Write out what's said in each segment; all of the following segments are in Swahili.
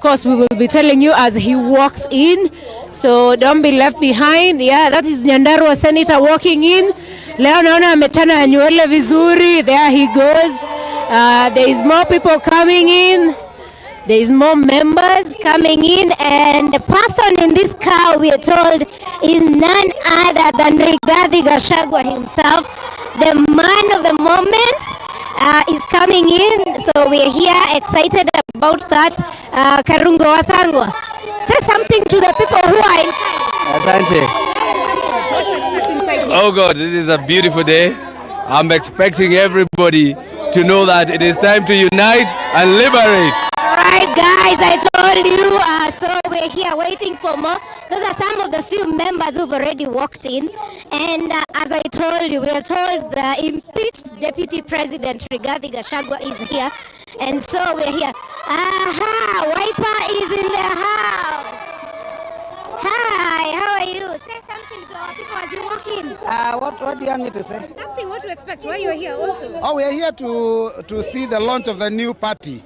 course, we will be telling you as he walks in. So don't be left behind. Yeah, that is Nyandarua Senator walking in. Leo naona amechana nywele vizuri. There he goes. There is more people coming in. There is more members coming in, and the person in this car, we are told, is none other than Rigathi Gachagua himself. The man of the moment is coming in, so we are here excited about that. Karungo Wathangwa, say something to the people who are inside. Oh God, this is a beautiful day. I'm expecting everybody to know that it is time to unite and liberate. Right, guys, I told you, so we're here waiting for more. Those are some of the few members who've already walked in. And as I told you, we are told the impeached Deputy President Rigathi Gachagua is here. And so we're here. Aha, Wiper is in the house. Hi, how are you? Say something to our people as you walk in. What do you want me to say? Something, what to expect, why you're here also. Oh, we are here to see the launch of the new party.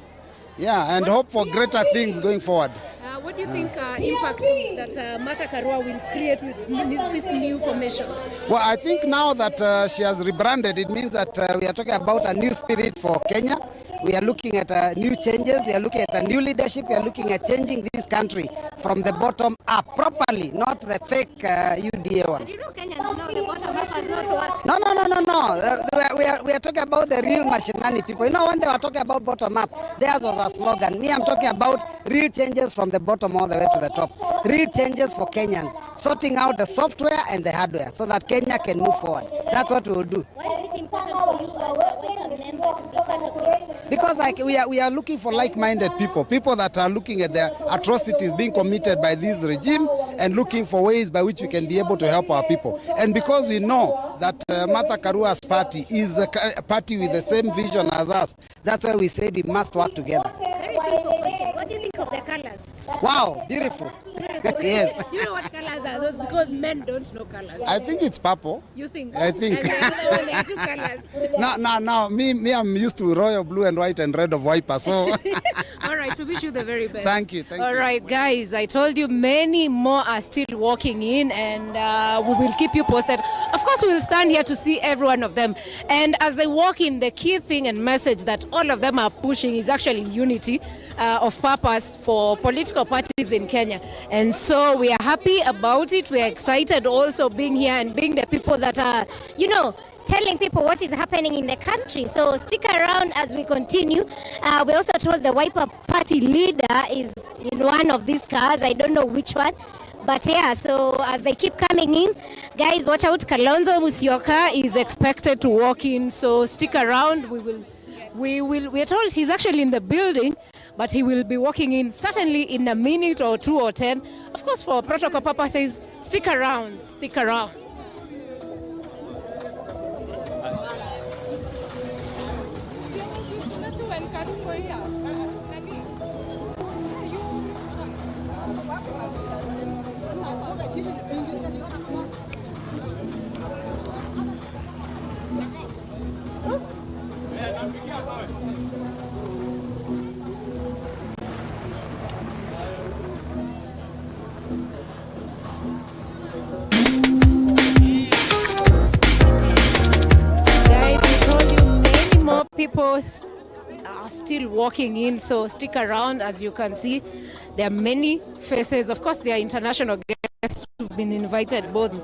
Yeah, and hope for greater things going forward. What do you think impact that Martha Karua will create with this new formation? Well, I think now that she has rebranded, it means that we are talking about a new spirit for Kenya. We are looking at new changes. We are looking at a new leadership. We are looking at changing this country from the bottom up properly, not the fake UDA one. Do you know Kenyans know the bottom up has not worked? No. We are talking about the real mashinani people. You know, when they were talking about bottom up, theirs was a slogan. Me, I'm talking about real changes from the bottom all the way to the top. Real changes for Kenyans, sorting out the software and the hardware so that Kenya can move forward. That's what we will do. Why is it important for you as a member to be part of this? Because we are looking for like-minded people that are looking at the atrocities being committed by this regime and looking for ways by which we can be able to help our people. And because we know that Martha Karua's party is a party with the same vision as us, that's why we say we must work together. Very simple question. What do you think of the colors? Wow, beautiful. Yes. You know what colors are those? Because men don't know colors. I think it's purple. You think? I think. And the other one, there are two colors. No. Me, I'm used to royal blue and white and red of Wiper. So. All right, we wish you the very best. Thank you. All right, guys, I told you many more are still walking in, and we will keep you posted. Of course, we will stand here to see every one of them. And as they walk in, the key thing and message that all of them are pushing is actually unity of purpose for political parties in Kenya. And so we are happy about it. We are excited also being here and being the people that are, telling people what is happening in the country. So stick around as we continue. We also told the Wiper Party leader is in one of these cars. I don't know which one. But yeah, so as they keep coming in, guys, watch out. Kalonzo Musyoka is expected to walk in. So stick around. We are told he's actually in the building, but he will be walking in certainly in a minute or 2 or 10. Of course, for protocol purposes, stick around. People are still walking in, so stick around. As you can see, there are many faces. Of course, there are international guests who've been invited, both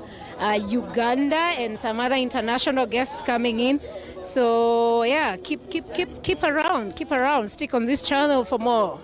Uganda and some other international guests coming in. So yeah, keep around. Stick on this channel for more.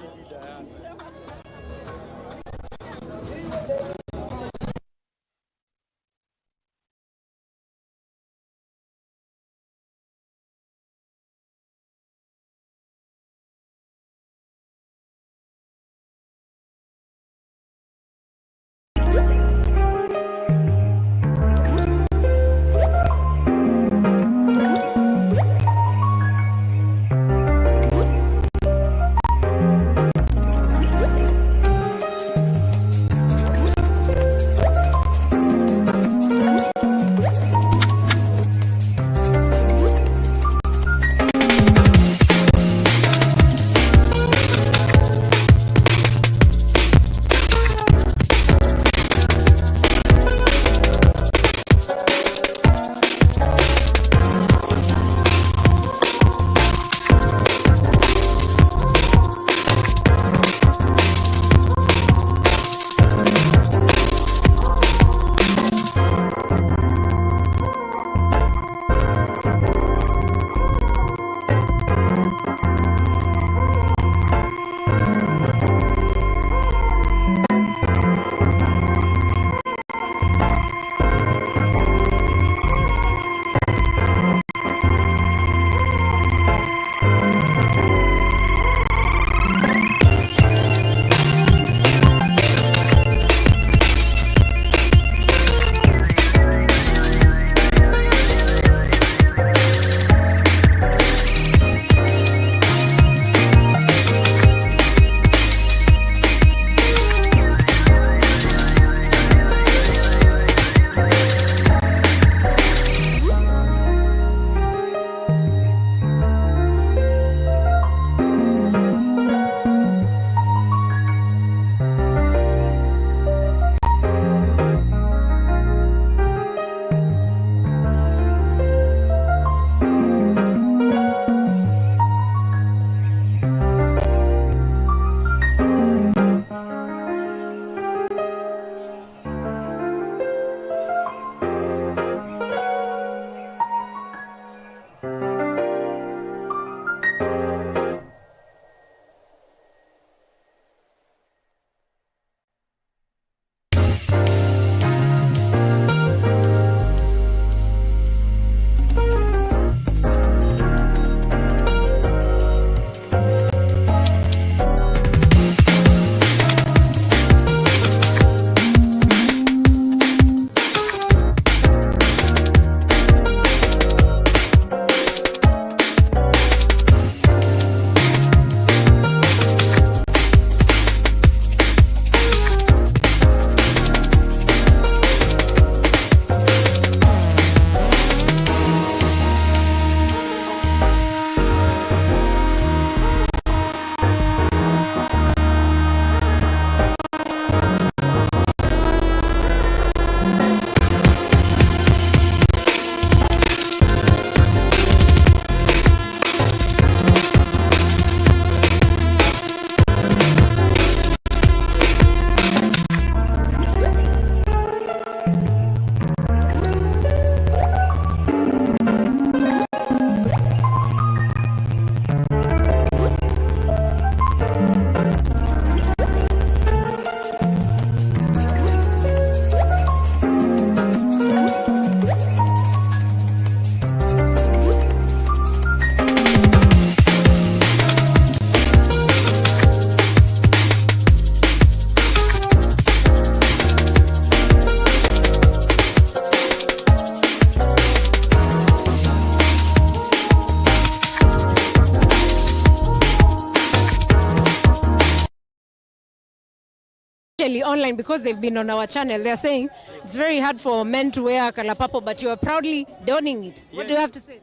online because they've been on our channel. They're saying it's very hard for men to wear color purple, but you are proudly donning it. What do you have to say?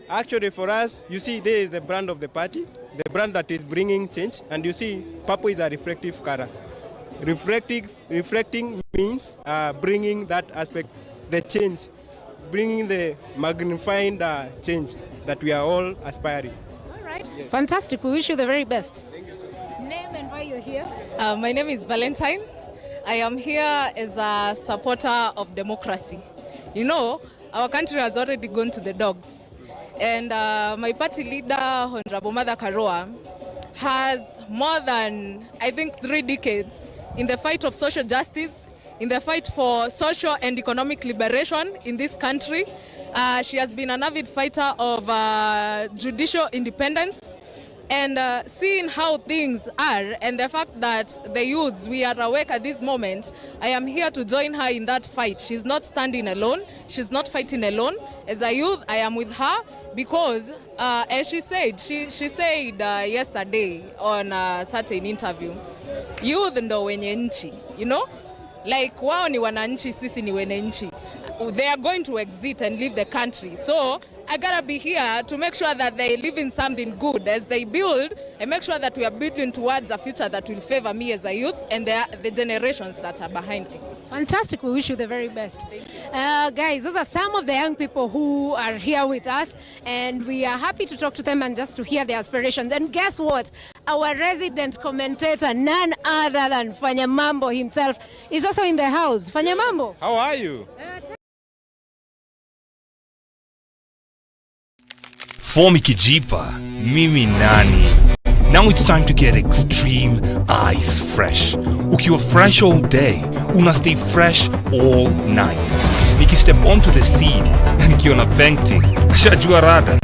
Actually, for us, you see, there is the brand of the party, the brand that is bringing change, and you see, purple is a reflective color. Reflecting means bringing that aspect, the change, bringing the magnifying change that we are all aspiring. All right, fantastic. We wish you the very best. Name and why you're here? My name is Valentine. I am here as a supporter of democracy. You know, our country has already gone to the dogs. And my party leader, Honorable Mother Karua, has more than, I think, 3 decades in the fight of social justice, in the fight for social and economic liberation in this country. She has been an avid fighter of judicial independence. And seeing how things are and the fact that the youths, we are awake at this moment, I am here to join her in that fight. She's not standing alone. She's not fighting alone. As a youth, I am with her because, as she said yesterday on a certain interview, youth ndo wenye nchi, you know? Like wao ni wananchi, sisi ni wenye nchi. They are going to exit and leave the country. So I gotta be here to make sure that they live in something good as they build and make sure that we are building towards a future that will favor me as a youth and the generations that are behind me. Fantastic. We wish you the very best. Guys, those are some of the young people who are here with us, and we are happy to talk to them and just to hear their aspirations. And guess what? Our resident commentator, none other than Fanya Mambo himself, is also in the house. Fanya Mambo. How are you? Form ikijipa, mimi nani? Now it's time to get extreme ice fresh. Ukiwa fresh all day, una stay fresh all night. Niki step onto the seed, na nikiona painting, kashajua rada.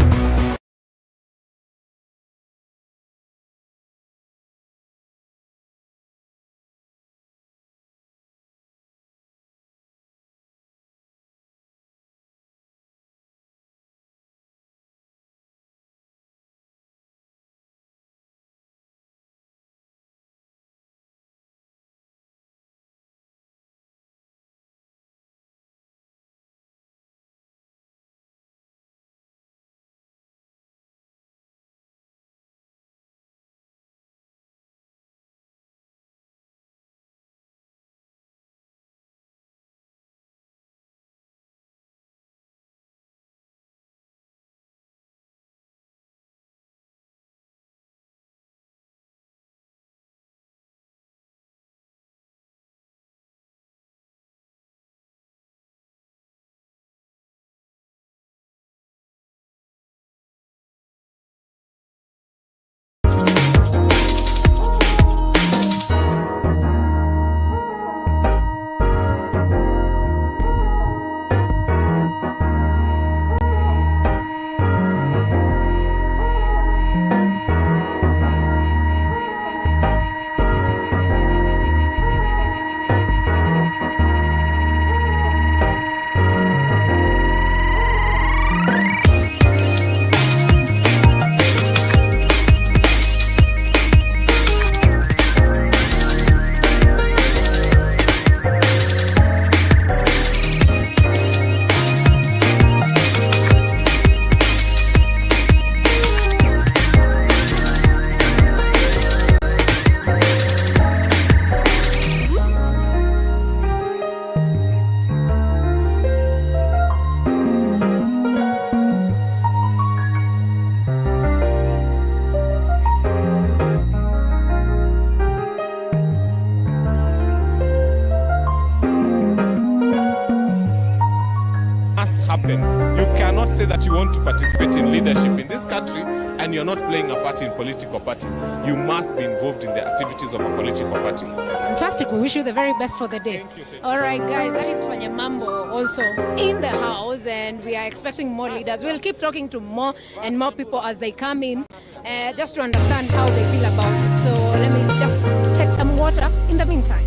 Say that you want to participate in leadership in this country and you're not playing a part in political parties. You must be involved in the activities of a political party. Fantastic. We wish you the very best for the day. Thank you. All right, guys, that is Fanya Mambo also in the house, and we are expecting more leaders. We'll keep talking to more and more people as they come in, just to understand how they feel about it. So let me just take some water in the meantime.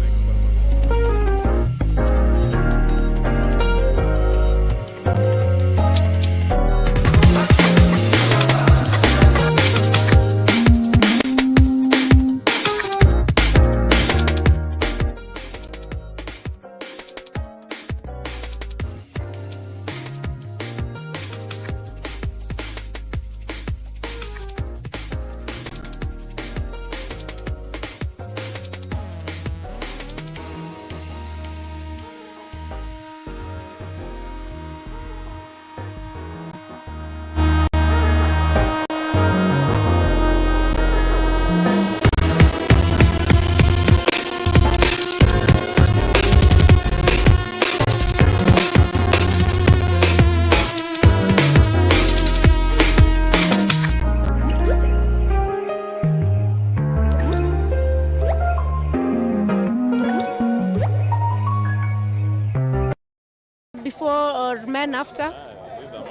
or men after?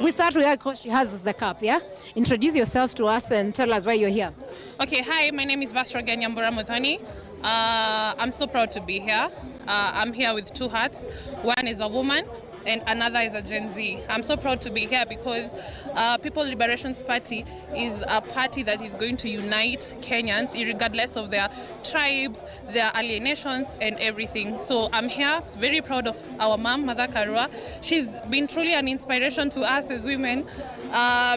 We start with her because she has the cup, yeah? Introduce yourself to us and tell us why you're here. Okay, hi, my name is Vastroga Nyambura Muthoni. I'm so proud to be here. I'm here with two hats. One is a woman and another is a Gen Z. I'm so proud to be here because People Liberations Party is a party that is going to unite Kenyans regardless of their tribes, their alienations and everything. So I'm here very proud of our mom, Mother Karua. She's been truly an inspiration to us as women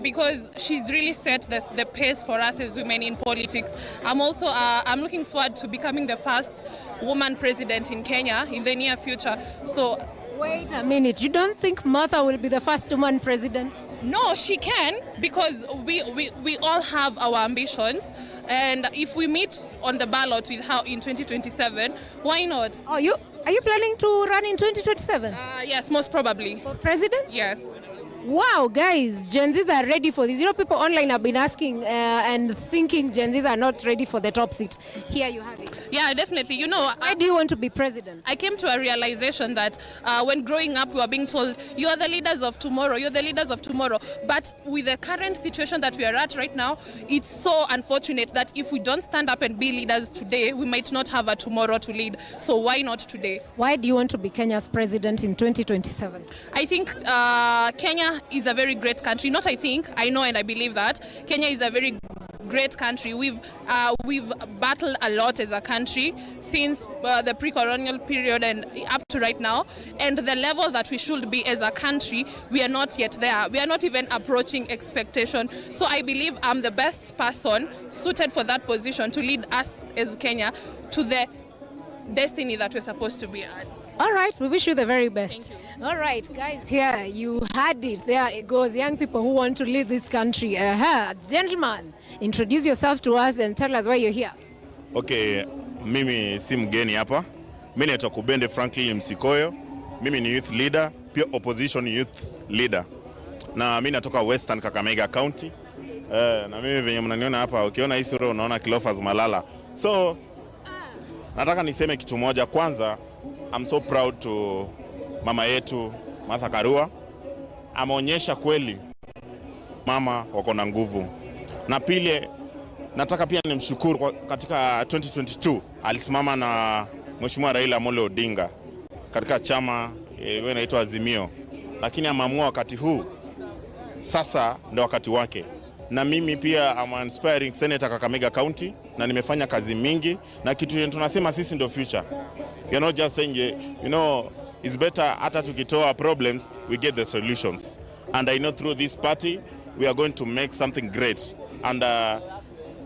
because she's really set the pace for us as women in politics. I'm looking forward to becoming the first woman president in Kenya in the near future. So wait a minute, you don't think Martha will be the first woman president? No, she can, because we all have our ambitions, and if we meet on the ballot with her in 2027, why not? Are you planning to run in 2027? Yes, most probably. For president? Yes. Wow, guys, Gen Zs are ready for this. You know, people online have been asking and thinking Gen Zs are not ready for the top seat. Here you have it. Yeah, definitely. You know, why do you want to be president? I came to a realization that when growing up, we were being told, you are the leaders of tomorrow, you're the leaders of tomorrow. But with the current situation that we are at right now, it's so unfortunate that if we don't stand up and be leaders today, we might not have a tomorrow to lead. So why not today? Why do you want to be Kenya's president in 2027? I think Kenya is a very great country. Not I think, I know and I believe that. Kenya is a very great country. We've battled a lot as a country since the pre-colonial period and up to right now. And the level that we should be as a country, we are not yet there. We are not even approaching expectation. So I believe I'm the best person suited for that position to lead us as Kenya to the destiny that we're supposed to be at. All right, we wish you the very best. Thank you. All right, guys, here you had it. There it goes, young people who want to lead this country. Gentlemen, introduce yourself to us and tell us why you're here. Okay, mimi si mgeni hapa. Mimi naitwa Kubende Franklin Msikoyo. Mimi ni youth leader, pia opposition youth leader. Na mimi natoka Western Kakamega County. Na mimi venye mnaniona hapa, ukiona hii sura unaona Kilofas Malala. So nataka niseme kitu moja kwanza. I'm so proud to mama yetu Martha Karua. Ameonyesha kweli mama wako na nguvu. Na pili nataka pia nimshukuru katika 2022 alisimama na Mheshimiwa Raila Amolo Odinga katika chama inaitwa Azimio. Lakini ameamua wakati huu sasa ndio wakati wake. Na mimi pia am inspiring Senator Kakamega County na nimefanya kazi mingi na kitu tunasema sisi ndio future. You're not just saying, you know, it's better hata tukitoa problems, we get the solutions. And I know through this party, we are going to make something great. And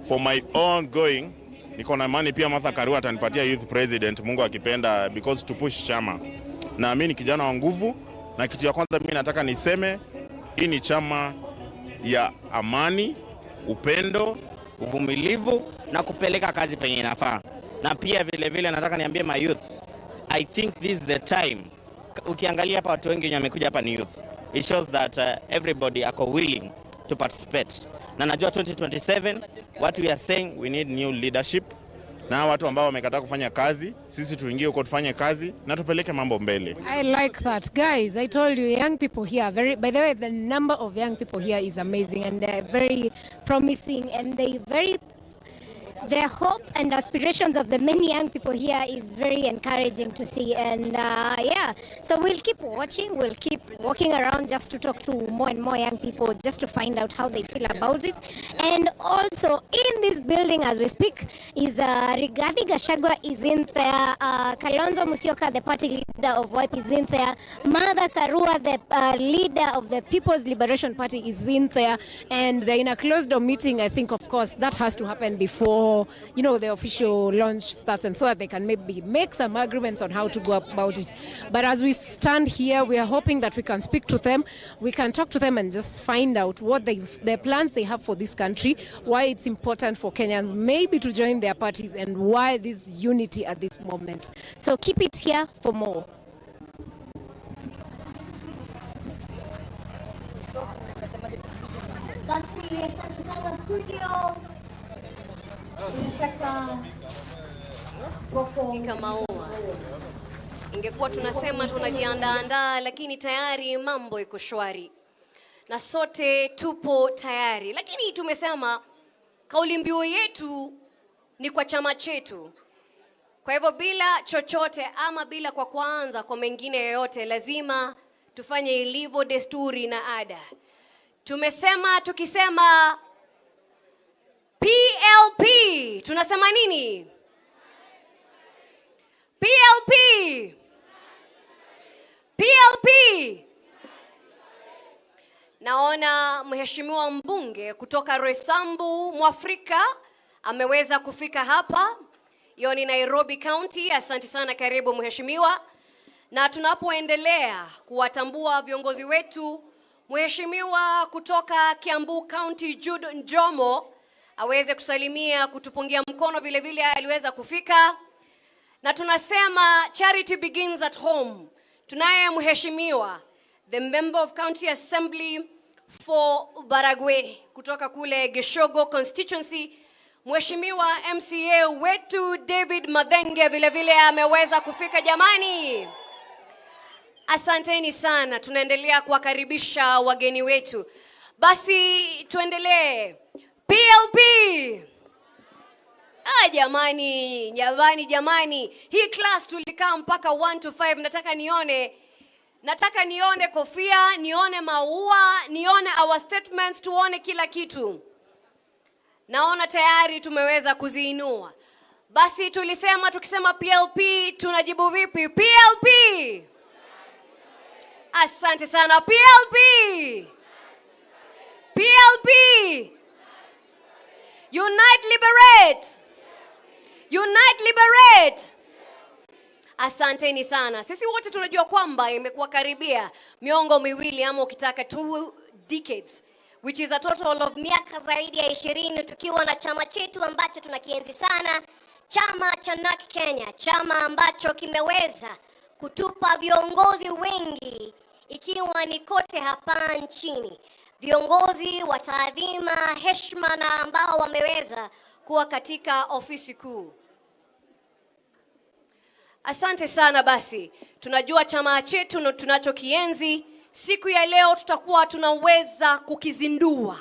for my own going, niko na imani pia Martha Karua atanipatia youth president, Mungu akipenda, because to push chama. Na mimi ni kijana wa nguvu, na kitu ya kwanza mimi nataka niseme, hii ni chama ya amani, upendo, uvumilivu na kupeleka kazi penye inafaa. Na pia vile vile nataka niambie my youth, I think this is the time. Ukiangalia hapa watu wengi wamekuja hapa ni youth. It shows that everybody are willing to participate. Na najua 2027 what we are saying, we need new leadership. Na watu ambao wamekataa kufanya kazi, sisi tuingie huko tufanye kazi na tupeleke mambo mbele. I like that. Guys, I told you, young people here, by the way, the number of young people here is amazing and they're very promising and their hope and aspirations of the many young people here is very encouraging to see. And yeah, so we'll keep watching, we'll keep walking around just to talk to more and more young people, just to find out how they feel about it. And also in this building as we speak is Rigathi Gachagua is in there, Kalonzo Musyoka, the party leader of WIPE, is in there, Martha Karua, the leader of the People's Liberation Party, is in there, and they're in a closed door meeting. I think, of course, that has to happen before, you know, the official launch starts, and so that they can maybe make some agreements on how to go about it. But as we stand here, we are hoping that we can speak to them, we can talk to them and just find out what the plans they have for this country, why it's important for Kenyans maybe to join their parties, and why this unity at this moment. So keep it here for more. Basi asante sana studio. Shaka wako kama ingekuwa tunasema tunajiandaa, lakini tayari mambo iko shwari na sote tupo tayari. Lakini tumesema kauli mbiu yetu ni kwa chama chetu. Kwa hivyo bila chochote ama bila kwa kwanza kwa mengine yoyote, lazima tufanye ilivyo desturi na ada. Tumesema tukisema PLP, tunasema nini? PLP. PLP. Naona mheshimiwa mbunge kutoka Roysambu Mwafrika ameweza kufika hapa. Hiyo ni Nairobi County. Asante sana, karibu mheshimiwa. Na tunapoendelea kuwatambua viongozi wetu, mheshimiwa kutoka Kiambu County Jude Njomo aweze kusalimia, kutupungia mkono, vile vile aliweza kufika. Na tunasema charity begins at home. Tunaye mheshimiwa the member of County Assembly for Baragwe kutoka kule Geshogo constituency, mheshimiwa MCA wetu David Madhenge vile vile ameweza kufika. Jamani, asanteni sana. Tunaendelea kuwakaribisha wageni wetu. Basi tuendelee. PLP. Jamani. Hii class tulikaa mpaka 1 to 5. Nataka nione kofia, nione maua, nione our statements, tuone kila kitu. Naona tayari tumeweza kuziinua. Basi tulisema tukisema PLP tunajibu vipi? PLP. Asante sana. PLP. PLP. Unite, liberate. Unite, liberate. Asanteni sana. Sisi wote tunajua kwamba imekuwa karibia miongo miwili ama ukitaka 2 decades, which is a total of miaka zaidi ya 20 tukiwa na chama chetu ambacho tunakienzi sana, chama cha NARC Kenya, chama ambacho kimeweza kutupa viongozi wengi ikiwa ni kote hapa nchini, viongozi wa taadhima, heshima na ambao wameweza kuwa katika ofisi kuu. Asante sana. Basi tunajua chama chetu na tunachokienzi. Siku ya leo tutakuwa tunaweza kukizindua.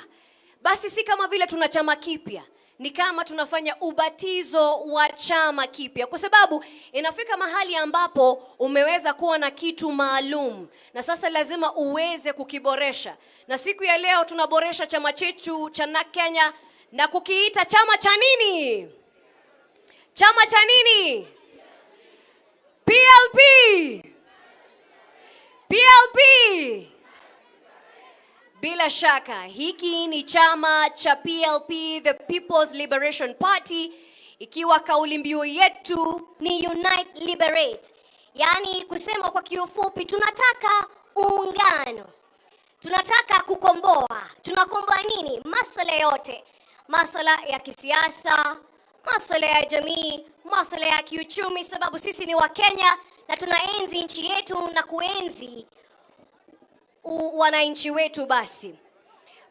Basi si kama vile tuna chama kipya, ni kama tunafanya ubatizo wa chama kipya, kwa sababu inafika mahali ambapo umeweza kuwa na kitu maalum na sasa lazima uweze kukiboresha. Na siku ya leo tunaboresha chama chetu cha NARC Kenya na kukiita chama cha nini? Chama cha nini? PLP. PLP. Bila shaka hiki ni chama cha PLP, the People's Liberation Party, ikiwa kauli mbiu yetu ni Unite, Liberate. Yaani kusema kwa kiufupi, tunataka uungano, tunataka kukomboa. Tunakomboa nini? Masuala yote, masuala ya kisiasa, masuala ya jamii, masuala ya kiuchumi, sababu sisi ni Wakenya na tunaenzi nchi yetu na kuenzi wananchi wetu.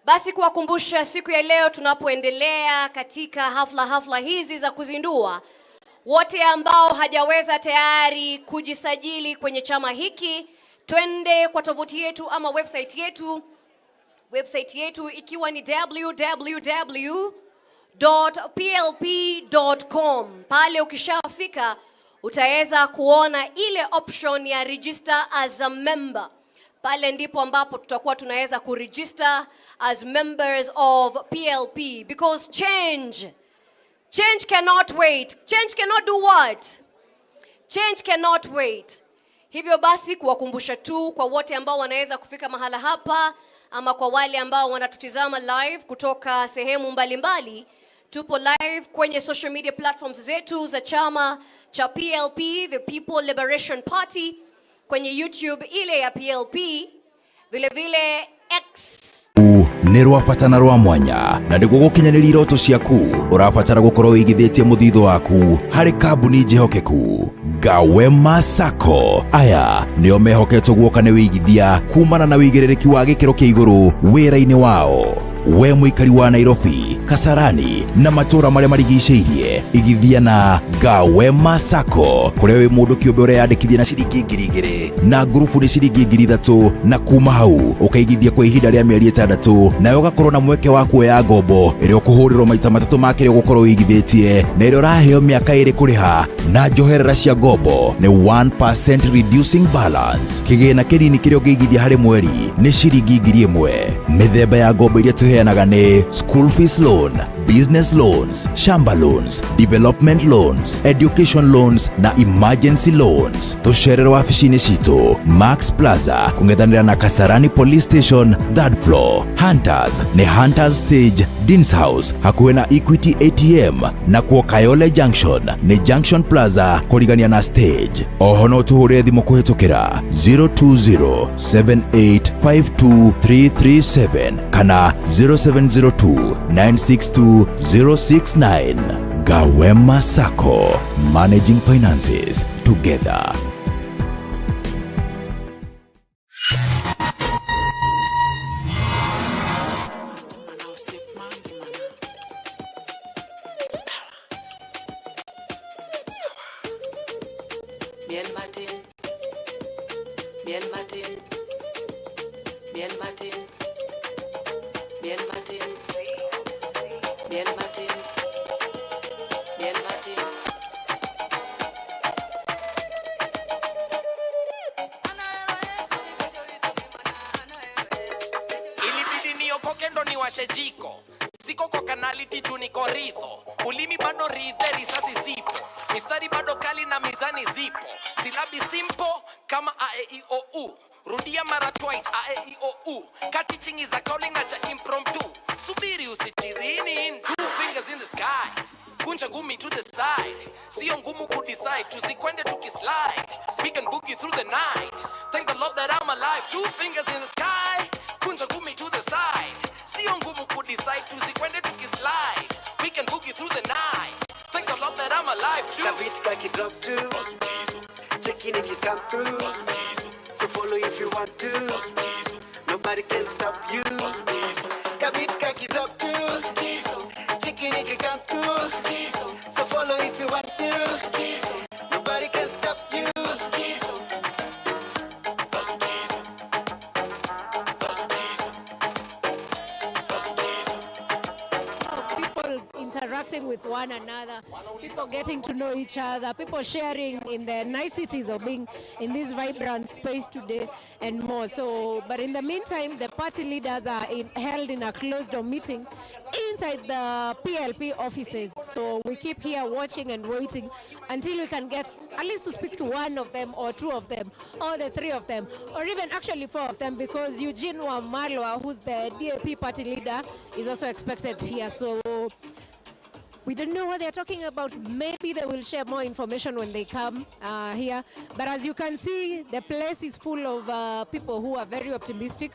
Basi kuwakumbusha siku ya leo tunapoendelea katika hafla hizi za kuzindua, wote ambao hajaweza tayari kujisajili kwenye chama hiki, twende kwa tovuti yetu ama website yetu ikiwa ni www.plp.com. Pale ukishafika utaweza kuona ile option ya register as a member. Pale ndipo ambapo tutakuwa tunaweza kuregister as members of PLP, because change cannot wait. Change cannot do what? Change cannot wait. Hivyo basi kuwakumbusha tu kwa wote ambao wanaweza kufika mahala hapa ama kwa wale ambao wanatutizama live kutoka sehemu mbalimbali, tupo live kwenye social media platforms zetu za chama cha PLP, the People Liberation Party, kwenye YouTube ile ya PLP, vile vile X. Nĩ rwabatana rwa mwanya na nĩguo gũkinyanĩria iroto ciaku ũrabatara gũkorwo wĩigithĩtie mũthithũ waku harĩ kambuni njehokeku Karua Sacco. Aya nĩo mehoketwo guoka nĩ wĩigithia kumana na wĩigĩrĩrĩki wa gĩkĩro kĩa igũrũ wĩra-inĩ wao. we muikari wa Nairobi, Kasarani na matura maria marigiceirie, igithia na Gawema Sacco kuria wi mundu kiumbe uria yandikithia na ciringi 2,000 na grupu ni ciringi 3,000 na kuma hau ukaigithia kwa ihinda ria mieri 6 nayo ugakorwo na mweke wa kuoya ngombo iria ukuhurirwo maita 3 ma kiria ugukorwo wigithitie na iria uraheo miaka 2 kuriha na njoherera cia ngombo ni 1% reducing balance. Kigina kinini kiria ungigithia hari mweri ni ciringi 1,000. Mithemba ya ngombo iria tuheanaga ni school fees loan, business loans, shamba loans, development loans, education loans na emergency loans. Tucerere wabici-ini citu Max Plaza kung'ethanira na Kasarani Police Station 3rd floor. Hunters ni Hunters Stage Dean's House hakuhe na Equity ATM na kuo Kayole Junction ni Junction Plaza kurigania na Stage. Oho no tuhurire thimu kuhitukira 02078523337 kana 0702962069. Gawema Sacco, managing finances together. Kendo ni washe jiko siko kwa kanali tiju niko ridho ulimi bado ridhe risasi zipo mistari bado kali na mizani zipo silabi simple kama a-e-i-o-u rudia mara twice a-e-i-o-u kati chingi za calling acha impromptu subiri usichizi in 2 fingers in the sky kunja ngumi to the side sio ngumu kudecide tuzikwende tukislide we can boogie through the night thank the Lord that I'm alive 2 fingers in the sky kunja ngumi to the side sio ngumu kudecide tuzikwende tukislide we can boogie through the night thank the Lord that I'm alive too Kabit kaki drop to checking if you come through so follow if you want to nobody can stop you Kabit kaki drop to checking if you come through so follow if you want to nobody can stop you interacting with one another, people getting to know each other, people sharing in the niceties of being in this vibrant space today and more. So, but in the meantime, the party leaders are held in a closed-door meeting inside the PLP offices. So we keep here watching and waiting until we can get at least to speak to one of them or two of them or the three of them or even actually four of them, because Eugene Wamalwa, who's the DAP party leader, is also expected here. So we don't know what they're talking about. Maybe they will share more information when they come here. But as you can see, the place is full of people who are very optimistic,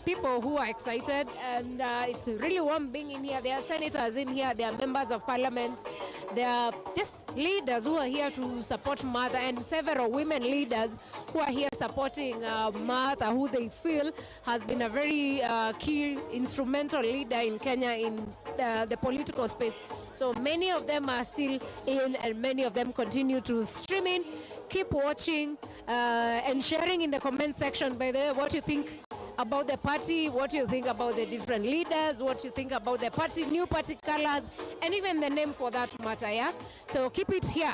people who are excited, and it's really warm being in here. There are senators in here, there are members of parliament, there are just leaders who are here to support Martha, and several women leaders who are here supporting Martha, who they feel has been a very key instrumental leader in Kenya in the political space. So many of them are still in, and many of them continue to stream in. Keep watching and sharing in the comment section, by the way, what you think about the party, what you think about the different leaders, what you think about the party, new party colors, and even the name for that matter, yeah? So keep it here.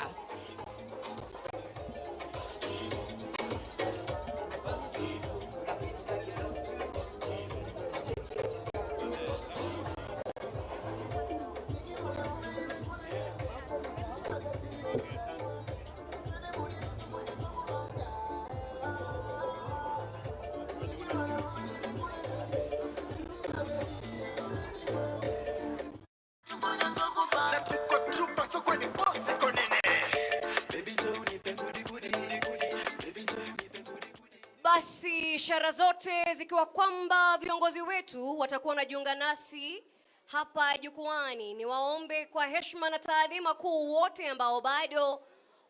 Basi ishara zote zikiwa kwamba viongozi wetu watakuwa wanajiunga nasi hapa jukwani. Ni waombe kwa heshima na taadhima kuu wote ambao bado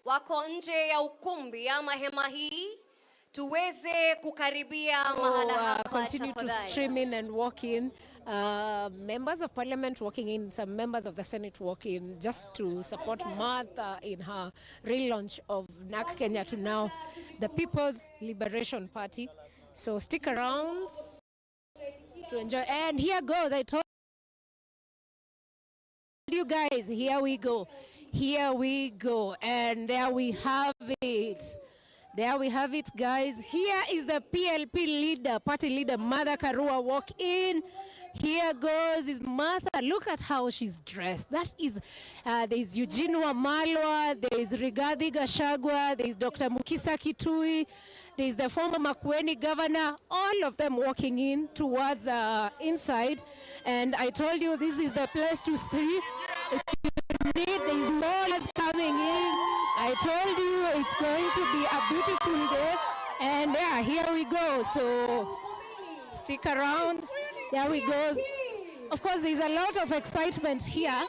wako nje ya ukumbi ama hema hii, tuweze kukaribia mahala hapa continue to tafadhali. stream in and walk in. Members of Parliament walking in, some members of the Senate walking just to support Martha in her relaunch of NAK Kenya to now the People's Liberation Party. So stick around to enjoy. And here goes, I told you guys, here we go. Here we go. And there we have it. There we have it, guys. Here is the PLP leader, party leader, Mother Karua, walk in. Here goes is Martha. Look at how she's dressed. That is, there's Eugene Wamalwa, there's Rigathi Gachagua, there's Dr. Mukisa Kitui, there's the former Makueni governor, all of them walking in towards inside. And I told you this is the place to stay. If you need, there's more coming in. I told you it's going to be a beautiful day. And yeah, here we go. So stick around. There we go. Of course, there's a lot of excitement here.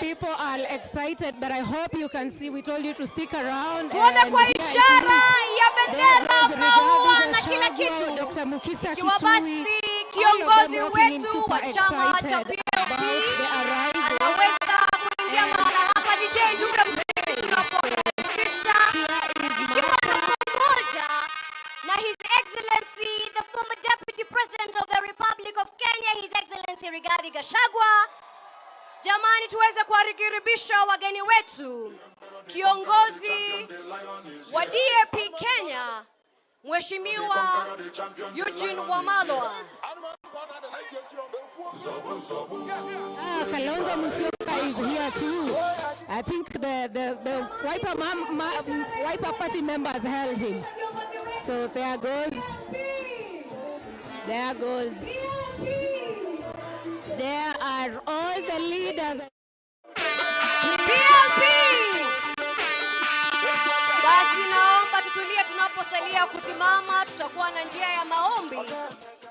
People are excited, but I hope you can see. We told you to stick around. Tuone kwa ishara ya bendera, maua na kila kitu. Dr. Mukisa Kiwa basi kiongozi wetu wa chama cha PLP anaweza kuingia mahala hapa. DJ tupe mziki tunapokaribisha pamoja na His Excellency the former Deputy President of the Republic of Kenya, His Excellency Rigathi Gachagua. Jamani, tuweze kuwakaribisha wageni wetu, kiongozi wa DAP Kenya, Mheshimiwa Eugene Wamalwa. Kalonzo Musyoka is here too. I think the Wiper Party members held him. So there goes. There goes. There are all the leaders. PLP! Basi naomba tutulie tunaposalia kusimama. Tutakuwa na njia ya maombi,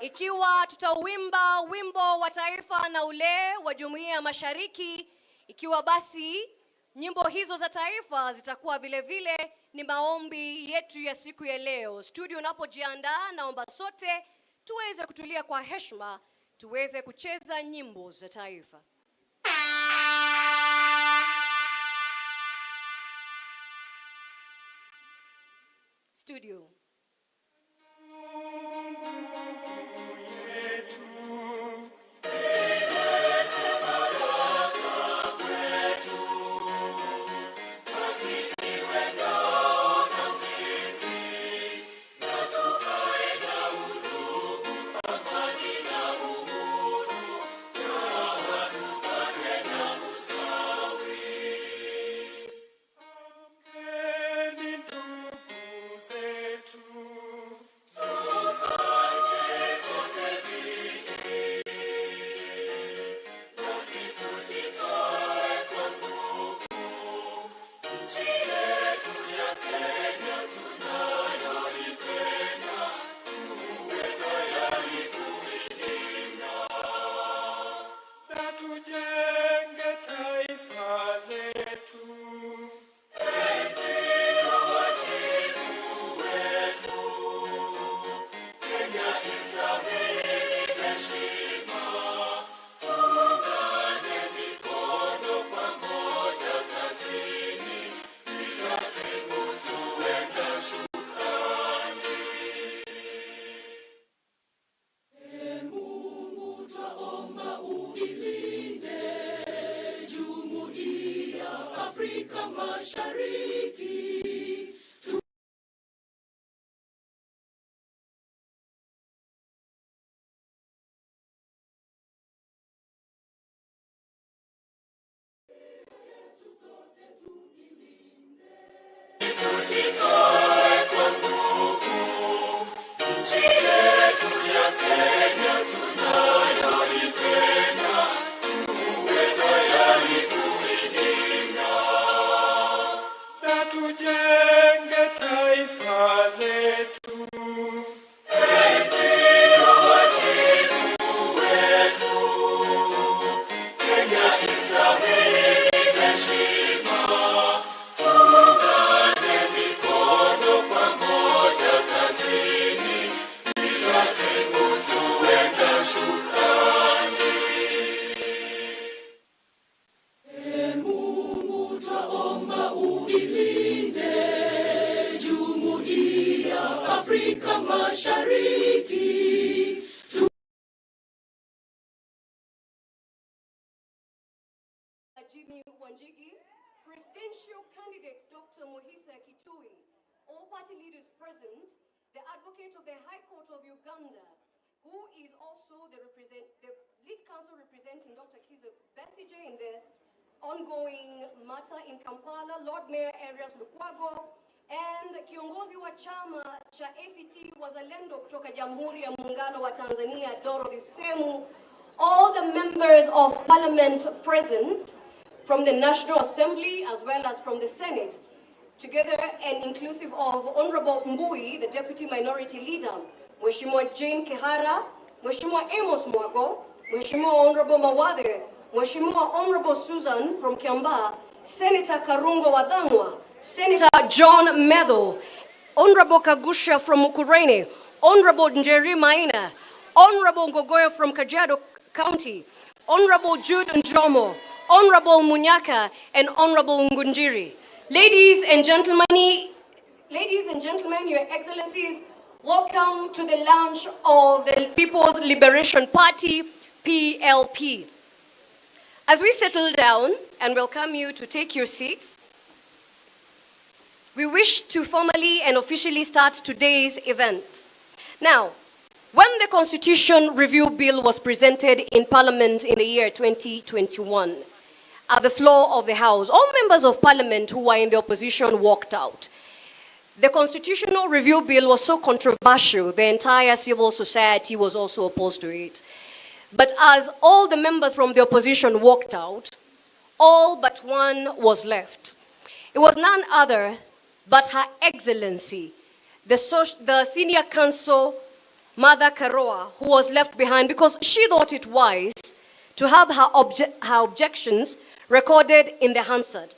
ikiwa tutauimba wimbo wa taifa na ule wa Jumuiya ya Mashariki. Ikiwa basi nyimbo hizo za taifa zitakuwa vile vile ni maombi yetu ya siku ya leo. Studio unapojiandaa, naomba sote tuweze kutulia kwa heshima, tuweze kucheza nyimbo za taifa. Studio. Tuungane mikono pamoja party leaders present, the advocate of the High Court of Uganda, who is also the lead counsel representing Dr. Kiza Besigye in the ongoing matter in Kampala, Lord Mayor Arias Lukwago, and kiongozi wa chama cha ACT Wazalendo kutoka Jamhuri ya Muungano wa Tanzania, Dorothy Semu, all the members of parliament present from the National Assembly as well as from the Senate, together and inclusive of Honorable Mbui, the Deputy Minority Leader, Mheshimiwa Jane Kihara, Mheshimiwa Amos Mwago, Mheshimiwa Honorable Mawade, Mheshimiwa Honorable Susan from Kiambaa, Senator Karungo Wadhangwa, Senator John Medho, Honorable Kagusha from Mukurene, Honorable Njeri Maina, Honorable Ngogoyo from Kajiado County, Honorable Jude Njomo, Honorable Munyaka, and Honorable Ngunjiri. Ladies and gentlemen, Your Excellencies, welcome to the launch of the People's Liberation Party, PLP. As we settle down and welcome you to take your seats, we wish to formally and officially start today's event. Now, when the Constitution Review Bill was presented in Parliament in the year 2021, at the floor of the House, all members of Parliament who were in the opposition walked out. The Constitutional Review Bill was so controversial, the entire civil society was also opposed to it. But as all the members from the opposition walked out, all but one was left. It was none other but Her Excellency, the Senior Counsel, Mother Karua, who was left behind because she thought it wise to have her objections recorded in the Hansard.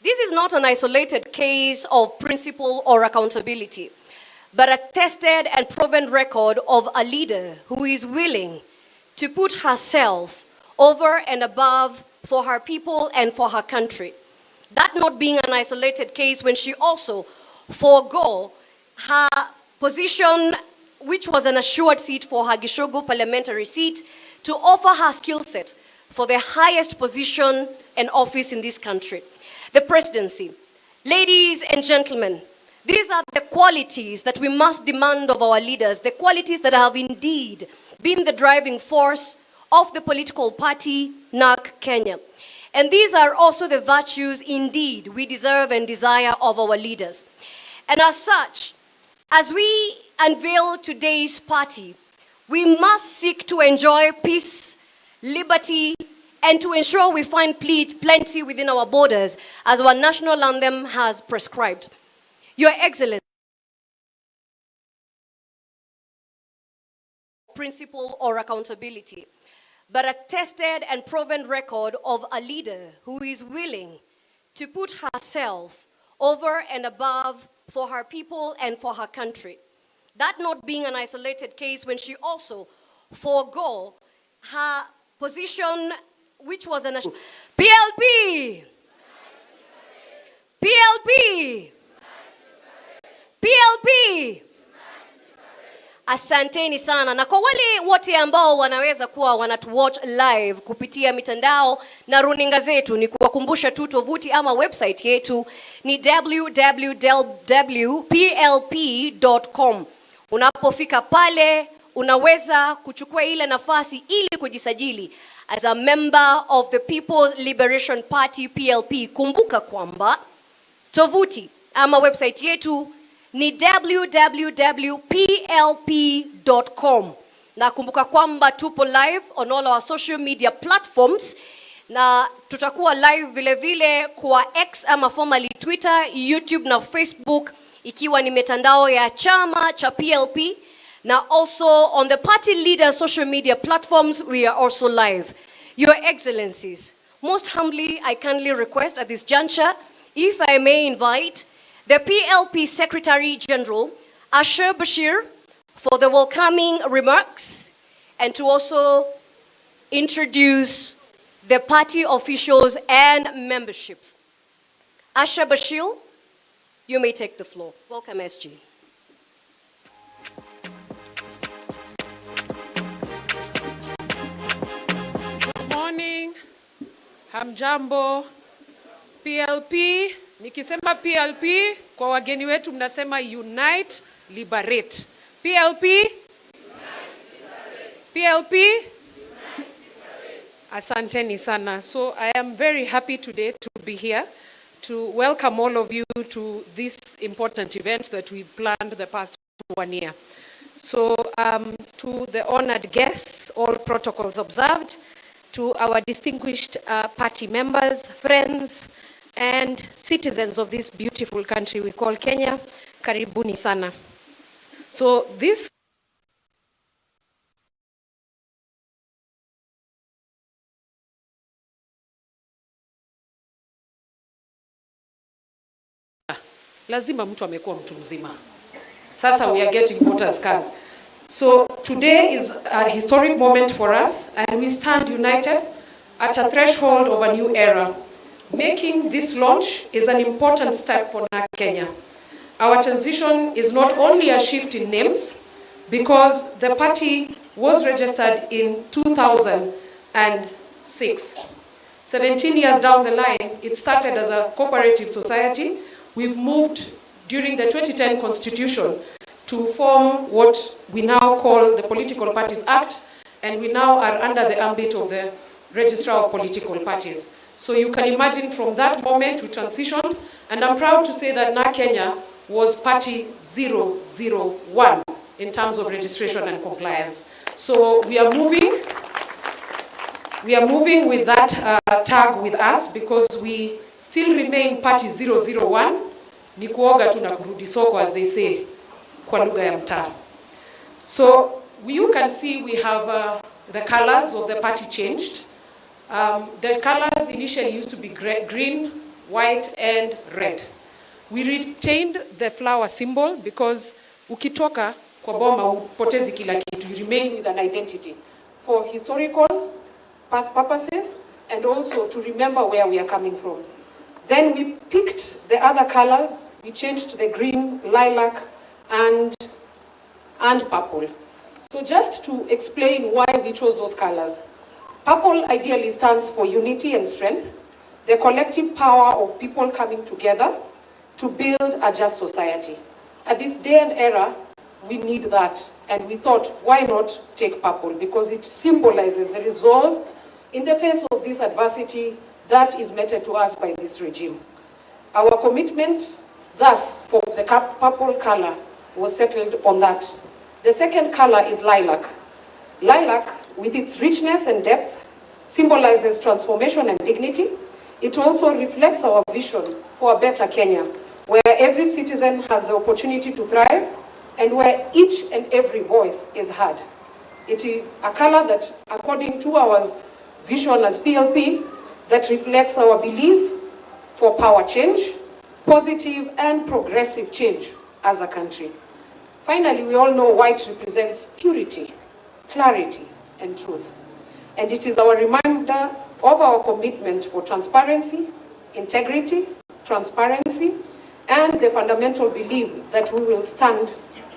This is not an isolated case of principle or accountability, but a tested and proven record of a leader who is willing to put herself over and above for her people and for her country. That not being an isolated case when she also forego her position, which was an assured seat for her Gishogo parliamentary seat, to offer her skill set for the highest position and office in this country, the presidency. Ladies and gentlemen, these are the qualities that we must demand of our leaders, the qualities that have indeed been the driving force of the political party, NARC Kenya. And these are also the virtues indeed we deserve and desire of our leaders. And as such, as we unveil today's party, we must seek to enjoy peace, liberty, and to ensure we find plenty within our borders, as our national anthem has prescribed. Your Excellency, principle or accountability, but a tested and proven record of a leader who is willing to put herself over and above for her people and for her country. That not being an isolated case when she also forego her position, which was an PLP! PLP! PLP! Asanteni sana, na kwa wale wote ambao wanaweza kuwa wanatuwatch live kupitia mitandao na runinga zetu, ni kuwakumbusha tu tovuti ama website yetu ni www.plp.com. Unapofika pale unaweza kuchukua ile nafasi ili kujisajili as a member of the People's Liberation Party, PLP. Kumbuka kwamba tovuti ama website yetu ni www.plp.com. Na kumbuka kwamba tupo live on all our social media platforms, na tutakuwa live vile vile kwa X ama formerly Twitter, YouTube na Facebook, ikiwa ni mitandao ya chama cha PLP, na also on the party leader social media platforms we are also live. Your Excellencies, most humbly I kindly request at this juncture, if I may invite the PLP Secretary General, Asher Bashir, for the welcoming remarks and to also introduce the party officials and memberships. Asher Bashir, you may take the floor. Welcome, SG. Good morning. Hamjambo. PLP Nikisema PLP, kwa wageni wetu mnasema Unite, Liberate. PLP? PLP? Asanteni sana. So I am very happy today to be here to welcome all of you to this important event that we've planned the past 1 year. So to the honored guests, all protocols observed, to our distinguished party members, friends, and citizens of this beautiful country we call Kenya, karibuni sana. So this lazima mtu amekuwa mtu mzima. Sasa we are getting voters card. So today is a historic moment for us, and we stand united at a threshold of a new era. Making this launch is an important step for Kenya. Our transition is not only a shift in names, because the party was registered in 2006. 17 years down the line, it started as a cooperative society. We've moved during the 2010 constitution to form what we now call the Political Parties Act, and we now are under the ambit of the Registrar of Political Parties. So you can imagine from that moment we transitioned, and I'm proud to say that now Kenya was party 001 in terms of registration and compliance. So we are moving with that tag with us, because we still remain party 001, ni kuoga tu na kurudi soko, as they say, kwa lugha ya mtaa. So you can see we have the colors of the party changed. The colors initially used to be green, white, and red. We retained the flower symbol because ukitoka kwa boma upotezi kila kitu. You remain with an identity for historical purposes and also to remember where we are coming from. Then we picked the other colors. We changed the green, lilac, and purple. So just to explain why we chose those colors. Purple ideally stands for unity and strength, the collective power of people coming together to build a just society. At this day and era, we need that. And we thought, why not take purple? Because it symbolizes the resolve in the face of this adversity that is meted to us by this regime. Our commitment, thus, for the purple color was settled on that. The second color is lilac. Lilac, with its richness and depth, symbolizes transformation and dignity. It also reflects our vision for a better Kenya, where every citizen has the opportunity to thrive and where each and every voice is heard. It is a color that, according to our vision as PLP, that reflects our belief for power change, positive and progressive change as a country. Finally, we all know white represents purity, clarity, and truth. And it is our reminder of our commitment for transparency, integrity, transparency, and the fundamental belief that we will stand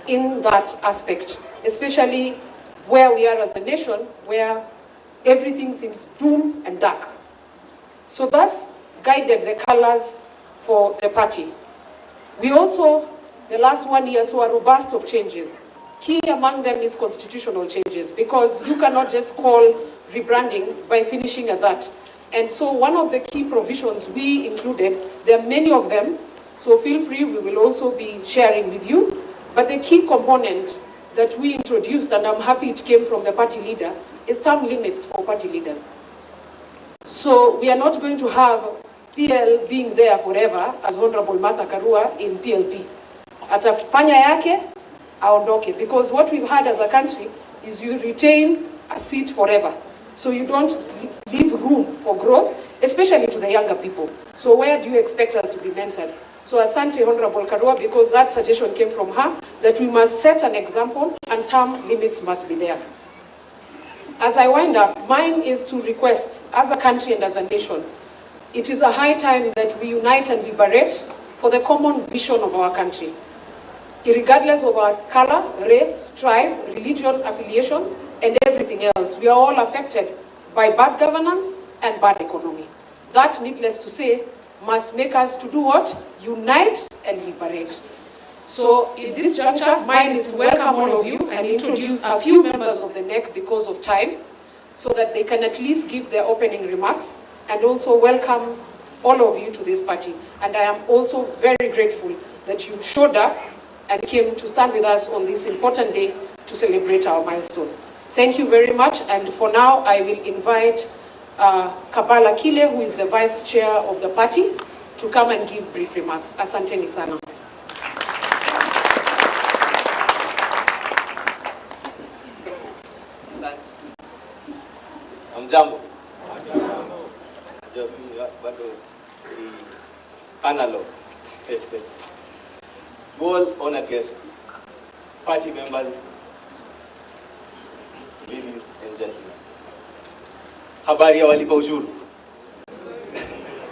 in that aspect, especially where we are as a nation, where everything seems doom and dark. So thus guided the colors for the party. We also, the last 1 year, saw a robust of changes. Key among them is constitutional changes, because you cannot just call rebranding by finishing at that. And so one of the key provisions we included, there are many of them, so feel free, we will also be sharing with you. But the key component that we introduced, and I'm happy it came from the party leader, is term limits for party leaders. So we are not going to have PL being there forever, as Honorable Martha Karua in PLP. Atafanya yake, aondoke. Because what we've had as a country is you retain a seat forever. So you don't leave room for growth, especially to the younger people. So where do you expect us to be mentored? So asante Honorable Karua, because that suggestion came from her, that we must set an example and term limits must be there. As I wind up, mine is to request, as a country and as a nation, it is a high time that we unite and liberate for the common vision of our country. Regardless of our color, race, tribe, religion, affiliations, and everything else, we are all affected by bad governance and bad economy. That, needless to say, must make us to do what? Unite and liberate. So in this juncture, mine is to welcome all of you and introduce a few members of the NEC because of time, so that they can at least give their opening remarks, and also welcome all of you to this party. And I am also very grateful that you showed up and came to stand with us on this important day to celebrate our milestone. Thank you very much, and for now I will invite Kabala Kile, who is the Vice Chair of the party, to come and give brief remarks. Asanteni sana. Jambo. Bado analog. All honored guests, party members, ladies and gentlemen. Habari ya walipa ushuru.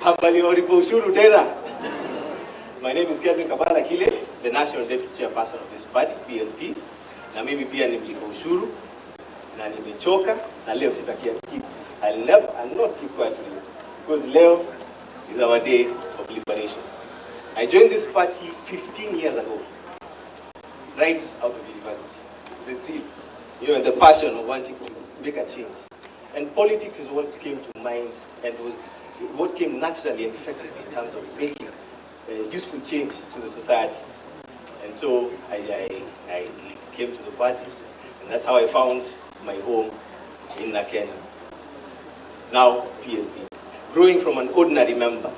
Habari ya walipa ushuru tena. My name is Kevin Kabala Kile, the National Deputy Chairperson of this party, PLP. Na mimi pia ni mlipa ushuru. Na nimechoka na leo sitakia keep. I'll not keep quiet because leo is our day of liberation. I joined this party 15 years ago, right out of university. The zeal, and the passion of wanting to make a change. And politics is what came to mind and was what came naturally and effectively in terms of making useful change to the society. And so I came to the party, and that's how I found my home in Kenya. Now PLP, growing from an ordinary member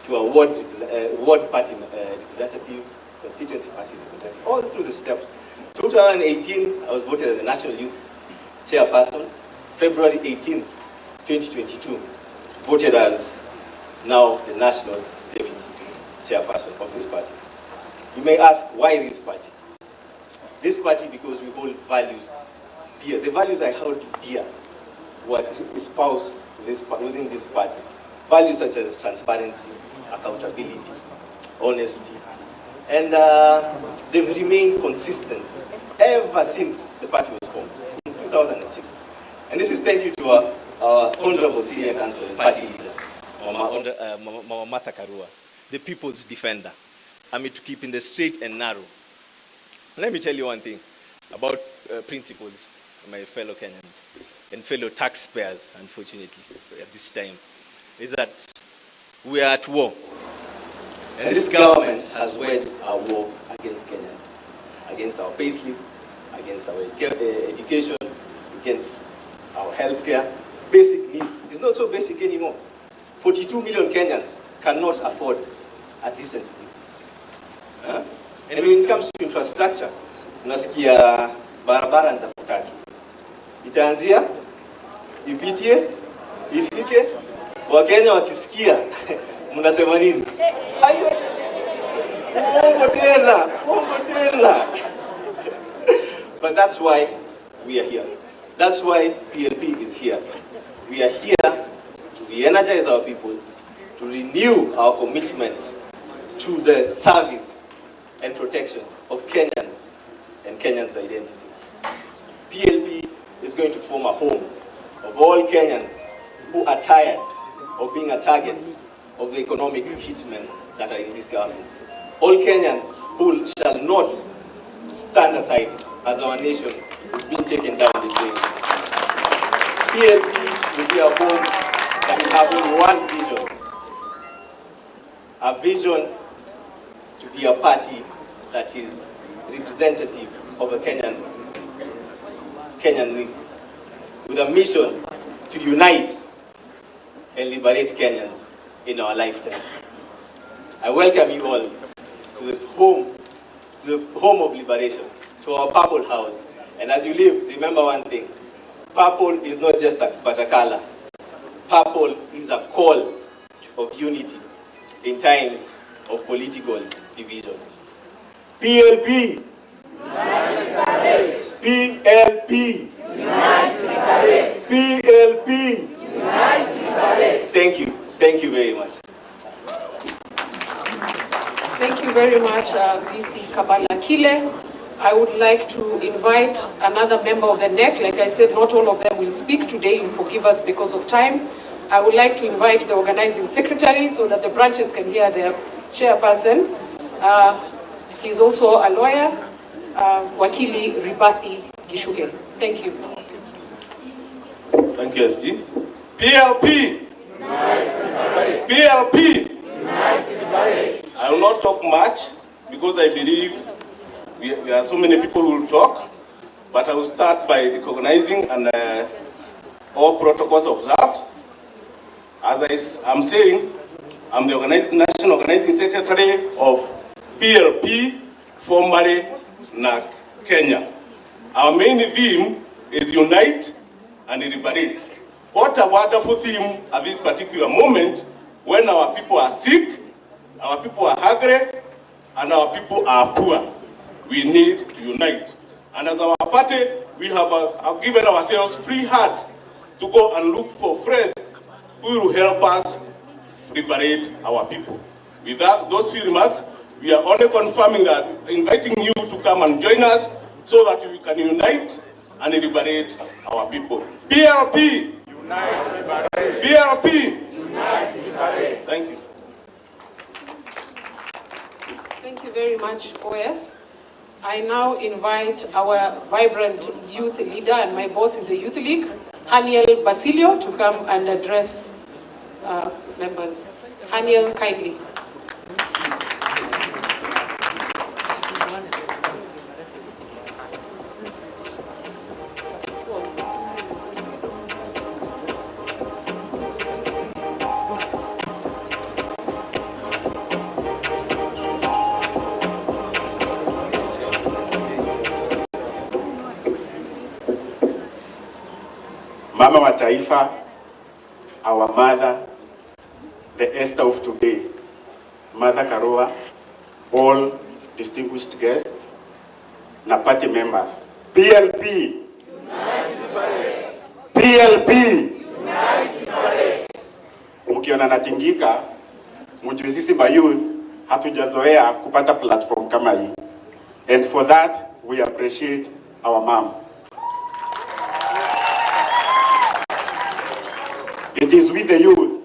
to a ward party representative, constituency party representative, all through the steps. 2018, I was voted as the National Youth Chairperson. February 18, 2022, voted as now the National Deputy Chairperson of this party. You may ask, why this party? This party because we hold values dear. The values I hold dear were espoused within this party. Values such as transparency, accountability, honesty, and they've remained consistent ever since the party was formed in 2006. And this is thank you to our honorable senior council and party leader, Mama Martha Karua, the people's defender. I mean, to keep in the straight and narrow. Let me tell you one thing about principles, my fellow Kenyans and fellow taxpayers, unfortunately, at this time, is that we are at war. And this government has waged a war against Kenyans, against our payslip, against our education, against our healthcare. Basic need is not so basic anymore. 42 million Kenyans cannot afford a decent meal. And when it comes to infrastructure, unasikia barabara za kutatu. Itaanzia, ipitie, ifike, Wakenya wakisikia, mnasema nini? Ayo, uongo tena. But that's why we are here. That's why PLP is here. We are here to re-energize our people, to renew our commitment to the service and protection of Kenyans and Kenyans' identity. PLP is going to form a home of all Kenyans who are tired of being a target of the economic hitmen that are in this government. All Kenyans who shall not stand aside as our nation is being taken down the drain. PLP will be a home that will have only one vision. A vision to be a party that is representative of a Kenyan needs, with a mission to unite and liberate Kenyans in our lifetime. I welcome you all to the home of liberation, to our purple house. And as you live, remember one thing: purple is not just a color. Purple is a call of unity in times of political division. PLP. PLP. PLP. Thank you very much. Thank you very much, VC Kabala Kile. I would like to invite another member of the NEC. Like I said, not all of them will speak today. You forgive us because of time. I would like to invite the organizing secretary so that the branches can hear their chairperson. He's also a lawyer, Wakili Ribathi Gishuke. Thank you. Thank you, SG. PLP! PLP! I will not talk much because I believe there are so many people who will talk, but I will start by recognizing and all protocols observed. As I'm saying, I'm the National Organizing Secretary of PLP, formerly NAC Kenya. Our main theme is Unite and Liberate. What a wonderful theme at this particular moment when our people are sick, our people are hungry, and our people are poor. We need to unite. And as our party, we have given ourselves free hand to go and look for friends who will help us liberate our people. With that, those few remarks, we are only confirming that, inviting you to come and join us so that we can unite and liberate our people. PLP! Unite, liberate. PLP! Unite, liberate. Thank you. Thank you very much, OS. I now invite our vibrant youth leader and my boss in the Youth League, Haniel Basilio, to come and address members. Haniel, kindly. Mama wa Taifa, our mother, the Esther of today, Mother Karua, all distinguished guests, na party members. PLP! PLP! Mkiona natingika, mjue sisi mayouth hatujazoea kupata platform kama hii. And for that, we appreciate our mom. It is with the youth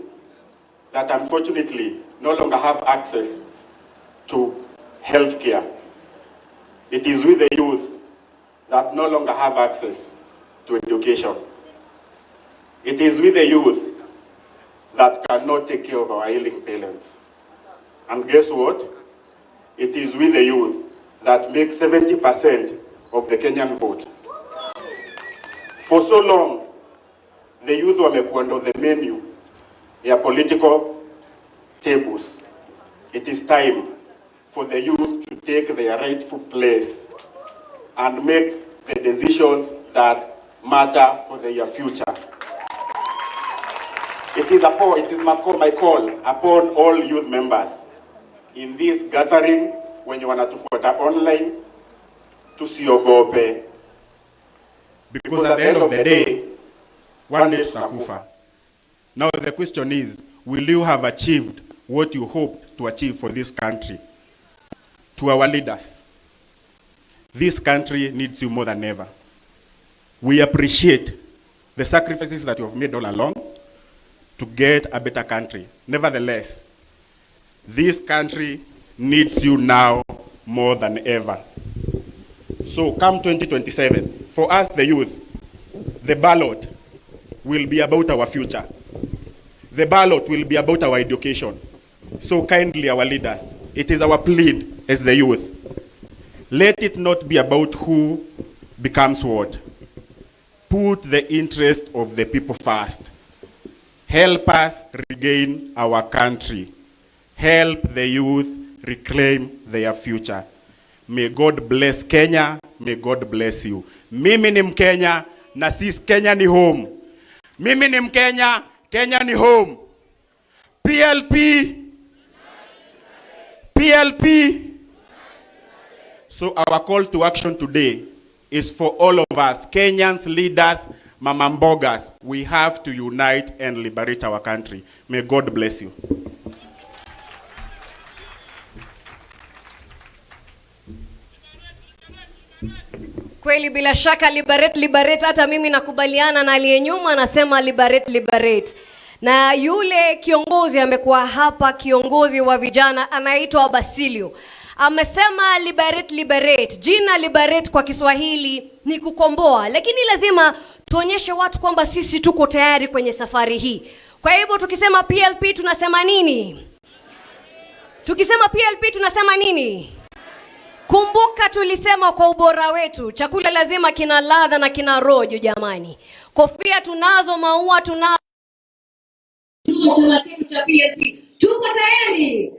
that unfortunately no longer have access to health care. It is with the youth that no longer have access to education. It is with the youth that cannot take care of our ailing parents. And guess what? It is with the youth that make 70% of the Kenyan vote. For so long, the youth wamekuwa on the menu ya political tables. It is time for the youth to take their rightful place and make the decisions that matter for their future. It is my call upon all youth members in this gathering, wenye wanatufuata online, tusiogope. Because at the end of the day, one day tutakufa. Now the question is, will you have achieved what you hoped to achieve for this country? To our leaders, this country needs you more than ever. We appreciate the sacrifices that you have made all along to get a better country. Nevertheless, this country needs you now more than ever. So come 2027, for us the youth, the ballot will be about our future. The ballot will be about our education. So kindly, our leaders, it is our plea as the youth. Let it not be about who becomes what. Put the interest of the people first. Help us regain our country. Help the youth reclaim their future. May God bless Kenya. May God bless you. Mimi ni Mkenya na sisi Kenya ni home. Mimi ni Mkenya, Kenya ni home. PLP. PLP. So our call to action today is for all of us, Kenyans, leaders, Mama Mbogas. We have to unite and liberate our country. May God bless you. Kweli bila shaka liberate, liberate. Hata mimi nakubaliana na aliye nyuma anasema liberate, liberate. Na yule kiongozi amekuwa hapa, kiongozi wa vijana anaitwa Basilio. Amesema liberate, liberate. Jina liberate kwa Kiswahili ni kukomboa, lakini lazima tuonyeshe watu kwamba sisi tuko tayari kwenye safari hii. Kwa hivyo tukisema PLP tunasema nini? Tukisema PLP tunasema nini? Kumbuka tulisema kwa ubora wetu, chakula lazima kina ladha na kina rojo jamani. Kofia tunazo, maua tunazo. Chama chetu cha PLP. Tupo tayari?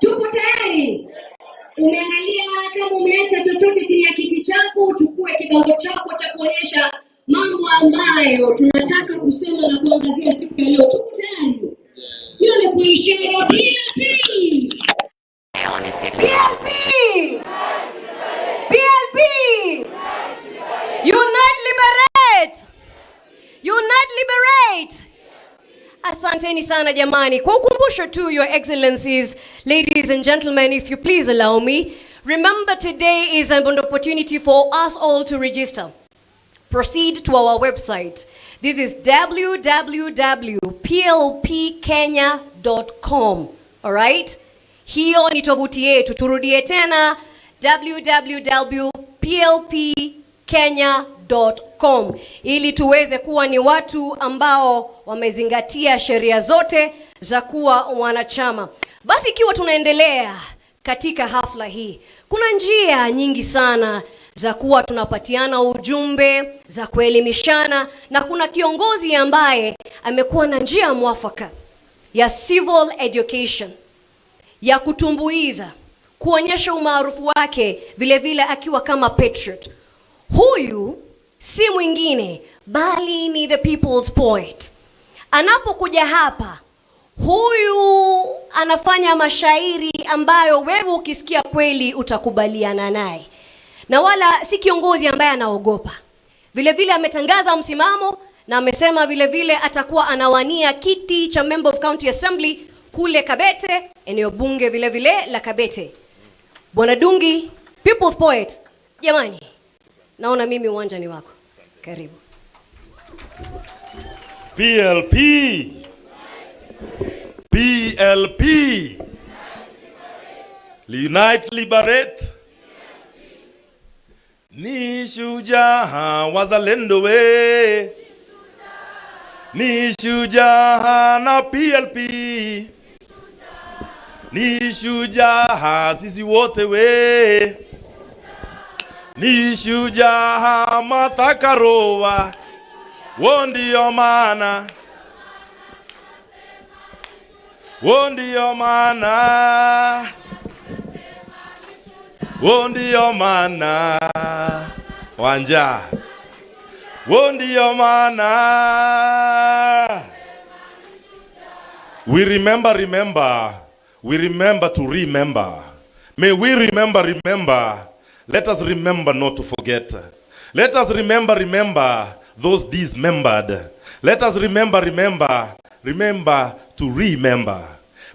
Tupo tayari? Umeangalia kama umeacha chochote chini ya kiti chako, uchukue kibango chako cha kuonyesha mambo ambayo tunataka kusema na kuangazia siku ya leo. Tupo tayari? Hiyo ni kwa ishara PLP. PLP. PLP. Unite, liberate. Unite, liberate. Asanteni sana jamani. Kwa ukumbusho tu, Your Excellencies, ladies and gentlemen, if you please allow me, remember today is an opportunity for us all to register. Proceed to our website. This is www.plpkenya.com. All right? Hiyo ni tovuti yetu. Turudie tena, www.plpkenya.com, ili tuweze kuwa ni watu ambao wamezingatia sheria zote za kuwa wanachama. Basi ikiwa tunaendelea katika hafla hii, kuna njia nyingi sana za kuwa tunapatiana ujumbe, za kuelimishana, na kuna kiongozi ambaye amekuwa na njia mwafaka ya civil education, ya kutumbuiza, kuonyesha umaarufu wake, vile vile akiwa kama patriot. Huyu si mwingine bali ni the people's poet. Anapokuja hapa, huyu anafanya mashairi ambayo wewe ukisikia kweli utakubaliana naye, na wala si kiongozi ambaye anaogopa. Vile vile ametangaza msimamo na amesema vile vile atakuwa anawania kiti cha Member of County Assembly kule Kabete, eneo bunge vile vile la Kabete. Bwana Dungi, people's poet. Jamani, naona mimi uwanja ni wako. Karibu. PLP. PLP. Unite, liberate. Ni shujaa wazalendo we. Ni shujaa na PLP. Ni shujaa sisi wote we. Ni shujaa Martha Karua. Ndio maana. Ndio maana. Ndio maana. Wanja. Ndio maana. We remember. We remember to remember. May we remember. Let us remember not to forget. Let us remember those dismembered. Let us remember to remember.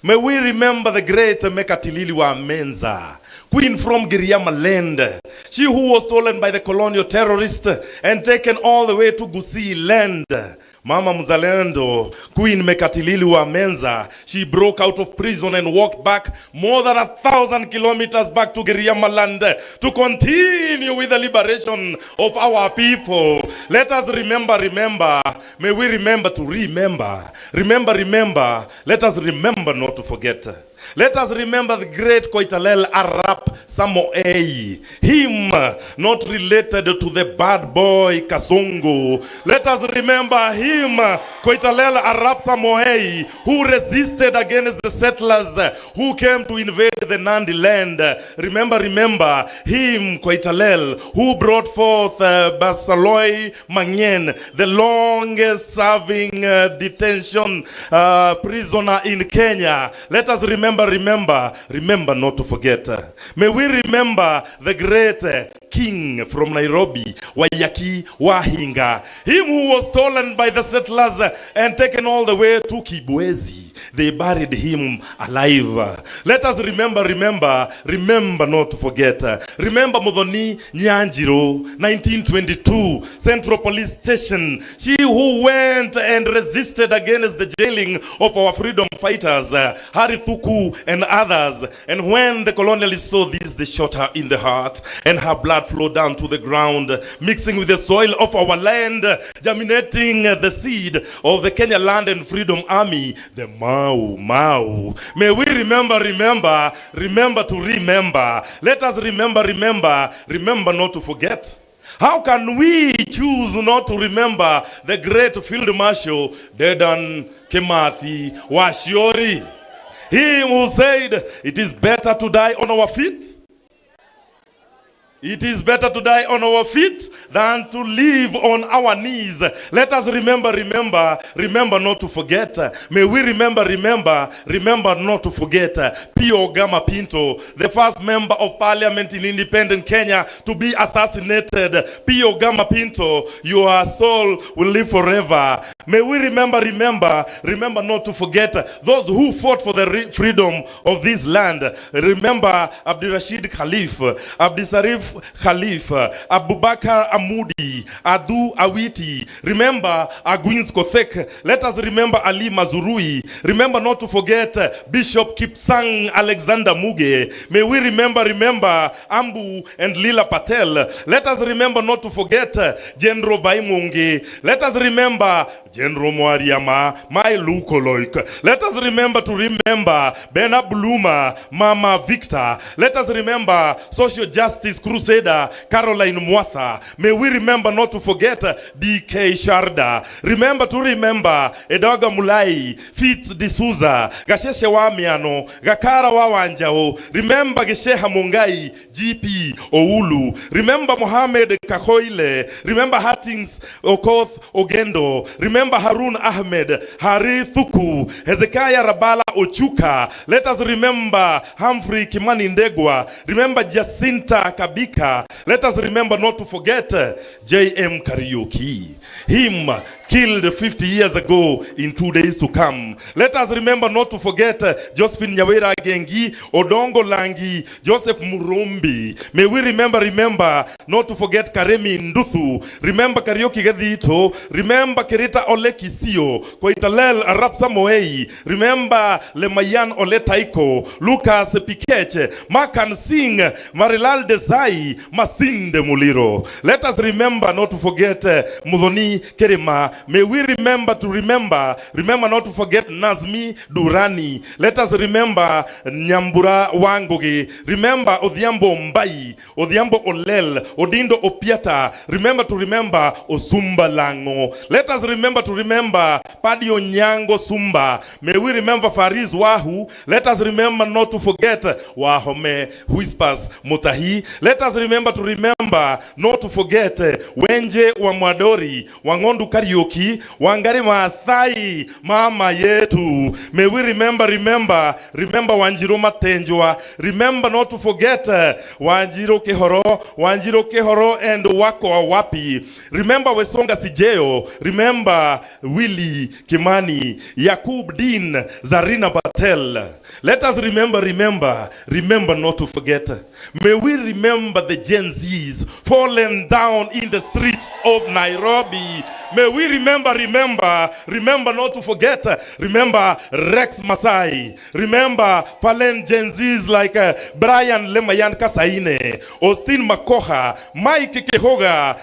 May we remember the great Mekatilili wa Menza, queen from Giriama land. She who was stolen by the colonial terrorists and taken all the way to Gusii land. Mama Mzalendo, Queen Mekatilili wa Menza, she broke out of prison and walked back more than 1,000 kilometers back to Giriama land to continue with the liberation of our people. Let us remember. May we remember to remember. Remember. Let us remember not to forget. Let us remember the great Koitalel Arap Samoei, him not related to the bad boy Kasongo. Let us remember him, Koitalel Arap Samoei, who resisted against the settlers who came to invade the Nandi land. Remember him, Koitalel, who brought forth Basaloi Mangyen, the longest serving detention prisoner in Kenya. Let us remember not to forget. May we remember the great king from Nairobi, Waiyaki Wahinga, him who was stolen by the settlers and taken all the way to Kibwezi. they buried him alive. Let us remember not to forget. Remember Modoni Nyanjiro, 1922, Central Police Station. She who went and resisted against the jailing of our freedom fighters, Hari Thuku and others. And when the colonialists saw this, they shot her in the heart, and her blood flowed down to the ground, mixing with the soil of our land, germinating the seed of the Kenya Land and Freedom Army, the Mau Mau. May we remember to remember. Let us remember not to forget. How can we choose not to remember the great Field Marshal Dedan Kimathi Washiori? He who said, it is better to die on our feet. It is better to die on our feet than to live on our knees. Let us remember not to forget. May we remember not to forget. P.O. Gama Pinto, the first member of parliament in independent Kenya to be assassinated. P.O. Gama Pinto, your soul will live forever. May we remember not to forget those who fought for the freedom of this land. Remember Abdirashid Khalif, Abdisarif Khalif, Abubakar Amudi, Adu Awiti. Remember Aguins Kothek. Let us remember Ali Mazurui. Remember not to forget Bishop Kipsang Alexander Muge. May we remember Ambu and Lila Patel. Let us remember not to forget General Baimunge. Let us remember General Mwariama, my Lukoloik. Let us remember Bena Bluma, Mama Victor. Let us remember Social Justice Crusader Caroline Mwatha. May we remember not to forget D.K. Sharda. Remember Edoga Mulai, Fitz D'Souza, Gasheshe Wamiano, Gakara Wawanjao. Remember Gesheha Mungai, G.P. Oulu. Remember Mohamed Kakoile. Remember Hattings Okoth Ogendo. Remember Harun Ahmed, Hari Thuku, Hezekiah Rabala Ochuka. Let us remember Humphrey Kimani Ndegwa. Remember Jacinta Kabika. Let us remember not to forget J.M. Kariuki. Him killed 50 years ago in 2 days to come. Let us remember not to forget Josephine Nyawera Gengi, Odongo Langi, Joseph Murumbi. May we remember not to forget Karemi Nduthu. Remember Karaoke Gedito. Remember Kerita Ole Kisio, Koitalel Arapsa Moei. Remember Lemayan Ole Taiko, Lucas Pikeche, Makan Singh, Marilal Desai, Masinde Muliro. Let us remember not to forget Mudhoni Kerema. May we remember not to forget Nazmi Durani. Let us remember Nyambura Wangoge. Remember Odhiambo Mbai, Odhiambo Olel, Odindo Opiata. Remember Osumba Lango. Let us remember Padi Onyango Sumba. May we remember Fariz Wahu. Let us remember not to forget Wahome Whispers Mutahi. Let us remember not to forget Wenje Wamwadori, Wangondu Karaoke, Wangari Maathai, Mama Yetu. May we remember Wanjiro Matenjwa. Remember not to forget Wanjiro Kehoro and Wako Awapi. Remember Wesonga Sijeo. Remember Willie Kimani, Yakub Din, Zarina Patel. Let us remember not to forget. May we remember the Gen Zs fallen down in the streets of Nairobi. May we remember not to forget. Remember Rex Masai. Remember fallen Gen Zs like Brian Lemayan Kasaine, Austin Makoha, Mike Kehoga,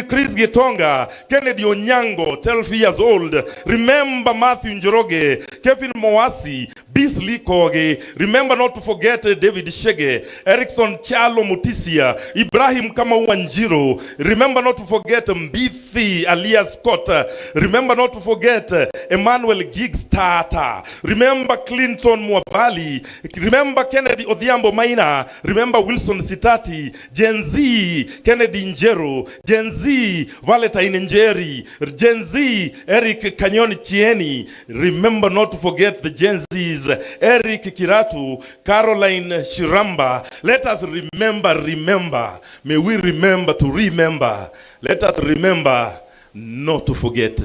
Chris Gitonga, Kennedy Onyango, 12 years old. Remember Matthew Njoroge, Kevin Moasi, Beasley Koge. Remember not to forget David Shege, Erickson Chalo Mutisia, Ibrahim Kamawanjiro. Remember not to forget Mbithi alias Scott. Remember not to forget Emmanuel Giggs Tata. Remember Clinton Mwavali. Remember Kennedy Odhiambo Maina. Remember Wilson Sitati. Gen Z Kennedy Njero. Gen Z Valentine Njeri. Gen Z Eric Kanyoni Chieni. Remember not to forget the Gen Z's Eric Kiratu, Caroline Shiramba. Let us remember. May we remember to remember. Let us remember not to forget.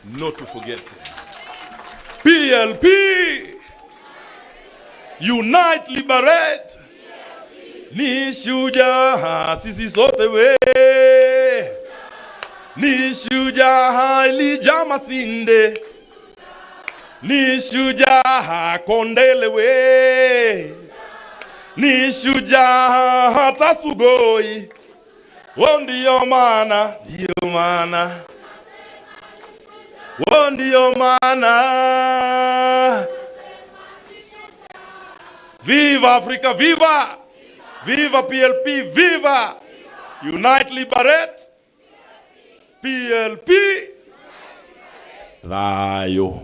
not to forget. PLP, Unite, Liberate, ni shujaa sisi sote we, ni shujaa Elijah Masinde, ni shujaa Kondele we, ni shujaa hata Sugoi. Ndiyo maana, ndiyo maana, ndiyo maana. Viva Africa, viva! Viva PLP, viva! Unite, Liberate, PLP, Thayo.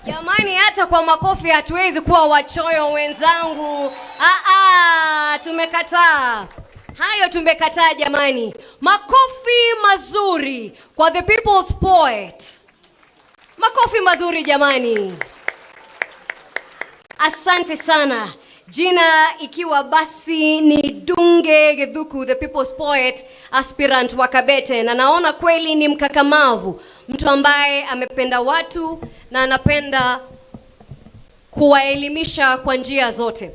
Jamani, hata kwa makofi hatuwezi kuwa wachoyo wenzangu. Tumekataa. Hayo tumekataa jamani. Makofi mazuri kwa the people's poet. Makofi mazuri jamani. Asante sana. Jina ikiwa basi ni Dunge Githuku, the people's poet, aspirant wa Kabete, na naona kweli ni mkakamavu, mtu ambaye amependa watu na anapenda kuwaelimisha kwa njia zote.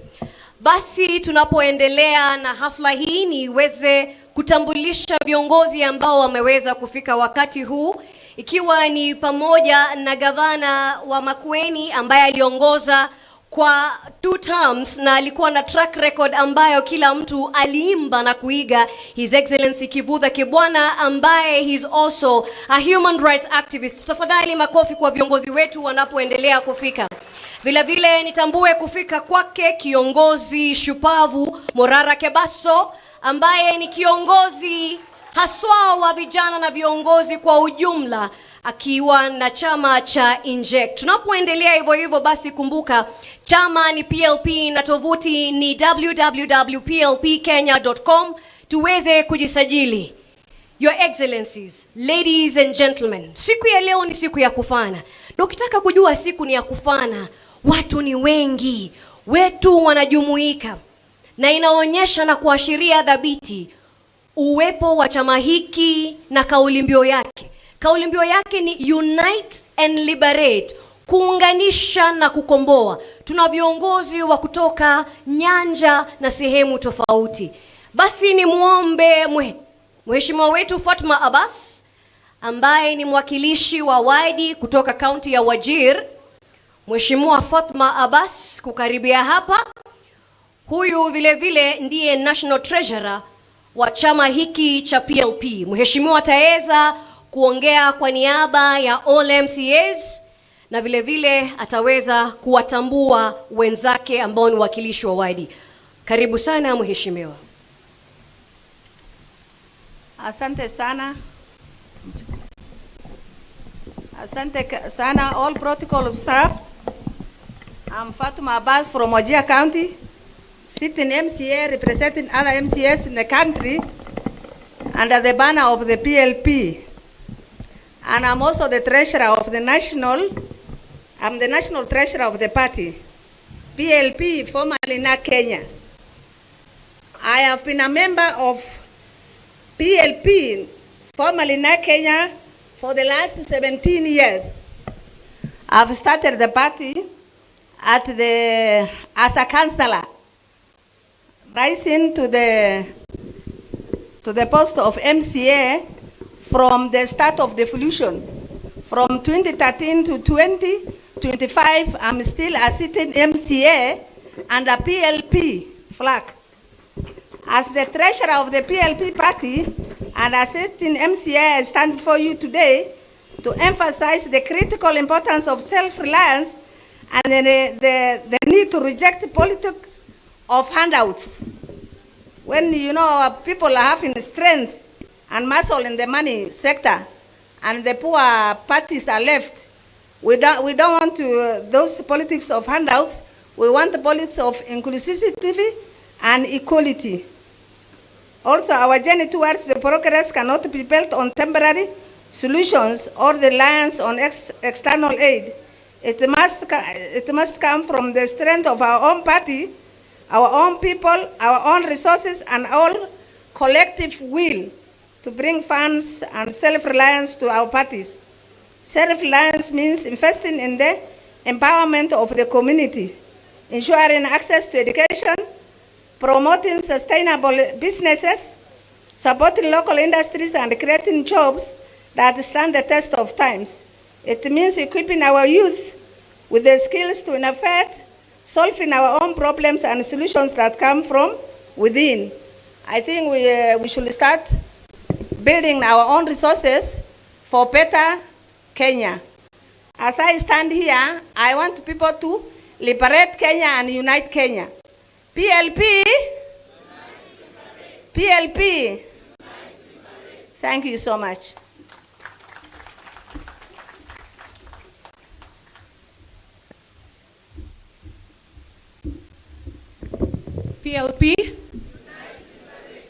Basi tunapoendelea na hafla hii niweze kutambulisha viongozi ambao wameweza kufika wakati huu, ikiwa ni pamoja na gavana wa Makueni ambaye aliongoza kwa 2 terms na alikuwa na track record ambayo kila mtu aliimba na kuiga, His Excellency Kivutha Kibwana, ambaye he's also a human rights activist. Tafadhali makofi kwa viongozi wetu wanapoendelea kufika. Vile vile nitambue kufika kwake kiongozi shupavu Morara Kebaso, ambaye ni kiongozi haswa wa vijana na viongozi kwa ujumla, akiwa na chama cha Inject. Tunapoendelea hivyo basi kumbuka chama ni PLP na tovuti ni www.plpkenya.com tuweze kujisajili. Your Excellencies, ladies and gentlemen, siku ya leo ni siku ya kufana. Na ukitaka kujua siku ni ya kufana, watu ni wengi, wetu wanajumuika, na inaonyesha na kuashiria dhabiti uwepo wa chama hiki na kauli mbiu yake. Kauli mbiu yake ni Unite and Liberate, kuunganisha na kukomboa. Tuna viongozi wa kutoka nyanja na sehemu tofauti. Basi ni muombe Mheshimiwa wetu Fatma Abbas, ambaye ni mwakilishi wa wadi kutoka kaunti ya Wajir. Mheshimiwa Fatma Abbas kukaribia hapa. Huyu vile vile ndiye National Treasurer wa chama hiki cha PLP. Mheshimiwa ataweza kuongea kwa niaba ya all MCAs na vile vile ataweza kuwatambua wenzake ambao ni wakilishi wa wadi. Karibu sana mheshimiwa. Asante sana. Asante sana all protocol officer. I'm Fatma Abbas from Wajir County, sitting MCA representing other MCAs in the country under the banner of the PLP. And I'm also the treasurer of the national, I'm the national treasurer of the party, PLP, formerly NA Kenya. I have been a member of PLP, formerly NA Kenya, for the last 17 years. I've started the party as a councillor, rising to the post of MCA from the start of devolution. From 2013 to 2025, I'm still a sitting MCA and a PLP flag. As the treasurer of the PLP party and a sitting MCA, I stand before you today to emphasize the critical importance of self-reliance and the need to reject politics of handouts. When our people are having strength and muscle in the money sector, and the poor parties are left, we don't want those politics of handouts. We want the politics of inclusivity and equality. Also, our journey towards the progress cannot be built on temporary solutions or reliance on external aid. It must come from the strength of our own party, our own people, our own resources, and all collective will to bring funds and self-reliance to our parties. Self-reliance means investing in the empowerment of the community, ensuring access to education, promoting sustainable businesses, supporting local industries, and creating jobs that stand the test of times. It means equipping our youth with the skills to innovate, solving our own problems and solutions that come from within. I think we should start building our own resources for better Kenya. As I stand here, I want people to liberate Kenya and unite Kenya. PLP. PLP. Thank you so much. PLP.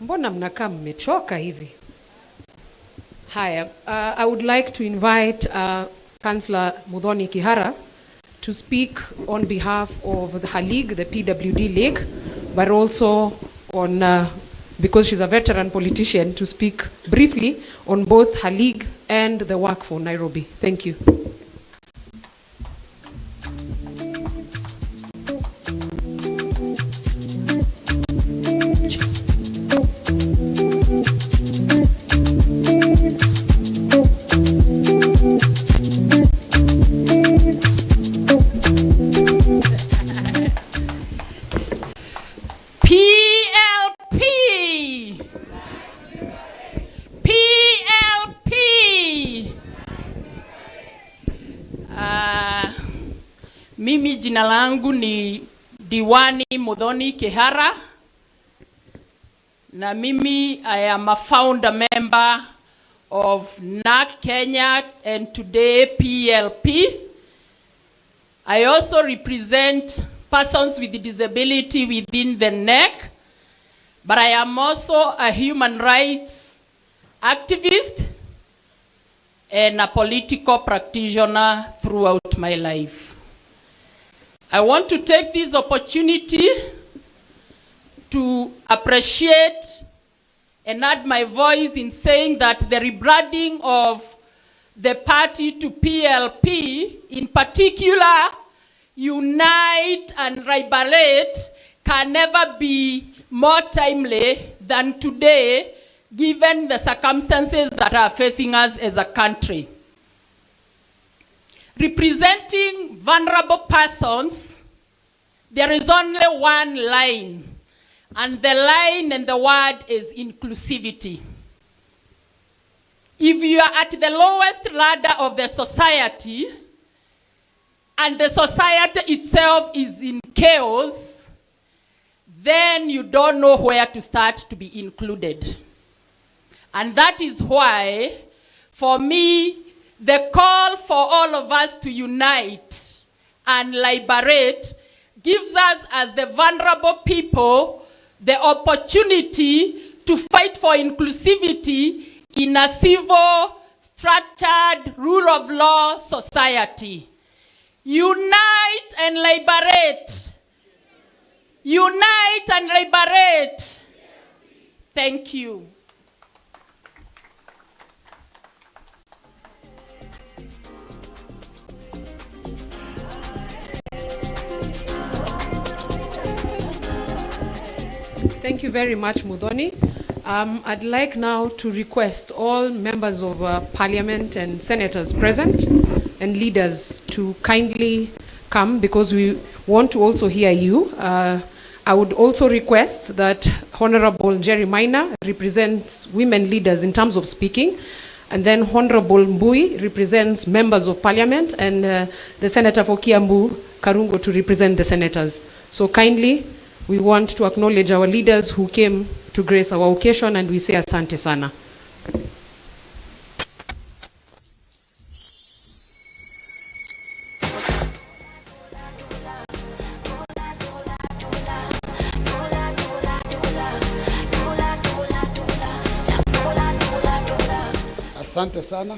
Mbona mnakaa mmechoka hivi? Haya, I would like to invite Councillor Muthoni Kihara to speak on behalf of the League, the PWD League, but also on, because she's a veteran politician, to speak briefly on both her league and the work for Nairobi. Thank you. Mimi jina langu ni Diwani Muthoni Kihara, na mimi I am a founder member of NAC Kenya and today PLP. I also represent persons with disability within the NAC, but I am also a human rights activist and a political practitioner throughout my life. I want to take this opportunity to appreciate and add my voice in saying that the rebranding of the party to PLP, in particular, Unite and Liberate, can never be more timely than today, given the circumstances that are facing us as a country. Representing vulnerable persons, there is only one line, and the line and the word is inclusivity. If you are at the lowest ladder of the society, and the society itself is in chaos, then you don't know where to start to be included. And that is why, for me, the call for all of us to unite and liberate gives us, as the vulnerable people, the opportunity to fight for inclusivity in a civil, structured, rule of law society. Unite and liberate. Unite and liberate. Thank you. Thank you very much, Muthoni. I'd like now to request all members of parliament and senators present and leaders to kindly come, because we want to also hear you. I would also request that Honorable Jerry Maina represents women leaders in terms of speaking, and then Honorable Mbui represents members of parliament, and the Senator for Kiambu, Karungo, to represent the senators. So kindly, we want to acknowledge our leaders who came to grace our occasion, and we say asante sana. Asante sana.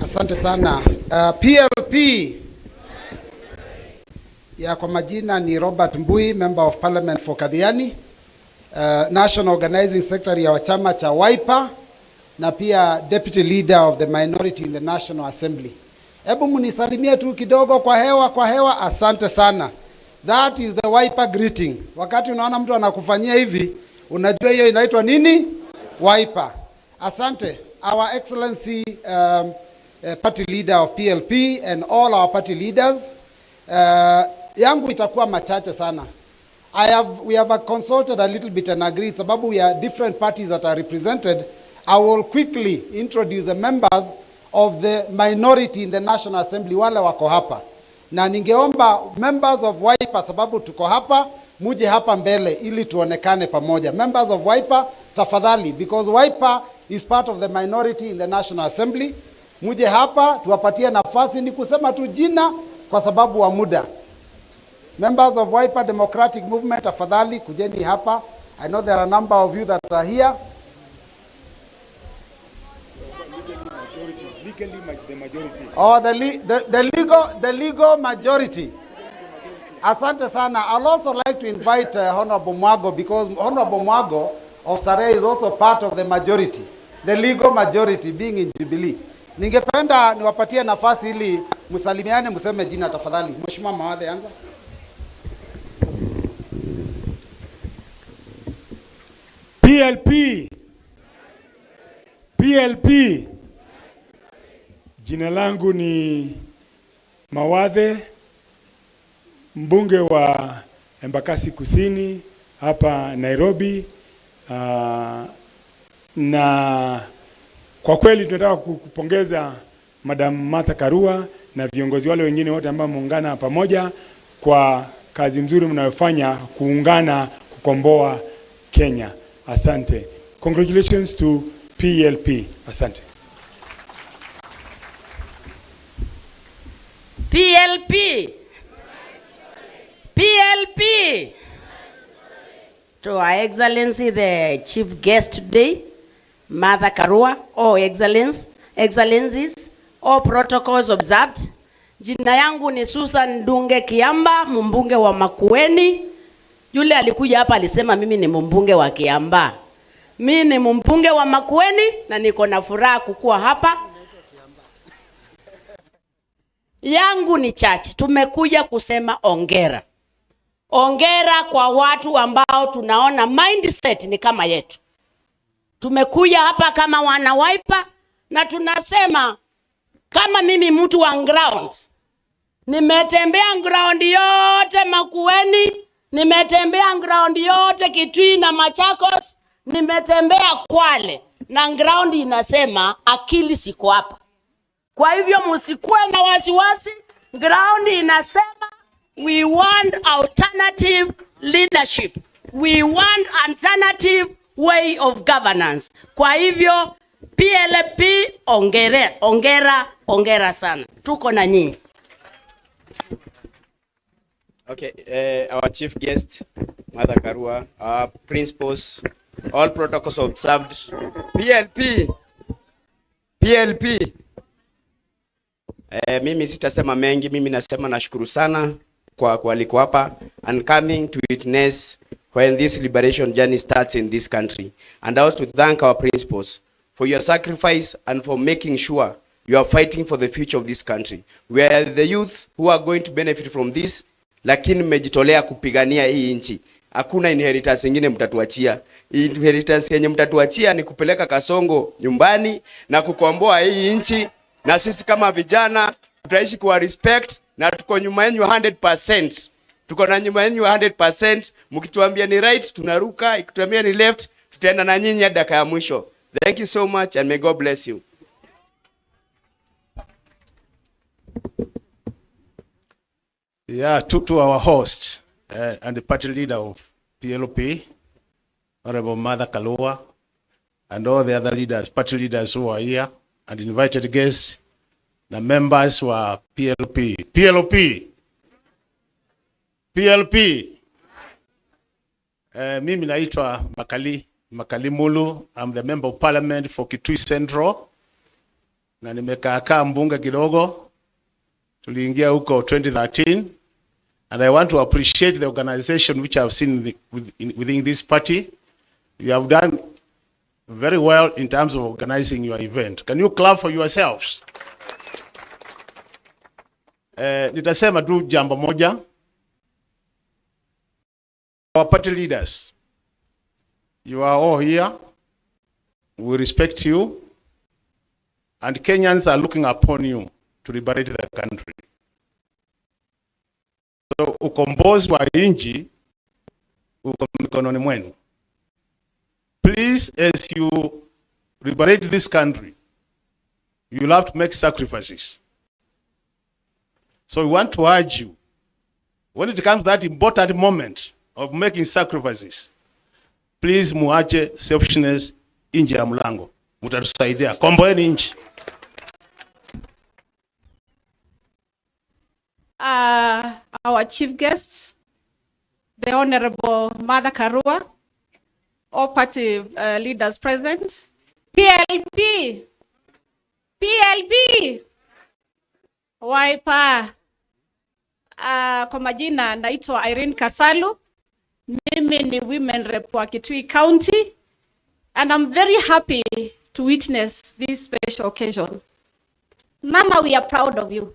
Asante sana. PLP. Ya kwa majina ni Robert Mbui, Member of Parliament for Kadhiani, National Organizing Secretary ya chama cha Wiper na pia Deputy Leader of the Minority in the National Assembly. Hebu munisalimie tu kidogo kwa hewa. Asante sana. That is the Wiper greeting. Wakati unaona mtu anakufanyia hivi, unajua hiyo inaitwa nini? Wiper. Asante. Our Excellency Party Leader of PLP and all our party leaders. Yangu itakuwa machache sana. We have consulted a little bit and agreed, sababu we are different parties that are represented. I will quickly introduce the members of the minority in the National Assembly wale wako hapa. Na ningeomba members of Wiper, sababu tuko hapa, muje hapa mbele ili tuonekane pamoja. Members of Wiper, tafadhali, because Wiper is part of the minority in the National Assembly. Muje hapa, tuwapatie nafasi, ni kusema tu jina kwa sababu wa muda. Members of Wiper Democratic Movement, tafadhali kujeni hapa. I know there are a number of you that are here. The majority. Oh, the legal majority. Asante sana. I'll also like to invite Honorable Mwago, because Honorable Mwago of Starehe is also part of the majority. The legal majority being in Jubilee. Ningependa niwapatie nafasi ili msalimiane, mseme jina tafadhali. Mheshimiwa Mawadhe, anza. PLP. Jina langu ni Mawadhe, mbunge wa Embakasi Kusini hapa Nairobi. Na kwa kweli tunataka kupongeza Madam Martha Karua na viongozi wale wengine wote ambao muungana pamoja kwa kazi nzuri mnayofanya kuungana kukomboa Kenya. Asante. Congratulations to PLP. Asante. PLP. To Our Excellency the Chief Guest today, Martha Karua, all excellencies, all protocols observed. Jina yangu ni Susan Ndunge Kiamba, mbunge wa Makueni. Yule alikuja hapa alisema mimi ni mbunge wa Kiamba. Mimi ni mbunge wa Makueni na niko na furaha kukua hapa. Yangu ni chache. Tumekuja kusema ongera. Ongera kwa watu ambao tunaona mindset ni kama yetu. Tumekuja hapa kama wana Wiper na tunasema kama mimi mtu wa ground. Nimetembea ground yote Makueni, nimetembea ground yote Kitui na Machakos, nimetembea Kwale na ground inasema akili siko hapa. Kwa hivyo msikuwe na wasiwasi, ground inasema we want alternative leadership. We want alternative way of governance. Kwa hivyo PLP ongera sana. Tuko na nyinyi. Okay, our chief guest, Martha Karua, our principals, all protocols observed. PLP. Mimi sitasema mengi, mimi nasema nashukuru sana kwa kualikwa hapa and coming to witness when this liberation journey starts in this country. And also to thank our principals for your sacrifice and for making sure you are fighting for the future of this country. We are the youth who are going to benefit from this, lakini mmejitolea kupigania hii nchi. Hakuna inheritance nyingine mtatuachia. Inheritance yenye mtatuachia ni kupeleka Kasongo nyumbani na kukomboa hii nchi, na sisi kama vijana tutaishi kwa respect na tuko nyuma yenu 100%. Tuko na nyuma yenu 100%. Mkituambia ni right tunaruka, ikituambia ni left tutaenda na nyinyi hadi dakika ya mwisho. Thank you so much and may God bless you. Yeah, to our host and the party leader of PLP, Honorable Martha Karua, and all the other leaders, party leaders who are here, and invited guests, the members who are PLP. Mimi naitwa Makali Mulu. I'm the member of parliament for Kitui Central. Na nimekaa mbunge kidogo Tuliingia huko 2013, and I want to appreciate the organization which I've seen within this party. You have done very well in terms of organizing your event. Can you clap for yourselves? Nitasema tu jambo moja. Our party leaders, you are all here. We respect you. And Kenyans are looking upon you to liberate the country. So, ukombozi wa nchi uko mikononi mwenu. Please, as you liberate this country, you'll have to make sacrifices. So we want to urge you, when it comes to that important moment of making sacrifices, please muache selfishness nje ya mlango. Mutatusaidia. Komboeni nchi. Our chief guests, the Honorable Mother Karua, all party leaders present, PLP, Wiper. Kwa majina naitwa Irene Kasalu. Mimi ni women rep wa Kitui County, and I'm very happy to witness this special occasion. Mama, we are proud of you.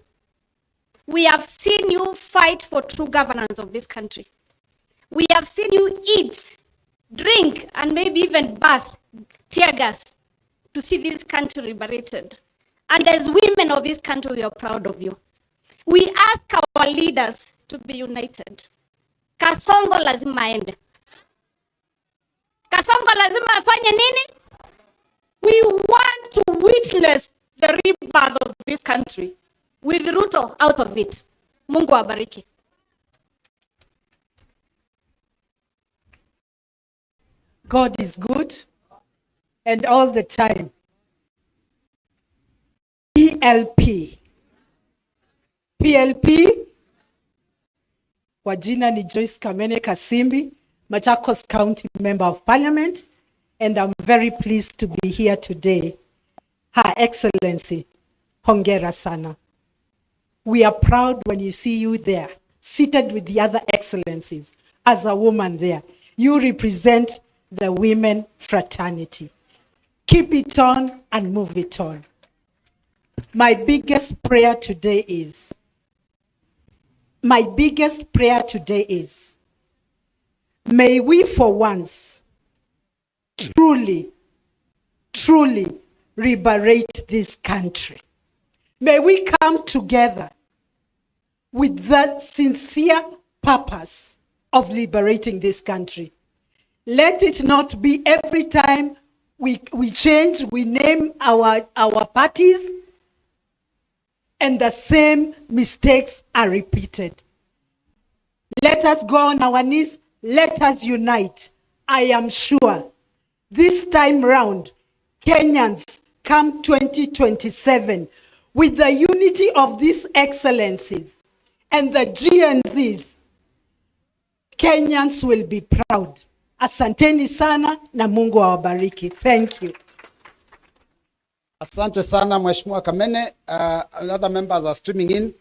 We have seen you fight for true governance of this country. We have seen you eat, drink, and maybe even bath tear gas to see this country liberated. And as women of this country, we are proud of you. We ask our leaders to be united. Kasongo lazima aende. Kasongo lazima afanye nini? We want to witness the rebirth of this country with Ruto out of it. Mungu abariki. God is good and all the time. PLP kwa jina ni Joyce Kamene Kasimbi, Machakos County Member of Parliament, and I'm very pleased to be here today. Her Excellency, hongera sana. We are proud when you see you there, seated with the other excellencies. As a woman there, you represent the women fraternity. Keep it on and move it on. My biggest prayer today is, may we for once truly liberate this country. May we come together with the sincere purpose of liberating this country. Let it not be every time we change, we name our parties, and the same mistakes are repeated. Let us go on our knees. Let us unite. I am sure this time round, Kenyans come 2027, with the unity of these excellencies and the GNZs, Kenyans will be proud. Asanteni sana na Mungu awabariki. Thank you. Asante sana Mheshimiwa Kamene. Other members are streaming in.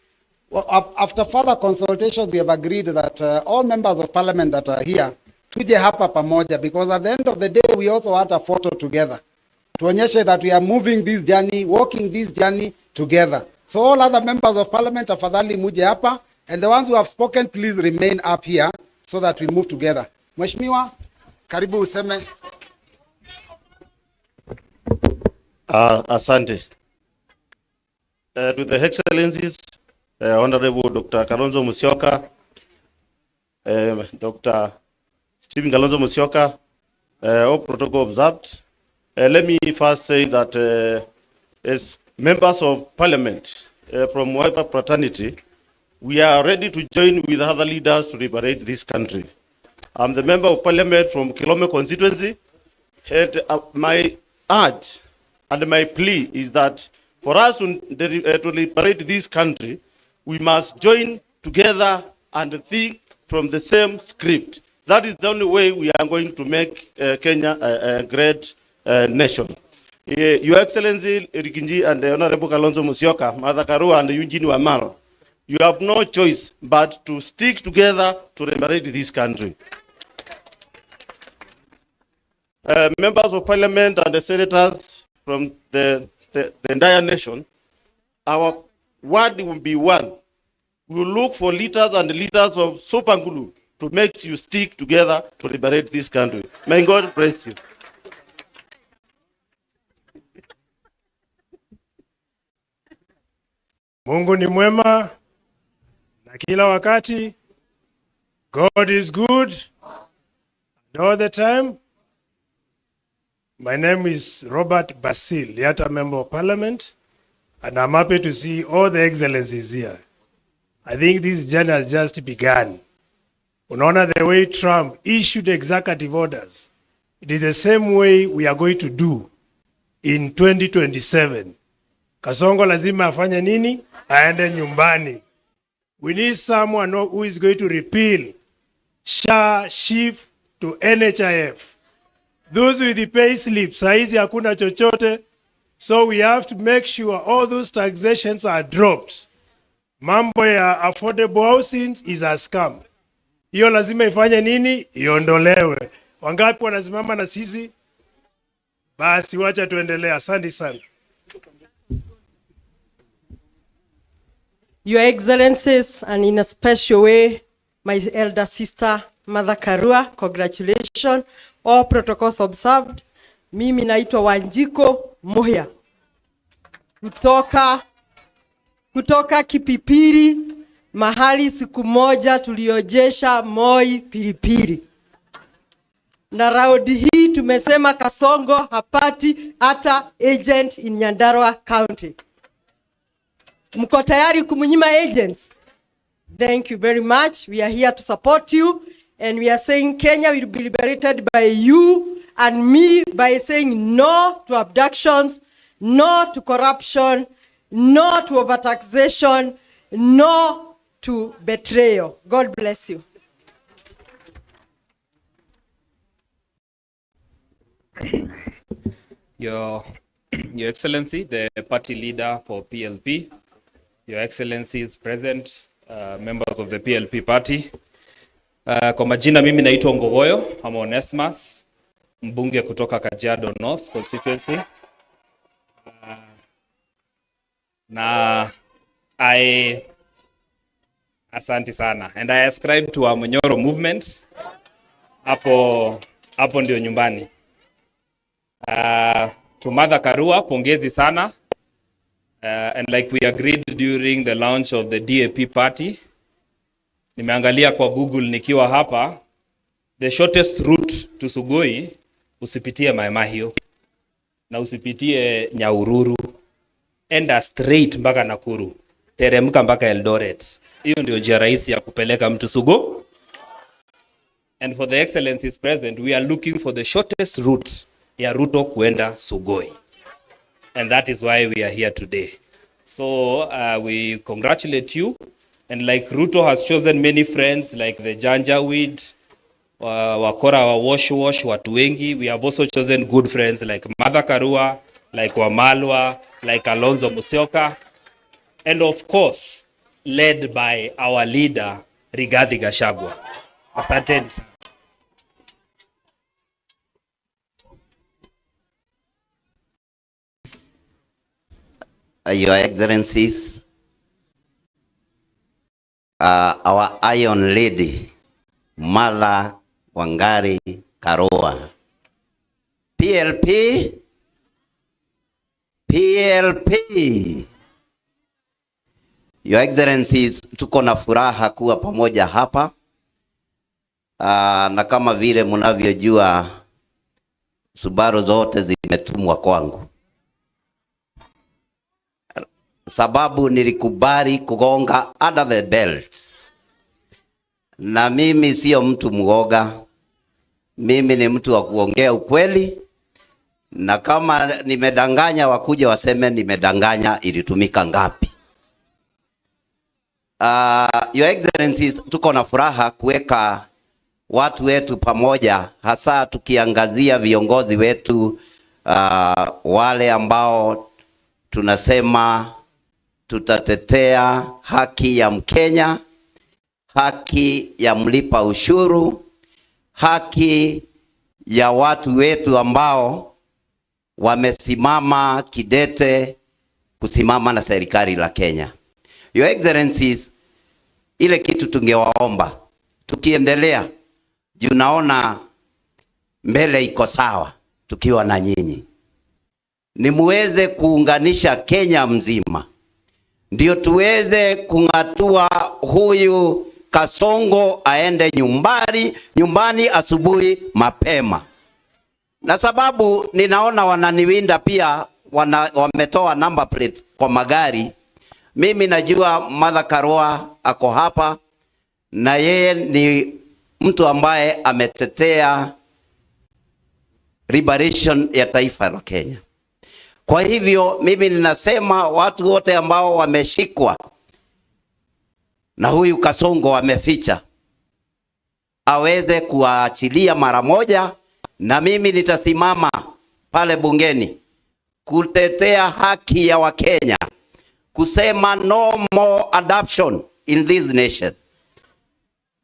Well, after further consultations, we have agreed that all members of parliament that are here tuje hapa pamoja, because at the end of the day we also want a photo together. Tuonyeshe that we are moving this journey, walking this journey together. So all other members of parliament afadhali muje hapa, and the ones who have spoken, please remain up here so that we move together. Mheshimiwa, karibu useme. Asante. To the excellencies, Honorable Dr. Kalonzo Musyoka, Dr. Stephen Kalonzo Musyoka, all protocol observed. Let me first say that as members of parliament from Wiper fraternity, we are ready to join with other leaders to liberate this country. I'm the member of parliament from Kilome constituency, and my urge and my plea is that for us to liberate this country, we must join together and think from the same script. That is the only way we are going to make Kenya a great nation. Your Excellency Rikinji and Honorable Kalonzo Musyoka, Mother Karua and Eugene Wamal, You have no choice but to stick together to liberate this country. Members of Parliament and the senators from the entire nation, our word will be one. We will look for leaders and leaders of super glue to make you stick together to liberate this country. May God bless you. Mungu ni mwema na kila wakati. God is good and all the time. My name is Robert Basil, yet a member of Parliament, and I'm happy to see all the excellencies here. I think this journey has just begun. Unaona the way Trump issued executive orders, it is the same way we are going to do in 2027. Kasongo lazima afanye nini? Aende nyumbani. We need someone who is going to repeal SHA, shift to NHIF. Those with the pay slip, saizi hakuna chochote. So we have to make sure all those taxations are dropped. Mambo ya affordable housing is a scam. Hiyo lazima ifanye nini? Iondolewe. Wangapi wanasimama na sisi? Basi wacha tuendelee. Asante sana. Your Excellencies, and in a special way, my elder sister, Mother Karua, congratulations. All protocols observed. Mimi naitwa Wanjiko Muhia. Kutoka Kipipiri, mahali siku moja tuliojesha Moi pilipili. Na raundi hii tumesema Kasongo hapati hata agent in Nyandarua County. Mko tayari kumunyima agents? Thank you very much. We are here to support you, and we are saying Kenya will be liberated by you and me by saying no to abductions, no to corruption, no to overtaxation, no to betrayal. God bless you. Your Excellency, the party leader for PLP, Your Excellencies present, members of the PLP party. Kwa majina mimi naitwa Ngogoyo, I'm Onesmus, mbunge kutoka Kajiado North constituency. Na asante sana. And I ascribe to a Munyoro movement. Hapo ndio nyumbani. To Mother Karua, pongezi sana. And like we agreed during the launch of the DAP party, nimeangalia kwa Google nikiwa hapa, the shortest route to Sugoi, usipitie Maemahio, na usipitie Nyahururu, enda straight mpaka Nakuru, teremka mpaka Eldoret. Hiyo ndio njia rahisi ya kupeleka mtu Sugo. And for the excellencies present, we are looking for the shortest route ya Ruto kuenda Sugoi. And that is why we are here today. So we congratulate you. And like Ruto has chosen many friends like the Janjaweed, Wakora wa Wash, watu wengi. We have also chosen good friends like Mother Karua, like Wamalwa, like Alonzo Musyoka. And of course, led by our leader, Rigathi Gachagua. Asanteni. Your Excellencies, our Iron Lady, Mother Wangari Karua, PLP, Your Excellencies, tuko na furaha kuwa pamoja hapa. Na kama vile mnavyojua, Subaru zote zimetumwa kwangu. Sababu nilikubali kugonga under the belt. Na mimi sio mtu mwoga. Mimi ni mtu wa kuongea ukweli. Na kama nimedanganya, wakuje waseme nimedanganya, ilitumika ngapi. Your Excellencies, tuko na furaha kuweka watu wetu pamoja, hasa tukiangazia viongozi wetu wale ambao tunasema tutatetea haki ya Mkenya, haki ya mlipa ushuru, haki ya watu wetu ambao wamesimama kidete kusimama na serikali la Kenya. Your Excellencies, ile kitu tungewaomba tukiendelea, juu naona mbele iko sawa tukiwa na nyinyi, ni muweze kuunganisha Kenya mzima, ndio tuweze kung'atua huyu Kasongo aende nyumbani asubuhi mapema. Na sababu ninaona wananiwinda pia, wametoa number plate kwa magari. Mimi najua Mother Karua ako hapa, na yeye ni mtu ambaye ametetea liberation ya taifa la Kenya. Kwa hivyo mimi ninasema watu wote ambao wameshikwa na huyu Kasongo ameficha, aweze kuachilia mara moja, na mimi nitasimama pale bungeni kutetea haki ya Wakenya, kusema no more adoption in this nation.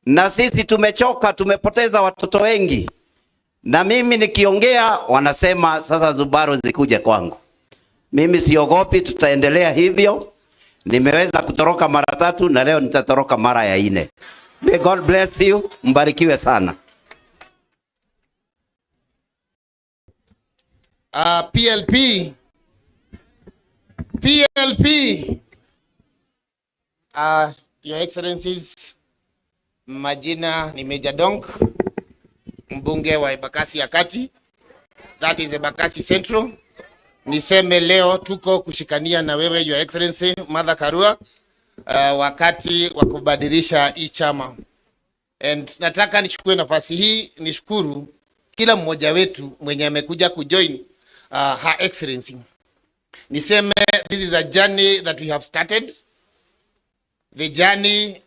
Na sisi tumechoka, tumepoteza watoto wengi, na mimi nikiongea wanasema sasa Zubaro zikuje kwangu. Mimi siogopi, tutaendelea hivyo. Nimeweza kutoroka mara 3 na leo nitatoroka mara ya 4. May God bless you. Mbarikiwe sana. PLP. Your Excellencies, majina ni Major Donk, mbunge wa Embakasi ya Kati, that is Embakasi Central. Niseme leo tuko kushikania na wewe Your Excellency Mother Karua wakati wa kubadilisha hii chama. And nataka nichukue nafasi hii nishukuru kila mmoja wetu mwenye amekuja kujoin Her Excellency. Niseme this is a journey that we have started. The journey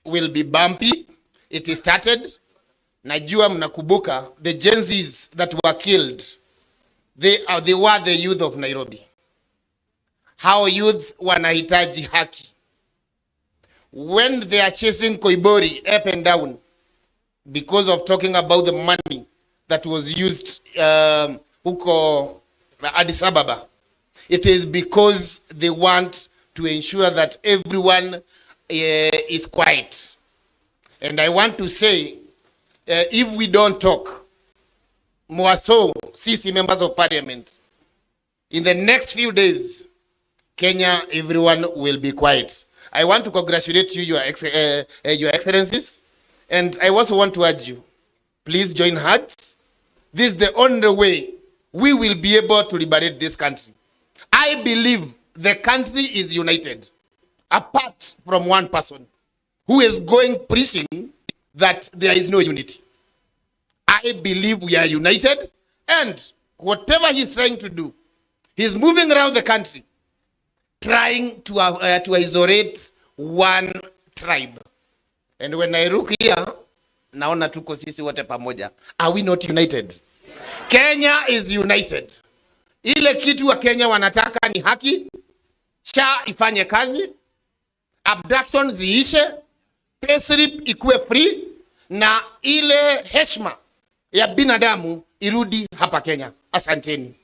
will be bumpy. It is started. Najua mnakumbuka the Gen Zs that were killed. They were the youth of Nairobi. How youth wanahitaji haki. When they are chasing Koibori up and down because of talking about the money that was used huko Addis Ababa, it is because they want to ensure that everyone is quiet. And I want to say, if we don't talk, more so, sisi members of parliament, in the next few days, Kenya, everyone will be quiet. I want to congratulate you, Your Excellencies, and I also want to urge you, please join hands. This is the only way we will be able to liberate this country. I believe the country is united, apart from one person who is going preaching that there is no unity. I believe we are united, and whatever he's trying to do, he's moving around the country, trying to isolate one tribe. And when I look here, naona tuko sisi wote pamoja. Are we not united? Kenya is united. Ile kitu wa Kenya wanataka ni haki, SHA ifanye kazi, abduction ziishe, payslip ikuwe free, na ile heshima ya binadamu irudi hapa Kenya. Asanteni.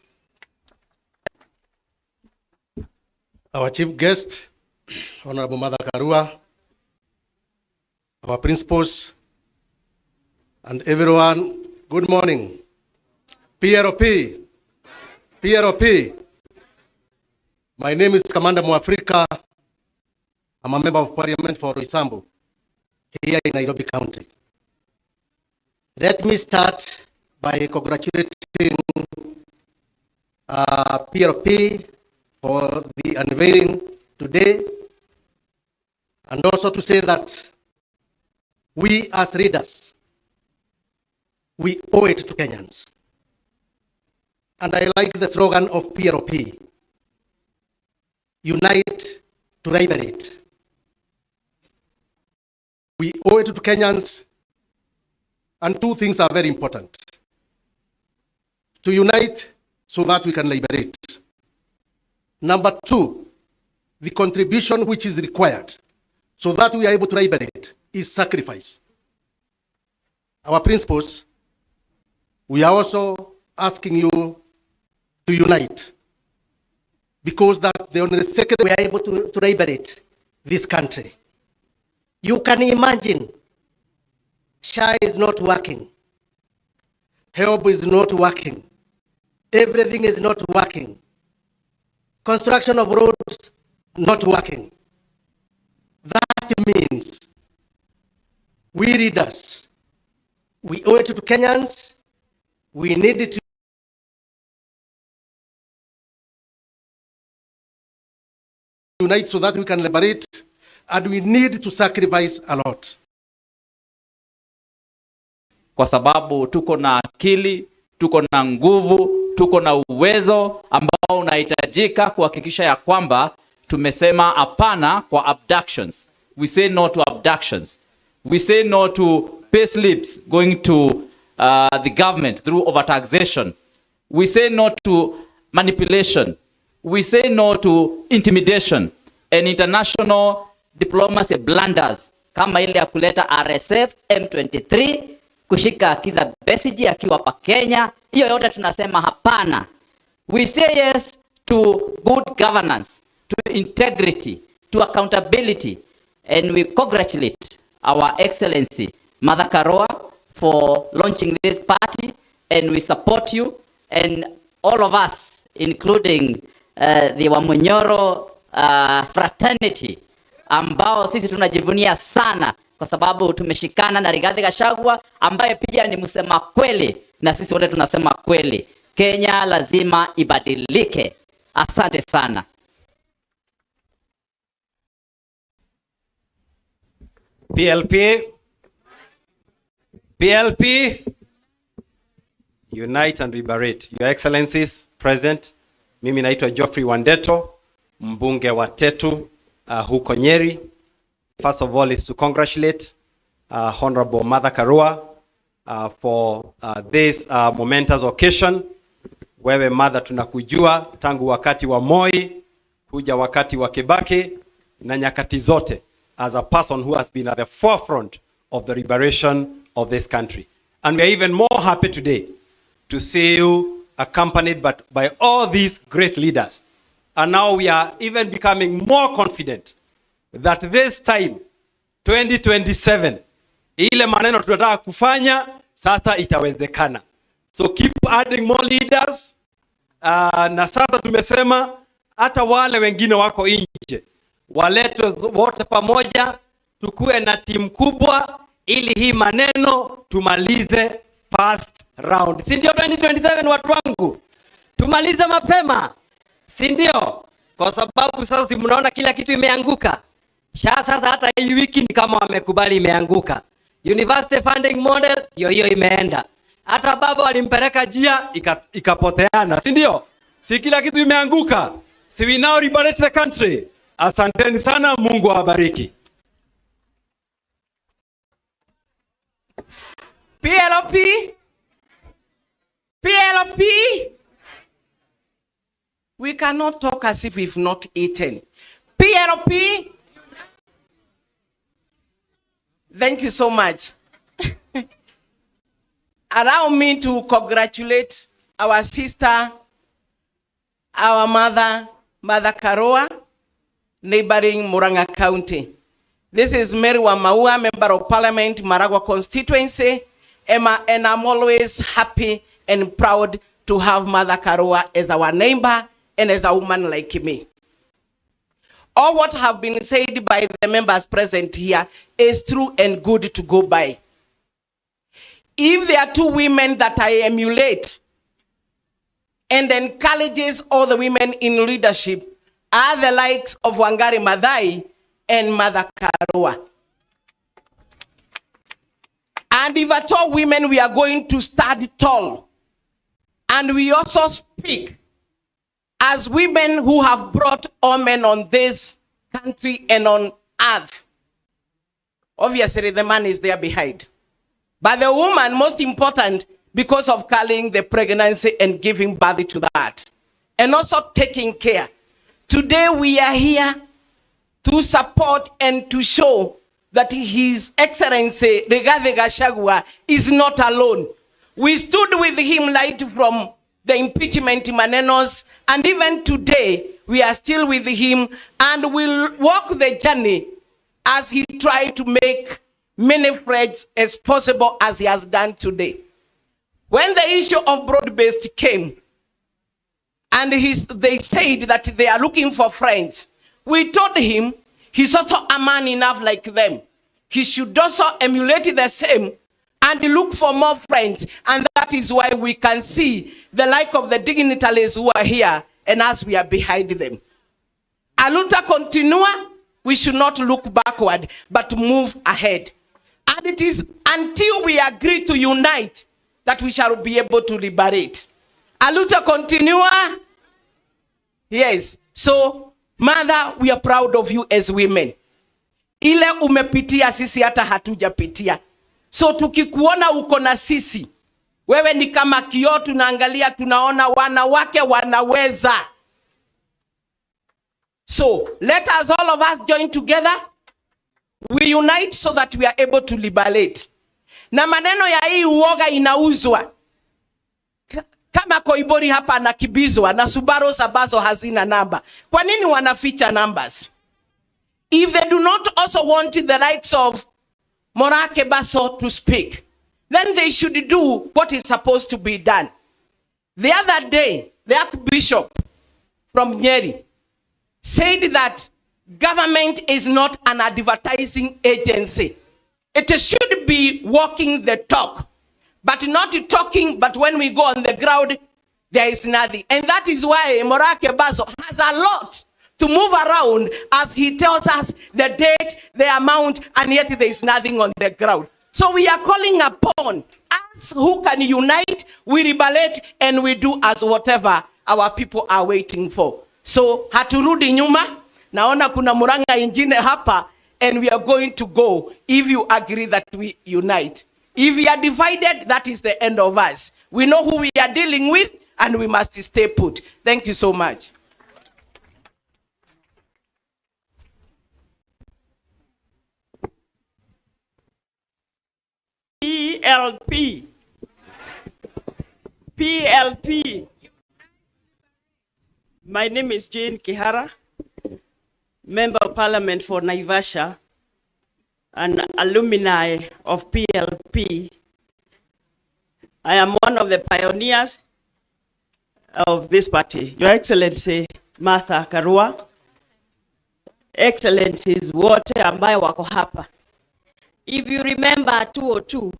Our chief guest, Honorable Mother Karua, our principals, and everyone, good morning. PRP. My name is Commander Mwafrika. I'm a member of parliament for Roysambu, here in Nairobi County. Let me start by congratulating PRP for the unveiling today, and also to say that we as leaders, we owe it to Kenyans. And I like the slogan of PRP, unite to liberate. We owe it to Kenyans, and 2 things are very important. To unite so that we can liberate. Number 2, the contribution which is required so that we are able to liberate is sacrifice. Our principles, we are also asking you to unite, because that's the only second we are able to liberate this country. You can imagine, SHA is not working, help is not working, everything is not working, construction of roads not working. That means we leaders, we owe it to Kenyans, we need to unite so that we can liberate, and we need to sacrifice a lot. Kwa sababu tuko na akili, tuko na nguvu, tuko na uwezo ambao unahitajika kuhakikisha ya kwamba tumesema hapana kwa abductions. We say no to abductions. We say no to pay slips going to the government through overtaxation. We say no to manipulation. We say no to intimidation and international diplomacy blunders kama ile ya kuleta RSF, M23, kushika Kiza Besigye akiwa pa Kenya. Hiyo yote tunasema hapana. We say yes to good governance, to integrity, to accountability, and we congratulate our Excellency Mother Karua for launching this party, and we support you and all of us, including the Wamunyoro fraternity, ambao sisi tunajivunia sana kwa sababu tumeshikana na Rigathi Gachagua ambaye pia ni msema kweli, na sisi wote tunasema kweli. Kenya lazima ibadilike. Asante sana. PLP, unite and liberate. Your Excellencies present, mimi naitwa Geoffrey Wandeto, mbunge wa Tetu huko Nyeri. First of all is to congratulate Honorable Mother Karua for this momentous occasion. Wewe Mother, tunakujua tangu wakati wa Moi, kuja wakati wa Kibaki na nyakati zote, as a person who has been at the forefront of the liberation of this country. And we are even more happy today to see you accompanied by all these great leaders. And now we are even becoming more confident that this time, 2027, ile maneno tunataka kufanya, sasa itawezekana. So keep adding more leaders. Na sasa tumesema, hata wale wengine wako nje, walete wote pamoja, tukue na timu kubwa, ili hii maneno tumalize first round. Si ndio 2027 watu wangu? Tumalize mapema. Si ndio? Kwa sababu sasa si mnaona kila kitu imeanguka. Sasa hata hii wiki ni kama wamekubali imeanguka. University funding model hiyo imeenda. Hata baba walimpeleka jia ikapoteana. Si ndio? Si kila kitu imeanguka. Si we now liberate the country. Asanteni sana, Mungu awabariki. PLP, we cannot talk as if we've not eaten. PLP, thank you so much. Allow me to congratulate our sister, our mother, Mother Karua, neighboring Murang'a County. This is Mary Wamaua, Member of Parliament, Maragua constituency, and I'm always happy and proud to have Mother Karua as our neighbor and as a woman like me. All what have been said by the members present here is true and good to go by. If there are two women that I emulate and encourages all the women in leadership are the likes of Wangari Maathai and Mother Karua. And if at all women, we are going to stand tall. And we also speak as women who have brought all men on this country and on earth. Obviously, the man is there behind. But the woman, most important, because of carrying the pregnancy and giving birth to that. And also taking care. Today we are here to support and to show that His Excellency Rigathi Gachagua is not alone. We stood with him right from the impeachment manenos, and even today we are still with him and will walk the journey as he tried to make many friends as possible as he has done today. When the issue of broad-based came, and they said that they are looking for friends, we told him he's also a man enough like them. He should also emulate the same and look for more friends. And that is why we can see the like of the dignitaries who are here and as we are behind them. Aluta continua, we should not look backward, but move ahead. And it is until we agree to unite that we shall be able to liberate. Aluta continua. Yes. So, mother, we are proud of you as women. Ile umepitia sisi hata hatujapitia. So tukikuona uko na sisi, wewe ni kama kioo, tunaangalia tunaona wanawake wanaweza. So let us all of us join together. We unite so that we are able to liberate. Na maneno ya hii uoga inauzwa. Kama Koibori hapa anakibizwa na Subaru ambazo hazina namba. Kwa nini wanaficha numbers? If they do not also want the likes of Morake Baso to speak, then they should do what is supposed to be done. The other day, the Archbishop from Nyeri said that government is not an advertising agency. It should be walking the talk, but not talking, but when we go on the ground, there is nothing. And that is why Morake Baso has a lot to move around as he tells us the date, the amount, and yet there is nothing on the ground. So we are calling upon us who can unite, we liberate, and we do as whatever our people are waiting for. So haturudi nyuma, naona kuna muranga ingine hapa, and we are going to go if you agree that we unite. If we are divided, that is the end of us. We know who we are dealing with, and we must stay put. Thank you so much. PLP. My name is Jane Kihara, Member of Parliament for Naivasha, an alumni of PLP. I am one of the pioneers of this party. Your Excellency Martha Karua, Excellencies wote ambayo wako hapa. If you remember 202,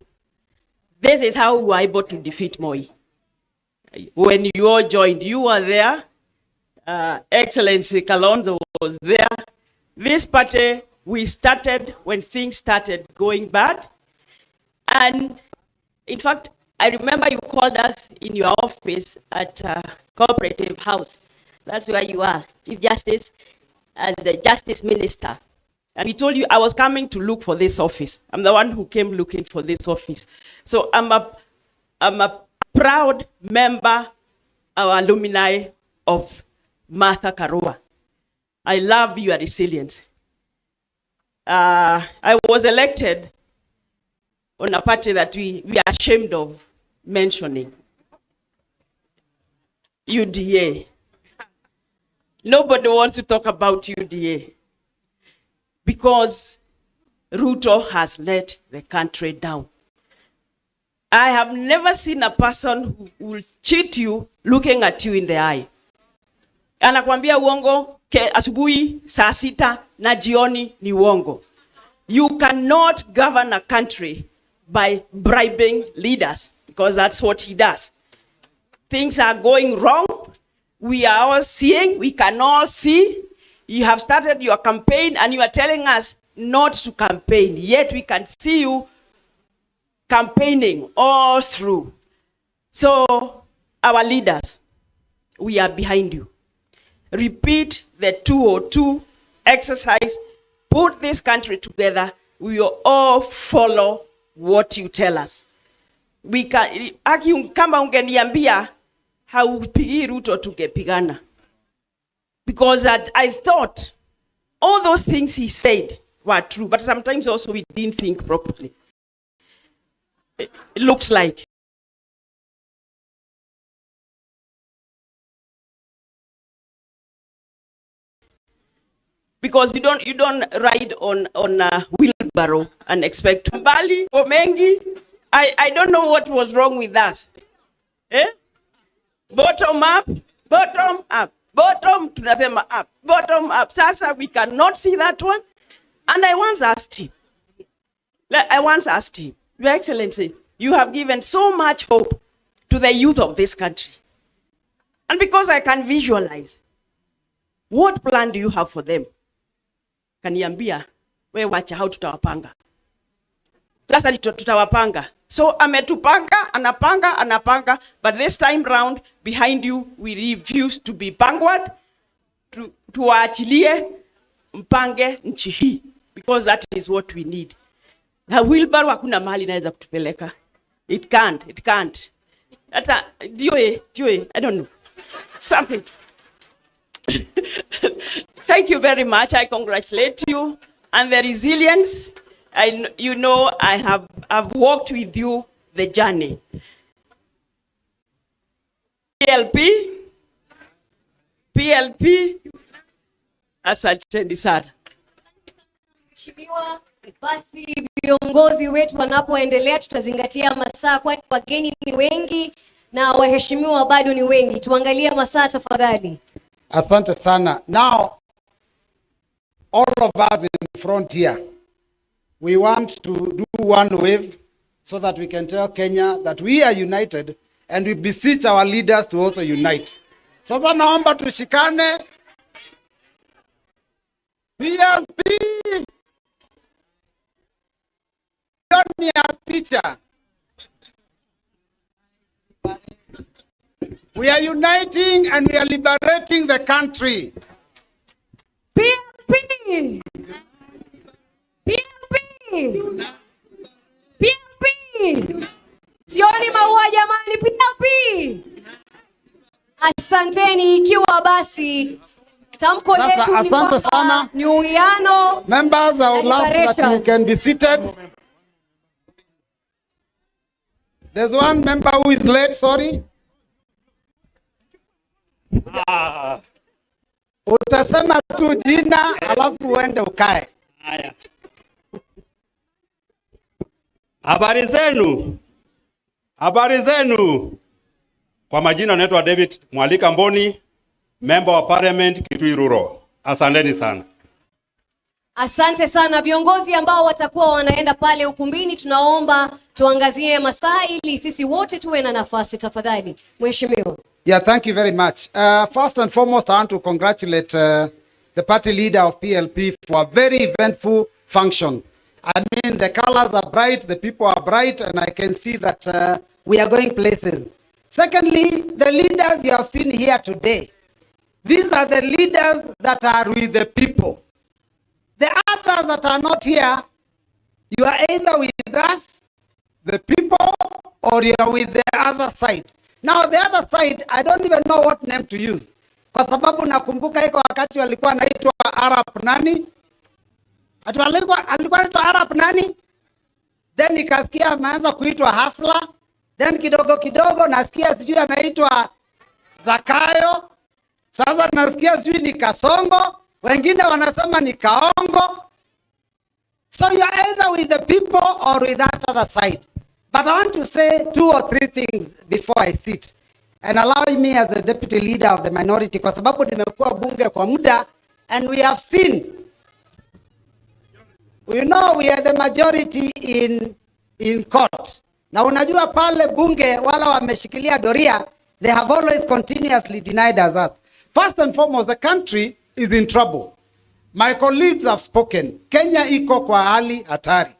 this is how we were able to defeat Moi. When you all joined, you were there. Excellency Kalonzo was there. This party, we started when things started going bad. And in fact, I remember you called us in your office at Cooperative House. That's where you are, Chief Justice, as the Justice Minister. And we told you I was coming to look for this office. I'm the one who came looking for this office. So I'm a proud member, our alumni of Martha Karua. I love your resilience. I was elected on a party that we are ashamed of mentioning. UDA. Nobody wants to talk about UDA because Ruto has let the country down. I have never seen a person who will cheat you looking at you in the eye. Anakwambia uongo asubuhi saa sita na jioni ni uongo. You cannot govern a country by bribing leaders because that's what he does. Things are going wrong. We are all seeing, we can all see. You have started your campaign and you are telling us not to campaign, yet we can see you campaigning all through. So, our leaders, we are behind you. Repeat the 202 exercise, put this country together, we will all follow what you tell us. We can, kama ungeniambia, haupigi Ruto tungepigana. Because I thought all those things he said were true, but sometimes also we didn't think properly. It looks like because you don't ride on a wheelbarrow and expect mbali or mengi. I don't know what was wrong with that. Bottom up, bottom up, tunasema up, bottom up. Sasa we cannot see that one. And I once asked him, Your Excellency, you have given so much hope to the youth of this country. And because I can visualize, what plan do you have for them? Kaniambia, we wacha how tutawapanga. Sasa tutawapanga. So ametupanga, anapanga, but this time round, behind you, we refuse to be backward, tuwaachilie mpange nchi hii, because that is what we need. Na wheelbarrow hakuna mahali inaweza kutupeleka. It can't. Hata dioe, I don't know. Something. Thank you very much. I congratulate you and the resilience. I've walked with you the journey. PLP, asanteni sana. Mheshimiwa, basi viongozi wetu wanapoendelea tutazingatia masaa, kwani wageni ni wengi na waheshimiwa bado ni wengi. Tuangalie masaa tafadhali. Asante sana. Now, all of us in front here, we want to do one wave so that we can tell Kenya that we are united, and we beseech our leaders to also unite. Sasa naomba tushikane. PLP. Ni a picture. We are uniting and we are liberating the country. PLP. Sioni maua jamani, PLP. Asanteni, ikiwa basi tamko letu ni kwamba ni uwiano. Members, I would love that you can be seated. There's one member who is late, sorry. Utasema tu jina alafu uende ukae. Haya. Habari zenu. Kwa majina naitwa David Mwalika Mboni, member wa parliament Kitui Rural. Asanteni sana. Asante sana. Viongozi ambao watakuwa wanaenda pale ukumbini, tunaomba tuangazie masaa ili sisi wote tuwe na nafasi tafadhali. Mheshimiwa. Yeah, thank you very much. First and foremost, I want to congratulate the party leader of PLP for a very eventful function. I mean, the colors are bright, the people are bright, and I can see that we are going places. Secondly, the leaders you have seen here today, these are the leaders that are with the people. The others that are not here, you are either with us, the people, or you are with the other side. Now the other side, I don't even know what name to use. Kwa sababu nakumbuka iko wakati walikuwa naitwa Arab nani? Alikuwa naitwa Arab nani? Then nikasikia ameanza kuitwa Hasla. Then kidogo nasikia sijui anaitwa Zakayo. Sasa nasikia sijui ni Kasongo. Wengine wanasema ni Kaongo. So you are either with the people or with that other side. But I want to say 2 or 3 things before I sit. And allow me as the deputy leader of the minority, kwa sababu nimekuwa bunge kwa muda, and we have seen, we know we are the majority in court. Na unajua pale bunge wala wameshikilia doria, they have always continuously denied us that. First and foremost, the country is in trouble. My colleagues have spoken. Kenya iko kwa hali hatari.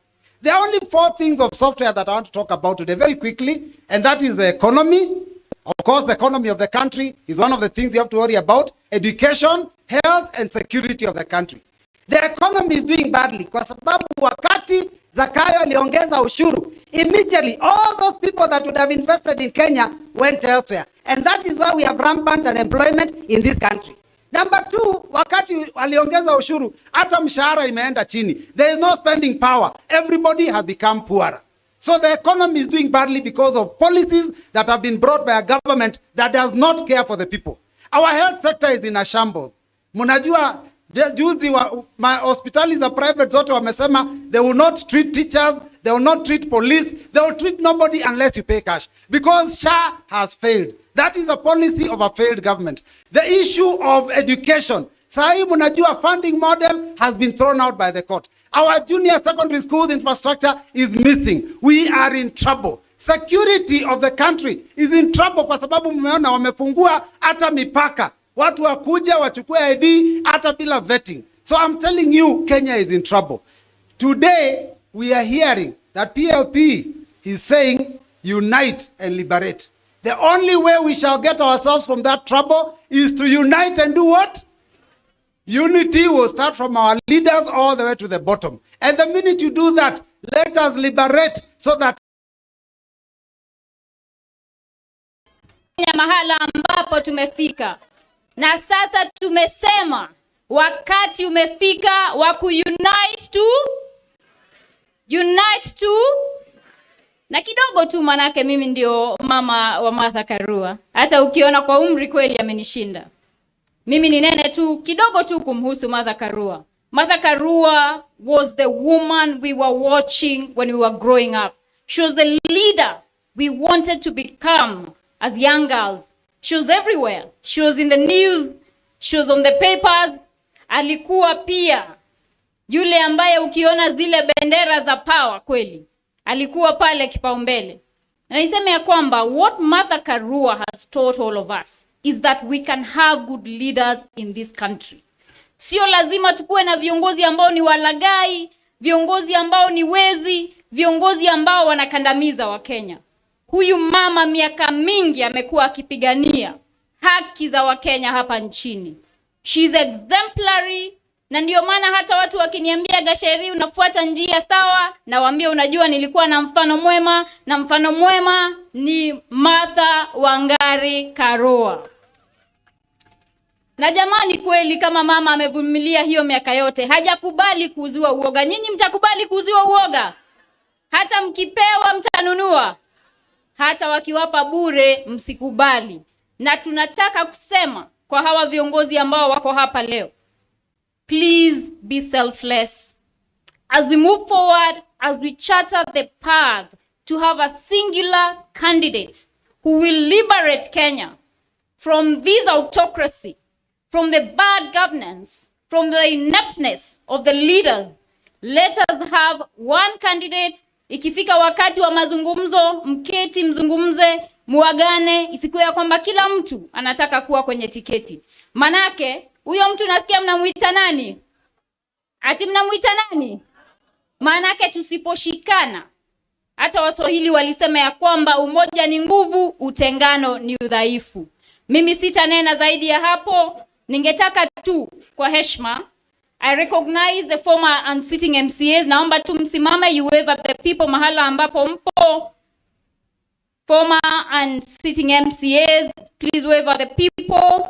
There are only 4 things of software that I want to talk about today very quickly, and that is the economy. Of course, the economy of the country is one of the things you have to worry about. Education, health, and security of the country. The economy is doing badly kwa sababu wakati Zakayo aliongeza ushuru, immediately all those people that would have invested in Kenya went elsewhere. And that is why we have rampant unemployment in this country. Number two, wakati waliongeza ushuru, hata mshahara imeenda chini. There is no spending power. Everybody has become poorer. So the economy is doing badly because of policies that have been brought by a government that does not care for the people. Our health sector is in a shambles. Munajua juzi hospitali za private zote wamesema they will not treat teachers, they will not treat police, they will treat nobody unless you pay cash because SHA has failed. That is a policy of a failed government. The issue of education. Sahi munajua funding model has been thrown out by the court. Our junior secondary schools infrastructure is missing. We are in trouble. Security of the country is in trouble kwa sababu mmeona wamefungua hata mipaka. Watu wakuja wachukue ID hata bila vetting. So I'm telling you, Kenya is in trouble. Today we are hearing that PLP is saying unite and liberate. The only way we shall get ourselves from that trouble is to unite and do what? Unity will start from our leaders all the way to the bottom. And the minute you do that, let us liberate so that mahala ambapo tumefika. Na sasa tumesema wakati umefika wa unite to na kidogo tu, manake mimi ndio mama wa Martha Karua. Hata ukiona kwa umri kweli amenishinda. Mimi ni nene tu kidogo tu kumhusu Martha Karua. Martha Karua was the woman we were watching when we were growing up. She was the leader we wanted to become as young girls. She was everywhere. She was in the news. She was on the papers. Alikuwa pia yule ambaye ukiona zile bendera za power kweli alikuwa pale kipaumbele. Na niseme ya kwamba what Martha Karua has taught all of us is that we can have good leaders in this country. Sio lazima tukue na viongozi ambao ni walagai, viongozi ambao ni wezi, viongozi ambao wanakandamiza wa Kenya. Huyu mama miaka mingi amekuwa akipigania haki za Wakenya hapa nchini. She is exemplary, na ndio maana hata watu wakiniambia Gasheri unafuata njia sawa, na waambia unajua nilikuwa na mfano mwema, na mfano mwema ni Martha Wangari Karua. Na jamani, kweli kama mama amevumilia hiyo miaka yote, hajakubali kuuziwa uoga. Nyinyi mtakubali kuuziwa uoga? Hata mkipewa mtanunua? Hata wakiwapa bure msikubali. Na tunataka kusema kwa hawa viongozi ambao wako hapa leo, please be selfless. As we move forward, as we charter the path to have a singular candidate who will liberate Kenya from this autocracy, from the bad governance, from the ineptness of the leaders, let us have one candidate. Ikifika wakati wa mazungumzo, mketi mzungumze, muagane, isikuwe ya kwamba kila mtu anataka kuwa kwenye tiketi. Manake, huyo mtu nasikia mnamuita nani? Ati mnamuita nani? Manake tusiposhikana, hata Waswahili walisema ya kwamba umoja ni nguvu, utengano ni udhaifu. Mimi sitanena zaidi ya hapo, ningetaka tu kwa heshima, I recognize the former and sitting MCAs. Naomba tu msimame, you wave at the people mahala ambapo mpo. Former and sitting MCAs, please wave at the people.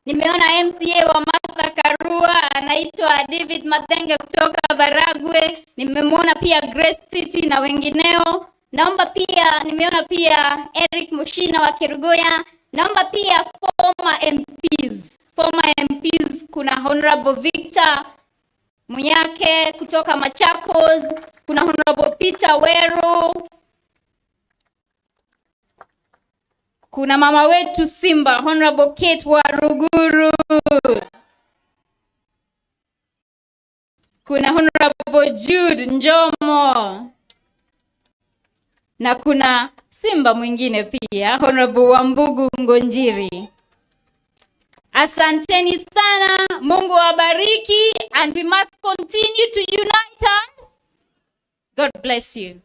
Nimeona MCA wa Martha Karua anaitwa David Mathenge kutoka Baragwe. Nimemwona pia Grace City na wengineo. Naomba pia, nimeona pia Eric Mushina wa Kerugoya. Naomba pia former MPs. Former MPs, kuna Honorable Victor Munyake kutoka Machakos, kuna Honorable Peter Weru, kuna mama wetu Simba, Honorable Kate Waruguru, kuna Honorable Jude Njomo, na kuna Simba mwingine pia, Honorable Wambugu Ngonjiri. Asanteni sana, Mungu wabariki, and we must continue to unite and God bless you.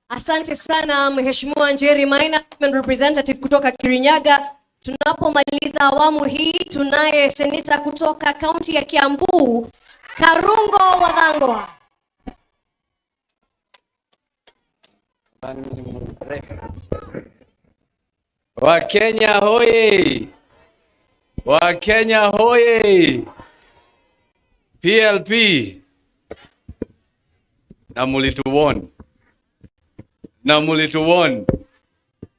Asante sana Mheshimiwa Njeri Maina, representative kutoka Kirinyaga. Tunapomaliza awamu hii, tunaye seneta kutoka kaunti ya Kiambu, Karungo Wadhangwa. Wakenya hoye! Wa Kenya hoye! PLP na mulituwon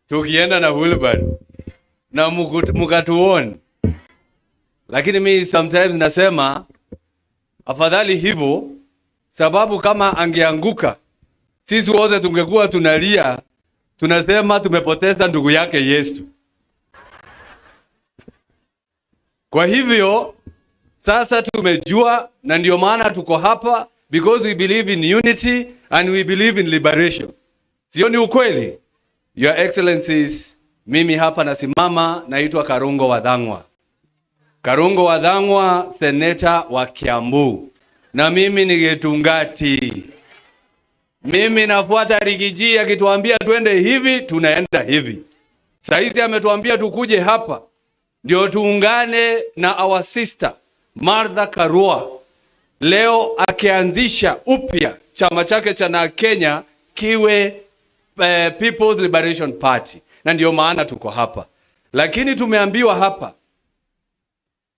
tukienda na wheelbarrow na mukatuwon, lakini mimi sometimes nasema afadhali hivyo, sababu kama angeanguka sisi wote tungekuwa tunalia, tunasema tumepoteza ndugu yake Yesu. Kwa hivyo sasa tumejua, na ndio maana tuko hapa, because we believe in unity and we believe in liberation. Sio ni ukweli? Your Excellencies, mimi hapa nasimama, naitwa Karungo Wadhangwa. Karungo Wadhangwa, seneta wa Kiambu. Na mimi ni Getungati. Mimi nafuata Rigiji, akituambia twende hivi, tunaenda hivi. Saizi ametuambia tukuje hapa ndio tuungane na our sister Martha Karua. Leo akianzisha upya chama chake cha Kenya kiwe People's Liberation Party. Na ndio maana tuko hapa. Lakini tumeambiwa hapa,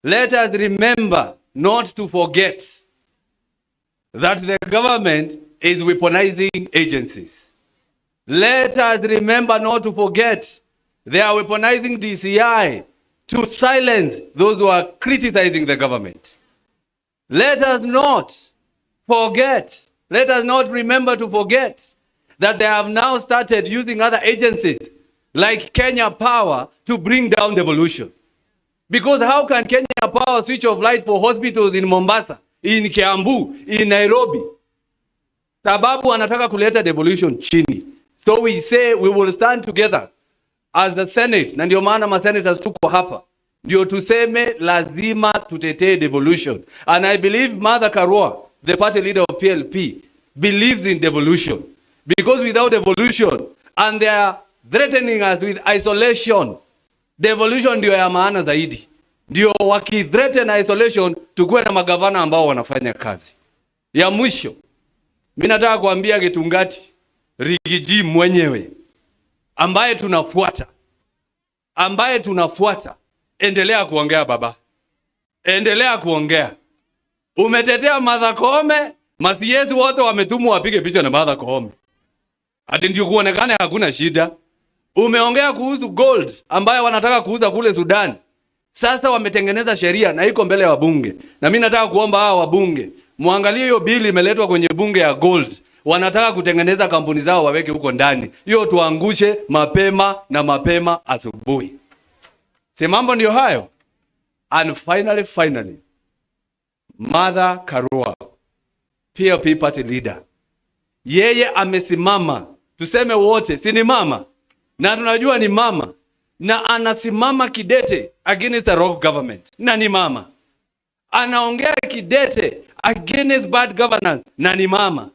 let us remember not to forget that the government is weaponizing agencies. Let us remember not to forget they are weaponizing DCI to silence those who are criticizing the government. Let us not forget, let us not remember to forget that they have now started using other agencies like Kenya Power to bring down devolution. Because how can Kenya Power switch off light for hospitals in Mombasa, in Kiambu, in Nairobi? Sababu anataka kuleta devolution chini. So we say we will stand together as the Senate, na ndio maana ma senators tuko hapa, ndio tuseme lazima tutetee devolution. And I believe Mother Karua, the party leader of PLP, believes in devolution. Because without devolution, and they are threatening us with isolation, devolution ndio ya maana zaidi. Ndio wakithreaten isolation, tukuwe na magavana ambao wanafanya kazi. Ya mwisho, mimi nataka kuambia Getungati, Rigiji mwenyewe, ambaye tunafuata, endelea kuongea baba. Endelea kuongea. Umetetea Martha Koome, masiesi wote wametumwa wapige picha na Martha Koome. Ati ndio kuonekane hakuna shida. Umeongea kuhusu gold ambayo wanataka kuuza kule Sudan. Sasa wametengeneza sheria na iko mbele ya wabunge. Na mimi nataka kuomba hawa wabunge, muangalie hiyo bili imeletwa kwenye bunge ya gold. Wanataka kutengeneza kampuni zao waweke huko ndani. Hiyo tuangushe mapema na mapema asubuhi. Si mambo ndio hayo? And finally, Mother Karua, PLP party leader. Yeye amesimama, tuseme wote, si ni mama? Na tunajua ni mama. Na anasimama kidete against the rogue government. Na ni mama. Anaongea kidete against bad governance. Na ni mama.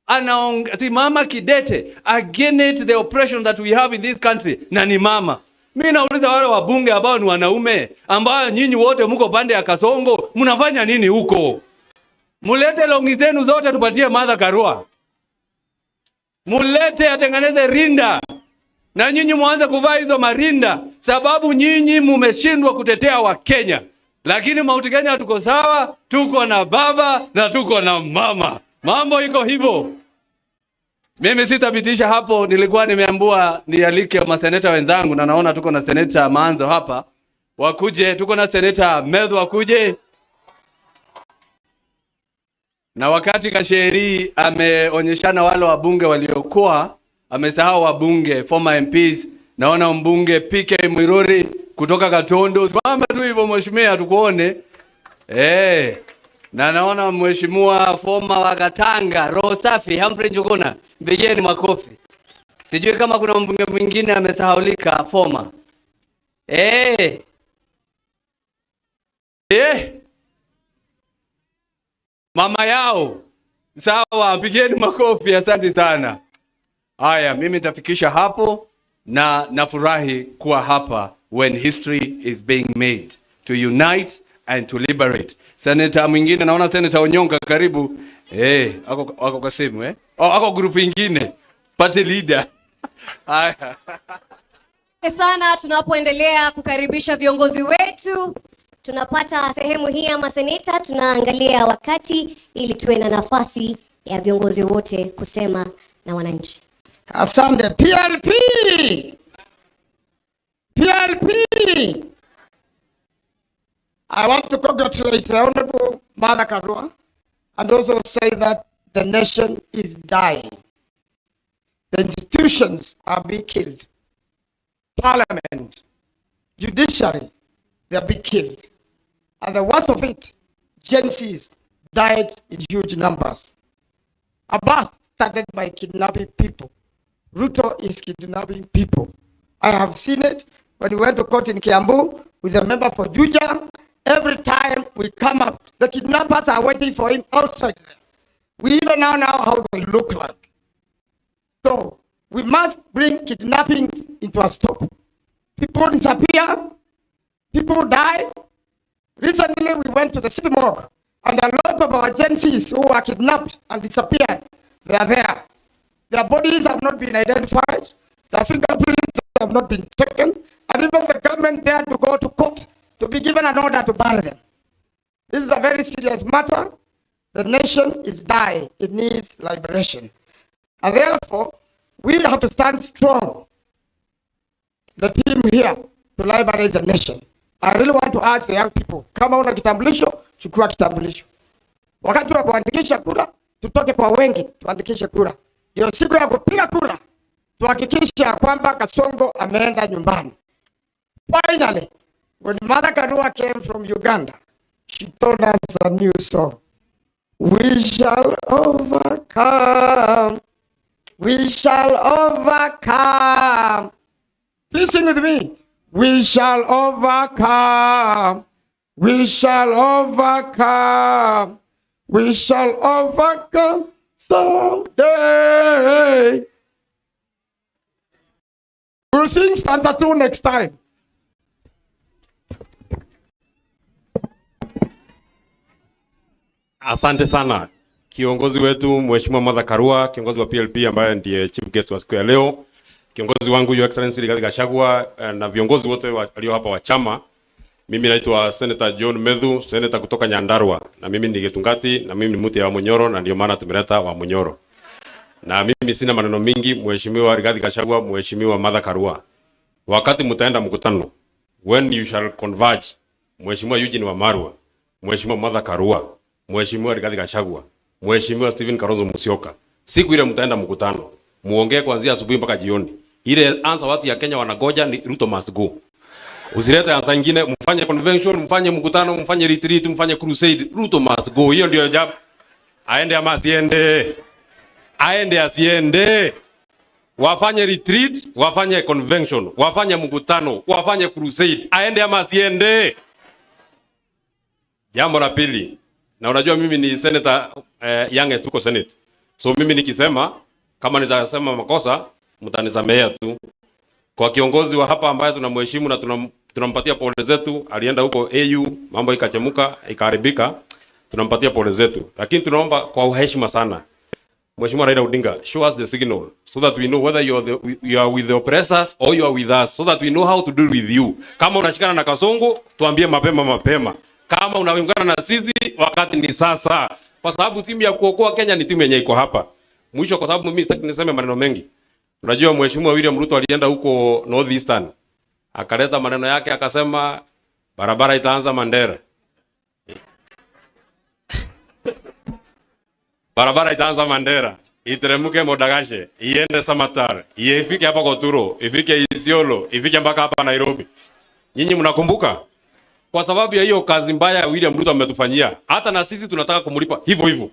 Anasimama kidete against the oppression that we have in this country. Na ni mama. Mimi nauliza wale wabunge ambao ni wanaume, ambao nyinyi wote mko pande ya Kasongo, mnafanya nini huko? Mulete longi zenu zote tupatie Martha Karua. Mulete atengeneze rinda. Na nyinyi muanze kuvaa hizo marinda, sababu nyinyi mumeshindwa kutetea wa Kenya. Lakini Mount Kenya tuko sawa, tuko na baba na tuko na mama. Mambo iko hivyo. Mimi sitapitisha hapo, nilikuwa nimeambiwa nialike maseneta wenzangu, na naona tuko na seneta Manzo hapa. Wakuje, tuko na seneta Medhu wakuje. Na wakati Kasheri ameonyeshana wale wabunge waliokuwa, amesahau wabunge, former MPs. Naona mbunge PK Mwiruri kutoka Katondo. Simama tu hivyo mheshimiwa tukuone. Na naona mheshimiwa former wa Katanga, roho safi, Humphrey Njuguna. Mbigeni makofi. Sijui kama kuna mbunge mwingine amesahaulika former. Mama yao. Sawa, mbigeni makofi, asante sana. Haya, mimi nitafikisha hapo, na nafurahi kuwa hapa when history is being made to unite and to liberate. Senator mwingine, naona Senator Onyonga karibu. Ako kwa simu ako group ingine. Party leader. Haya. Sana tunapoendelea kukaribisha viongozi wetu, tunapata sehemu hii ya maseneta, tunaangalia wakati ili tuwe na nafasi ya viongozi wote kusema na wananchi. Asante. PLP! PLP! I want to congratulate the Honorable Mother Karua and also say that the nation is dying. The institutions are being killed. Parliament, judiciary, they are being killed. And the worst of it, Gen Zs died in huge numbers. Abbas started by kidnapping people. Ruto is kidnapping people. I have seen it when we went to court in Kiambu with a member for Juja. Every time we come out, the kidnappers are waiting for him outside there. We even now know how they look like. So we must bring kidnapping into a stop. People disappear, people die. Recently we went to the city morgue and a lot of our agencies who were kidnapped and disappeared, they are there. Their bodies have not been identified, their fingerprints have not been taken, and even the government dared to go to court to be given an order to bury them. This is a very serious matter. The nation is dying. It needs liberation. And therefore, we have to stand strong, the team here, to liberate the nation. I really want to ask the young people, kama una kitambulisho, chukua kitambulisho. Wakati wa kuandikisha kura, tutoke kwa wengi, tuandikishe kura. Ndio siku ya kupiga kura, tuhakikisha kwamba Kasongo ameenda nyumbani. Finally, when Mother Karua came from Uganda, she told us a new song. We shall overcome. We shall overcome. Please sing with me. We shall overcome. We shall overcome. We shall overcome someday. We'll sing stanza 2 next time. Asante sana kiongozi wetu Mheshimiwa Mother Karua, kiongozi wa PLP ambaye ndiye chief guest wa siku ya leo, kiongozi wangu Your Excellency Rigathi Gachagua na viongozi wote walio hapa wa chama. Mimi naitwa Senator John Medhu, senator kutoka Nyandarua, na mimi ni Getungati, na mimi ni mtu wa Munyoro, na ndio maana tumeleta wa Munyoro. Na mimi sina maneno mingi. Mheshimiwa Rigathi Gachagua, Mheshimiwa Mother Karua, wakati mtaenda mkutano, when you shall converge, Mheshimiwa Eugene Wamalwa, Mheshimiwa Mother Karua, Mheshimiwa Rigathi Gachagua, Mheshimiwa Stephen Kalonzo Musyoka, siku ile mtaenda mkutano, muongee kuanzia asubuhi mpaka jioni. Ile answer watu ya Kenya wanagoja ni Ruto must go. Usilete answer nyingine, mfanye convention, mfanye mkutano, mfanye retreat, mfanye crusade, Ruto must go. Hiyo ndio jabu. Aende ama asiende. Aende asiende. Wafanye retreat, wafanye convention, wafanye mkutano, wafanye crusade, aende ama asiende. Jambo la pili, na unajua mimi ni senator youngest tuko Senate. So mimi nikisema kama nitasema makosa mtanisamehea tu. Kwa kiongozi wa hapa ambaye tunamheshimu na tunampatia pole zetu, alienda huko AU, mambo ikachemuka, ikaharibika, tunampatia pole zetu. Lakini tunaomba kwa heshima sana, Mheshimiwa Raila Odinga, show us the signal so that we know whether you are with the oppressors or you are with us, so that we know how to deal with you. Kama unashikana na Kasongo, tuambie mapema. Kama unaungana na sisi, wakati ni sasa. Kwa sababu timu ya kuokoa Kenya ni timu yenye iko hapa. Mwisho, kwa sababu mimi sitaki niseme maneno mengi. Unajua Mheshimiwa William Ruto alienda huko Northeastern, akaleta maneno yake, akasema barabara itaanza Mandera. Barabara itaanza Mandera, iteremke Modagashe, iende Samatar, ifike hapa Koturo, ifike Isiolo, ifike mpaka hapa Nairobi. Nyinyi mnakumbuka? Kwa sababu ya hiyo kazi mbaya William Ruto ametufanyia, hata na sisi tunataka kumlipa hivyo.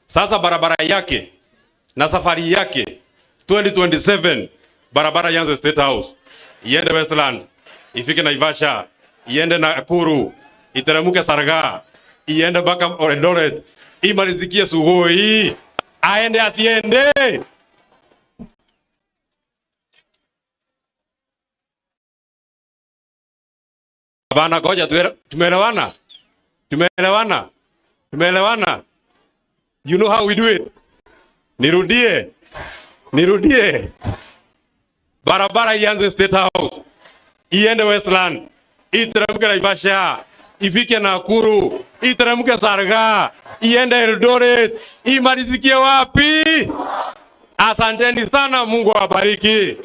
Sasa barabara yake na safari yake 2027, barabara ianze State House, iende Westland, ifike Naivasha, iende Nakuru, iteremke Sarga, iende mpaka Eldoret, imalizikie Sugoi, aende asiende. Bana goja tumeelewana. You know how we do it. Nirudie. barabara ianze State House, iende Westland, iteremke Naivasha, ifike Nakuru, iteremke Sarga, iende Eldoret, imalizikie wapi? Asanteni sana, Mungu awabariki.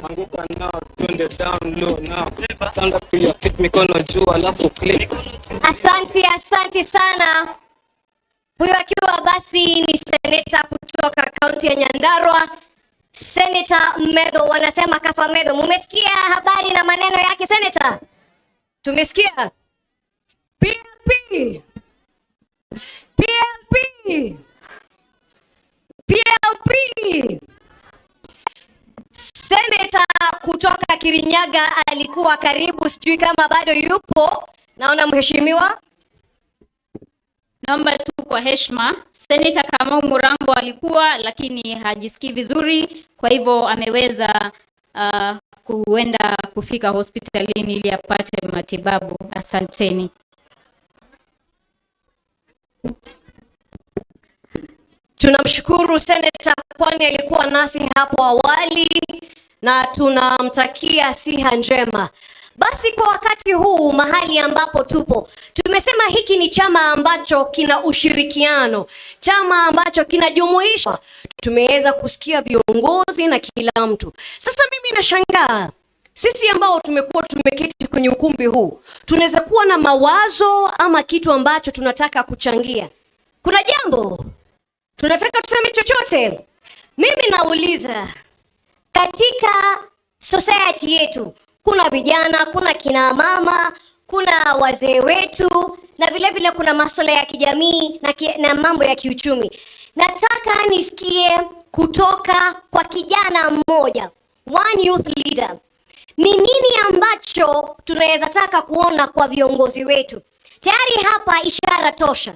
Anguka now, twende down low now. Stand up to your feet, mikono juu alafu click. Asante sana. Huyo akiwa basi ni seneta kutoka kaunti ya Nyandarua, Seneta Medho. Wanasema kafa Medho. Mumesikia habari na maneno yake seneta? Tumesikia. PLP. PLP. PLP. Seneta kutoka Kirinyaga alikuwa karibu, sijui kama bado yupo. Naona mheshimiwa. Naomba tu kwa heshima, Seneta Kamau Murango alikuwa lakini hajisikii vizuri, kwa hivyo ameweza kuenda kufika hospitalini ili apate matibabu. Asanteni. Tunamshukuru seneta kwani alikuwa nasi hapo awali na tunamtakia siha njema. Basi kwa wakati huu mahali ambapo tupo, tumesema hiki ni chama ambacho kina ushirikiano, chama ambacho kinajumuisha. Tumeweza kusikia viongozi na kila mtu. Sasa mimi nashangaa, sisi ambao tumekuwa tumeketi kwenye ukumbi huu, tunaweza kuwa na mawazo ama kitu ambacho tunataka kuchangia. Kuna jambo tunataka tuseme chochote? Mimi nauliza, katika society yetu kuna vijana, kuna kina mama, kuna wazee wetu na vile vile kuna masuala ya kijamii na mambo ya kiuchumi. Nataka nisikie kutoka kwa kijana mmoja, one youth leader. Ni nini ambacho tunaweza taka kuona kwa viongozi wetu? Tayari hapa ishara tosha.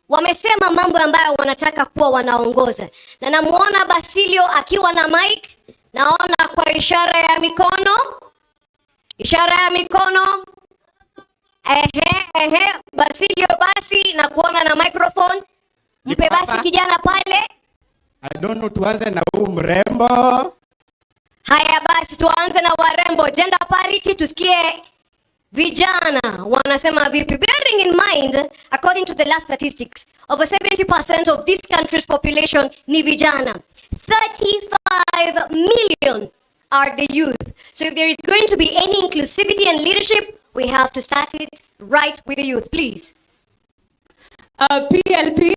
Wamesema mambo ambayo wanataka kuwa wanaongoza. Na namuona Basilio akiwa na mic, naona kwa ishara ya mikono. Ishara ya mikono. Basilio basi na kuona na microphone. Mpe basi kijana pale. I don't know, tuanze na huu mrembo. Haya basi tuanze na warembo. Gender parity, tusikie vijana wanasema vipi. Bearing in mind, according to the last statistics, over 70% of this country's population ni vijana. 35 million are the youth. So if there is going to be any inclusivity and leadership, we have to start it right with the youth, please. PLP.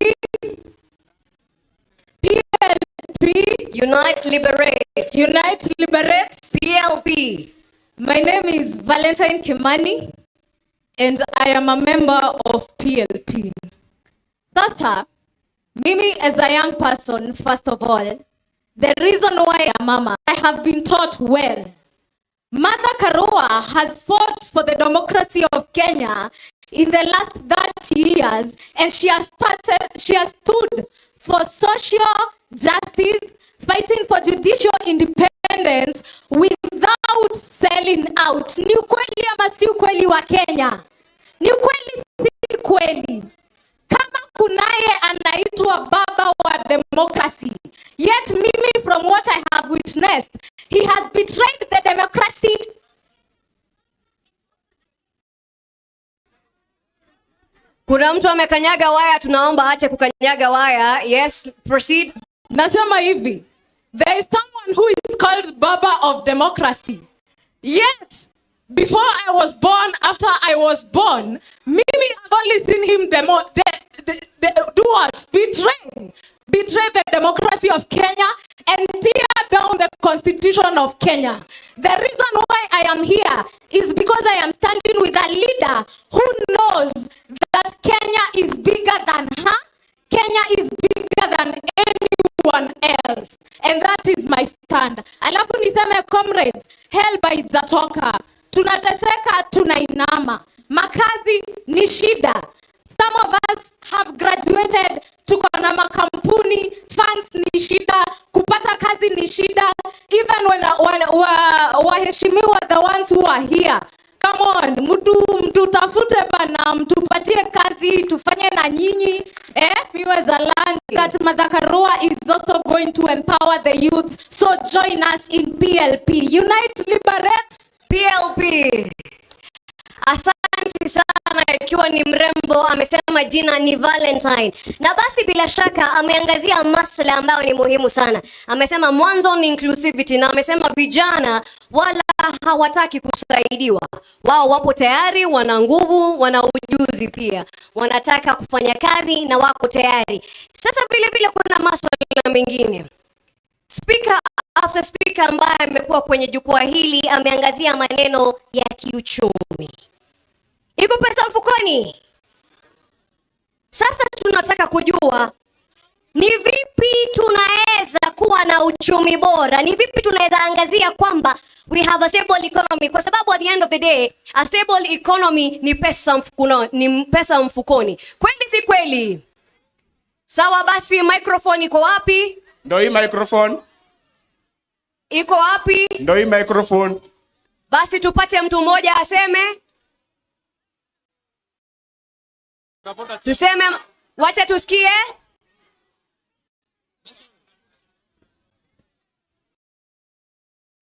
Unite, liberate. Unite, liberate. PLP. My name is Valentine Kimani, and I am a member of PLP. Sasa, mimi as a young person, first of all, the reason why I'm mama, I have been taught well. Mother Karua has fought for the democracy of Kenya in the last 30 years, and she has stood for social justice, fighting for judicial independence without selling out. Ni ukweli ama si ukweli wa Kenya? Ni ukweli si kweli? Kama kunaye anaitwa baba wa democracy, yet mimi from what I have witnessed, he has betrayed the democracy. Kuna mtu amekanyaga waya, tunaomba ache kukanyaga waya. Yes, proceed. Nasema hivi, there is someone who is called Baba of Democracy. Yet, before I was born, after I was born, Mimi have only seen him do what? Betray the democracy of Kenya and tear down the constitution of Kenya. The reason why I am here is because I am standing with a leader who knows that Kenya is bigger than her. Kenya is bigger than anyone else. And that is my stand. Alafu niseme comrades, hell bites zatoka. Tunateseka, tunainama. Makazi ni shida. Some of us have graduated, tuko na makampuni, funds ni shida, kupata kazi ni shida. Even when waheshimiwa the ones who are here, come on, mtu tafute bana, mtupatie kazi tufanye na nyinyi. We was a land that Mother Karua is also going to empower the youth. So join us in PLP. Unite, liberate. PLP. Asante sana, ikiwa ni mrembo amesema jina ni Valentine. Na basi bila shaka ameangazia masuala ambayo ni muhimu sana. Amesema mwanzo ni inclusivity, na amesema vijana wala hawataki kusaidiwa. Wao wapo tayari, wana nguvu, wana ujuzi pia. Wanataka kufanya kazi na wako tayari. Sasa vile vile kuna masuala mengine. Speaker after speaker ambaye amekuwa kwenye jukwaa hili ameangazia maneno ya kiuchumi. Iko pesa mfukoni? Sasa tunataka kujua ni vipi tunaweza kuwa na uchumi bora, ni vipi tunaweza angazia kwamba we have a stable economy, kwa sababu at the end of the day a stable economy ni pesa mfukoni. Kweli si kweli? Sawa, basi microphone iko wapi? Ndio hii microphone. Iko wapi? Ndio hii microphone. Basi tupate mtu mmoja aseme. Tuseme, wacha tusikie.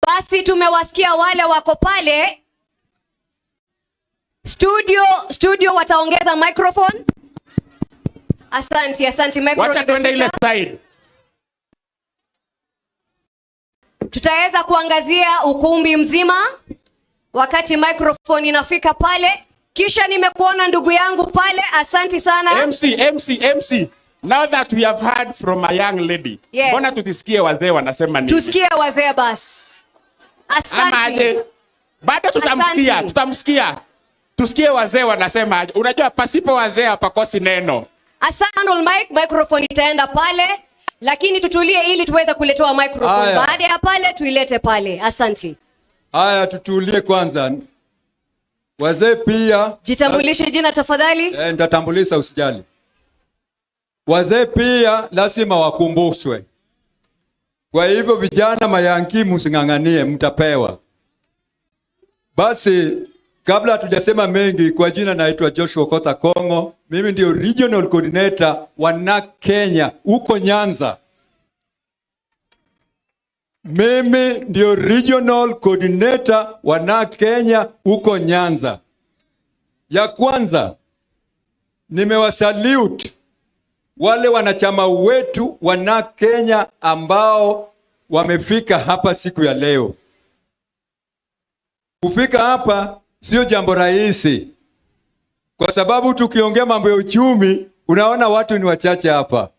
Basi tumewasikia wale wako pale. Studio wataongeza microphone. Asante microphone. Wacha tuende ile side. Tutaweza kuangazia ukumbi mzima wakati microphone inafika pale. Kisha nimekuona ndugu yangu pale, asante sana. MC. Now that we have heard from a young lady. Yes. Mbona tusisikie wazee wanasema nini? Tusikie wazee basi. Asante. Bado tutamsikia. Tusikie wazee wanasema. Unajua pasipo wazee hapakosi neno. Asante, microphone itaenda pale, lakini tutulie ili tuweze kuletewa microphone. Baada ya pale tuilete pale. Asante. Haya, tutulie kwanza. Wazee pia. Jitambulishe jina tafadhali. Nitatambulisha, usijali. Wazee pia lazima wakumbushwe. Kwa hivyo vijana mayanki msing'ang'anie, mtapewa. Basi kabla hatujasema mengi, kwa jina naitwa Joshua Kota Kongo. Mimi ndio regional coordinator wa NAK Kenya huko Nyanza. Mimi ndio regional coordinator wa NAK Kenya huko Nyanza. Ya kwanza, nimewasalute wale wanachama wetu wa NAK Kenya ambao wamefika hapa siku ya leo. Kufika hapa sio jambo rahisi, kwa sababu tukiongea mambo ya uchumi, unaona watu ni wachache hapa.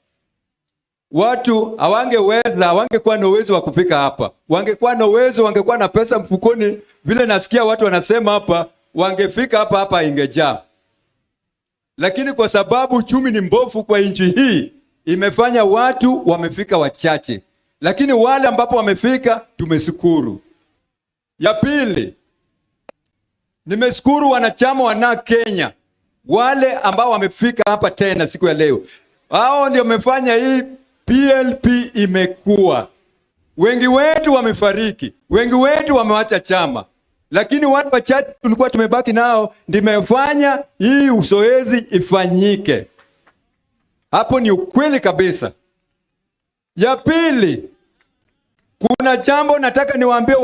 Watu hawangekuwa na uwezo wa kufika hapa. Wangekuwa na uwezo, wangekuwa na pesa mfukoni, vile nasikia watu wanasema hapa, wangefika hapa ingejaa. Lakini kwa sababu uchumi ni mbovu kwa nchi hii, imefanya watu wamefika wachache. Lakini wale ambapo wamefika, tumeshukuru. Ya pili, nimeshukuru wanachama wa NAK Kenya, wale ambao wamefika hapa tena siku ya leo. Hao ndio wamefanya hii PLP imekuwa. Wengi wetu wamefariki, wengi wetu wamewacha chama. Lakini watu wachache tulikuwa tumebaki nao ndimefanya hii uzoezi ifanyike. Hapo ni ukweli kabisa. Ya pili, kuna jambo nataka niwaambie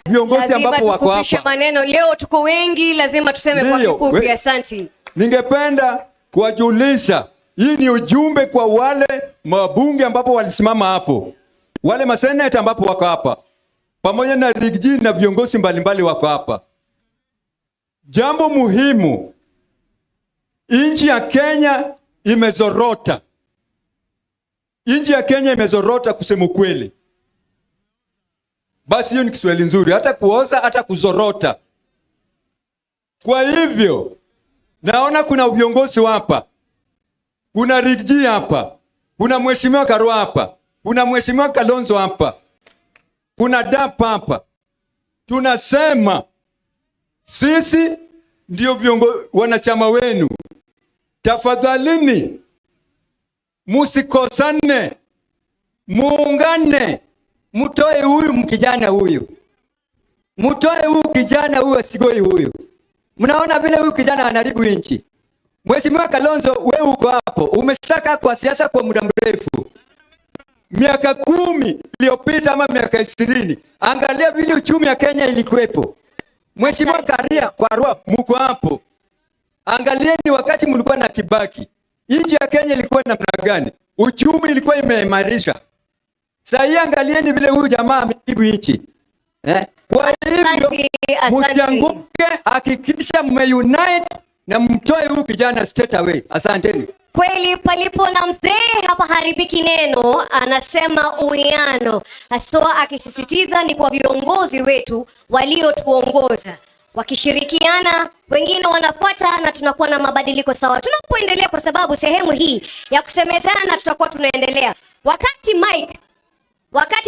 viongozi ambapo wako hapa. Maneno leo tuko wengi, lazima tuseme kwa kifupi. Asante. Ningependa kuwajulisha, hii ni ujumbe kwa wale mabunge ambapo walisimama hapo, wale maseneta ambapo wako hapa, pamoja na rigji na viongozi mbalimbali wako hapa. Jambo muhimu, nchi ya Kenya imezorota. Nchi ya Kenya imezorota kusema kweli. Basi hiyo ni Kiswahili nzuri, hata kuoza, hata kuzorota. Kwa hivyo, naona kuna viongozi hapa. Kuna rigji hapa. Kuna mheshimiwa Karua hapa. Kuna mheshimiwa Kalonzo hapa. Kuna DAP hapa. Tunasema sisi ndio wanachama wenu. Tafadhalini musikosane, muungane, mutoe huyu mkijana huyu. Mtoe huyu kijana huyu Sigoi huyu. Mnaona vile huyu kijana anaharibu nchi. Mheshimiwa Kalonzo, wewe uko hapo. Umeshaka kwa siasa kwa muda mrefu. Miaka 10 iliyopita ama miaka 20. Angalia vile uchumi wa Kenya ilikuwepo. Mheshimiwa Karua, mko hapo. Angalieni wakati mlikuwa na Kibaki. Nchi ya Kenya ilikuwa namna gani? Uchumi ilikuwa imeimarisha. Sasa angalieni vile huyu jamaa ameibu nchi. Kwa hivyo msianguke, hakikisha mmeunite na mtoe huyu kijana straight away. Asanteni. Kweli palipo na mzee hapa haribiki neno, anasema uwiano. Haswa akisisitiza ni kwa viongozi wetu waliotuongoza. Wakishirikiana, wengine wanafuata na tunakuwa na mabadiliko sawa. Tunapoendelea kwa sababu sehemu hii ya kusemezana tutakuwa tunaendelea. Wakati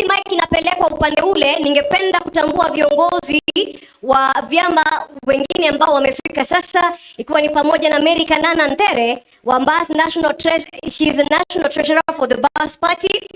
Mike inapelekwa upande ule, ningependa kutambua viongozi wa vyama wengine ambao wamefika sasa, ikiwa ni pamoja na Mary Kanana Ntere wa Mbas National Treasurer, she is the National Treasurer for the Bas Party.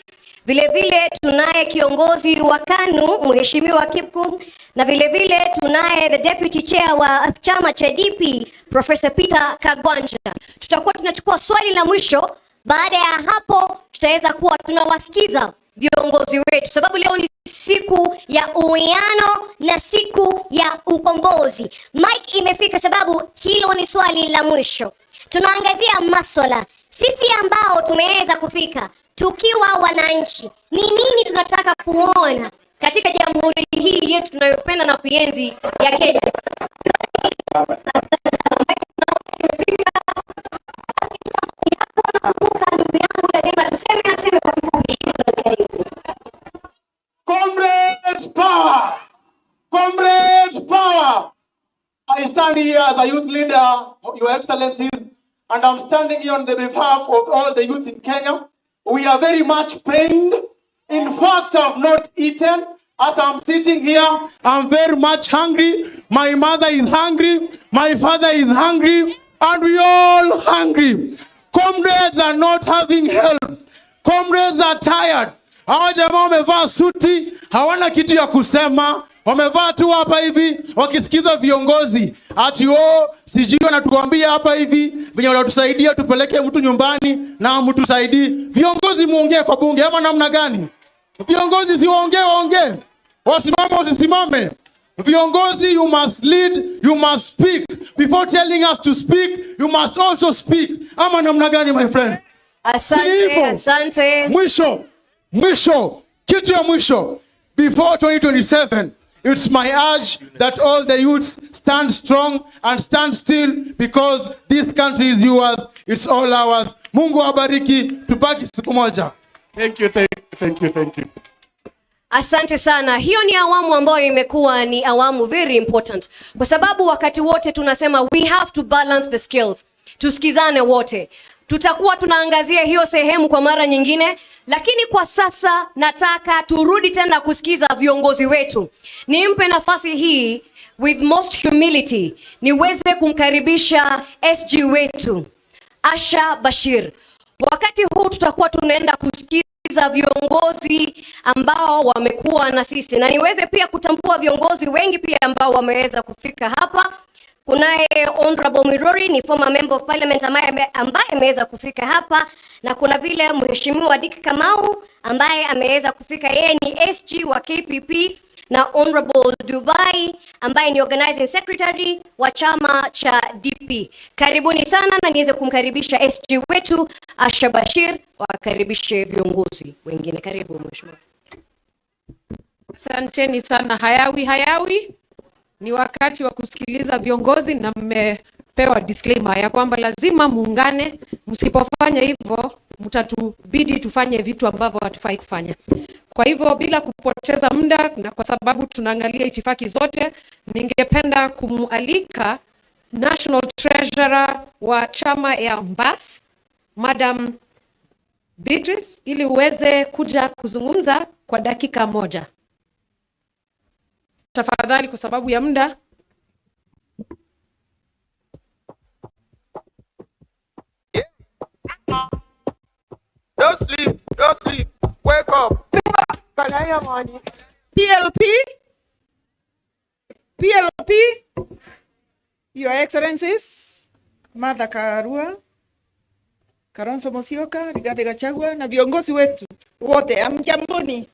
Vile vile tunaye kiongozi wa KANU Mheshimiwa Kipkum, na vile vile tunaye the Deputy Chair wa chama cha DP Professor Peter Kagwanja. Tutakuwa tunachukua swali la mwisho. Baada ya hapo tutaweza kuwa tunawasikiza viongozi wetu, sababu leo ni siku ya uwiano na siku ya ukombozi. Mike imefika sababu hilo ni swali la mwisho. Tunaangazia masuala sisi ambao tumeweza kufika tukiwa wananchi, ni nini tunataka kuona katika jamhuri hii yetu tunayopenda na kuenzi ya Kenya. Comrades power! Comrades power! I stand here as a youth leader, Your Excellencies, and I'm standing here on the behalf of all the youth in Kenya. We are very much pained. In fact, I've not eaten. As I'm sitting here, I'm very much hungry. My mother is hungry. My father is hungry. And we all hungry. Comrades are not having help. Comrades are tired. Hawa jamaa wamevaa suti, hawana kitu ya kusema. Wamevaa tu hapa hivi wakisikiza viongozi. Ati sijui wanatuambia hapa hivi venye wanatusaidia tupeleke mtu nyumbani na mtusaidii. Viongozi muongee kwa bunge ama namna gani? Viongozi si waongee. Wasimame usisimame. Viongozi, you must lead, you must speak. Before telling us to speak, you must also speak. Ama namna gani, my friends? Asante. Mwisho, kitu ya mwisho. Before 2027, it's my urge that all the youths stand strong and stand still, because this country is yours, it's all ours. Mungu abariki, tubaki siku moja. Thank you. Asante sana. Hiyo ni awamu ambayo imekuwa ni awamu very important, kwa sababu wakati wote tunasema we have to balance the skills. Tusikizane wote. Tutakuwa tunaangazia hiyo sehemu kwa mara nyingine, lakini kwa sasa nataka turudi tena kusikiza viongozi wetu. Nimpe nafasi hii with most humility, niweze kumkaribisha SG wetu Asha Bashir. Wakati huu tutakuwa tunaenda kusikiza viongozi ambao wamekuwa na sisi, na niweze pia kutambua viongozi wengi pia ambao wameweza kufika hapa. Kunaye Honorable Mirori, ni former member of parliament ambaye ameweza kufika hapa, na kuna vile Mheshimiwa Dick Kamau ambaye ameweza kufika, yeye ni SG wa KPP, na Honorable Dubai ambaye ni organizing secretary wa chama cha DP. Karibuni sana, na niweze kumkaribisha SG wetu Asha Bashir, wakaribishe viongozi wengine. Karibu Mheshimiwa. Asanteni sana. Hayawi ni wakati wa kusikiliza viongozi, na mmepewa disclaimer ya kwamba lazima muungane. Msipofanya hivyo mtatubidi tufanye vitu ambavyo hatufai kufanya. Kwa hivyo bila kupoteza muda, na kwa sababu tunaangalia itifaki zote, ningependa kumualika National Treasurer wa chama ya Mbas, Madam Beatrice, ili uweze kuja kuzungumza kwa dakika moja. Tafadhali kwa sababu ya muda. Don't sleep. Wake up. PLP, Your Excellencies, Martha Karua, Kalonzo Musyoka, Rigathi Gachagua na viongozi wetu wote, amjamboni.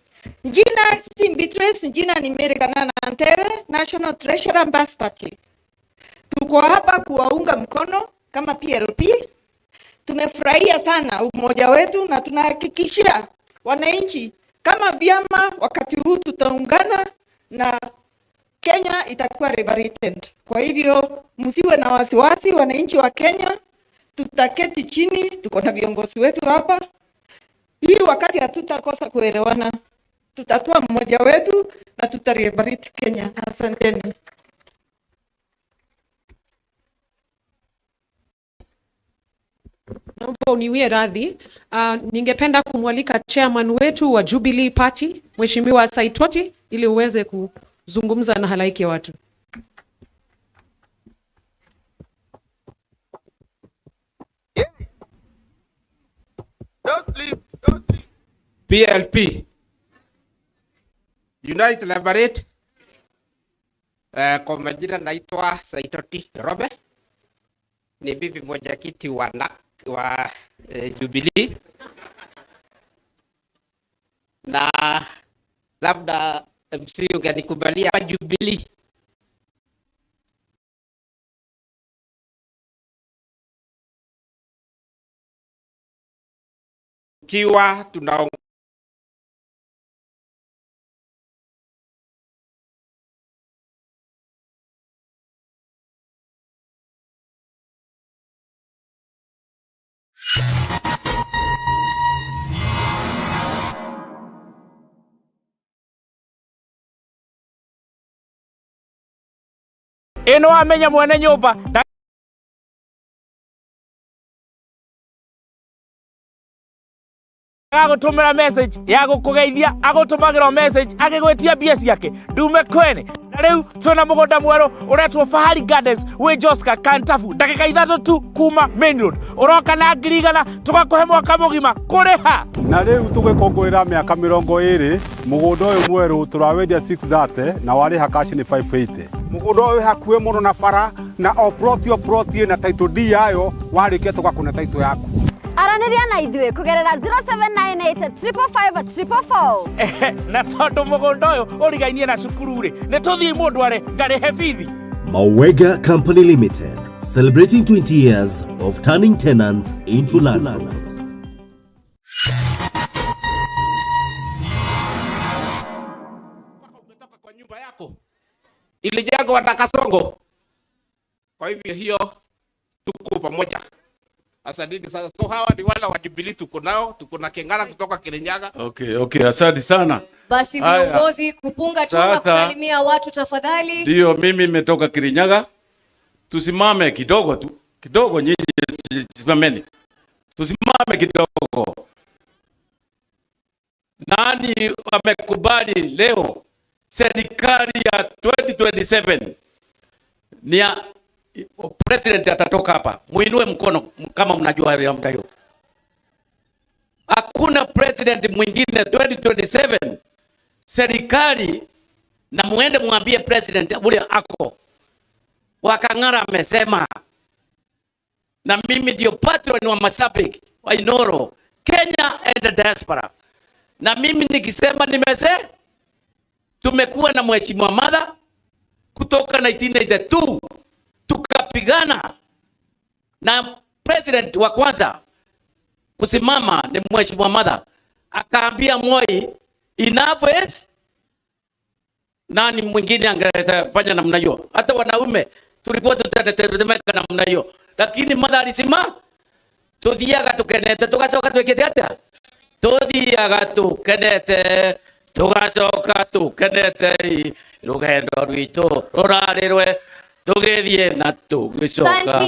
Jina si Beatrice, jina ni Mary Kanana Antere, National Treasurer Mbas Party. Tuko hapa kuwaunga mkono kama PLP. Tumefurahia sana umoja wetu na tunahakikishia wananchi kama vyama wakati huu tutaungana na Kenya itakuwa liberated. Kwa hivyo msiwe na wasiwasi wananchi wa Kenya, tutaketi chini, tuko na viongozi wetu hapa. Hii wakati hatutakosa kuelewana, tutakuwa mmoja wetu na tutaliberate Kenya. Asanteni. Naomba uniwie radhi. Ningependa kumwalika chairman wetu wa Jubilee Party, Mheshimiwa Saitoti, ili uweze kuzungumza na halaiki ya watu. Don't leave. PLP. Unite Liberate. Kwa majina naitwa Saitoti Robe. Ni bibi mwenyekiti wa Jubilee. Na labda MC ungenikubalia Jubilee. Kiwa tunaongea ino amenya mwene nyumba agutumira message ya gukugeithia agutumagirwo message agigwetia mbia ciake ndume kwene na riu tuna mugunda mweru uretwo Fahari Gardens wi Joska Kantafu ndagika 3 tu kuma main road uroka na ngirigana tugakuhe mwaka mugima kuriha na riu tugikongwira miaka 20 mugunda uyu mweru turawendia 630 na wariha cash ni 580 mugunda uyu hakuhe muno na bara na oproti na title D yayo warikia tugakuna title yaku Araniria na ithuĩ kugerera 0798555444 na tondu mugunda uyu urigainie na cukuru ri ni tuthii mundu are ngarihe bithi. Mawega Company Limited, celebrating 20 years of turning tenants into landlords. Umetoka kwa nyumba yako ilijengwa na Kasongo. Kwa hivyo hiyo tuko pamoja. Asante sana. So hawa ni wala wa Jubilee tuko nao, tuko na Kengara kutoka Kirinyaga. Okay, asante sana. Basi viongozi kupunga tu na kusalimia watu tafadhali. Ndio mimi nimetoka Kirinyaga. Tusimame kidogo tu. Kidogo nyinyi simameni. Tusimame kidogo. Nani wamekubali leo serikali ya 2027 ni ya president atatoka hapa? Muinue mkono kama mnajua hiyo. Hakuna president mwingine 2027 serikali, na muende mwambie president ule ako Wakang'ara amesema, na mimi ndio patron wa Masabik wa Inoro Kenya and the diaspora, na mimi nikisema nimesema tumekuwa na Mheshimiwa Martha kutoka 1982 tukapigana na president wa kwanza kusimama ni Mheshimiwa Martha, akaambia Moi enough is. Nani mwingine angefanya namna hiyo? Hata wanaume tulikuwa tutatetemeka namna hiyo, lakini Martha alisema tuthiaga tukenete tugacoka twikite atia, tuthiaga tukenete tugacoka tukenete rugendo rwitu rurarirwe tugithie na tugicoka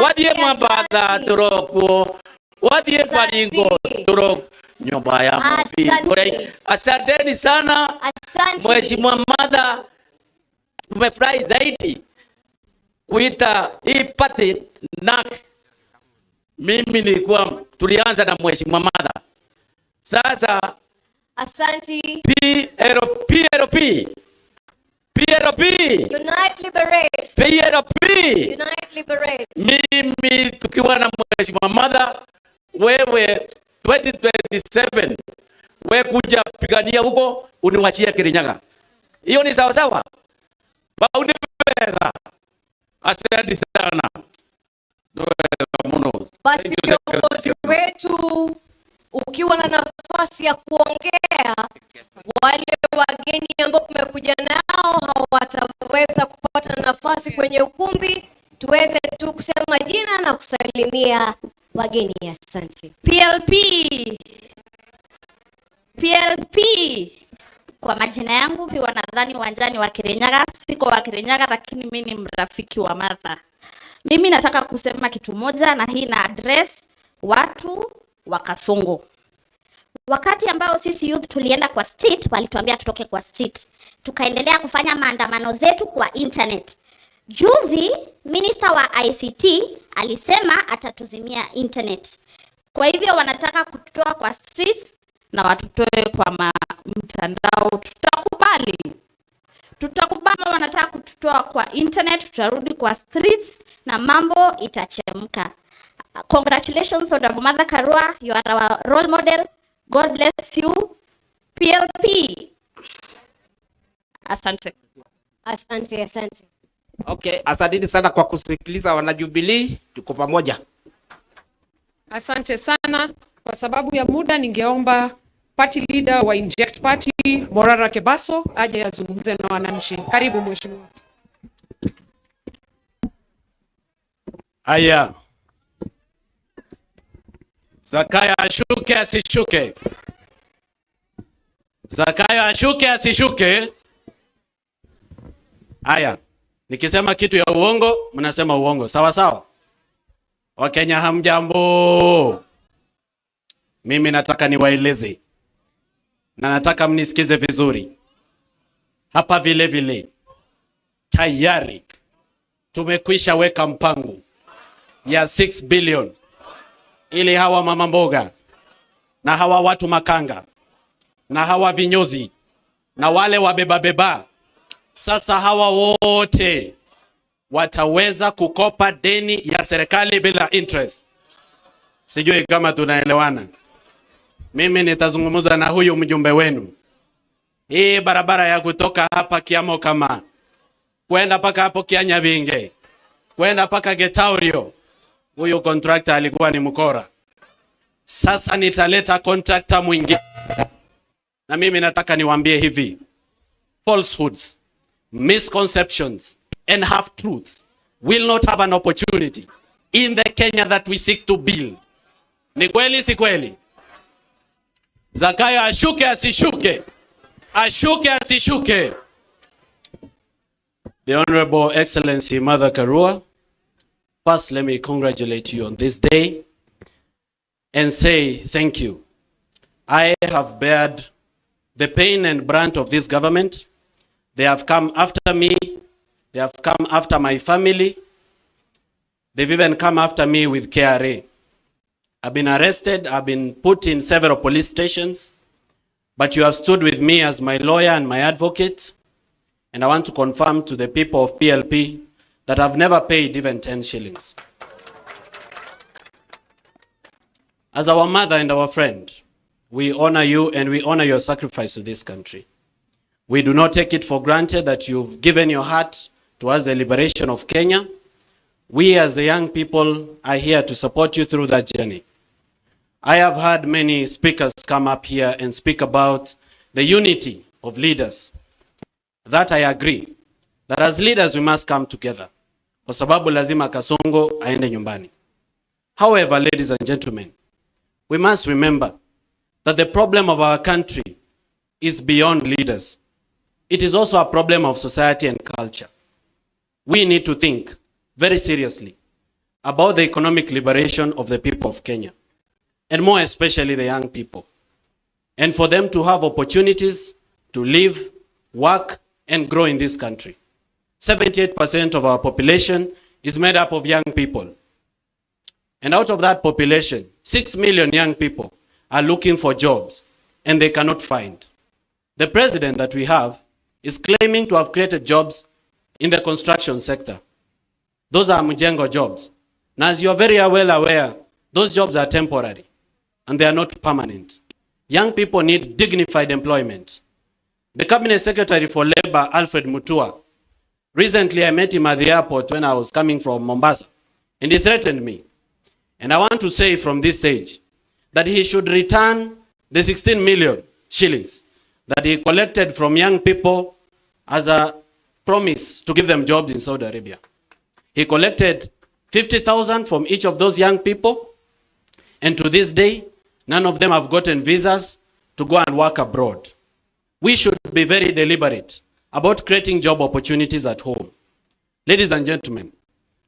wathie Mombasa turokuo wathie Baringo turokuo nyumba ya Mungu. Asanteni sana Mheshimiwa Martha, tumefurahi zaidi kuita hii party na mimi nilikuwa tulianza na Mheshimiwa Martha. Sasa Asanti. PLP. Unite, liberate. PLP. Unite, liberate. Mimi tukiwa na mheshimiwa mother, wewe 2027 wewe kuja pigania huko uniwachia Kirinyaga. Hiyo ni sawa sawa. Baunipega. Asante sana. Basi viongozi wetu, ukiwa na nafasi ya kuongea, wale wageni ambao tumekuja nao hawataweza kupata nafasi kwenye ukumbi, tuweze tu kusema jina na kusalimia wageni. Asante. PLP. PLP. Kwa majina yangu piwa nadhani uwanjani wa Kirinyaga, siko wa Kirinyaga lakini mimi ni mrafiki wa Martha. Mimi nataka kusema kitu moja na hii na address watu wa Kasongo. Wakati ambao sisi youth tulienda kwa street, walituambia tutoke kwa street. Tukaendelea kufanya maandamano zetu kwa internet. Juzi minister wa ICT alisema atatuzimia internet. Kwa hivyo wanataka kututoa kwa street na watutoe kwa mtandao. Tutakubali. Tutakubali, wanataka kututoa kwa internet, tutarudi kwa streets na mambo itachemka. Congratulations on Mother Karua, you are our role model. God bless you. PLP. Asante. Asante, asante. Okay, asanteni sana kwa kusikiliza wanajubilee, tuko pamoja. Asante sana. Kwa sababu ya muda, ningeomba party leader wa Inject Party Morara Kebaso aje azungumze na wananchi. Karibu mheshimiwa. Aya. Zakayo ashuke asishuke. Zakayo ashuke asishuke. Aya. Nikisema kitu ya uongo, mnasema uongo. Sawa sawa? Wakenya hamjambo. Mimi nataka niwaeleze. Na nataka mnisikize vizuri. Hapa vile vile tayari tumekwisha weka mpango ya 6 billion ili hawa mama mboga na hawa watu makanga na hawa vinyozi na wale wabeba sasa hawa wote wataweza kukopa deni ya serikali bila interest. Sijui kama tunaelewana. Mimi nitazungumza na huyu mjumbe wenu. Hii barabara ya kutoka hapa Kiamo kama kwenda paka hapo Kianyabinge, kwenda paka Getaurio, huyu contractor alikuwa ni mkora. Sasa nitaleta contractor mwingine. Na mimi nataka niwaambie hivi. Falsehoods, misconceptions and half truths will not have an opportunity in the Kenya that we seek to build. Ni kweli si kweli? Zakayo ashuke asishuke. Ashuke asishuke. The Honorable Excellency Mother Karua, first let me congratulate you on this day and say thank you. I have bared the pain and brunt of this government. They have come after me. They have come after my family. They've even come after me with KRA. I've been arrested. I've been put in several police stations. But you have stood with me as my lawyer and my advocate. And I want to confirm to the people of PLP that I've never paid even 10 shillings. As our mother and our friend, we honor you and we honor your sacrifice to this country. We do not take it for granted that you've given your heart towards the liberation of Kenya. We as the young people are here to support you through that journey. I have heard many speakers come up here and speak about the unity of leaders. That I agree. That as leaders we must come together. Kwa sababu lazima Kasongo aende nyumbani. However, ladies and gentlemen, we must remember that the problem of our country is beyond leaders. It is also a problem of society and culture. We need to think very seriously about the economic liberation of the people of Kenya, and more especially the young people, and for them to have opportunities to live, work, and grow in this country. 78% of our population is made up of young people. And out of that population, 6 million young people are looking for jobs, and they cannot find. The president that we have is claiming to have created jobs in the construction sector. Those are Mjengo jobs. Now, as you are very well aware, those jobs are temporary and they are not permanent. Young people need dignified employment. The Cabinet Secretary for Labor, Alfred Mutua, recently I met him at the airport when I was coming from Mombasa, and he threatened me. And I want to say from this stage that he should return the 16 million shillings that he collected from young people as a promise to give them jobs in Saudi Arabia. He collected 50,000 from each of those young people, and to this day, none of them have gotten visas to go and work abroad. We should be very deliberate about creating job opportunities at home. Ladies and gentlemen,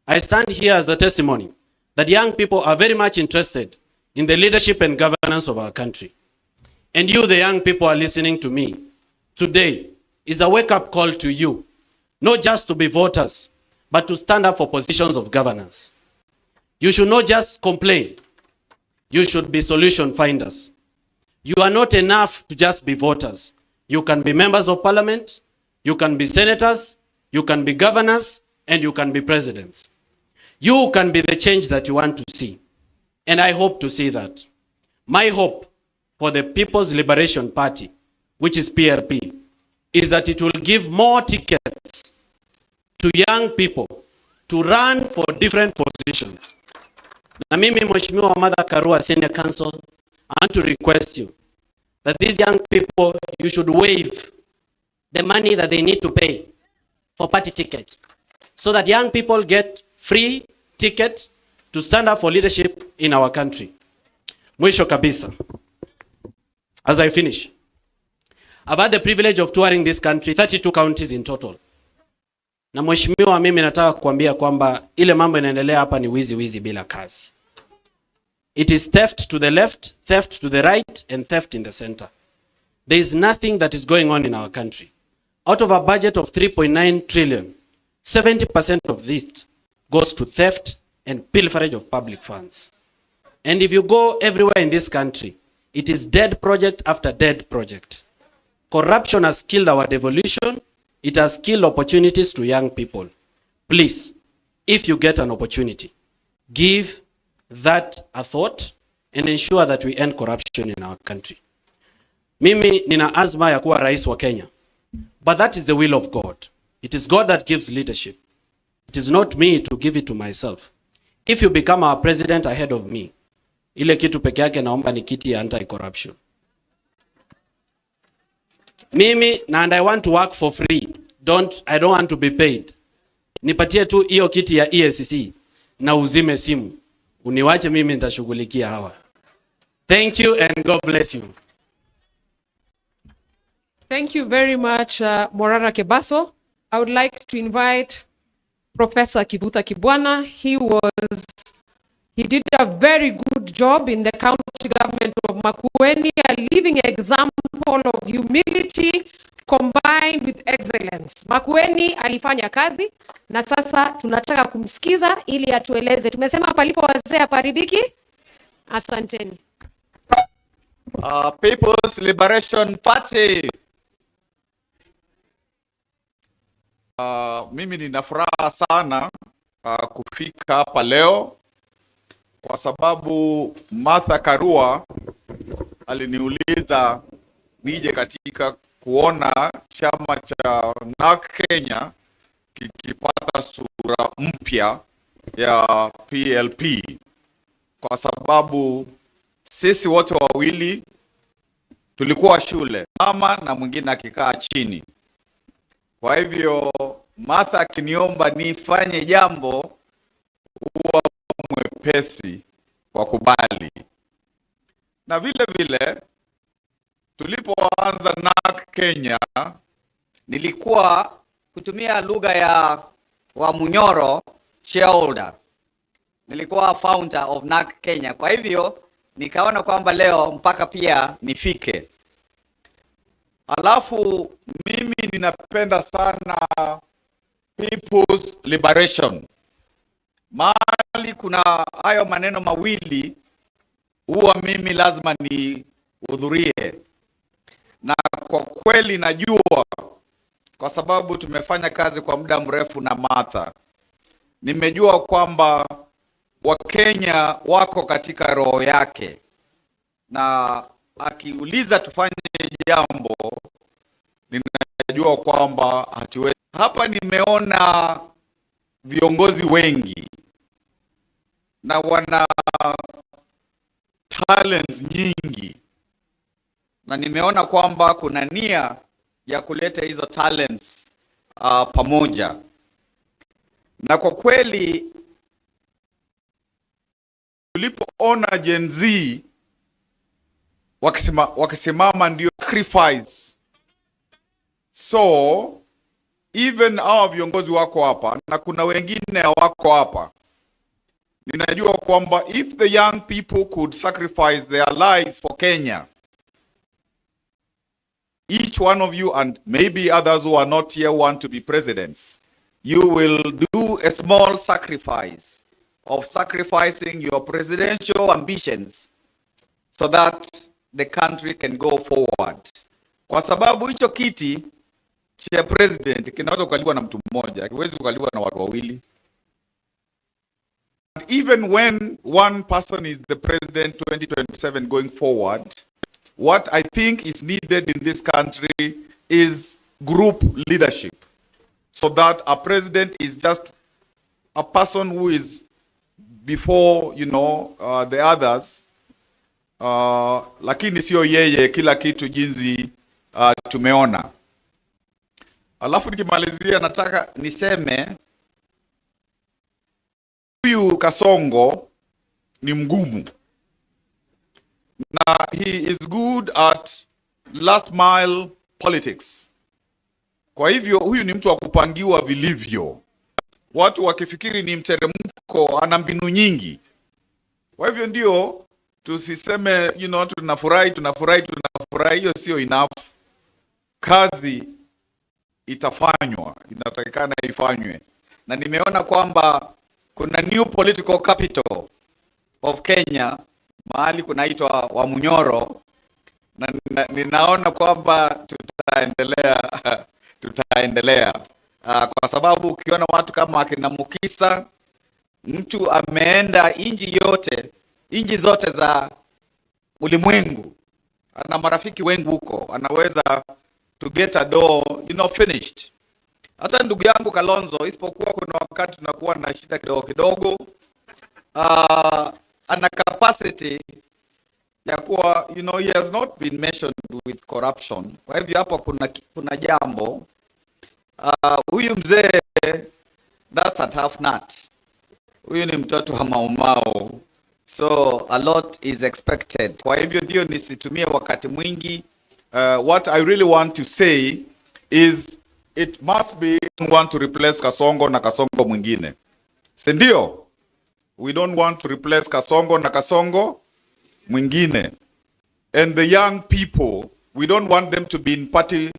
I stand here as a testimony that young people are very much interested in the leadership and governance of our country. And you, the young people, are listening to me. Today is a wake-up call to you, not just to be voters, but to stand up for positions of governance. You should not just complain. You should be solution finders. You are not enough to just be voters. You can be members of parliament, you can be senators, you can be governors, and you can be presidents. You can be the change that you want to see. And I hope to see that. My hope for the People's Liberation Party, which is PLP, is that it will give more tickets to young people to run for different positions. Na mimi Mheshimiwa Mother Karua Senior Council, I want to request you that these young people, you should waive the money that they need to pay for party ticket, so that young people get free ticket to stand up for leadership in our country. Mwisho kabisa, as I finish, I've had the privilege of touring this country, 32 counties in total. Na mheshimiwa, mimi nataka kukuambia kwamba ile mambo inaendelea hapa ni wizi bila kazi. It is theft to the left, theft to the right, and theft in the center. There is nothing that is going on in our country. Out of a budget of 3.9 trillion, 70% of this goes to theft and pilferage of public funds. And if you go everywhere in this country, it is dead project after dead project. Corruption has killed our devolution. It has killed opportunities to young people. Please, if you get an opportunity, give that a thought and ensure that we end corruption in our country. Mimi nina azma ya kuwa rais wa Kenya. But that is the will of God. It is God that gives leadership. It is not me to give it to myself. If you become our president ahead of me, ile kitu peke yake naomba ni kiti ya anti-corruption. Mimi, and I want to work for free. I don't want to be paid. Nipatie tu hiyo kiti ya EACC na uzime simu. Uniwache mimi nitashughulikia hawa. Thank you and God bless you. Thank you very much, Morara Kebaso. I would like to invite Professor Kibuta Kibwana. He did a very good job in the county government of Makueni, a living example of humility combined with excellence. Makueni alifanya kazi na sasa tunataka kumsikiza ili atueleze. Tumesema palipo wazee haparibiki. Asanteni. People's Liberation Party. Mimi nina furaha sana kufika hapa leo kwa sababu Martha Karua aliniuliza nije katika kuona chama cha NARC Kenya kikipata sura mpya ya PLP, kwa sababu sisi wote wawili tulikuwa shule, mama na mwingine akikaa chini. Kwa hivyo Martha akiniomba nifanye jambo, huwa mwepesi kwa kubali. Na vile vile tulipoanza NARC Kenya, nilikuwa kutumia lugha ya Wamunyoro shareholder. Nilikuwa founder of NARC Kenya. Kwa hivyo nikaona kwamba leo mpaka pia nifike. Alafu mimi ninapenda sana People's Liberation. Mahali kuna hayo maneno mawili, huwa mimi lazima ni hudhurie. Na kwa kweli najua kwa sababu tumefanya kazi kwa muda mrefu na Martha. Nimejua kwamba Wakenya wako katika roho yake, na akiuliza tufanye jambo, ninajua kwamba hatuwezi. Hapa nimeona viongozi wengi na wana talents nyingi, na nimeona kwamba kuna nia ya kuleta hizo talents pamoja, na kwa kweli tulipoona Gen Z wakisimama ndio sacrifice. So even hawa viongozi wako hapa na kuna wengine wako hapa, ninajua kwamba if the young people could sacrifice their lives for Kenya, each one of you and maybe others who are not here want to be presidents, you will do a small sacrifice of sacrificing your presidential ambitions so that the country can go forward. Kwa sababu hicho kiti cha president kinaweza kukaliwa na mtu mmoja, hakiwezi kukaliwa na watu wawili. And even when one person is the president 2027 going forward, what I think is needed in this country is group leadership, so that a president is just a person who is before, the others, lakini sio yeye kila kitu jinsi tumeona. Alafu nikimalizia nataka niseme huyu Kasongo ni mgumu, na he is good at last mile politics. Kwa hivyo huyu ni mtu wa kupangiwa vilivyo. Watu wakifikiri ni mteremko, ana mbinu nyingi. Kwa hivyo ndio tusiseme tunafurahi, hiyo sio enough. Kazi itafanywa, inatakikana ifanywe. Na nimeona kwamba kuna new political capital of Kenya, mahali kunaitwa Wamunyoro, na ninaona kwamba tutaendelea kwa sababu ukiona watu kama akina Mukisa, mtu ameenda inji zote za ulimwengu, ana marafiki wengi huko, anaweza to get a door finished. Hata ndugu yangu Kalonzo, isipokuwa kuna wakati tunakuwa na shida kidogo, ana capacity ya kuwa he has not been mentioned with corruption. Kwa hivyo hapo kuna jambo. Huyu mzee, that's a tough nut. Huyu ni mtoto wa maumau, so a lot is expected. Kwa hivyo ndio nisitumie wakati mwingi. What I really want to say is it must be want to replace Kasongo na Kasongo mwingine. Si ndio? We don't want to replace Kasongo na Kasongo mwingine. And the young people, we don't want them to be in party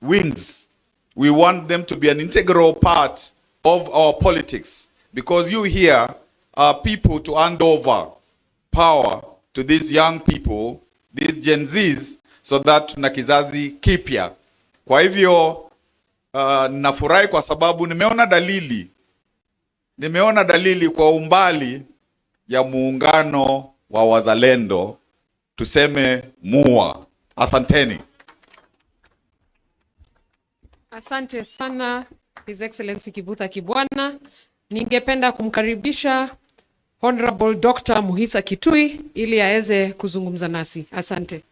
wings. We want them to be an integral part of our politics, because you here are people to hand over power to these young people, these Gen Zs, so that na kizazi kipya. Kwa hivyo nafurahi kwa sababu nimeona dalili kwa umbali ya muungano wa wazalendo, tuseme MUA. Asanteni. Asante sana His Excellency Kibutha Kibwana. Ningependa kumkaribisha Honorable Dr. Muhisa Kitui ili aweze kuzungumza nasi. Asante.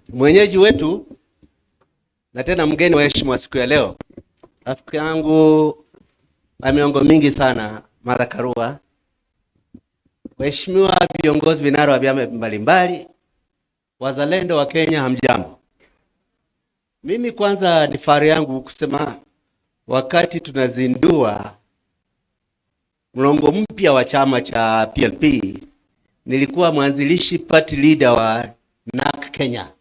Mwenyeji wetu na tena mgeni wa heshima siku ya leo, rafiki yangu wa miongo mingi sana, Martha Karua, waheshimiwa viongozi vinara wa vyama mbalimbali, wazalendo wa Kenya, hamjambo. Mimi kwanza ni fahari yangu kusema wakati tunazindua mlongo mpya wa chama cha PLP, nilikuwa mwanzilishi party leader wa NAK Kenya.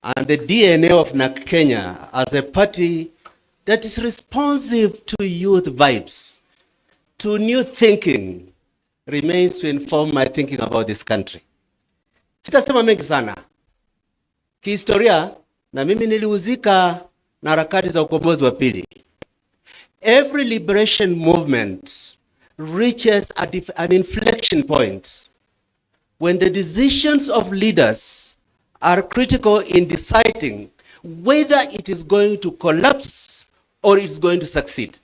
And the DNA of NAK Kenya as a party that is responsive to youth vibes, to new thinking, remains to inform my thinking about this country. Sitasema mengi sana. Kihistoria, na mimi nilihusika na harakati za ukombozi wa pili. Every liberation movement reaches an inflection point when the decisions of leaders are critical in deciding whether it is going to collapse or it's going to succeed.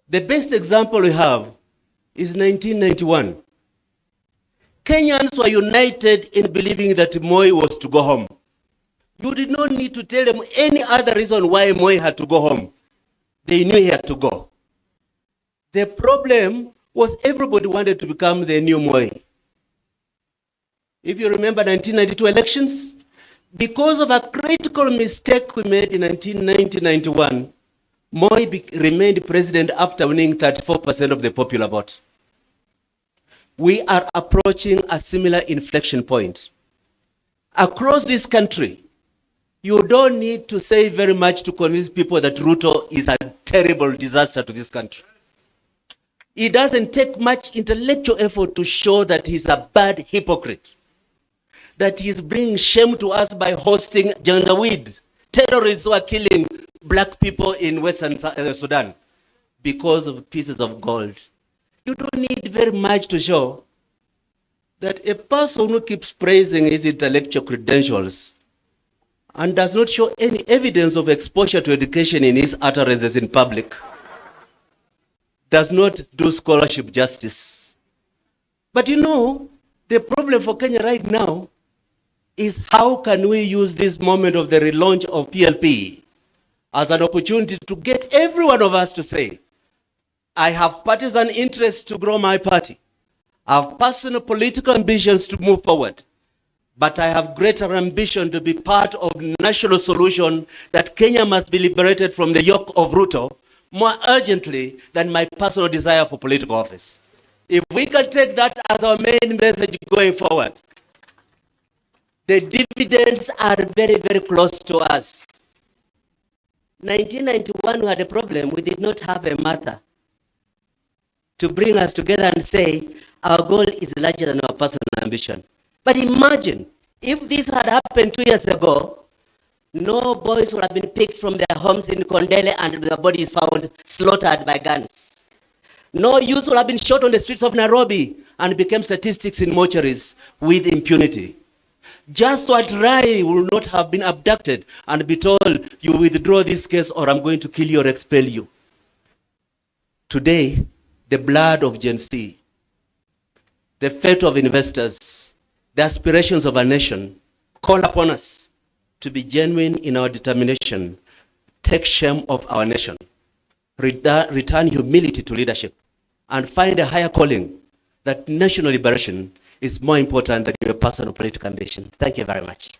The best example we have is 1991. Kenyans were united in believing that Moi was to go home. You did not need to tell them any other reason why Moi had to go home. They knew he had to go. The problem was everybody wanted to become the new Moi. If you remember 1992 elections, because of a critical mistake we made in 1990-91, Moi remained president after winning 34% of the popular vote. We are approaching a similar inflection point. Across this country, you don't need to say very much to convince people that Ruto is a terrible disaster to this country. It doesn't take much intellectual effort to show that he's a bad hypocrite, that he's bringing shame to us by hosting Janjaweed, terrorists who are killing black people in Western Sudan because of pieces of gold. You don't need very much to show that a person who keeps praising his intellectual credentials and does not show any evidence of exposure to education in his utterances in public does not do scholarship justice. But you know, the problem for Kenya right now is how can we use this moment of the relaunch of PLP as an opportunity to get every one of us to say, I have partisan interests to grow my party. I have personal political ambitions to move forward. But I have greater ambition to be part of the national solution that Kenya must be liberated from the yoke of Ruto more urgently than my personal desire for political office. If we can take that as our main message going forward, the dividends are very, very close to us. 1991, we had a problem. We did not have a mother to bring us together and say, our goal is larger than our personal ambition. But imagine, if this had happened 2 years ago, no boys would have been picked from their homes in Kondele and their bodies found slaughtered by guns. No youth would have been shot on the streets of Nairobi and became statistics in mortuaries with impunity. Just what Rai will not have been abducted and be told, you withdraw this case or I'm going to kill you or expel you. Today, the blood of Gen Z, the fate of investors, the aspirations of our nation call upon us to be genuine in our determination, take shame of our nation, return humility to leadership, and find a higher calling that national liberation is more important than your personal political ambition. Thank you very much.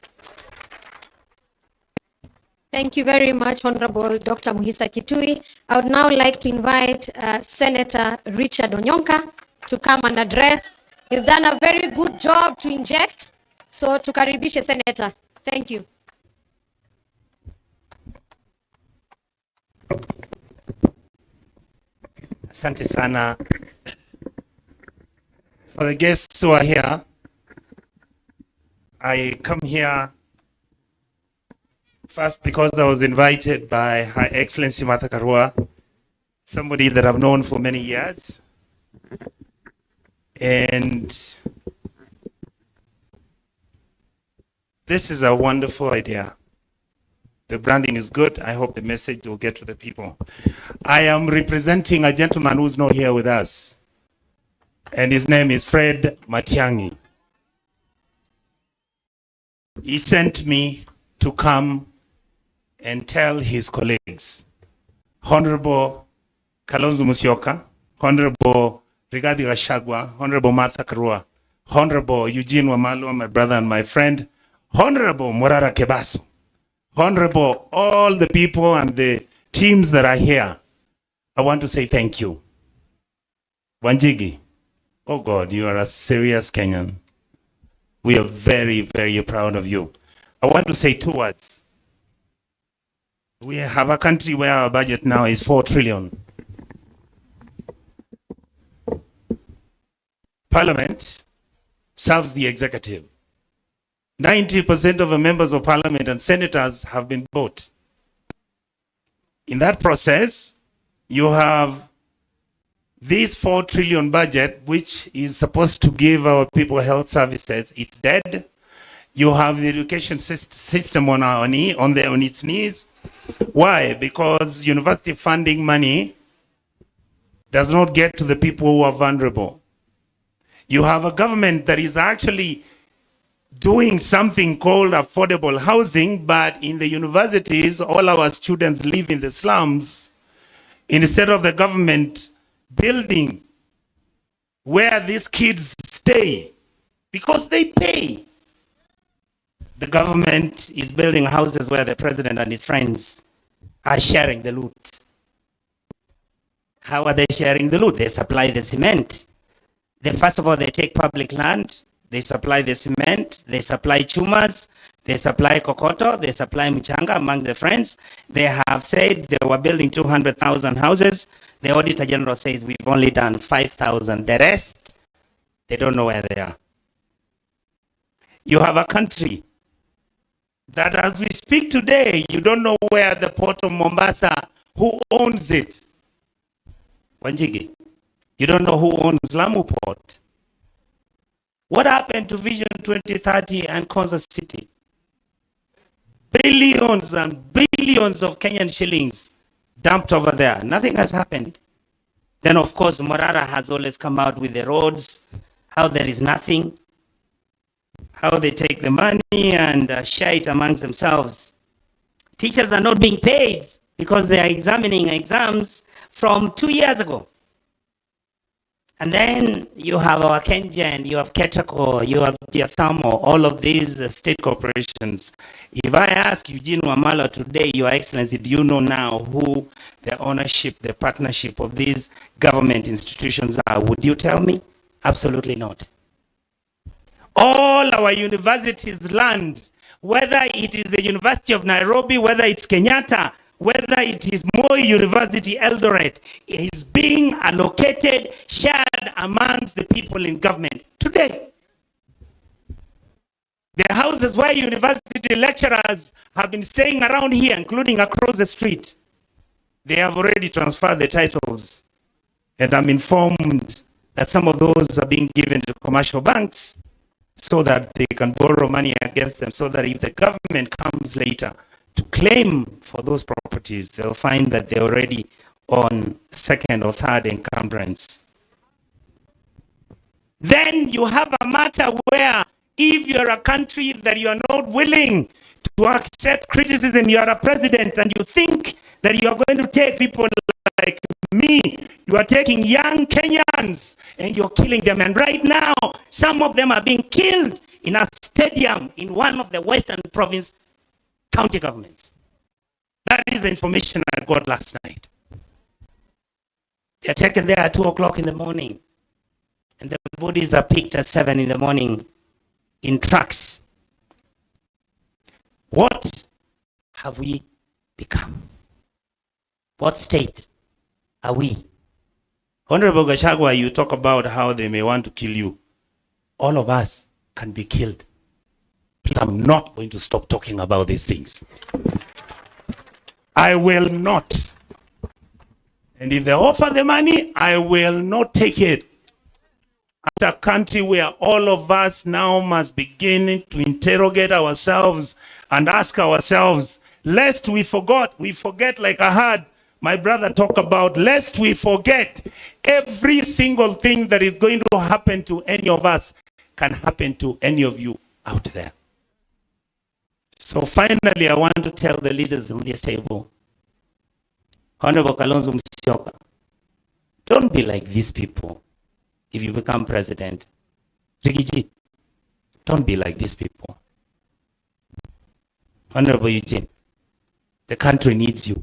Thank you very much, Honorable Dr. Muhisa Kitui. I would now like to invite Senator Richard Onyonka to come and address. He's done a very good job to inject. So tukaribishe Senator. Thank you. Asante sana. For the guests who are here, I come here first because I was invited by Her Excellency Martha Karua, somebody that I've known for many years. And this is a wonderful idea. The branding is good. I hope the message will get to the people. I am representing a gentleman who's not here with us, and his name is Fred Matiang'i. He sent me to come and tell his colleagues, Honorable Kalonzo Musyoka, Honorable Rigathi Gachagua, Honorable Martha Karua, Honorable Eugene Wamalwa, my brother and my friend, Honorable Morara Kebaso, Honorable all the people and the teams that are here, I want to say thank you. Wanjigi, oh God, you are a serious Kenyan. We are very, very proud of you. I want to say 2 words. We have a country where our budget now is 4 trillion. Parliament serves the executive. 90% of the members of parliament and senators have been bought. In that process, you have this 4 trillion budget, which is supposed to give our people health services. It's dead. You have the education system on its knees. Why? Because university funding money does not get to the people who are vulnerable. You have a government that is actually doing something called affordable housing, but in the universities, all our students live in the slums. Instead of the government building where these kids stay, because they pay, the government is building houses where the president and his friends are sharing the loot. How are they sharing the loot? They supply the cement. Then first of all, they take public land, they supply the cement, they supply chumas, they supply kokoto, they supply mchanga among the friends. They have said they were building 200,000 houses. The Auditor General says we've only done 5,000. The rest, they don't know where they are. You have a country that as we speak today, you don't know where the port of Mombasa, who owns it. Wanjigi, you don't know who owns Lamu Port. What happened to Vision 2030 and Kansas City? Billions and billions of Kenyan shillings dumped over there. Nothing has happened. Then, of course, Morara has always come out with the roads, how there is nothing, how they take the money and share it amongst themselves. Teachers are not being paid because they are examining exams from 2 years ago. And then you have our Kengen, you have Ketako, you have Diathamo, all of these state corporations. If I ask Eugene Wamala today, Your Excellency, do you know now who the ownership, the partnership of these government institutions are? Would you tell me? Absolutely not. All our universities land, whether it is the University of Nairobi, whether it's Kenyatta, whether it is Moi University Eldoret, is being allocated, shared amongst the people in government today. The houses where university lecturers have been staying around here, including across the street, they have already transferred the titles. And I'm informed that some of those are being given to commercial banks so that they can borrow money against them, so that if the government comes later to claim for those properties, they'll find that they're already on second or third encumbrance. Then you have a matter where if you're a country that you are not willing to accept criticism, you are a president and you think that you are going to take people like me, you are taking young Kenyans and you're killing them. And right now, some of them are being killed in a stadium in one of the Western province county governments. That is the information I got last night. They're taken there at 2 o'clock in the morning. And the bodies are picked at 7 in the morning in trucks. What have we become? What state are we? Honorable Gachagua, you talk about how they may want to kill you. All of us can be killed. But I'm not going to stop talking about these things. I will not. And if they offer the money, I will not take it. At a country where all of us now must begin to interrogate ourselves and ask ourselves, lest we forget like I heard my brother talk about, lest we forget every single thing that is going to happen to any of us can happen to any of you out there. So finally, I want to tell the leaders on this table, Honorable Kalonzo Musyoka, don't be like these people if you become president. Rigiji, don't be like these people. Honorable Eugene, the country needs you.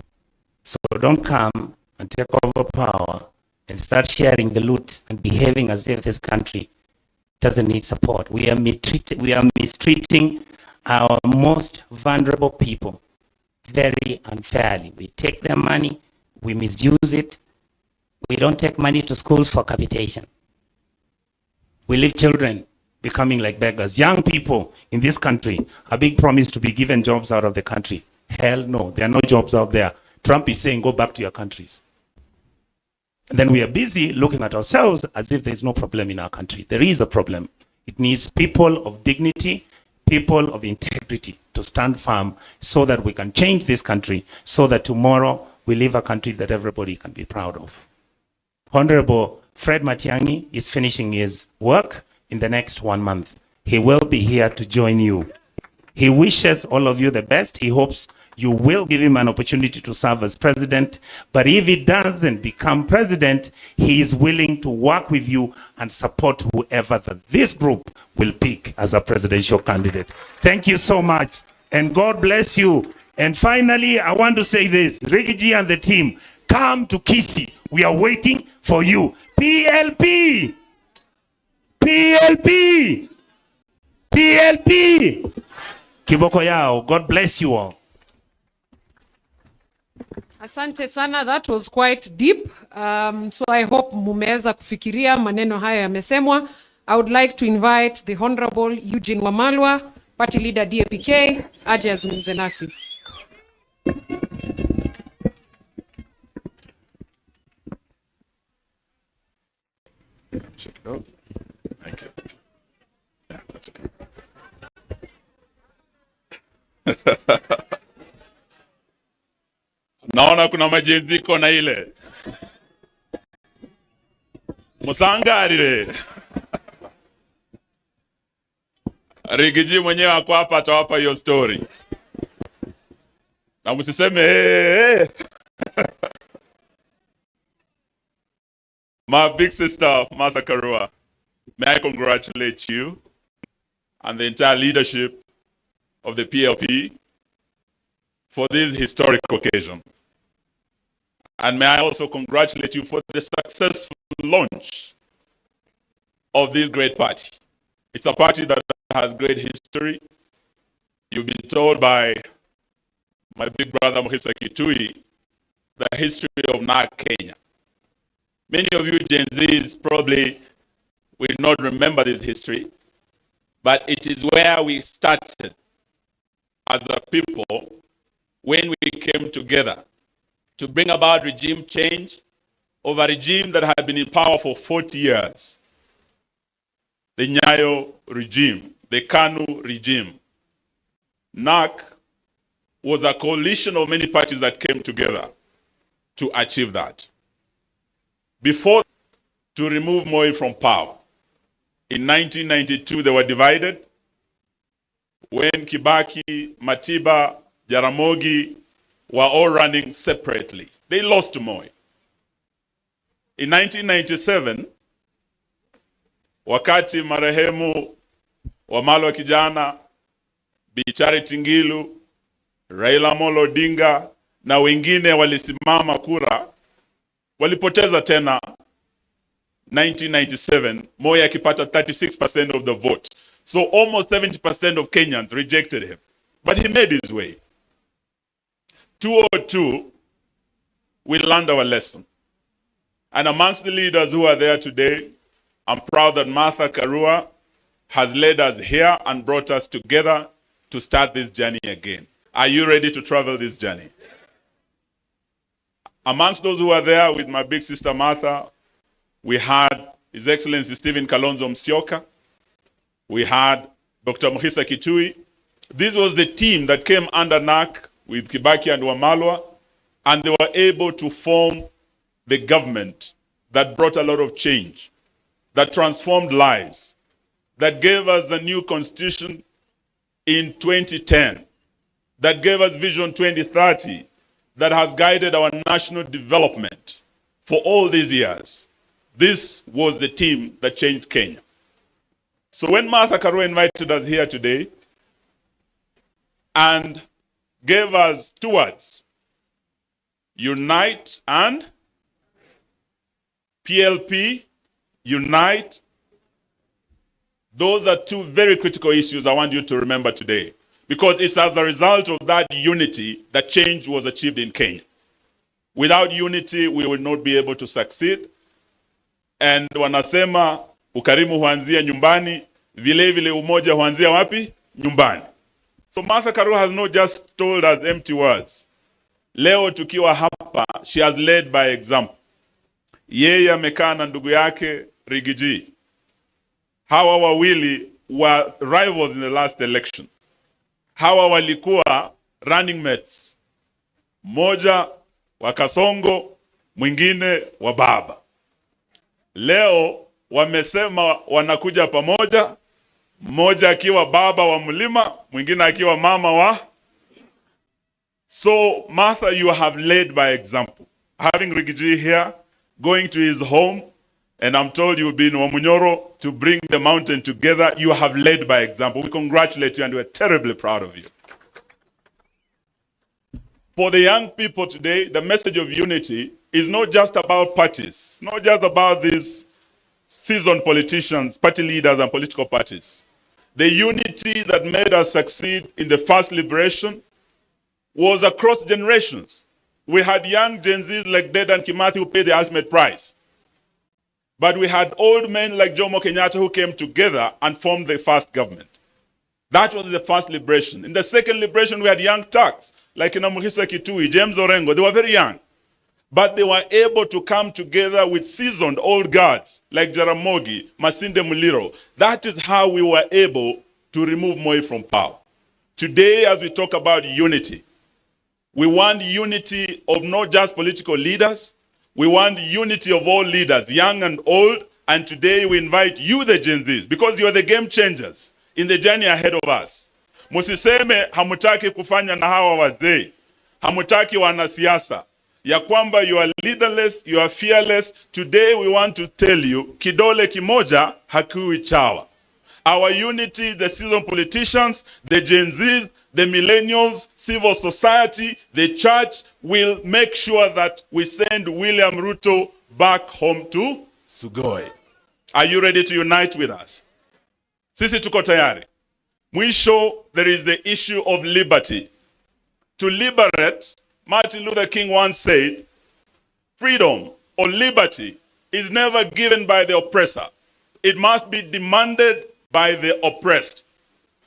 So don't come and take over power and start sharing the loot and behaving as if this country doesn't need support. We are mistreating our most vulnerable people very unfairly. We take their money, we misuse it. We don't take money to schools for capitation. we leave children becoming like beggars. Young people in this country are being promised to be given jobs out of the country. Hell no, there are no jobs out there. Trump is saying, go back to your countries. And then we are busy looking at ourselves as if there's no problem in our country. There is a problem. It needs people of dignity, people of integrity to stand firm so that we can change this country, so that tomorrow we live a country that everybody can be proud of. Honorable Fred Matiang'i is finishing his work in the next 1 month. He will be here to join you. He wishes all of you the best. He hopes you will give him an opportunity to serve as president. But if he doesn't become president, he is willing to work with you and support whoever that this group will pick as a presidential candidate. Thank you so much, and God bless you. And finally, I want to say this, Rigiji and the team, come to Kisii. We are waiting for you. PLP! PLP! PLP! Kiboko yao. God bless you all. Asante sana, that was quite deep. So I hope mumeweza kufikiria maneno haya yamesemwa. I would like to invite the Honorable Eugene Wamalwa, Party Leader DAPK, aje azungumze nasi. Thank you. Yeah, that's good. Naona kuna majeziko na ile musangarire. Rigiji mwenyewe ako hapa atawapa hiyo story. Na msiseme hey. My big sister, Martha Karua, may I congratulate you and the entire leadership of the PLP for this historic occasion. And may I also congratulate you for the successful launch of this great party. It's a party that has great history. You've been told by my big brother Mohisa Kitui the history of NARC Kenya. Many of you Gen Zs probably will not remember this history, but it is where we started as a people when we came together to bring about regime change of a regime that had been in power for 40 years. The Nyayo regime, the KANU regime. NARC was a coalition of many parties that came together to achieve that. Before, to remove Moi from power. In 1992, they were divided. When Kibaki, Matiba, Jaramogi were all running separately. They lost to Moi. In 1997, wakati marehemu Wamalwa kijana, Bi Charity Ngilu, Raila Amolo Odinga na wengine walisimama kura, walipoteza tena 1997, Moi akipata 36% of the vote. So almost 70% of Kenyans rejected him. But he made his way. 2002, we learned our lesson. And amongst the leaders who are there today, I'm proud that Martha Karua has led us here and brought us together to start this journey again. Are you ready to travel this journey? Amongst those who are there with my big sister Martha, we had His Excellency Stephen Kalonzo Musyoka. We had Dr. Mohisa Kitui. This was the team that came under NARC with Kibaki and Wamalwa, and they were able to form the government that brought a lot of change, that transformed lives, that gave us a new constitution in 2010, that gave us Vision 2030, that has guided our national development for all these years. This was the team that changed Kenya. So when Martha Karua invited us here today and gave us two words, unite and PLP, unite. Those are two very critical issues I want you to remember today, because it's as a result of that unity that change was achieved in Kenya. Without unity, we will not be able to succeed. And wanasema ukarimu huanzia nyumbani, vile vile umoja huanzia wapi? Nyumbani. So Martha Karua has not just told us empty words. Leo tukiwa hapa, she has led by example. Yeye amekaa na ndugu yake Rigiji. Hawa wawili were rivals in the last election. Hawa walikuwa running mates. Moja wa Kasongo, mwingine wa baba. Leo wamesema wanakuja pamoja, mmoja akiwa baba wa mlima, mwingine akiwa mama wa. So Martha, you have led by example. Having Rigiji here, going to his home, and I'm told you've been in Wamunyoro to bring the mountain together. You have led by example. We congratulate you and we're terribly proud of you. For the young people today, the message of unity is not just about parties, not just about these seasoned politicians, party leaders and political parties. The unity that made us succeed in the first liberation was across generations. We had young Gen Zs like Dedan Kimathi who paid the ultimate price. But we had old men like Jomo Kenyatta who came together and formed the first government. That was the first liberation. In the second liberation, we had young Turks like Inamuhisa Kitui, James Orengo. They were very young. But they were able to come together with seasoned old guards like Jaramogi, Masinde Muliro. That is how we were able to remove Moi from power. Today, as we talk about unity, we want unity of not just political leaders. We want unity of all leaders, young and old. And today we invite you, the Gen Zs, because you are the game changers in the journey ahead of us. Musiseme hamutaki kufanya na hawa wazee. Hamutaki wanasiasa. Ya kwamba you are leaderless, you are fearless. Today we want to tell you, kidole kimoja hakui chawa. Our unity, the seasoned politicians, the Gen Zs, the millennials, civil society, the church will make sure that we send William Ruto back home to Sugoi. Are you ready to unite with us? Sisi tuko tayari. Mwisho, there is the issue of liberty. To liberate, Martin Luther King once said, freedom or liberty is never given by the oppressor. It must be demanded by the oppressed.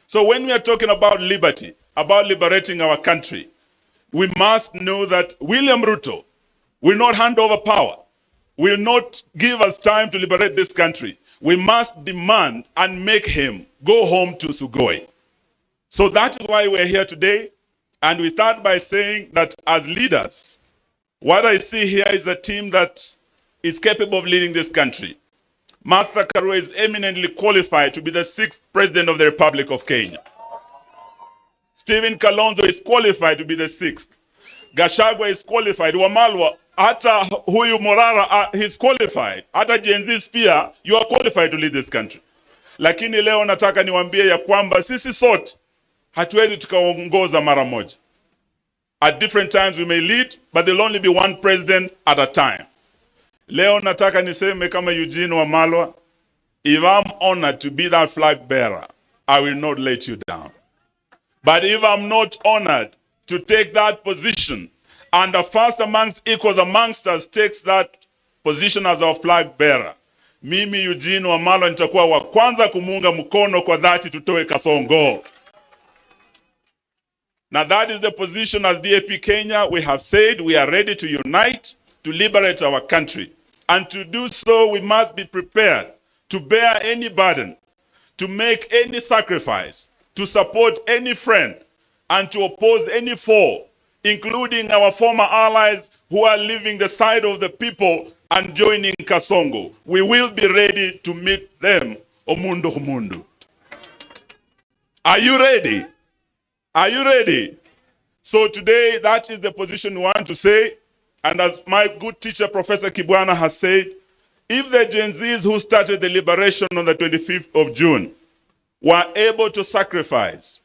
So when we are talking about liberty, about liberating our country, we must know that William Ruto will not hand over power, will not give us time to liberate this country. We must demand and make him go home to Sugoi. So that is why we're here today. And we start by saying that as leaders, what I see here is a team that is capable of leading this country. Martha Karua is eminently qualified to be the 6th president of the Republic of Kenya. Stephen Kalonzo is qualified to be the 6th. Gachagua is qualified. Wamalwa, hata huyu Morara, he's qualified. Hata Gen Z pia, you are qualified to lead this country. Lakini leo nataka niwaambie ya kwamba sisi sote hatuwezi tukaongoza mara moja. At different times we may lead, but there'll only be one president at a time. Leo nataka niseme kama Eugene Wamalwa, if I'm honored to be that flag bearer, I will not let you down. But if I'm not honored to take that position, and the first amongst equals amongst us takes that position as our flag bearer, mimi Eugene Wamalwa nitakuwa wa kwanza kumunga mkono kwa dhati tutoe Kasongo. Now that is the position as DAP Kenya. We have said we are ready to unite, to liberate our country. And to do so, we must be prepared to bear any burden, to make any sacrifice, to support any friend, and to oppose any foe, including our former allies who are leaving the side of the people and joining Kasongo. We will be ready to meet them, Omundo Humundu. Are you ready? Are you ready? So today, that is the position we want to say. And as my good teacher, Professor Kibwana, has said, if the Gen Zs who started the liberation on the 25th of June were able to sacrifice,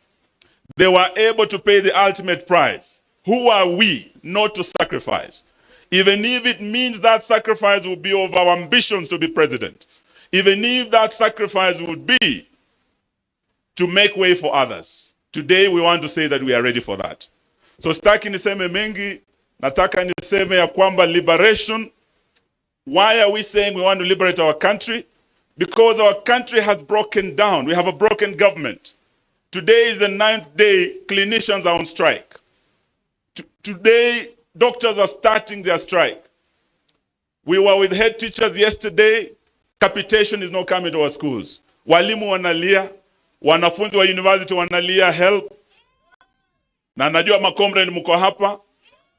they were able to pay the ultimate price, who are we not to sacrifice? Even if it means that sacrifice will be of our ambitions to be president, even if that sacrifice would be to make way for others. Today we want to say that we are ready for that. So sitaki niseme mengi, nataka niseme ya kwamba liberation, why are we saying we want to liberate our country? because our country has broken down. We have a broken government. Today is the 9th day clinicians are on strike. Today, doctors are starting their strike. We were with head teachers yesterday. Capitation is not coming to our schools. Walimu wanalia, wanafunzi wa university wanalia help. Na najua makomrade mko hapa.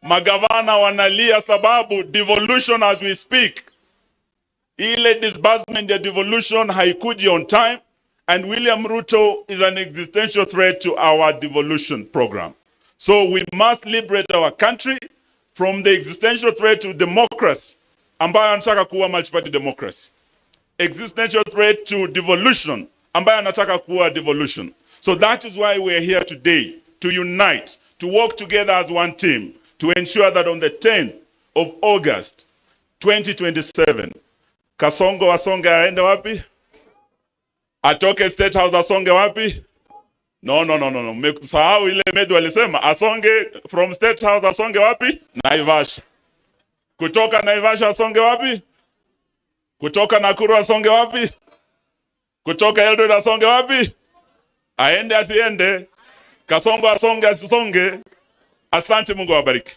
Magavana wanalia sababu devolution as we speak. Ile disbursement ya devolution haikuji on time, and William Ruto is an existential threat to our devolution program. So we must liberate our country from the existential threat to democracy, ambayo anataka kuwa multi-party democracy. Existential threat to devolution, ambayo anataka kuwa devolution. So that is why we are here today, to unite, to work together as one team, to ensure that on the 10th of August, 2027, Kasongo asonge aende wapi? Atoke State House asonge wapi? No. Mmesahau ile medu alisema asonge from State House asonge wapi? Naivasha. Kutoka Naivasha asonge wapi? Kutoka Nakuru asonge wapi? Kutoka Eldoret asonge wapi? Aende asiende? Kasongo asonge asisonge? Asante, Mungu awabariki.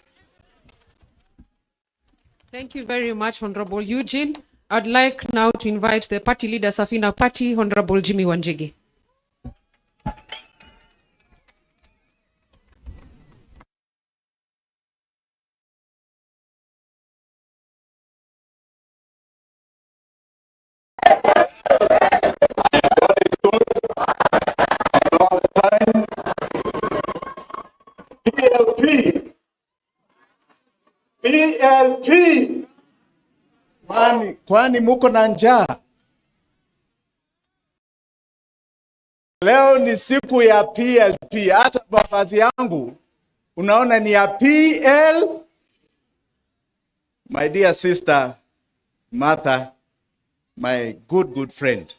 Thank you very much, Honorable Eugene. I'd like now to invite the party leader, Safina Party, Honorable Jimmy Wanjigi. PLP. Kwani muko na njaa? Leo ni siku ya PLP. Hata mavazi yangu unaona ni ya PL. My dear sister Martha, my good friend,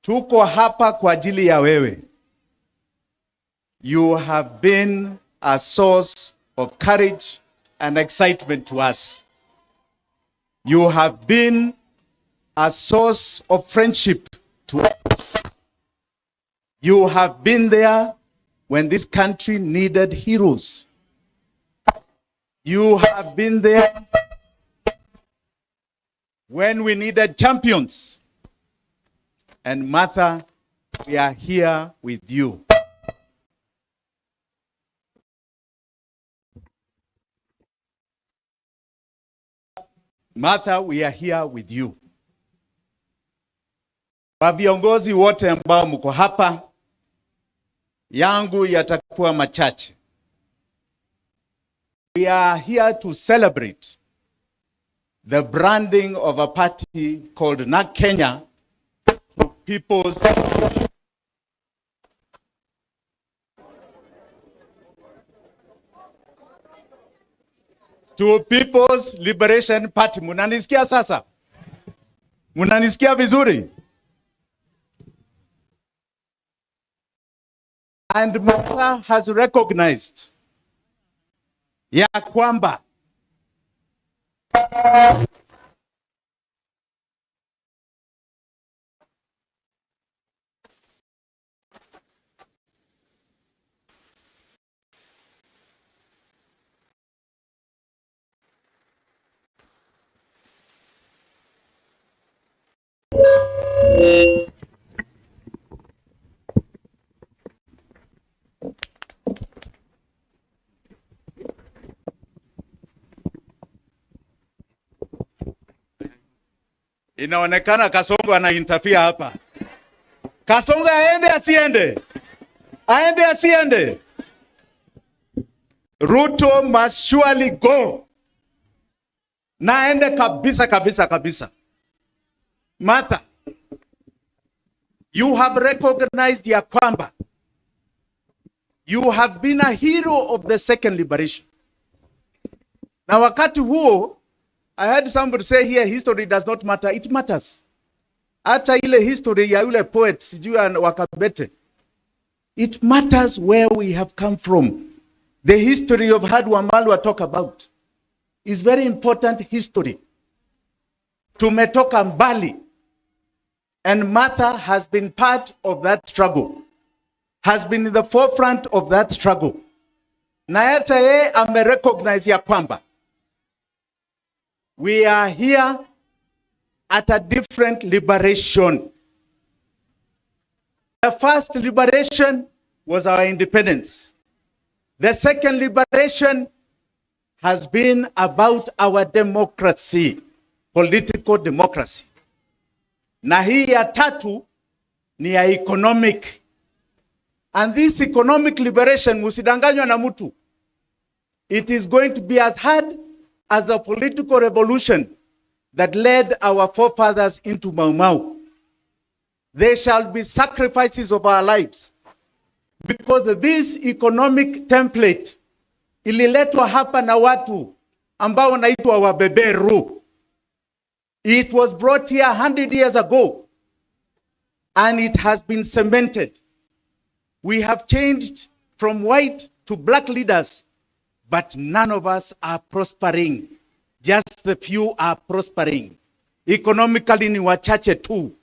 tuko hapa kwa ajili ya wewe. You have been a source of courage and excitement to us. You have been a source of friendship to us. You have been there when this country needed heroes. You have been there when we needed champions. And Martha, we are here with you. Martha, we are here with you. Kwa viongozi wote ambao mko hapa, yangu yatakuwa machache. We are here to celebrate the branding of a party called NAK Kenya to People's Liberation Party. Munanisikia sasa? Munanisikia vizuri? And Martha has recognized ya kwamba inaonekana Kasongo ana interfere hapa. Kasongo aende asiende? Aende asiende? Ruto must surely go. Na aende kabisa. Martha, you have recognized ya kwamba you have been a hero of the second liberation. Na wakati huo, I heard somebody say here, history does not matter. It matters. Hata ile history ya yule poet, sijui Wakabete. It matters where we have come from. The history of Hadwamalwa talk about is very important history. Tumetoka mbali. And Martha has been part of that struggle, has been in the forefront of that struggle. Na hata yeye amerecognize ya kwamba we are here at a different liberation. The first liberation was our independence. The second liberation has been about our democracy, political democracy. Na hii ya tatu ni ya economic. And this economic liberation, musidanganywa na mtu, it is going to be as hard as the political revolution that led our forefathers into Mau Mau. There shall be sacrifices of our lives because this economic template ililetwa hapa na watu ambao wanaitwa wabeberu. It was brought here 100 years ago and it has been cemented. We have changed from white to black leaders, but none of us are prospering. Just the few are prospering. Economically ni wachache tu.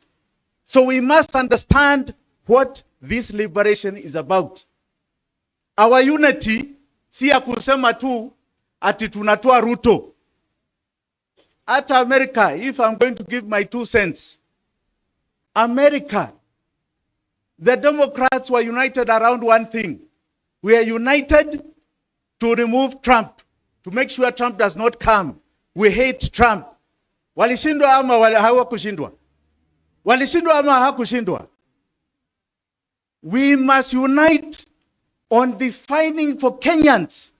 So we must understand what this liberation is about. Our unity si ya kusema tu ati tunatoa Ruto. At America, if I'm going to give my 2 cents, America, the Democrats were united around one thing. We are united to remove Trump, to make sure Trump does not come. We hate Trump. Walishindwa ama hawakushindwa? Walishindwa ama hawakushindwa? We must unite on defining for Kenyans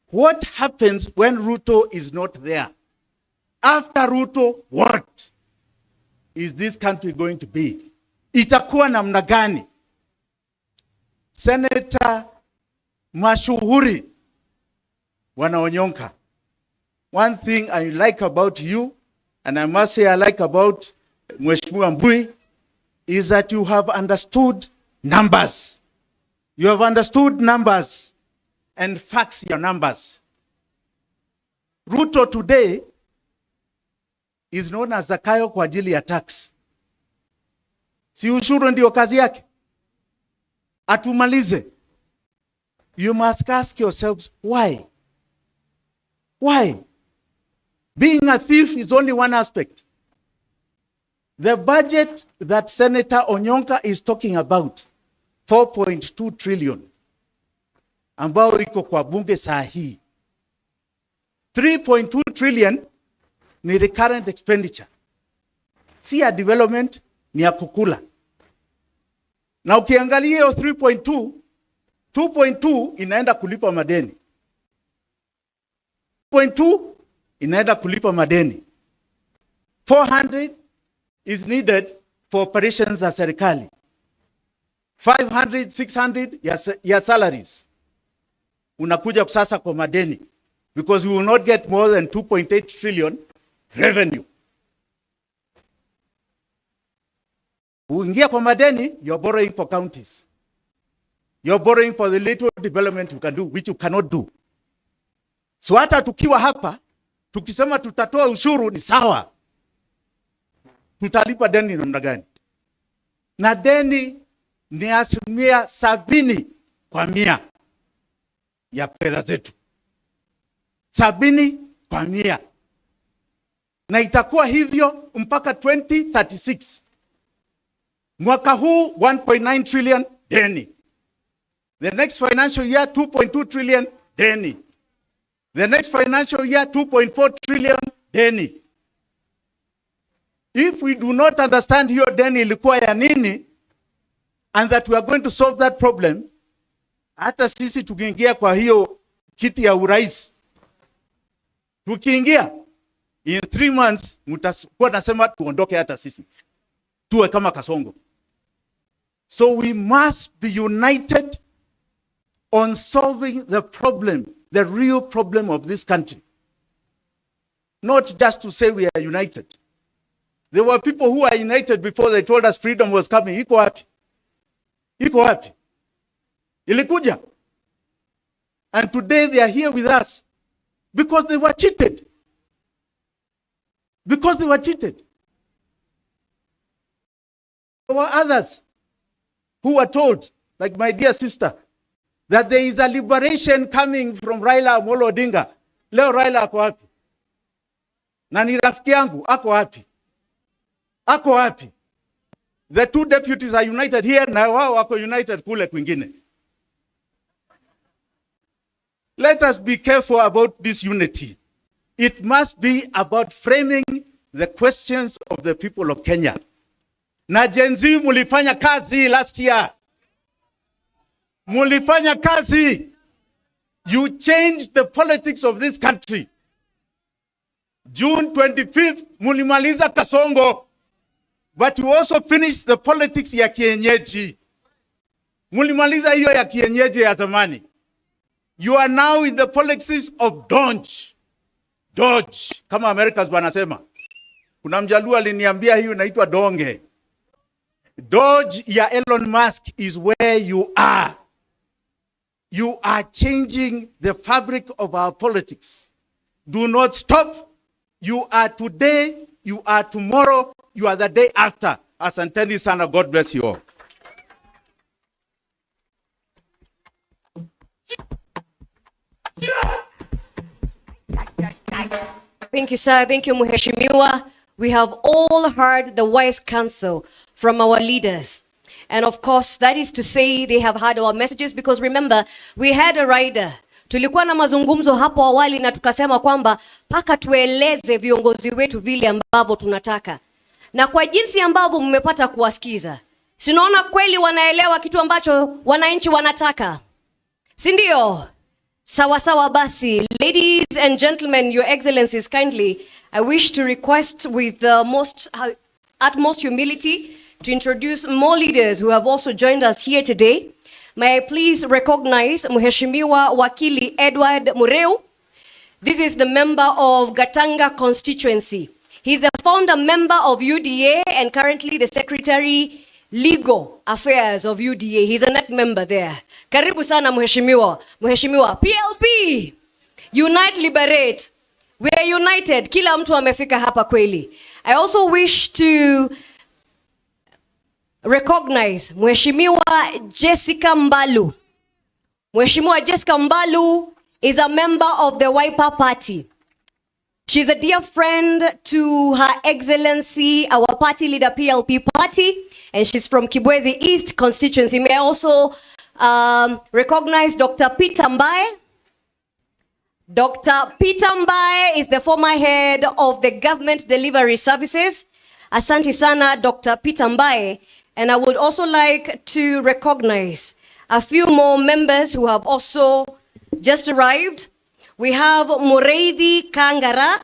what happens when Ruto is not there. After Ruto, what is this country going to be? Itakuwa namna gani? Senator mashuhuri wanaonyonka. One thing I like about you, and I must say I like about Mheshimiwa Mbui, is that you have understood numbers. You have understood numbers and facts your numbers. Ruto today is known as Zakayo kwa ajili ya tax. Si ushuru ndio kazi yake? Atumalize. You must ask yourselves why? Why? Being a thief is only one aspect. The budget that Senator Onyonka is talking about, 4.2 trillion, ambao iko kwa bunge saa hii. 3.2 trillion ni recurrent expenditure. Si ya development, ni ya kukula. Na ukiangalia hiyo 3.2, 2.2 inaenda kulipa madeni. 2.2 inaenda kulipa madeni. 400 is needed for operations za serikali. 500, 600 ya salaries. Unakuja sasa kwa madeni. Because we will not get more than 2.8 trillion revenue. Uingia kwa madeni, you're borrowing for counties. You're borrowing for the little development you can do, which you cannot do. So hata tukiwa hapa, tukisema tutatoa ushuru ni sawa. Tutalipa deni namna gani? Na deni ni 70% ya fedha zetu. 70%. Na itakuwa hivyo mpaka 2036. Mwaka huu 1.9 trillion deni. The next financial year 2.2 trillion deni. The next financial year 2.4 trillion deni. If we do not understand hiyo deni ilikuwa ya nini and that we are going to solve that problem, hata sisi tukiingia kwa hiyo kiti ya urais, tukiingia in 3 months mtakuwa nasema tuondoke hata sisi tuwe kama Kasongo. So we must be united on solving the problem, the real problem of this country. Not just to say we are united. There were people who were united before they told us freedom was coming. Iko wapi? Iko wapi? Ilikuja. And today they are here with us because they were cheated. Because they were cheated. There were others who were told, like my dear sister, that there is a liberation coming from Raila Amolo Odinga. Leo Raila ako wapi? Na ni rafiki yangu, ako wapi? Ako wapi? The two deputies are united here, na wao wako united kule kwingine. Let us be careful about this unity. It must be about framing the questions of the people of Kenya. Na Gen Z mulifanya kazi last year. Mulifanya kazi. You changed the politics of this country. June 25th, mulimaliza Kasongo. But you also finished the politics ya kienyeji. Mulimaliza hiyo ya kienyeji ya zamani. You are now in the politics of Dodge. Dodge, kama Americans wanasema. Kuna mjaluo aliniambia hiyo inaitwa donge. Dodge ya Elon Musk is where you are. You are changing the fabric of our politics. Do not stop. You are today, you are tomorrow, you are the day after. Asanteni sana, God bless you all. Thank you, sir. Thank you, Mheshimiwa. We have all heard the wise counsel from our leaders. And of course, that is to say they have heard our messages, because remember, we had a rider. Tulikuwa na mazungumzo hapo awali na tukasema kwamba paka tueleze viongozi wetu vile ambavyo tunataka. Na kwa jinsi ambavyo mmepata kuwasikiza, sinaona kweli wanaelewa kitu ambacho wananchi wanataka. Si ndio? Sawa sawa basi. Ladies and gentlemen, your excellencies, kindly, I wish to request with the utmost humility to introduce more leaders who have also joined us here today. May I please recognize Mheshimiwa Wakili Edward Mureu. This is the member of Gatanga constituency. He's the founder member of UDA and currently the secretary legal affairs of UDA. He's a net member there. Karibu sana Mheshimiwa. Mheshimiwa, PLP, Unite Liberate. We are united. Kila mtu amefika hapa kweli. I also wish to recognize Mheshimiwa Jessica Mbalu. Mheshimiwa Jessica Mbalu is a member of the Wiper Party. She's a dear friend to Her Excellency, our party leader, PLP Party, and she's from Kibwezi East constituency. May I also recognize Dr. Peter Mbae. Dr. Peter Mbae is the former head of the Government Delivery Services. Asante sana, Dr. Peter Mbae. And I would also like to recognize a few more members who have also just arrived. We have Mureithi Kangara.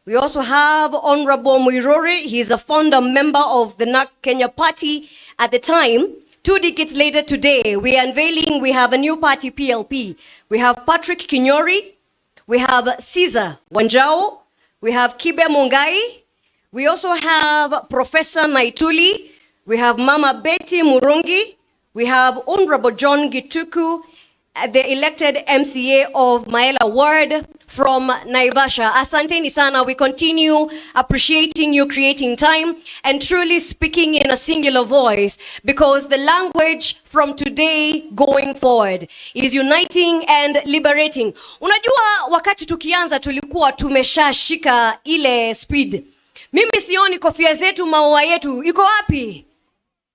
We also have Honorable Muiruri. He's a founder member of the NAK Kenya party at the time. 2 decades later today, we are unveiling, we have a new party, PLP. We have Patrick Kinyori. We have Caesar Wanjao. We have Kibe Mungai. We also have Professor Naituli. We have Mama Betty Murungi. We have Honorable John Gituku, the elected MCA of Maela Ward from Naivasha. Asanteni sana. We continue appreciating you creating time and truly speaking in a singular voice, because the language from today going forward is uniting and liberating. Unajua wakati tukianza tulikuwa tumeshashika ile speed. Mimi sioni kofia zetu, maua yetu iko wapi?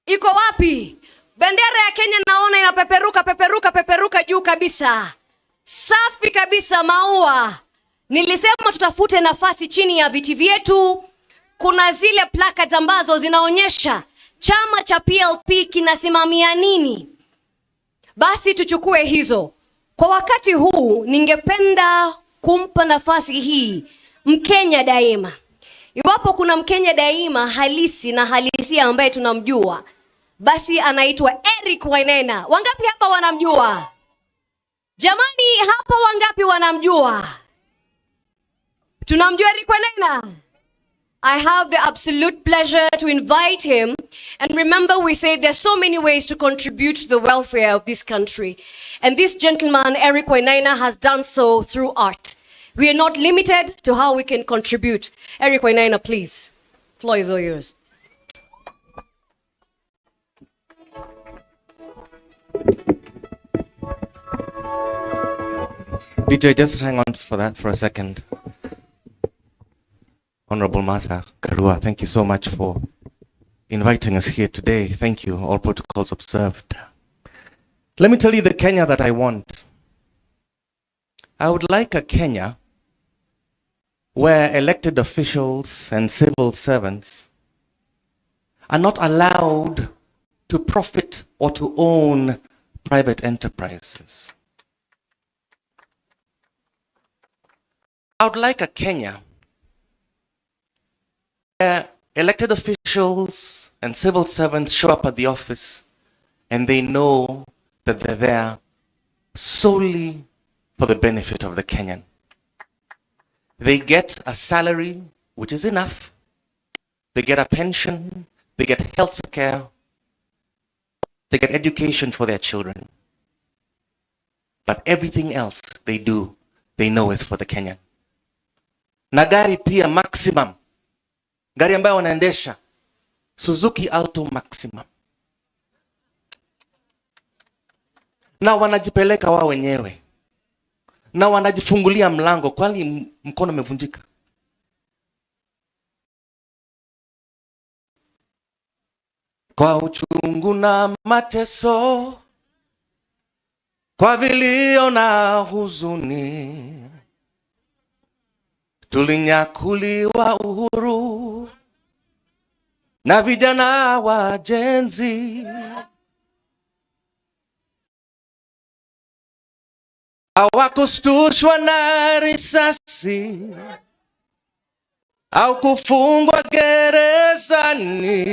Iko wapi? Bendera ya Kenya naona inapeperuka juu kabisa. Safi kabisa maua. Nilisema tutafute nafasi chini ya viti vyetu. Kuna zile placards ambazo zinaonyesha chama cha PLP kinasimamia nini. Basi tuchukue hizo. Kwa wakati huu ningependa kumpa nafasi hii Mkenya daima. Iwapo kuna Mkenya daima halisi na halisia ambaye tunamjua, basi anaitwa Eric Wainaina. Wangapi hapa wanamjua? Jamani, hapa wangapi wanamjua? Tunamjua Eric Wainaina? I have the absolute pleasure to invite him. And remember, we said there's so many ways to contribute to the welfare of this country. And this gentleman, Eric Wainaina, has done so through art. We are not limited to how we can contribute. Eric Wainaina, please. Floor is all yours. BJ, just hang on for that for a second. Honorable Martha Karua, thank you so much for inviting us here today. Thank you, all protocols observed. Let me tell you the Kenya that I want. I would like a Kenya where elected officials and civil servants are not allowed to profit or to own private enterprises. I would like a Kenya where elected officials and civil servants show up at the office and they know that they're there solely for the benefit of the Kenyan. They get a salary, which is enough. They get a pension, they get health care, they get education for their children. But everything else they do, they know is for the Kenyan. Na gari pia maximum. Gari ambayo wanaendesha Suzuki Alto Maximum. Na wanajipeleka wao wenyewe. Na wanajifungulia mlango kwani mkono umevunjika. Kwa uchungu na mateso, kwa vilio na huzuni, tulinyakuliwa uhuru na vijana wa Gen Z. Hawakustushwa na risasi au kufungwa gerezani.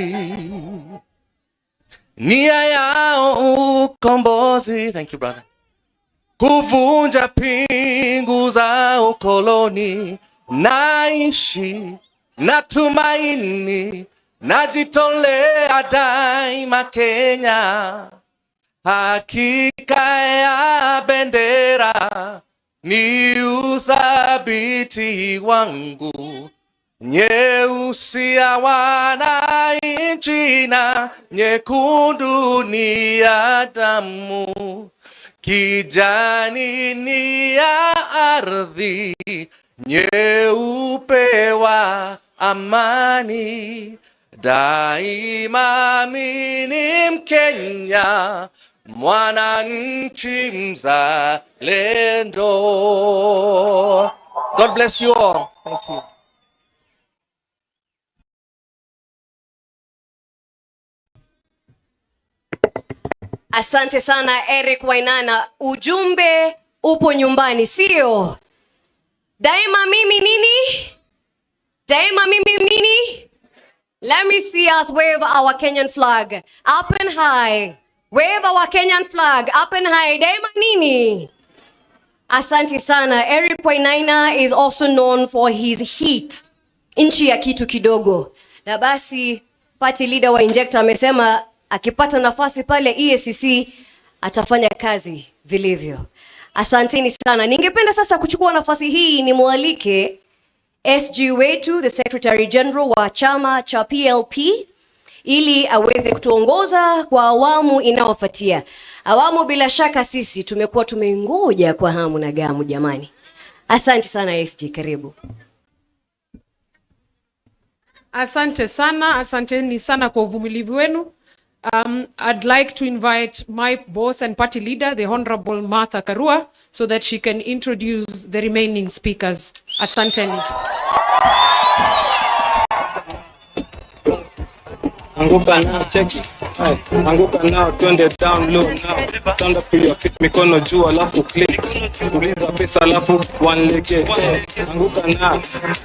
Nia yao ukombozi, thank you brother, kuvunja pingu za ukoloni. Naishi na tumaini, najitolea daima Kenya. Hakika ya bendera ni uthabiti wangu. Nyeusi ya wananchi na nyekundu ni ya damu. Kijani ni ya ardhi, nyeupe wa amani. Daima mimi ni Mkenya, mwananchi mzalendo. God bless you all. Thank you. Asante sana Eric Wainana, ujumbe upo nyumbani, sio? Daima mimi nini? Daima mimi nini? Let me see us wave our Kenyan flag up and high. Wave our Kenyan flag up and high. Daima nini? Asante sana. Eric Wainaina is also known for his heat. Nchi ya kitu kidogo. Na basi party leader wa Injector amesema akipata nafasi pale EACC atafanya kazi vilivyo. Asanteni sana. Ningependa sasa kuchukua nafasi hii ni mualike SG wetu, the Secretary General wa chama cha PLP, ili aweze kutuongoza kwa awamu inayofuatia. Awamu bila shaka sisi tumekuwa tumengoja kwa hamu na gamu jamani. Asante sana SG, karibu. Asante sana, asanteni sana kwa uvumilivu wenu. I'd like to invite my boss and party leader, the Honorable Martha Karua, so that she can introduce the remaining speakers. Asanteni. Anguka now, check it. Anguka now, twende down low now. Stand up your feet, mikono juu alafu click. Tuliza pesa alafu one leg. Anguka now,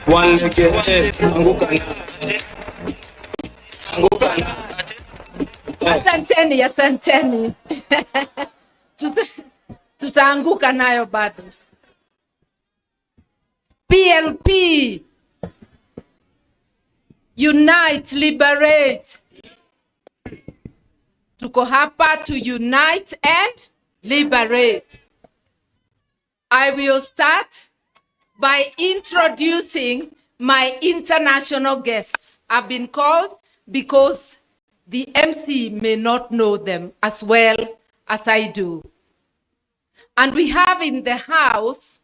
one leg. Anguka now. Anguka now. Asanteni, asanteni. Tutaanguka nayo bado. PLP. Unite, liberate. Tuko hapa to unite and liberate. I will start by introducing my international guests. I've been called because the MC may not know them as well as I do. And we have in the house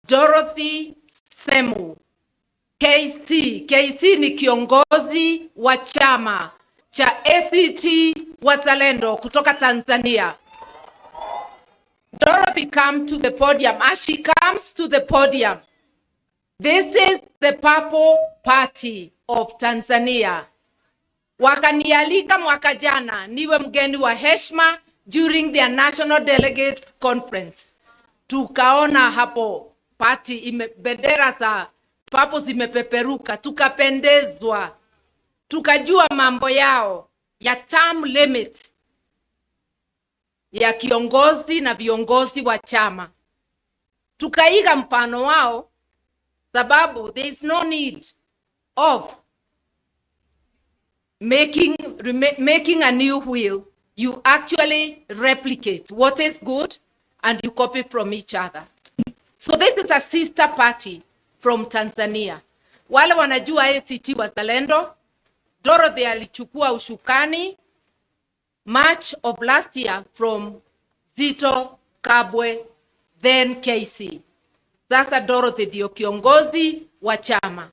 Dorothy Semu, KC. KC ni kiongozi wa chama cha ACT Wazalendo kutoka Tanzania. Dorothy, come to the podium. As she comes to the podium, this is the Purple Party of Tanzania. Wakanialika mwaka jana niwe mgeni wa heshima during their National Delegates Conference. Tukaona hapo party bendera za Purple zimepeperuka, tukapendezwa. Tukajua mambo yao ya term limit ya kiongozi na viongozi wa chama. Tukaiga mfano wao sababu there is no need of making a new wheel. You actually replicate what is good and you copy from each other. So this is a sister party from Tanzania. Wale wanajua ACT Wazalendo, Dorothy alichukua ushukani March of last year from Zito Kabwe, then KC. Sasa Dorothy ndio kiongozi wa chama.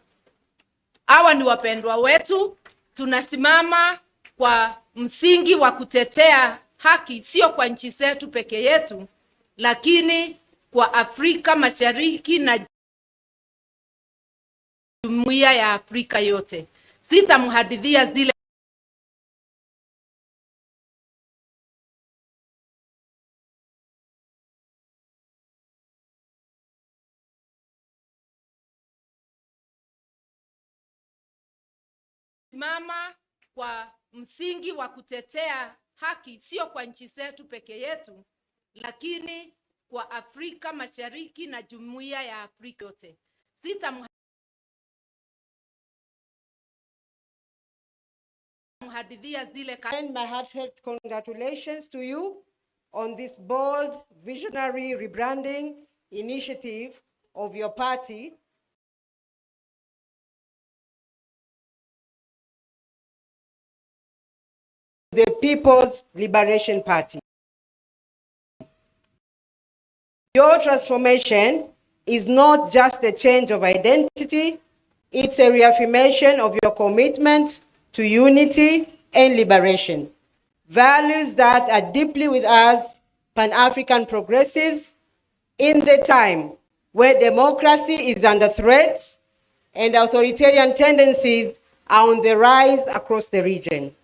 Hawa ni wapendwa wetu, tunasimama kwa msingi wa kutetea haki, sio kwa nchi zetu peke yetu, lakini kwa Afrika Mashariki na jumuiya ya Afrika yote. Sitamhadithia zile mama kwa msingi wa kutetea haki, sio kwa nchi zetu peke yetu, lakini kwa Afrika Mashariki na jumuiya ya Afrika yote. And my heartfelt congratulations to you on this bold, visionary rebranding initiative of your party. The People's Liberation Party. Your transformation is not just a change of identity, it's a reaffirmation of your commitment to unity and liberation. Values that are deeply with us, Pan-African progressives, in the time where democracy is under threat and authoritarian tendencies are on the rise across the region.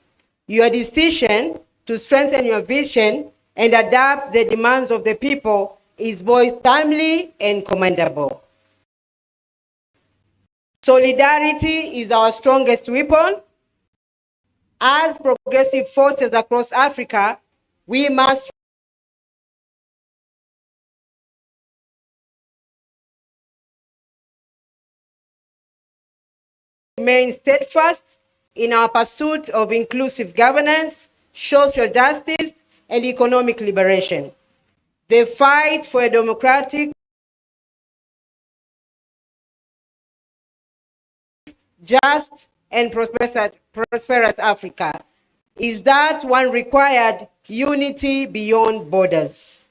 Your decision to strengthen your vision and adapt the demands of the people is both timely and commendable. Solidarity is our strongest weapon. As progressive forces across Africa, we must remain steadfast in our pursuit of inclusive governance, social justice, and economic liberation. The fight for a democratic, just, and prosperous Africa is that one required unity beyond borders.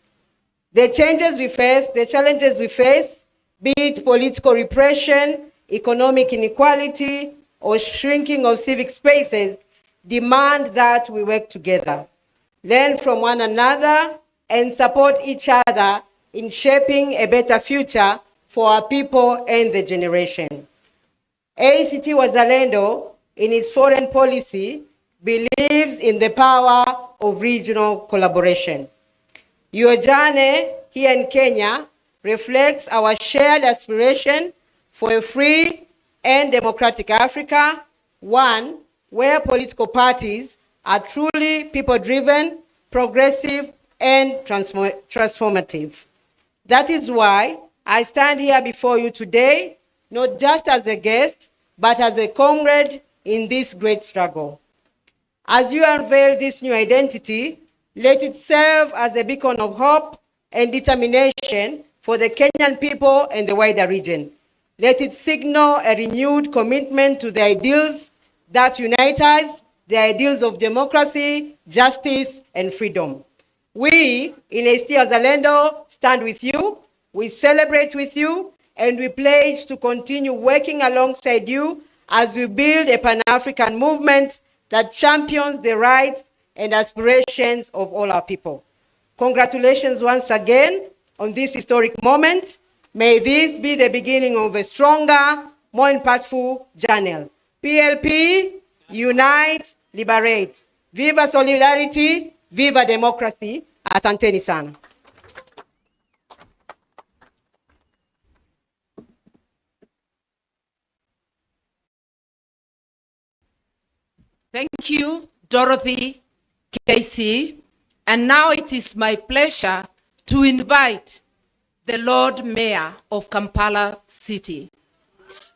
The changes we face, the challenges we face, be it political repression, economic inequality, or shrinking of civic spaces, demand that we work together, learn from one another, and support each other in shaping a better future for our people and the generation. ACT Wazalendo, in its foreign policy, believes in the power of regional collaboration. Your journey here in Kenya reflects our shared aspiration for a free and democratic Africa, one where political parties are truly people-driven, progressive, and transformative. That is why I stand here before you today, not just as a guest, but as a comrade in this great struggle. As you unveil this new identity, let it serve as a beacon of hope and determination for the Kenyan people and the wider region. Let it signal a renewed commitment to the ideals that unite us, the ideals of democracy, justice, and freedom. We in ACT Wazalendo stand with you, we celebrate with you, and we pledge to continue working alongside you as we build a Pan-African movement that champions the rights and aspirations of all our people. Congratulations once again on this historic moment. May this be the beginning of a stronger, more impactful journey. PLP, unite, liberate. Viva solidarity, viva democracy. Asanteni sana. Thank you, Dorothy KC. And now it is my pleasure to invite the Lord Mayor of Kampala City.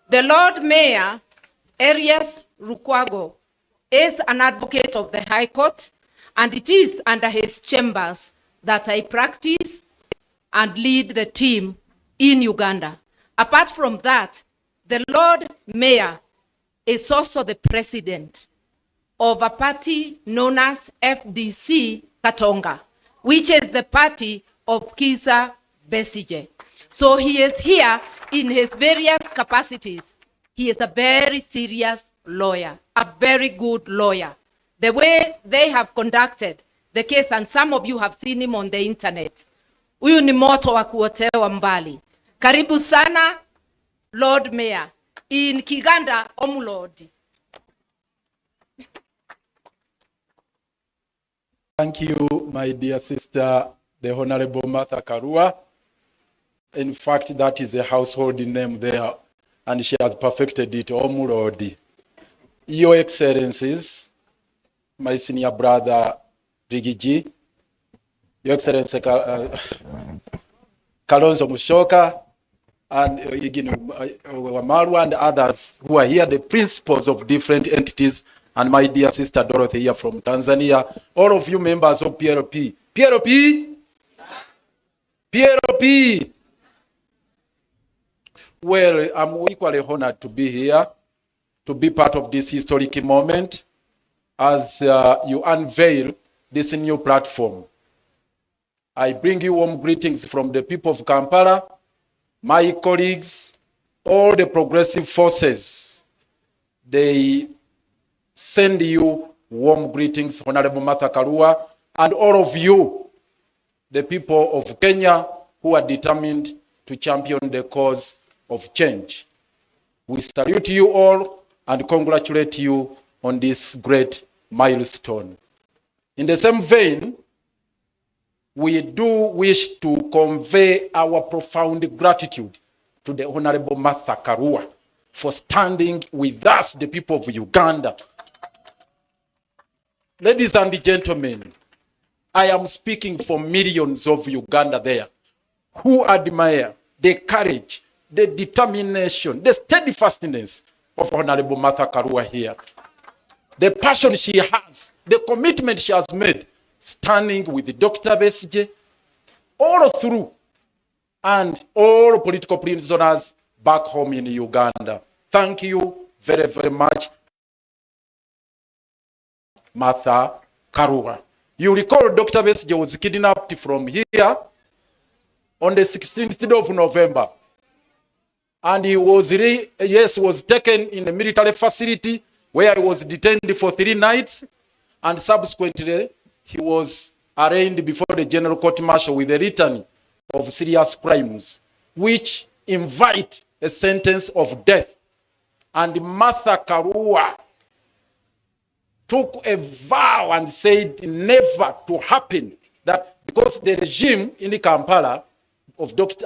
The Lord Mayor, Arias Lukwago, is an advocate of the High Court, and it is under his chambers that I practice and lead the team in Uganda. Apart from that, the Lord Mayor is also the president of a party known as FDC Katonga, which is the party of Kizza Besigye. So he is here in his various capacities. He is a very serious lawyer, a very good lawyer. The way they have conducted the case, and some of you have seen him on the internet. Huyu ni moto wa kuotewa mbali. Karibu sana, Lord Mayor. In Kiganda, Omulodi. Thank you, my dear sister, the Honorable Martha Karua. In fact, that is a household name there, and she has perfected it, Omulodi. Your Excellencies, my senior brother, Rigiji, Your Excellency Kalonzo Musyoka, and Wamaru and others who are here, the principals of different entities, and my dear sister Dorothy here from Tanzania, all of you members of PLP. PLP? PLP! Well, I'm equally honored to be here, to be part of this historic moment as you unveil this new platform. I bring you warm greetings from the people of Kampala, my colleagues, all the progressive forces. They send you warm greetings, Honorable Martha Karua, and all of you, the people of Kenya who are determined to champion the cause of change. We salute you all and congratulate you on this great milestone. In the same vein, we do wish to convey our profound gratitude to the Honorable Martha Karua for standing with us, the people of Uganda. Ladies and gentlemen, I am speaking for millions of Uganda there who admire the courage, the determination, the steadfastness of Honorable Martha Karua here. The passion she has, the commitment she has made, standing with Dr. Besigye all through, and all political prisoners back home in Uganda. Thank you very, very much, Martha Karua. You recall Dr. Besigye was kidnapped from here on the 16th of November. And he was, was taken in a military facility where he was detained for 3 nights. And subsequently, he was arraigned before the General Court Martial with a litany of serious crimes, which invite a sentence of death. And Martha Karua took a vow and said never to happen, that because the regime in Kampala of Mr.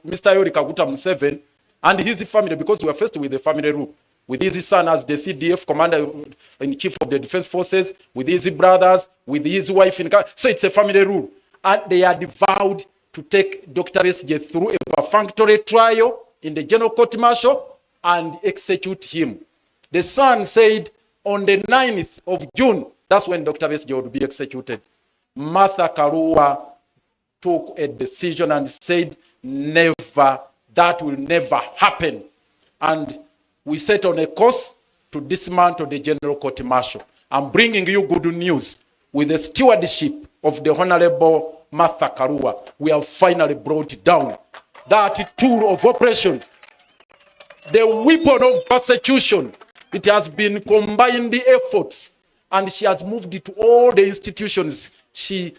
Yoweri Kaguta Museveni and his family, because we were faced with the family rule, with his son as the CDF commander-in-chief of the defense forces, with his brothers, with his wife. So it's a family rule. And they had vowed to take Dr. Besigye through a perfunctory trial in the General Court Martial and execute him. The son said on the 9th of June, that's when Dr. Besigye would be executed. Martha Karua took a decision and said, never, that will never happen. And we set on a course to dismantle the General Court Martial. I'm bringing you good news with the stewardship of the Honorable Martha Karua, we have finally brought down that tool of oppression, the weapon of persecution. It has been combined efforts, and she has moved it to all the institutions. She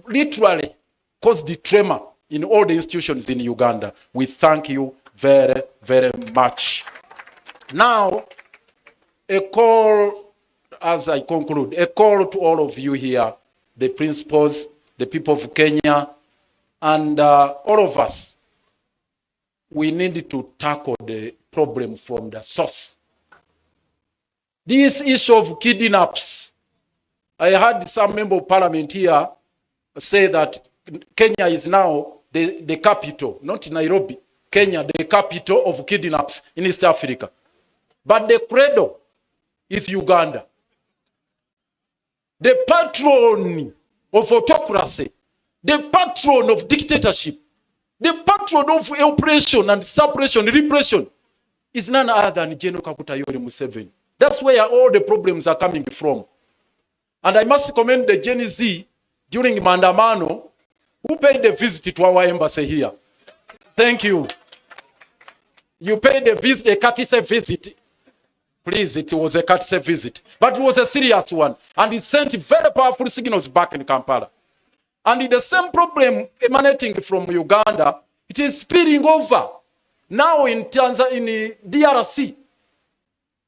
literally caused the tremor in all the institutions in Uganda. We thank you very, very much. Now, a call, as I conclude, a call to all of you here, the principals, the people of Kenya, and all of us. We need to tackle the problem from the source. This issue of kidnaps, I heard some member of parliament here say that Kenya is now the capital, not Nairobi, Kenya, the capital of kidnaps in East Africa. But the cradle is Uganda. The patron of autocracy, the patron of dictatorship, the patron of oppression and suppression, repression, is none other than General Kaguta Yoweri Museveni. That's where all the problems are coming from. And I must commend the Gen Z during Mandamano who paid a visit to our embassy here. Thank you. You paid a visit, a courtesy visit. Please, it was a courtesy visit. But it was a serious one. And it sent very powerful signals back in Kampala. And the same problem emanating from Uganda, it is spilling over. Now in Tanzania, in DRC,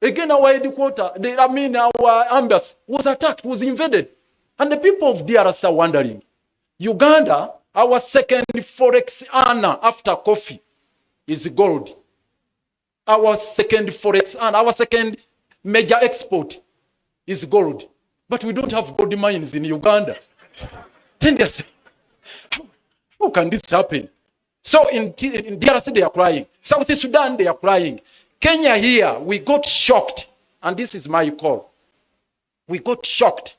again our headquarters, our embassy was attacked, was invaded. And the people of DRC are wondering, Uganda, our second forex earner after coffee, is gold. Our second forex earner, our second major export is gold. But we don't have gold mines in Uganda. Then they say, how can this happen? So in DRC they are crying. South Sudan they are crying. Kenya here, we got shocked. And this is my call. We got shocked.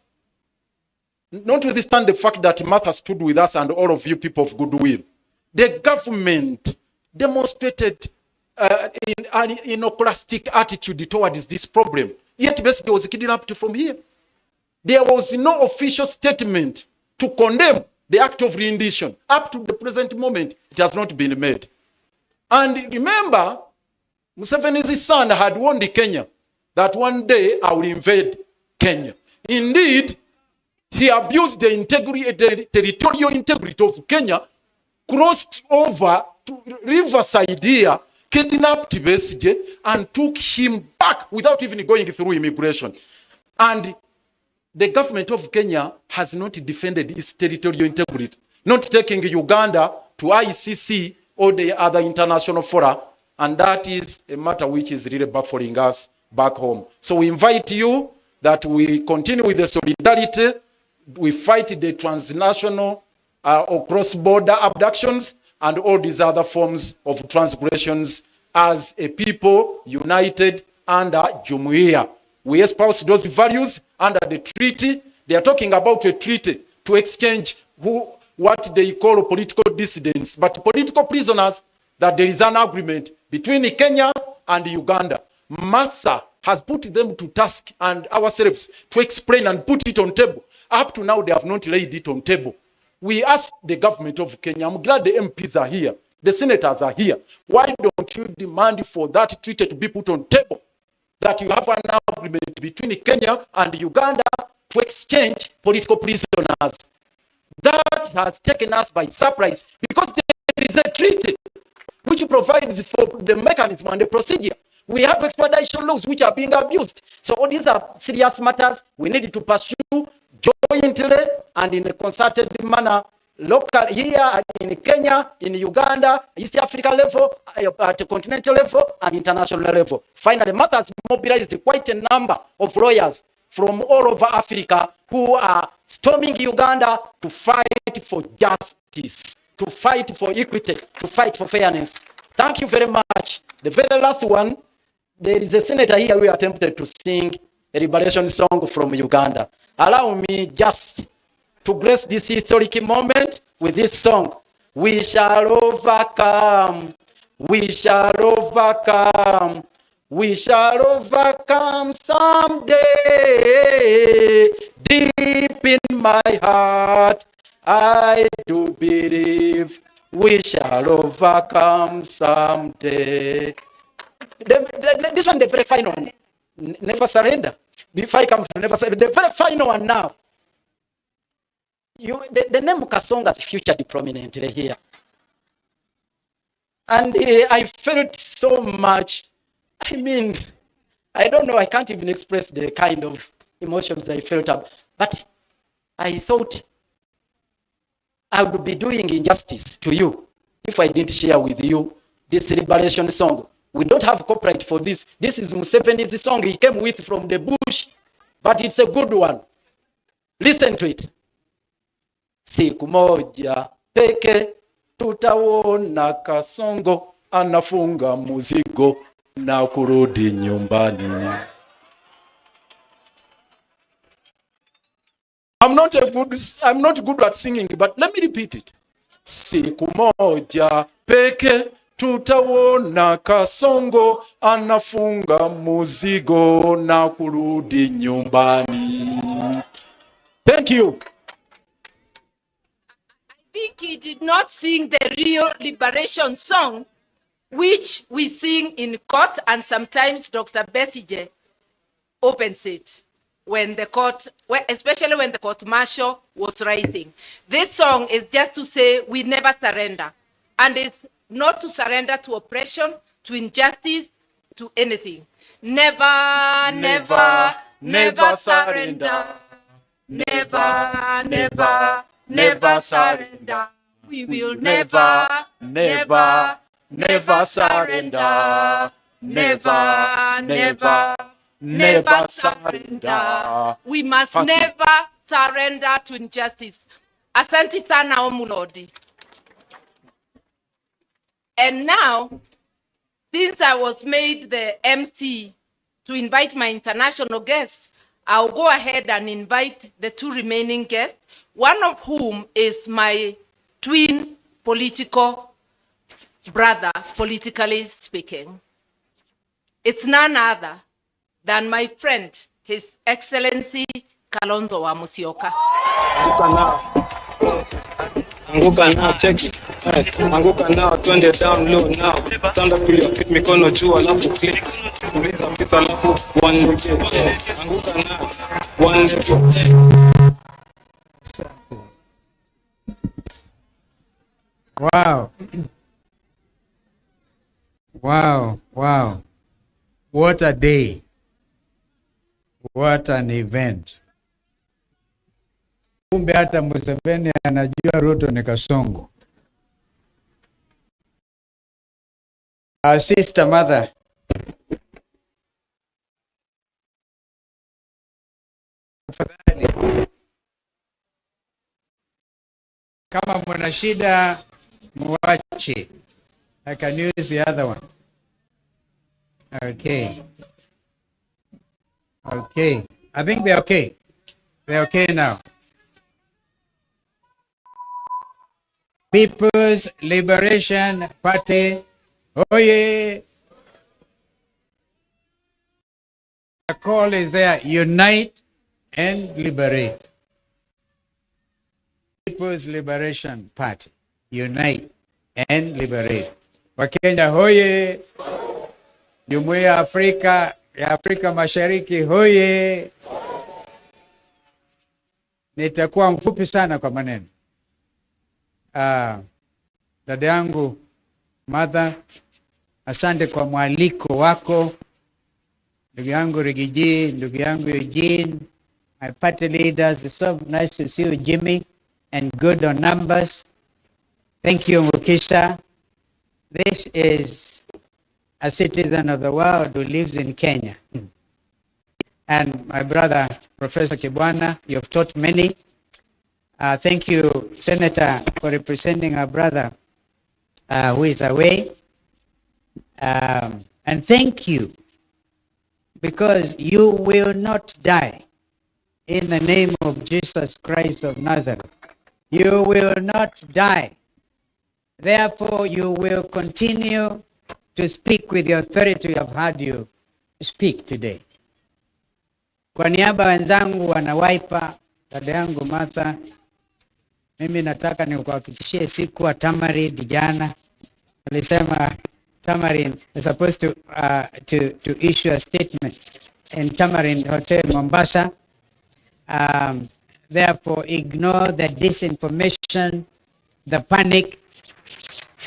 Notwithstanding the fact that Martha stood with us and all of you people of goodwill. The government demonstrated an iconoclastic attitude towards this problem. Yet basically was kidnapped from here. There was no official statement to condemn the act of rendition. Up to the present moment, it has not been made. And remember, Museveni's son had warned Kenya that one day I will invade Kenya. Indeed, he abused the territorial integrity of Kenya, crossed over to Riverside here, kidnapped Besigye, and took him back without even going through immigration. And the government of Kenya has not defended its territorial integrity, not taking Uganda to ICC or the other international fora, and that is a matter which is really baffling us back home. So we invite you that we continue with the solidarity, we fight the transnational or cross-border abductions and all these other forms of transgressions as a people united under Jumuiya. We espouse those values under the treaty. They are talking about a treaty to exchange what they call political dissidents, but political prisoners, that there is an agreement between Kenya and Uganda. Martha has put them to task and ourselves to explain and put it on table. Up to now, they have not laid it on table. We ask the government of Kenya, I'm glad the MPs are here, the senators are here. Why don't you demand for that treaty to be put on table? That you have an agreement between Kenya and Uganda to exchange political prisoners. That has taken us by surprise because there is a treaty which provides for the mechanism and the procedure. We have extradition laws which are being abused. So all these are serious matters we need to pursue jointly and in a concerted manner, local here in Kenya, in Uganda, East Africa level, at the continental level, and international level. Finally, Martha has mobilized quite a number of lawyers from all over Africa who are storming Uganda to fight for justice, to fight for equity, to fight for fairness. Thank you very much. The very last one, there is a senator here who attempted to sing a liberation song from Uganda. Allow me just to grace this historic moment with this song. We shall overcome. We shall overcome. We shall overcome someday. Deep in my heart, I do believe we shall overcome someday. This one, the very final one. Never surrender. Before I come to never surrender, the very final one now. The name Kasonga is featured prominently here. And I felt so much. I mean, I don't know, I can't even express the kind of emotions I felt up. But I thought I would be doing injustice to you if I didn't share with you this liberation song. We don't have copyright for this. This is Museveni's song he came with from the bush, but it's a good one. Listen to it. Siku moja peke tutaona Kasongo anafunga muzigo na kurudi nyumbani. I'm not good at singing, but let me repeat it. Siku moja peke tutaona Kasongo anafunga muzigo na kurudi nyumbani. Thank you. I think he did not sing the real liberation song, which we sing in court, and sometimes Dr. Besige opens it when the court, especially when the court martial was rising. This song is just to say we never surrender, and it's not to surrender to oppression, to injustice, to anything. Never, never, never surrender. Never, never, never surrender. We will never, never, never surrender. Never, never, never surrender. We must never surrender to injustice. Asante sana Omulodi. And now, since I was made the MC to invite my international guests, I'll go ahead and invite the two remaining guests, one of whom is my twin political brother, politically speaking. It's none other than my friend, His Excellency Kalonzo wa Musyoka. Anguka now, check it. Anguka now, twende down low now. Stand up with your feet, mikono juu alafu click. Uliza pesa alafu one leg. Anguka now, one leg. Wow. Wow, wow. What a day. What an event. Kumbe hata Museveni anajua Ruto ni Kasongo. Our sister mother. Kama mwana shida muache. I can use the other one. Okay. Okay. I think they're okay. They're okay now. People's Liberation Party. Oh yeah. The call is there. Unite and liberate. People's Liberation Party. Unite and liberate. Wakenya hoye. Jumuiya ya Afrika Mashariki hoye. Nitakuwa mfupi sana kwa maneno. Dada yangu Mother, asante kwa mwaliko wako. Ndugu yangu Rigiji, ndugu yangu Eugene, my party leaders, it's so nice to see you, Jimmy, and good on numbers. Thank you, Mukisha. This is a citizen of the world who lives in Kenya. And my brother, Professor Kibwana, you have taught many. Thank you, Senator, for representing our brother who is away. And thank you, because you will not die in the name of Jesus Christ of Nazareth. You will not die. Therefore, you will continue to speak with the authority we have had you speak today. Kwa niaba wenzangu wana Wiper, dada yangu Martha, mimi nataka nikuhakikishie siku wa Tamarin jana alisema Tamarin is supposed to issue a statement in Tamarin Hotel Mombasa. Therefore, ignore the disinformation, the panic.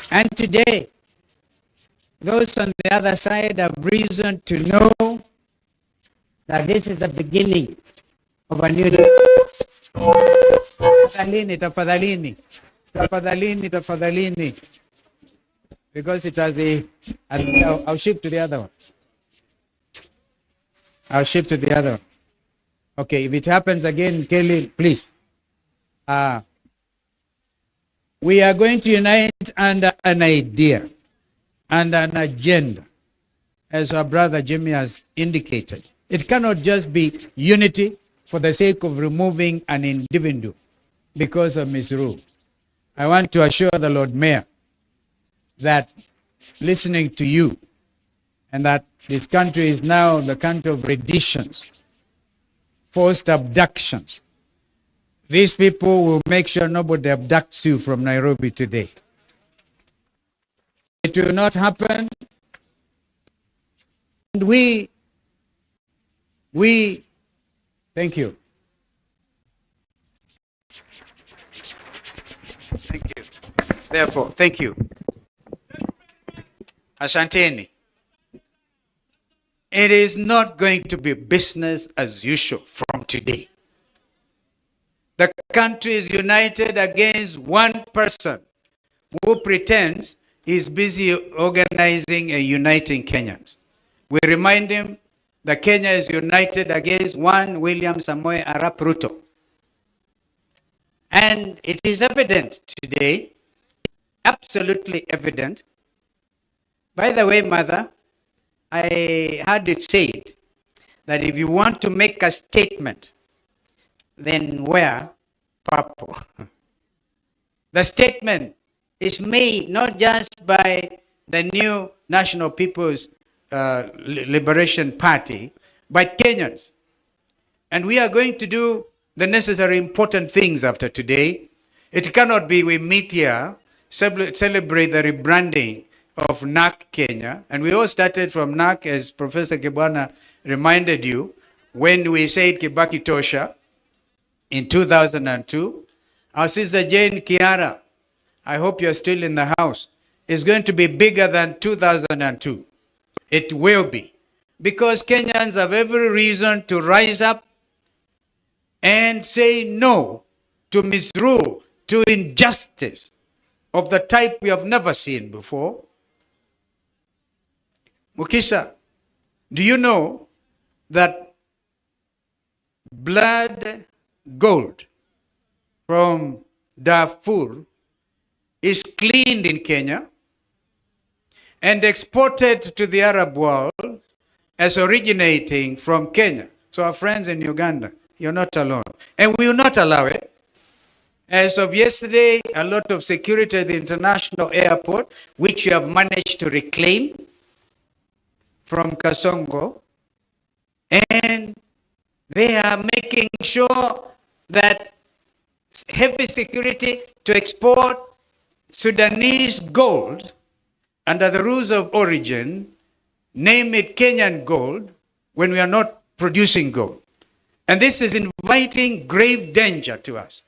And today, those on the other side have reason to know that this is the beginning of a new day. Tafadhalini, tafadhalini, tafadhalini. Because it has I'll shift to the other one. I'll shift to the other one. Okay, if it happens again, Kelly, please. We are going to unite under an idea and an agenda, as our brother Jimmy has indicated. It cannot just be unity for the sake of removing an individual because of misrule. I want to assure the Lord Mayor that listening to you and that this country is now the country of renditions, forced abductions. These people will make sure nobody abducts you from Nairobi today. It will not happen. And we, thank you. Thank you. Therefore, thank you. Asanteni. It is not going to be business as usual from today. The country is united against one person who pretends he's busy organizing and uniting Kenyans. We remind him that Kenya is united against one William Samoei Arap Ruto. And it is evident today, absolutely evident. By the way, Mother, I heard it said that if you want to make a statement, then wear purple. The statement is made not just by the new National People's Liberation Party, but Kenyans. And we are going to do the necessary important things after today. It cannot be we meet here, celebrate the rebranding of NAC Kenya. And we all started from NAC, as Professor Kibwana reminded you, when we said Kibaki Tosha in 2002. Our sister Jane Kiara, I hope you're still in the house, is going to be bigger than 2002. It will be. Because Kenyans have every reason to rise up and say no to misrule, to injustice of the type we have never seen before. Mukisha, do you know that blood gold from Darfur is cleaned in Kenya and exported to the Arab world as originating from Kenya? So our friends in Uganda, you're not alone. And we will not allow it. As of yesterday, a lot of security at the international airport, which you have managed to reclaim from Kasongo, and they are making sure that heavy security to export Sudanese gold under the rules of origin, name it Kenyan gold, when we are not producing gold. And this is inviting grave danger to us.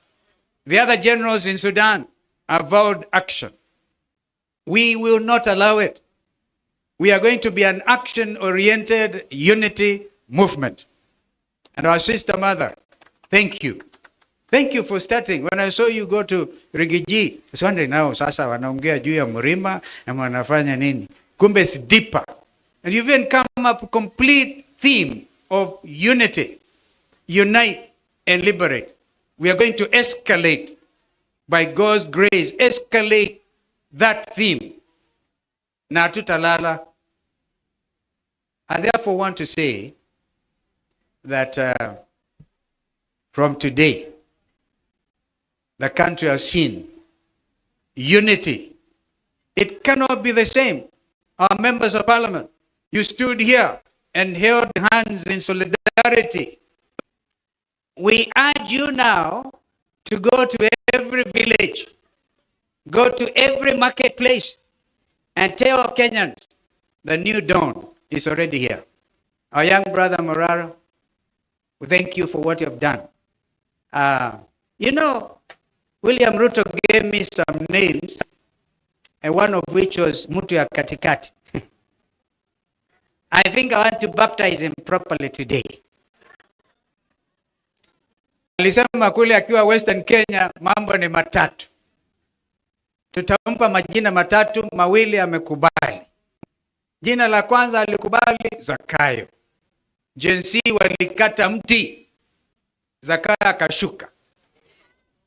The other generals in Sudan have vowed action. We will not allow it. We are going to be an action-oriented unity movement. And our sister mother, thank you. Thank you for starting. When I saw you go to Rigiji, I was wondering now, sasa wanaongea juu ya mlima na wanafanya nini? Kumbe it's deeper. And you even come up with a complete theme of unity. Unite and liberate. We are going to escalate, by God's grace, escalate that theme. Na tutalala. I therefore want to say that from today, the country has seen unity. It cannot be the same. Our members of parliament, you stood here and held hands in solidarity. We urge you now to go to every village, go to every marketplace, and tell Kenyans the new dawn is already here. Our young brother Morara, we thank you for what you have done. You know, William Ruto gave me some names, and one of which was Mutu ya Katikati. I think I want to baptize him properly today. Alisema kule akiwa Western Kenya mambo ni matatu. Tutampa majina matatu, mawili amekubali. Jina la kwanza alikubali Zakayo. Jensi walikata mti, Zakayo akashuka.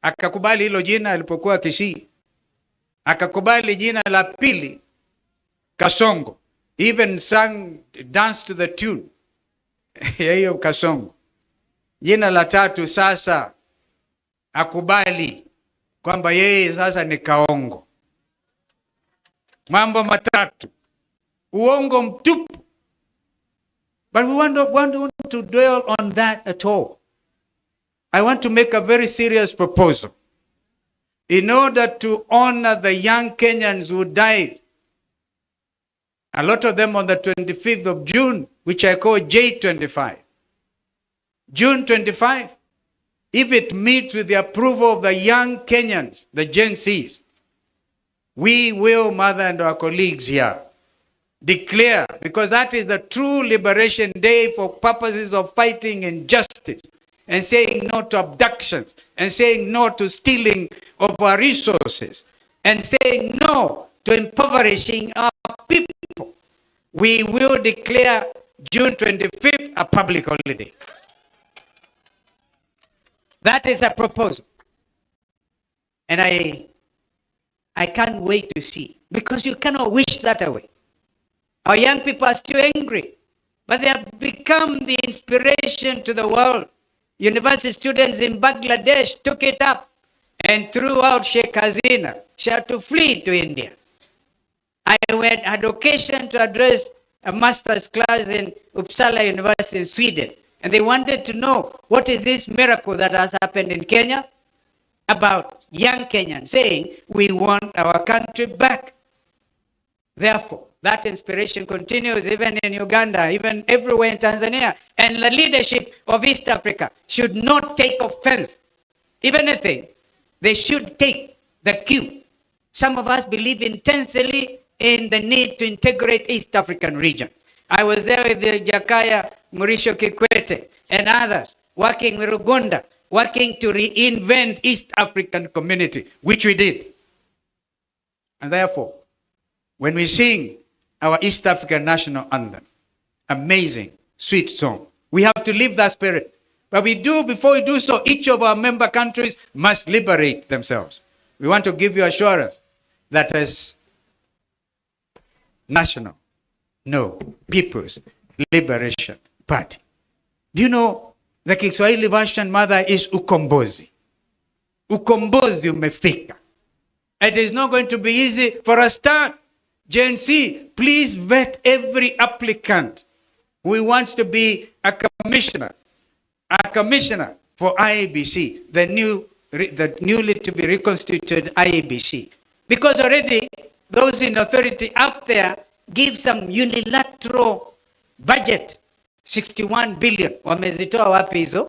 Akakubali hilo jina alipokuwa Kisii. Akakubali jina la pili Kasongo. Even sang, dance to the tune ya hiyo Kasongo. Jina la tatu sasa akubali kwamba yeye sasa ni Kaongo. Mambo matatu, uongo mtupu. But we want to dwell on that at all. I want to make a very serious proposal. In order to honor the young Kenyans who died, a lot of them on the 25th of June, which I call J25. June 25, if it meets with the approval of the young Kenyans, the Gen Zs, we will, Mother and our colleagues here, declare, because that is the true liberation day for purposes of fighting injustice and saying no to abductions and saying no to stealing of our resources and saying no to impoverishing our people. We will declare June 25th a public holiday. That is a proposal. And I can't wait to see, because you cannot wish that away. Our young people are still angry, but they have become the inspiration to the world. University students in Bangladesh took it up and threw out Sheikh Hasina. She had to flee to India. I had occasion to address a master's class in Uppsala University in Sweden, and they wanted to know, what is this miracle that has happened in Kenya? About young Kenyans saying, we want our country back. Therefore, that inspiration continues even in Uganda, even everywhere in Tanzania. And the leadership of East Africa should not take offense. If anything, they should take the cue. Some of us believe intensely in the need to integrate East African region. I was there with the Jakaya Mrisho Kikwete and others, working with Uganda, working to reinvent East African community, which we did. And therefore, when we sing our East African national anthem, amazing, sweet song, we have to live that spirit. But before we do so, each of our member countries must liberate themselves. We want to give you assurance that as national, no, People's Liberation Party. Do you know the Kiswahili version, Mother, is ukombozi. Ukombozi umefika. It is not going to be easy for a start. Gen Z, please vet every applicant who wants to be a commissioner for IEBC, the newly to be reconstituted IEBC. Because already those in authority up there give some unilateral budget, 61 billion. Wamezitoa wapi hizo?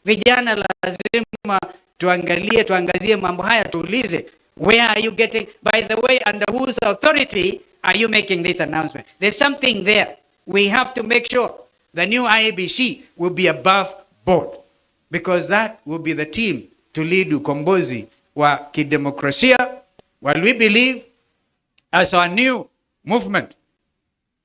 Vijana lazima tuangazie mambo haya, tuulize, where are you getting, by the way, under whose authority are you making this announcement? There's something there. We have to make sure the new IEBC will be above board, because that will be the team to lead ukombozi wa kidemokrasia. While we believe, as our new movement,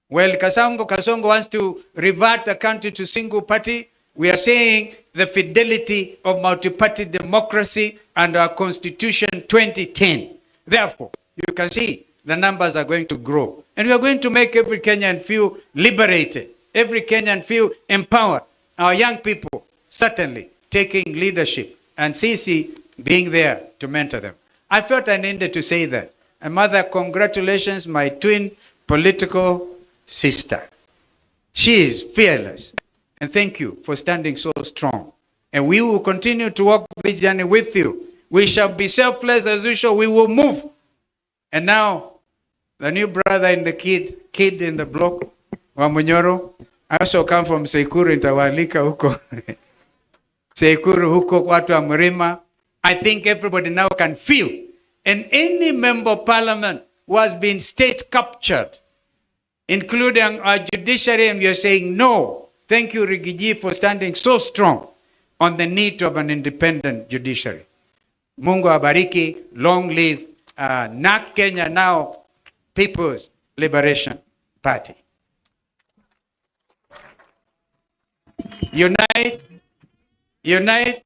well, Kasongo wants to revert the country to single party. We are saying the fidelity of multi-party democracy and our Constitution 2010. Therefore, you can see the numbers are going to grow. And we are going to make every Kenyan feel liberated, every Kenyan feel empowered. Our young people certainly taking leadership, and CC being there to mentor them. I felt I needed to say that. And Mother, congratulations, my twin political sister. She is fearless. And thank you for standing so strong. And we will continue to walk this journey with you. We shall be selfless as usual. We will move. And now, the new brother in the kid in the block, Wamunyoro. I also come from Sekuru, Intawalika huko. Sekuru huko, watu wa Mrima. I think everybody now can feel. And any member of parliament who has been state captured, including our judiciary, and we are saying no. Thank you, Rigiji, for standing so strong on the need of an independent judiciary. Mungu abariki, long live NAK Kenya now, People's Liberation Party. Unite, unite.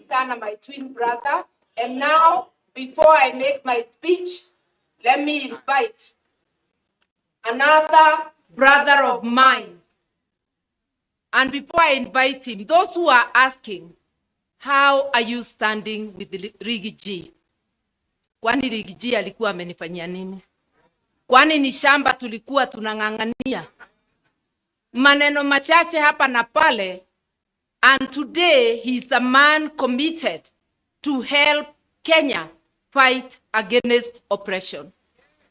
Sana, my twin brother. And now, before I make my speech, let me invite another brother of mine. And before I invite him, those who are asking, how are you standing with Rigiji? Kwani Rigiji alikuwa amenifanyia nini? Kwani ni shamba tulikuwa tunang'ang'ania? Maneno machache hapa na pale. And today, he's a man committed to help Kenya fight against oppression.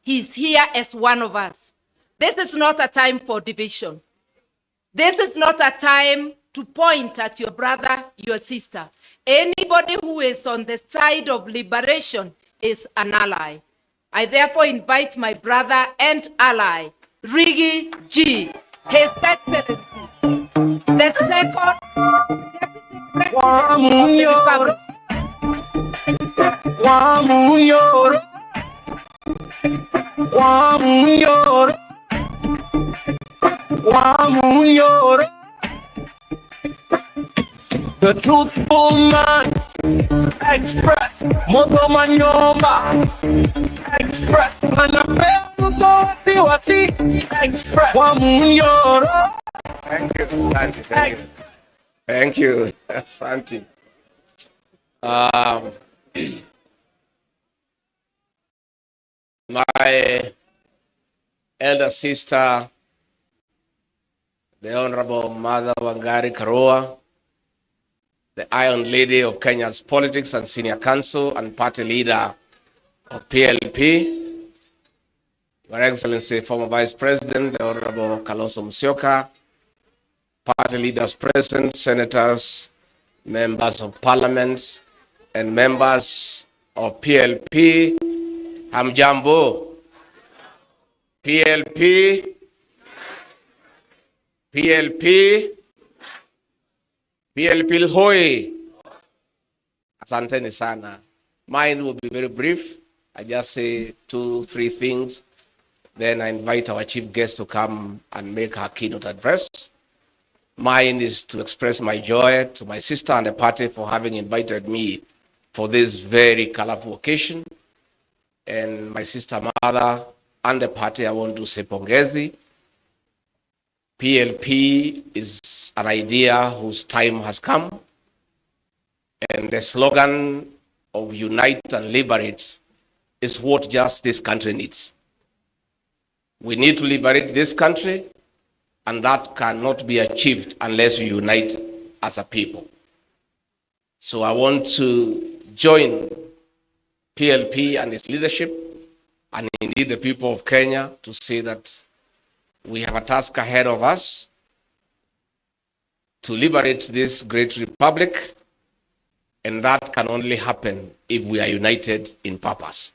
He's here as one of us. This is not a time for division. This is not a time to point at your brother, your sister. Anybody who is on the side of liberation is an ally. I therefore invite my brother and ally, Rigi G, His Excellency, the second Deputy President the truthful man, express, moto manyoma, express, manapeo wasi, express, wamunyoro. Thank you, thank you. Thank you, Asante. My elder sister, the Honorable Mother Wangari Karua, the Iron Lady of Kenya's politics and senior counsel and party leader of PLP, Your Excellency, former Vice President, the Honorable Kalonzo Musyoka, party leaders present, senators, members of parliament, and members of PLP, Hamjambo, PLP, PLP hoi. Asanteni sana. Mine will be very brief. I just say 2-3 things. Then I invite our chief guest to come and make her keynote address. Mine is to express my joy to my sister and the party for having invited me for this very colorful occasion. And my sister mother and the party, I want to say pongezi. PLP is an idea whose time has come. And the slogan of unite and liberate is what just this country needs. We need to liberate this country, and that cannot be achieved unless we unite as a people. So I want to join PLP and its leadership, and indeed the people of Kenya, to say that we have a task ahead of us to liberate this great republic, and that can only happen if we are united in purpose.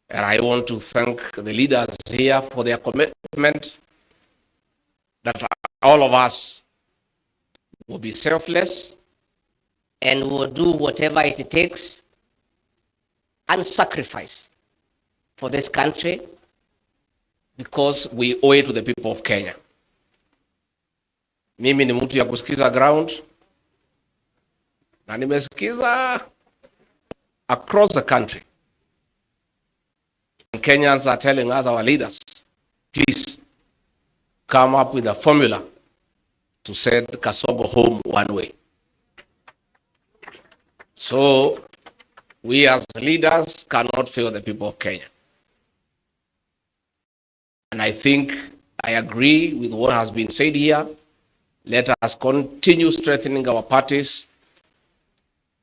And I want to thank the leaders here for their commitment that all of us will be selfless and will do whatever it takes and sacrifice for this country, because we owe it to the people of Kenya. Mimi ni mtu ya kusikiza ground, na nimesikiza across the country. And Kenyans are telling us, our leaders, please come up with a formula to send Kasobo home one way. So we as leaders cannot fail the people of Kenya. And I think I agree with what has been said here. Let us continue strengthening our parties,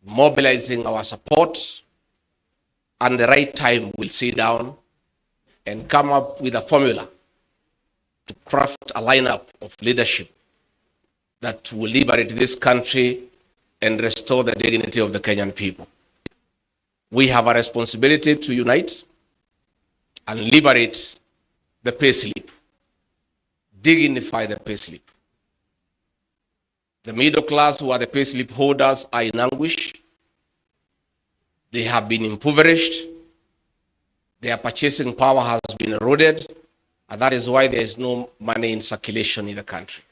mobilizing our support, and the right time we'll sit down and come up with a formula to craft a lineup of leadership that will liberate this country and restore the dignity of the Kenyan people. We have a responsibility to unite and liberate the payslip, dignify the payslip. The middle class who are the payslip holders are in anguish. They have been impoverished. Their purchasing power has been eroded, and that is why there is no money in circulation in the country.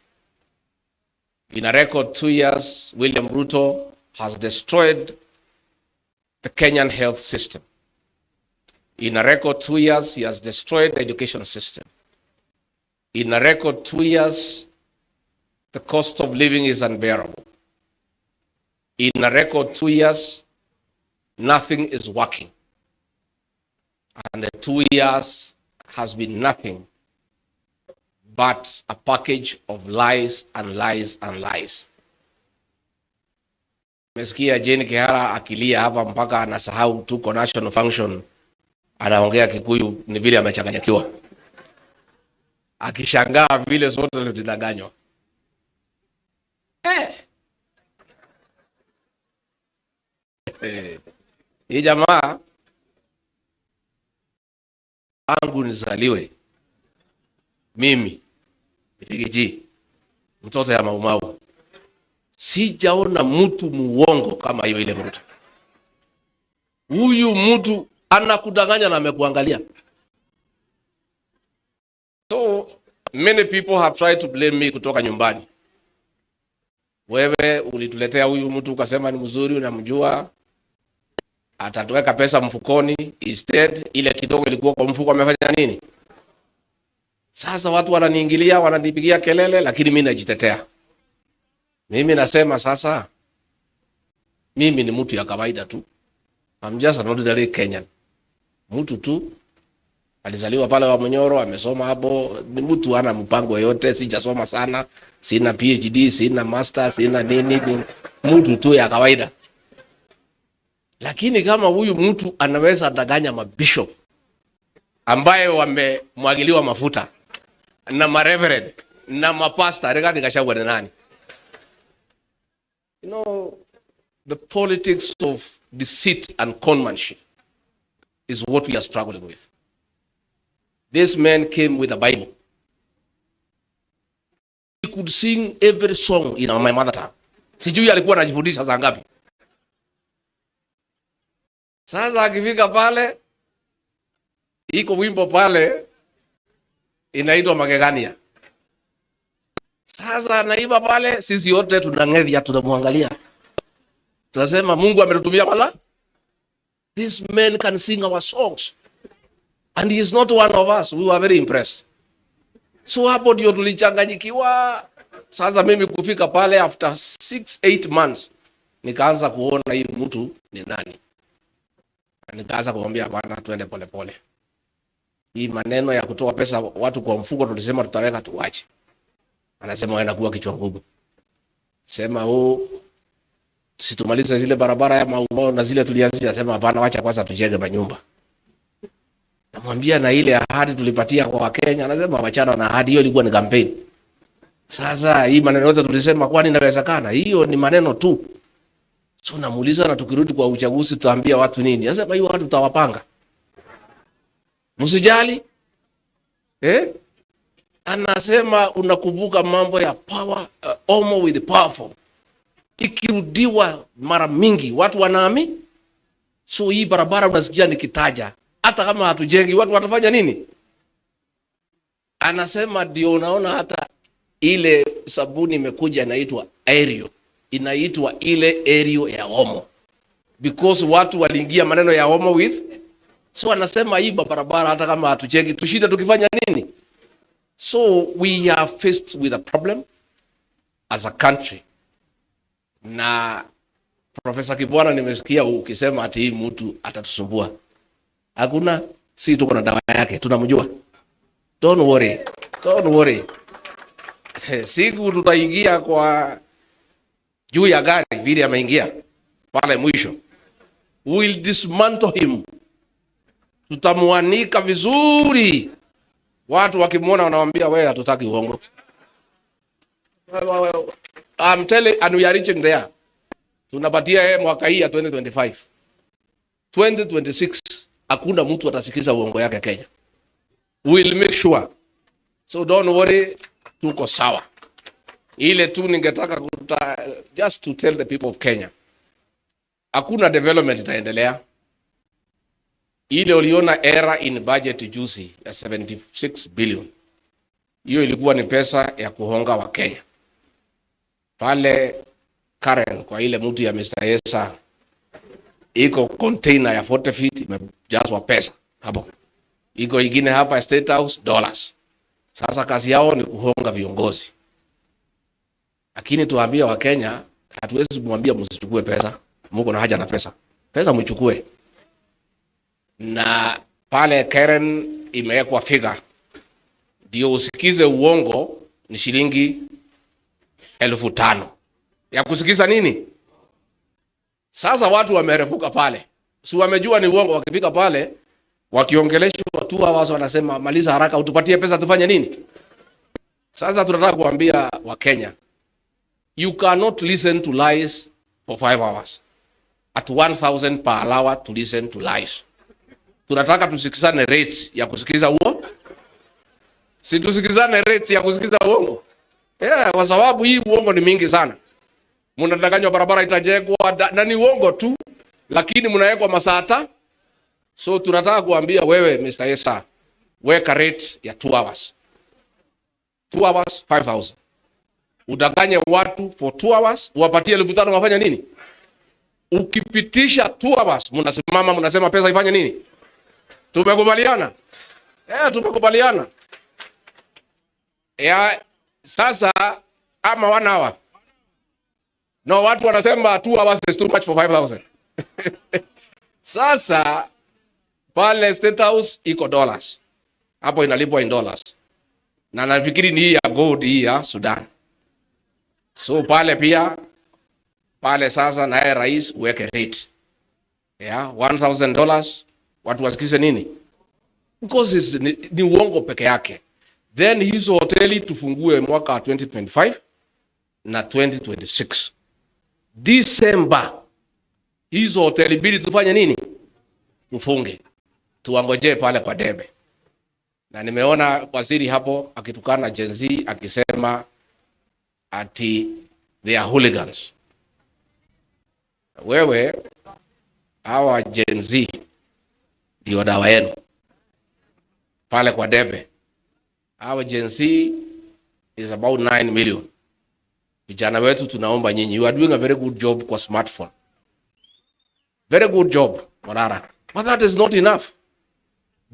In a record 2 years, William Ruto has destroyed the Kenyan health system. In a record 2 years, he has destroyed the education system. In a record 2 years, the cost of living is unbearable. In a record 2 years, nothing is working. And the 2 years has been nothing but a package of lies and lies and lies. Mesikia Jane Kihara akilia hapa mpaka anasahau tuko national function, anaongea Kikuyu ni vile amechanganyikiwa, akishangaa vile zote zilidanganywa. Hii jamaa angu nizaliwe mimi Rigiji, mtoto ya Maumau, sijaona mtu muongo kama hiyo ile mtu. Huyu mtu anakudanganya na amekuangalia. So many people have tried to blame me kutoka nyumbani. Wewe ulituletea huyu mtu ukasema ni mzuri, unamjua, atatuweka pesa mfukoni, instead ile kidogo ilikuwa kwa mfuko amefanya nini? Sasa watu wananiingilia, wananipigia kelele, lakini mimi najitetea. Mimi nasema sasa, mimi ni mtu ya kawaida tu. I'm just an ordinary Kenyan. Mtu tu, alizaliwa pale wa Munyoro, amesoma hapo, ni mtu ana mpango yote, sijasoma sana, sina PhD, sina master, sina nini, mtu tu ya kawaida. Lakini kama huyu mtu anaweza danganya mabishop ambaye wamemwagiliwa mafuta na mareverend na mapasta, Rigathi Gachagua ni nani? You know, the politics of deceit and conmanship is what we are struggling with. This man came with a Bible. He could sing every song in my mother tongue. Sijui alikuwa anajifundisha saa ngapi. Sasa akifika pale, iko wimbo pale inaitwa Magegania. Sasa naiba pale, sisi yote tunang'edhia, tunamwangalia. Tunasema Mungu ametutumia pala. This man can sing our songs. And he is not one of us. We were very impressed. So hapo ndio tulichanganyikiwa. Sasa mimi kufika pale after 6-8 months, nikaanza kuona hii mtu ni nani. Nikaanza kumwambia bwana, tuende pole pole. Hii maneno ya kutoa pesa watu kwa mfuko tulisema tutaweka tuache. Anasema yanakuwa kichwa ngumu. Sema situmalize zile barabara ya Maumau na zile tulianzisha, sema hapana, acha kwanza tujenge manyumba. Namwambia na ile ahadi tulipatia kwa Wakenya, anasema wachana na ahadi hiyo, ilikuwa ni campaign. Sasa hii maneno yote tulisema kwani inawezekana? Hiyo ni maneno tu. So namuuliza, na tukirudi kwa uchaguzi tutaambia watu nini? Anasema hiyo watu tutawapanga. Msijali. Anasema unakumbuka mambo ya power, Omo with the powerful. Ikirudiwa mara mingi watu wanaamini. So hii barabara unasikia nikitaja, hata kama hatujengi watu watafanya nini? Anasema ndio unaona hata ile sabuni imekuja inaitwa Aerial. Inaitwa ile Aerial ya Omo. Because watu waliingia maneno ya Omo with. So anasema hii barabara hata kama hatujengi tushinde tukifanya nini? So we are faced with a problem as a country. Na Profesa Kibwana, nimesikia ukisema ati hii mtu atatusumbua. Hakuna, si tuko na dawa yake, tunamjua. Don't worry. Don't worry. Siku tutaingia kwa juu ya gari vile ameingia pale mwisho. We will dismantle him. Tutamuanika vizuri. Watu wakimwona wanamwambia wewe hatutaki uongo. I'm telling, and we are reaching there. Tunapatia yeye mwaka hii ya 2025. 2026 hakuna mtu atasikiza uongo yake Kenya. We'll make sure. So don't worry, tuko sawa. Ile tu ningetaka just to tell the people of Kenya. Hakuna development itaendelea. Ile uliona era in budget juzi ya 76 billion. Hiyo ilikuwa ni pesa ya kuhonga wa Kenya. Pale Karen kwa ile mtu ya Mr. Yesa iko container ya 40 feet imejazwa pesa hapo. Iko ingine hapa State House dollars. Sasa kazi yao ni kuhonga viongozi. Lakini tuambia wa Kenya hatuwezi kumwambia msichukue pesa. Mungu na haja na pesa. Pesa mchukue. Na pale Karen imewekwa figure. Ndio usikize uongo ni shilingi 5,000. Ya kusikiza nini? Sasa watu wamerefuka pale. Si wamejua ni uongo, wakifika pale wakiongeleshwa tu hawa wanasema maliza haraka utupatie pesa tufanye nini? Sasa tunataka kuambia wa Kenya, you cannot listen to lies for 5 hours. At 1,000 per hour to listen to lies. Tunataka tusikizane rates ya kusikiza uongo. Si tusikizane rates ya kusikiza uongo. Kwa sababu hii uongo ni mingi sana. Mnadanganywa barabara itajengwa na ni uongo tu, lakini mnawekwa masata. So tunataka kuambia wewe Mr. Yesa, weka rate ya 2 hours. 2 hours 5,000. Udanganye watu for 2 hours, uwapatie 5,000 wafanya nini? Ukipitisha 2 hours, mnasimama mnasema pesa ifanye nini? Tumekubaliana? Tumekubaliana. Sasa ama 1 hour. No, watu wanasema 2 hours is too much for 5,000. Sasa pale State House iko dollars. Hapo inalipwa in dollars. Na nafikiri ni hii ya gold hii ya Sudan. So pale pia pale sasa naye rais uweke rate. $1,000. Watu wasikize nini? Because ni uongo peke yake. Then hizo hoteli tufungue mwaka 2025 na 2026. December hizo hoteli bili tufanye nini? Tufunge. Tuangoje pale kwa debe. Na nimeona waziri hapo akitukana Gen Z akisema ati they are hooligans. Wewe hawa Gen Z ndio dawa yenu pale kwa debe. Hawa Gen Z is about 9 million. Vijana wetu tunaomba nyinyi, you are doing a very good job kwa smartphone. Very good job, Morara. But that is not enough.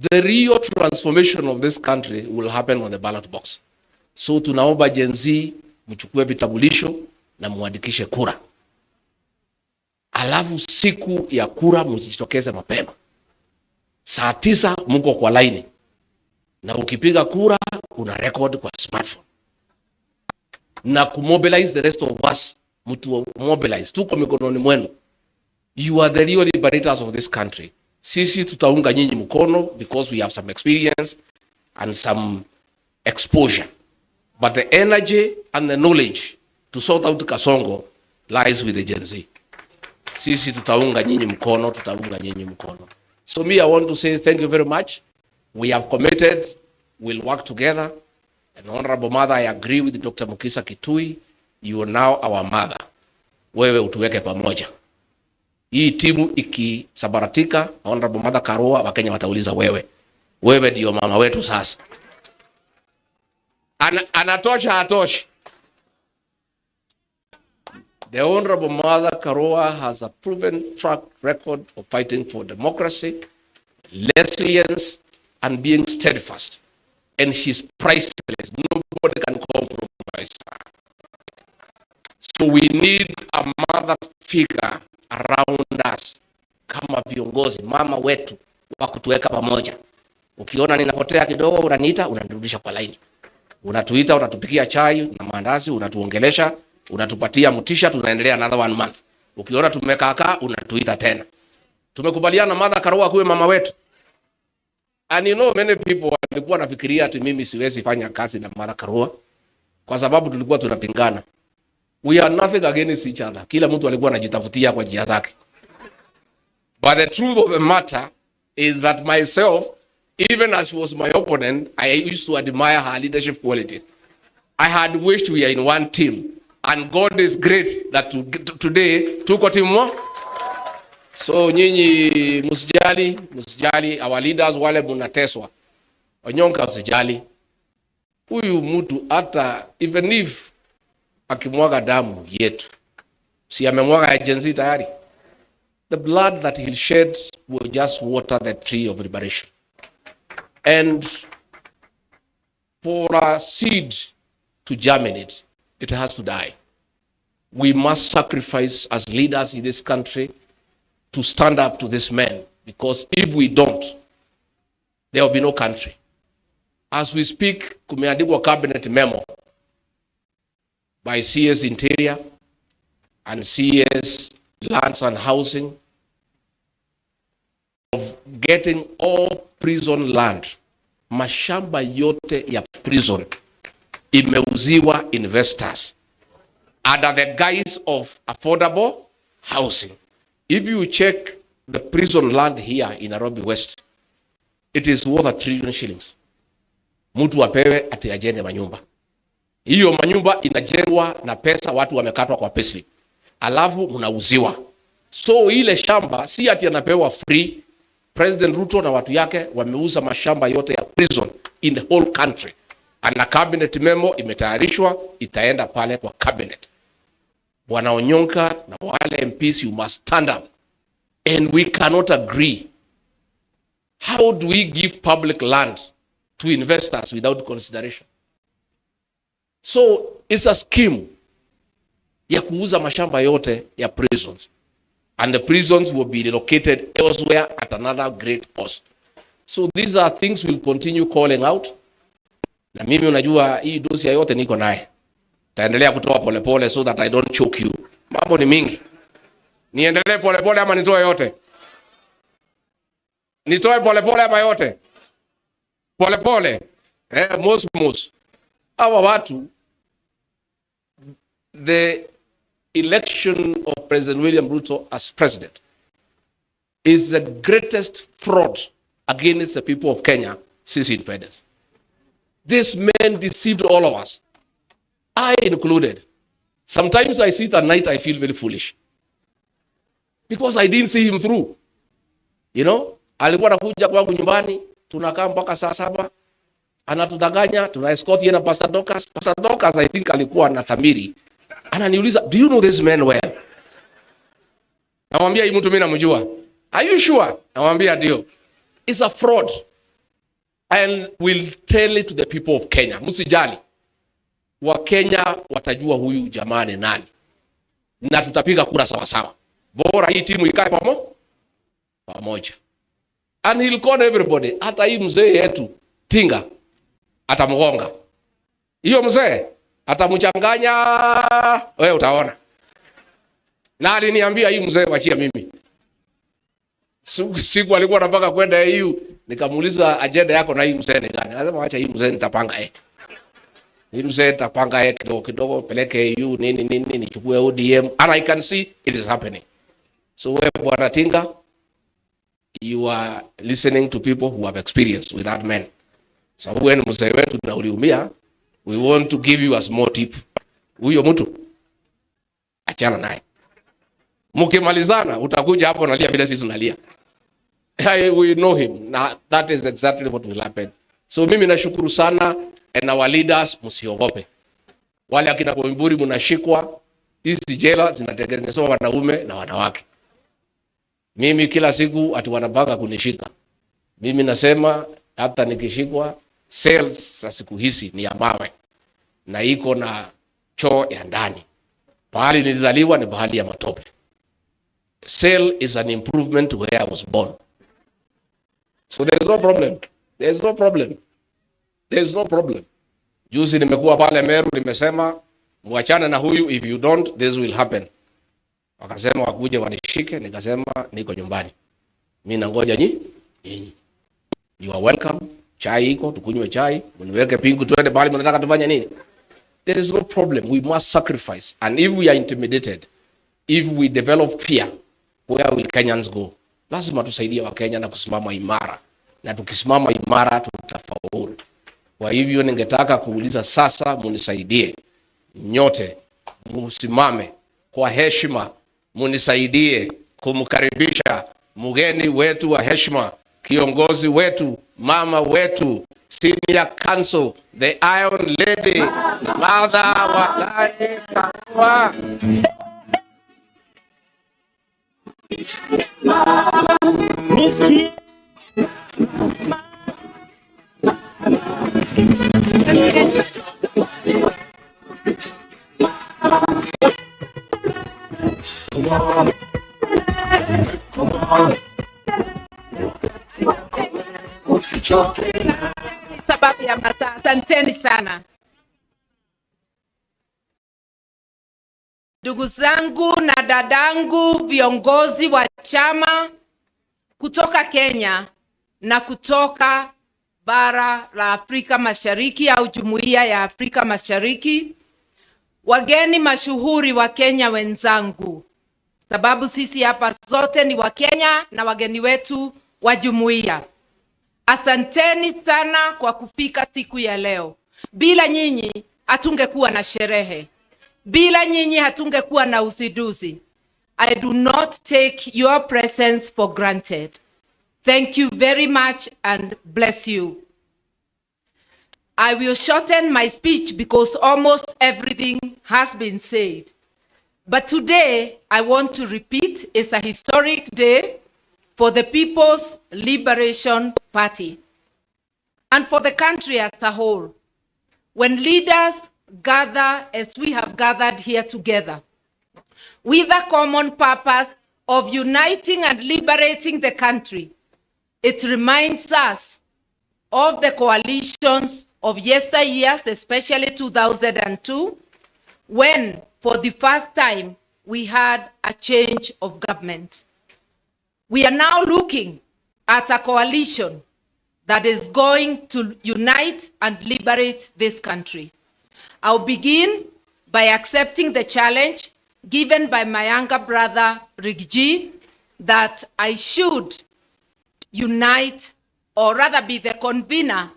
The real transformation of this country will happen on the ballot box. So tunaomba Gen Z mchukue vitambulisho na muandikishe kura. Alafu siku ya kura mjitokeze mapema. Saa 9 mko kwa line. Na ukipiga kura una record kwa smartphone. Na kumobilize the rest of us, mtu mobilize, tuko mikononi mwenu. You are the real liberators of this country. Sisi tutaunga nyinyi mkono because we have some experience and some exposure. But the energy and the knowledge to sort out Kasongo lies with the Gen Z. Sisi tutaunga nyinyi mkono, tutaunga nyinyi mkono. So me, I want to say thank you very much. We have committed, we'll work together. And Honorable Mother, I agree with Dr. Mukisa Kitui. You are now our mother. Wewe utuweke pamoja. Hii timu ikisabaratika, Honorable Mother Karua, Wakenya watauliza wewe. Wewe ndio mama wetu sasa. Anatosha hatoshi. The Honorable Mother Karua has a proven track record of fighting for democracy, resilience, and being steadfast. And she's priceless. Nobody can compromise her. So we need a mother figure around us kama viongozi, mama wetu wa kutuweka pamoja. Ukiona ninapotea kidogo, unaniita, unanirudisha kwa line. Unatuita, unatupikia chai na maandazi, unatuongelesha, unatupatia mtisha, tunaendelea another 1 month. Ukiona tumekaa, unatuita tena. Tumekubaliana Mother Karua kuwe mama wetu. And you know many people walikuwa nafikiria ati mimi siwezi fanya kazi na Mother Karua kwa sababu tulikuwa tunapingana. We are nothing against each other. Kila mtu alikuwa anajitafutia kwa njia zake. But the truth of the matter is that myself, even as she was my opponent, I used to admire her leadership quality. I had wished we are in one team. And God is great that today tuko team moja. So nyinyi msijali, our leaders wale munateswa. Onyonka usijali. Huyu mtu hata even if akimwaga damu yetu, si amemwaga agency tayari. The blood that he'll shed will just water the tree of liberation. And for a seed to germinate, it has to die. We must sacrifice as leaders in this country to stand up to this man, because if we don't, there will be no country. As we speak, kumeandikwa cabinet memo by CS Interior and CS Lands and Housing of getting all prison land, mashamba yote ya prison imeuziwa investors under the guise of affordable housing. If you check the prison land here in Nairobi West, it is worth $1 trillion shillings. Mtu apewe ati ajenge manyumba. Hiyo manyumba inajengwa na pesa watu wamekatwa kwa payslip. Alafu mnauziwa. So ile shamba si ati anapewa free. President Ruto na watu yake wameuza mashamba yote ya prison in the whole country. And a cabinet memo imetayarishwa, itaenda pale kwa cabinet. Bwana Onyonka na wale MPs, you must stand up. And we cannot agree. How do we give public land to investors without consideration? So it's a scheme ya kuuza mashamba yote ya prisons. And the prisons will be relocated elsewhere at another great cost. So these are things we'll continue calling out. Na mimi unajua hii dosi yote niko naye. Taendelea kutoa polepole so that I don't choke you. Mambo ni mingi. Niendelee polepole ama nitoe yote? Nitoe polepole ama yote? Polepole. Mos. Hawa watu, the election of President William Ruto as president is the greatest fraud against the people of Kenya since independence. This man deceived all of us, I included. Sometimes I sit at night, I feel very foolish because I didn't see him through. You know, alikuwa anakuja kwangu nyumbani, tunakaa mpaka saa 7, anatudanganya, tuna escort yeye na Pastor Docas. Pastor Docas I think alikuwa na dhamiri. Ananiuliza, do you know this man well? Namwambia hii mtu mimi namjua. Are you sure? Namwambia ndio. It's a fraud. And we'll tell it to the people of Kenya. Msijali. Wa Kenya watajua huyu jamaa ni nani. Na tutapiga kura sawa sawa. Bora hii timu ikae pamoja. And he'll call everybody. Hata hii mzee yetu Tinga atamgonga. Hiyo mzee atamchanganya, wewe utaona. Na aliniambia hii mzee wachia mimi. Siku alikuwa anataka kwenda EU, nikamuuliza agenda yako na hii mzee ni gani? Anasema acha hii mzee nitapanga Hii mzee nitapanga kidogo peleke EU nini nichukue ODM, and I can see it is happening. So wewe Bwana Tinga, you are listening to people who have experience with that man. So when mzee wetu na uliumia, we want to give you a small tip. Huyo mtu achana naye. Mkimalizana utakuja hapo nalia vile sisi tunalia. We know him. Now, that is exactly what will happen. So mimi nashukuru sana, and our leaders msiogope. Wale akina Koimburi mnashikwa, hizi jela zinatengenezwa wanaume na wanawake. Mimi kila siku ati wanabaka kunishika. Mimi nasema hata nikishikwa, cells za siku hizi ni ya mawe na iko na choo ya ndani. Pahali nilizaliwa ni pahali ya matope. Sale is an improvement to where I was born. So there's no problem. There's no problem. There's no problem. Juzi nimekuwa pale Meru, nimesema muachane na huyu, if you don't this will happen. Wakasema wakuje wanishike, nikasema niko nyumbani. Mimi nangoja nyinyi. You are welcome. Chai iko, tukunywe chai, mniweke pingu tuende bali mnataka tufanye nini? There is no problem. We must sacrifice. And if we are intimidated, if we develop fear, where will Kenyans go? Lazima tusaidie wa Kenya na kusimama imara. Na tukisimama imara tutafaulu. Kwa hivyo ningetaka kuuliza sasa, munisaidie nyote, msimame kwa heshima, munisaidie kumkaribisha mgeni wetu wa heshima, kiongozi wetu, mama wetu, senior counsel, the Iron Lady, Mother Wangari Karua. Sababu ya masaa, asanteni sana. Ndugu zangu na dadangu, viongozi wa chama kutoka Kenya na kutoka bara la Afrika Mashariki au Jumuiya ya Afrika Mashariki, wageni mashuhuri wa Kenya wenzangu, sababu sisi hapa zote ni wa Kenya na wageni wetu wa jumuiya. Asanteni sana kwa kufika siku ya leo. Bila nyinyi hatungekuwa na sherehe. Bila nyinyi hatungekuwa na uzinduzi. I do not take your presence for granted. Thank you very much and bless you. I will shorten my speech because almost everything has been said. But today, I want to repeat, it's a historic day for the People's Liberation Party and for the country as a whole. When leaders gather as we have gathered here together, with a common purpose of uniting and liberating the country, it reminds us of the coalitions of yesteryears, especially 2002, when for the first time we had a change of government. We are now looking at a coalition that is going to unite and liberate this country. I'll begin by accepting the challenge given by my younger brother, Rigji, that I should unite, or rather be the convener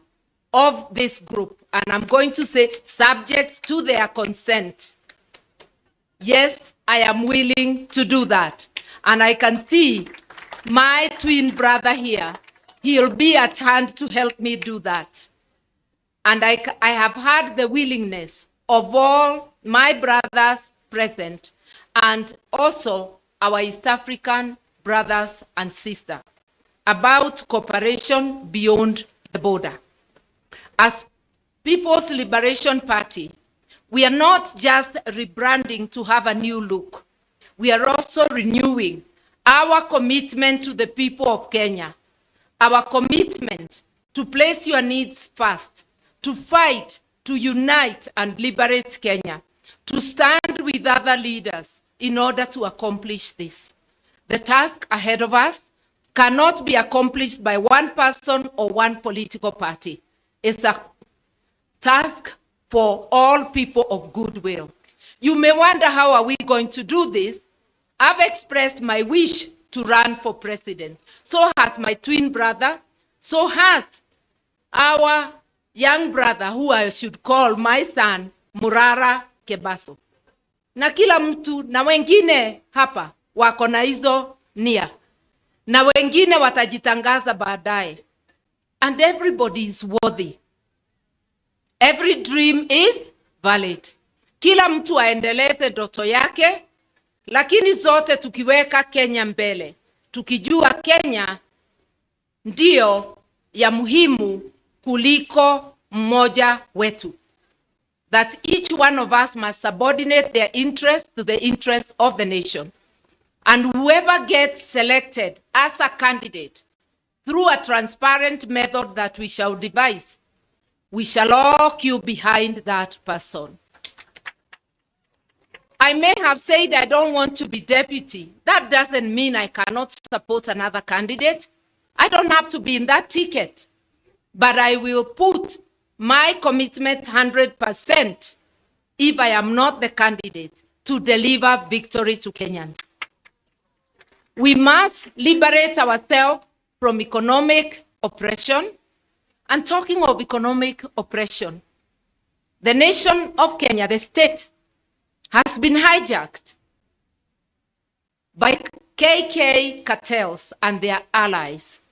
of this group. And I'm going to say, subject to their consent. Yes, I am willing to do that. And I can see my twin brother here. He'll be at hand to help me do that. And I have had the willingness of all my brothers present and also our East African brothers and sisters about cooperation beyond the border. As People's Liberation Party, we are not just rebranding to have a new look. We are also renewing our commitment to the people of Kenya, our commitment to place your needs first, to fight, to unite and liberate Kenya, to stand with other leaders in order to accomplish this. The task ahead of us cannot be accomplished by one person or one political party. It's a task for all people of goodwill. You may wonder, how are we going to do this? I've expressed my wish to run for president. So has my twin brother. So has our young brother, who I should call my son, Murara Kebaso. Na kila mtu na wengine hapa wako na hizo nia. Na wengine watajitangaza baadaye. And everybody is worthy. Every dream is valid. Kila mtu aendeleze ndoto yake, lakini zote tukiweka Kenya mbele. Tukijua Kenya ndio ya muhimu kuliko mmoja wetu. That each one of us must subordinate their interest to the interest of the nation. And whoever gets selected as a candidate through a transparent method that we shall devise, we shall all queue behind that person. I may have said I don't want to be deputy. That doesn't mean I cannot support another candidate. I don't have to be in that ticket. But I will put my commitment 100% if I am not the candidate to deliver victory to Kenyans. We must liberate ourselves from economic oppression. And talking of economic oppression, the nation of Kenya, the state, has been hijacked by KK cartels and their allies.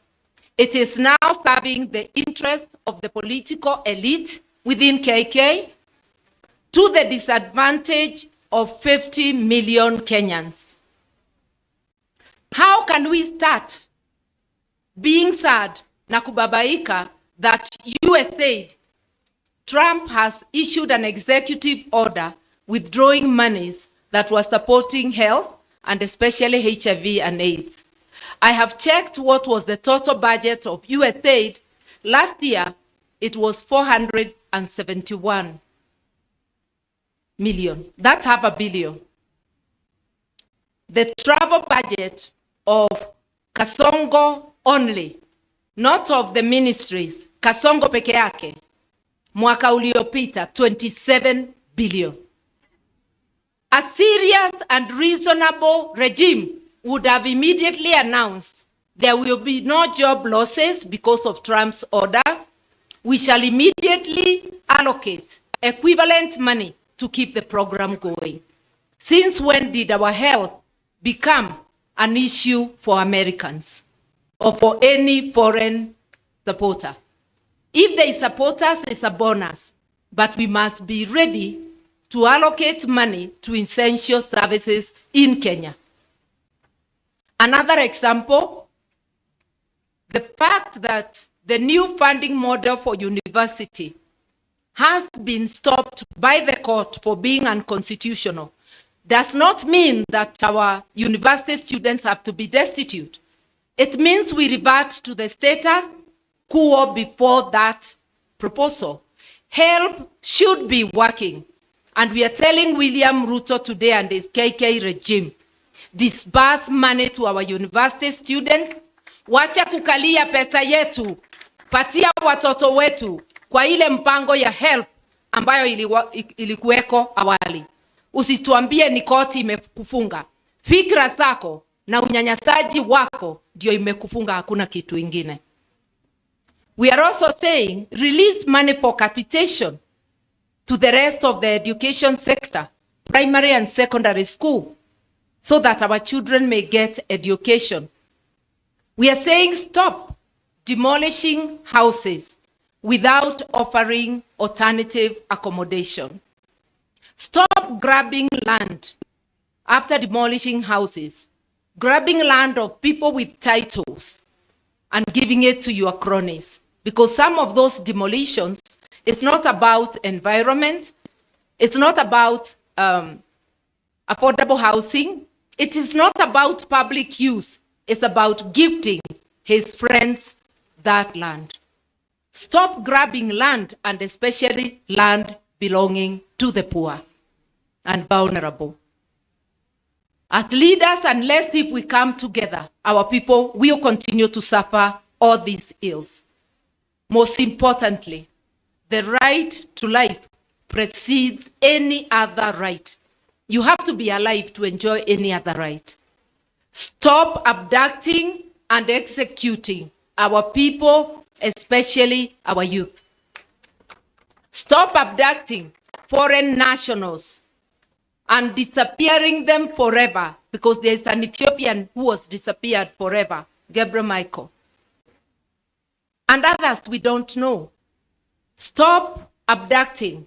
It is now serving the interests of the political elite within KK to the disadvantage of 50 million Kenyans. How can we start being sad na kubabaika that USAID, Trump has issued an executive order withdrawing monies that were supporting health and especially HIV and AIDS? I have checked what was the total budget of USAID. Last year, it was 471 million. That's $500 million. The travel budget of Kasongo only, not of the ministries, Kasongo peke yake, mwaka uliopita, 27 billion. A serious and reasonable regime would have immediately announced there will be no job losses because of Trump's order. We shall immediately allocate equivalent money to keep the program going. Since when did our health become an issue for Americans or for any foreign supporter? If they support us, it's a bonus, but we must be ready to allocate money to essential services in Kenya. Another example, the fact that the new funding model for university has been stopped by the court for being unconstitutional does not mean that our university students have to be destitute. It means we revert to the status quo before that proposal. Help should be working. And we are telling William Ruto today and his KK regime, disburse money to our university students. Wacha kukalia pesa yetu, patia watoto wetu kwa ile mpango ya help ambayo ilikuweko awali. Usituambie ni koti imekufunga. Fikra zako na unyanyasaji wako ndio imekufunga, hakuna kitu ingine. We are also saying release money for capitation to the rest of the education sector, primary and secondary school, so that our children may get education. We are saying stop demolishing houses without offering alternative accommodation. Stop grabbing land after demolishing houses, grabbing land of people with titles and giving it to your cronies. Because some of those demolitions, it's not about environment, it's not about affordable housing, it is not about public use, it's about gifting his friends that land. Stop grabbing land, and especially land belonging to the poor and vulnerable. As leaders, unless if we come together, our people will continue to suffer all these ills. Most importantly, the right to life precedes any other right. You have to be alive to enjoy any other right. Stop abducting and executing our people, especially our youth. Stop abducting foreign nationals and disappearing them forever, because there is an Ethiopian who was disappeared forever, Gabriel Michael. And others we don't know. Stop abducting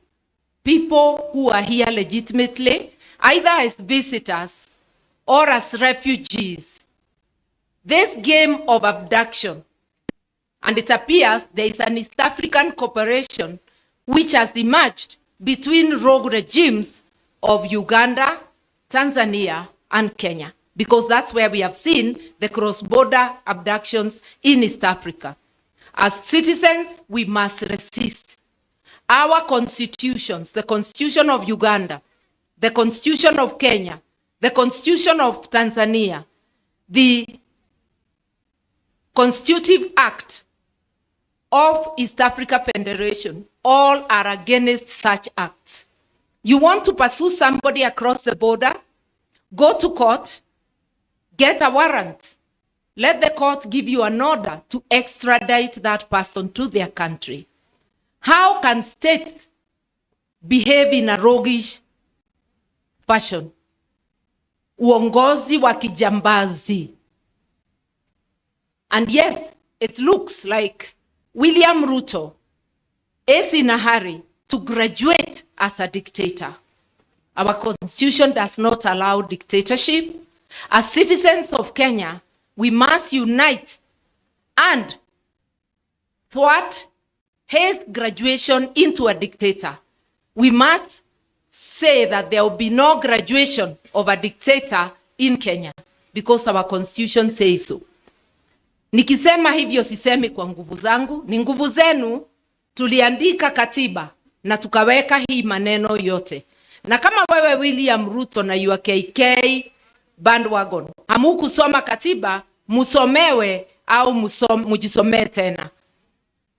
people who are here legitimately, either as visitors or as refugees. This game of abduction, and it appears there is an East African cooperation which has emerged between rogue regimes of Uganda, Tanzania, and Kenya. because that's where we have seen the cross-border abductions in East Africa. As citizens, we must resist. Our constitutions, the Constitution of Uganda, the Constitution of Kenya, the Constitution of Tanzania, the Constitutive Act of East Africa Federation, all are against such acts. You want to pursue somebody across the border? Go to court, get a warrant. Let the court give you an order to extradite that person to their country. How can states behave in a roguish fashion? Uongozi wa kijambazi. And yes, it looks like William Ruto is in a hurry to graduate as a dictator. Our constitution does not allow dictatorship. As citizens of Kenya, we must unite and thwart his graduation into a dictator. We must say that there will be no graduation of a dictator in Kenya because our constitution says so. Nikisema hivyo sisemi kwa nguvu zangu, ni nguvu zenu. Tuliandika katiba na tukaweka hii maneno yote. Na kama wewe William Ruto na UKK bandwagon, hamukusoma katiba, musomewe au mujisomee tena.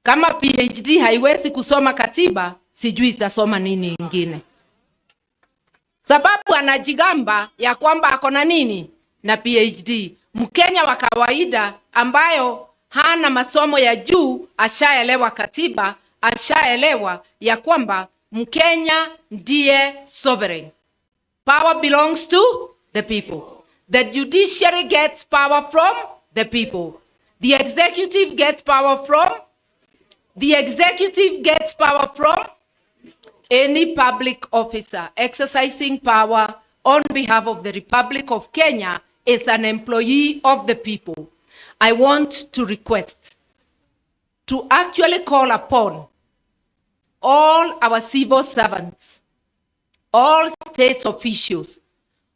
Kama PhD haiwezi kusoma katiba, sijui itasoma nini ingine. Sababu anajigamba ya kwamba akona nini na PhD. Mkenya wa kawaida ambayo hana masomo ya juu ashaelewa katiba, ashaelewa ya kwamba Mkenya ndiye sovereign. Power belongs to the people. The judiciary gets power from the people. The executive gets power from any public officer exercising power on behalf of the Republic of Kenya is an employee of the people. I want to request to actually call upon all our civil servants, all state officials,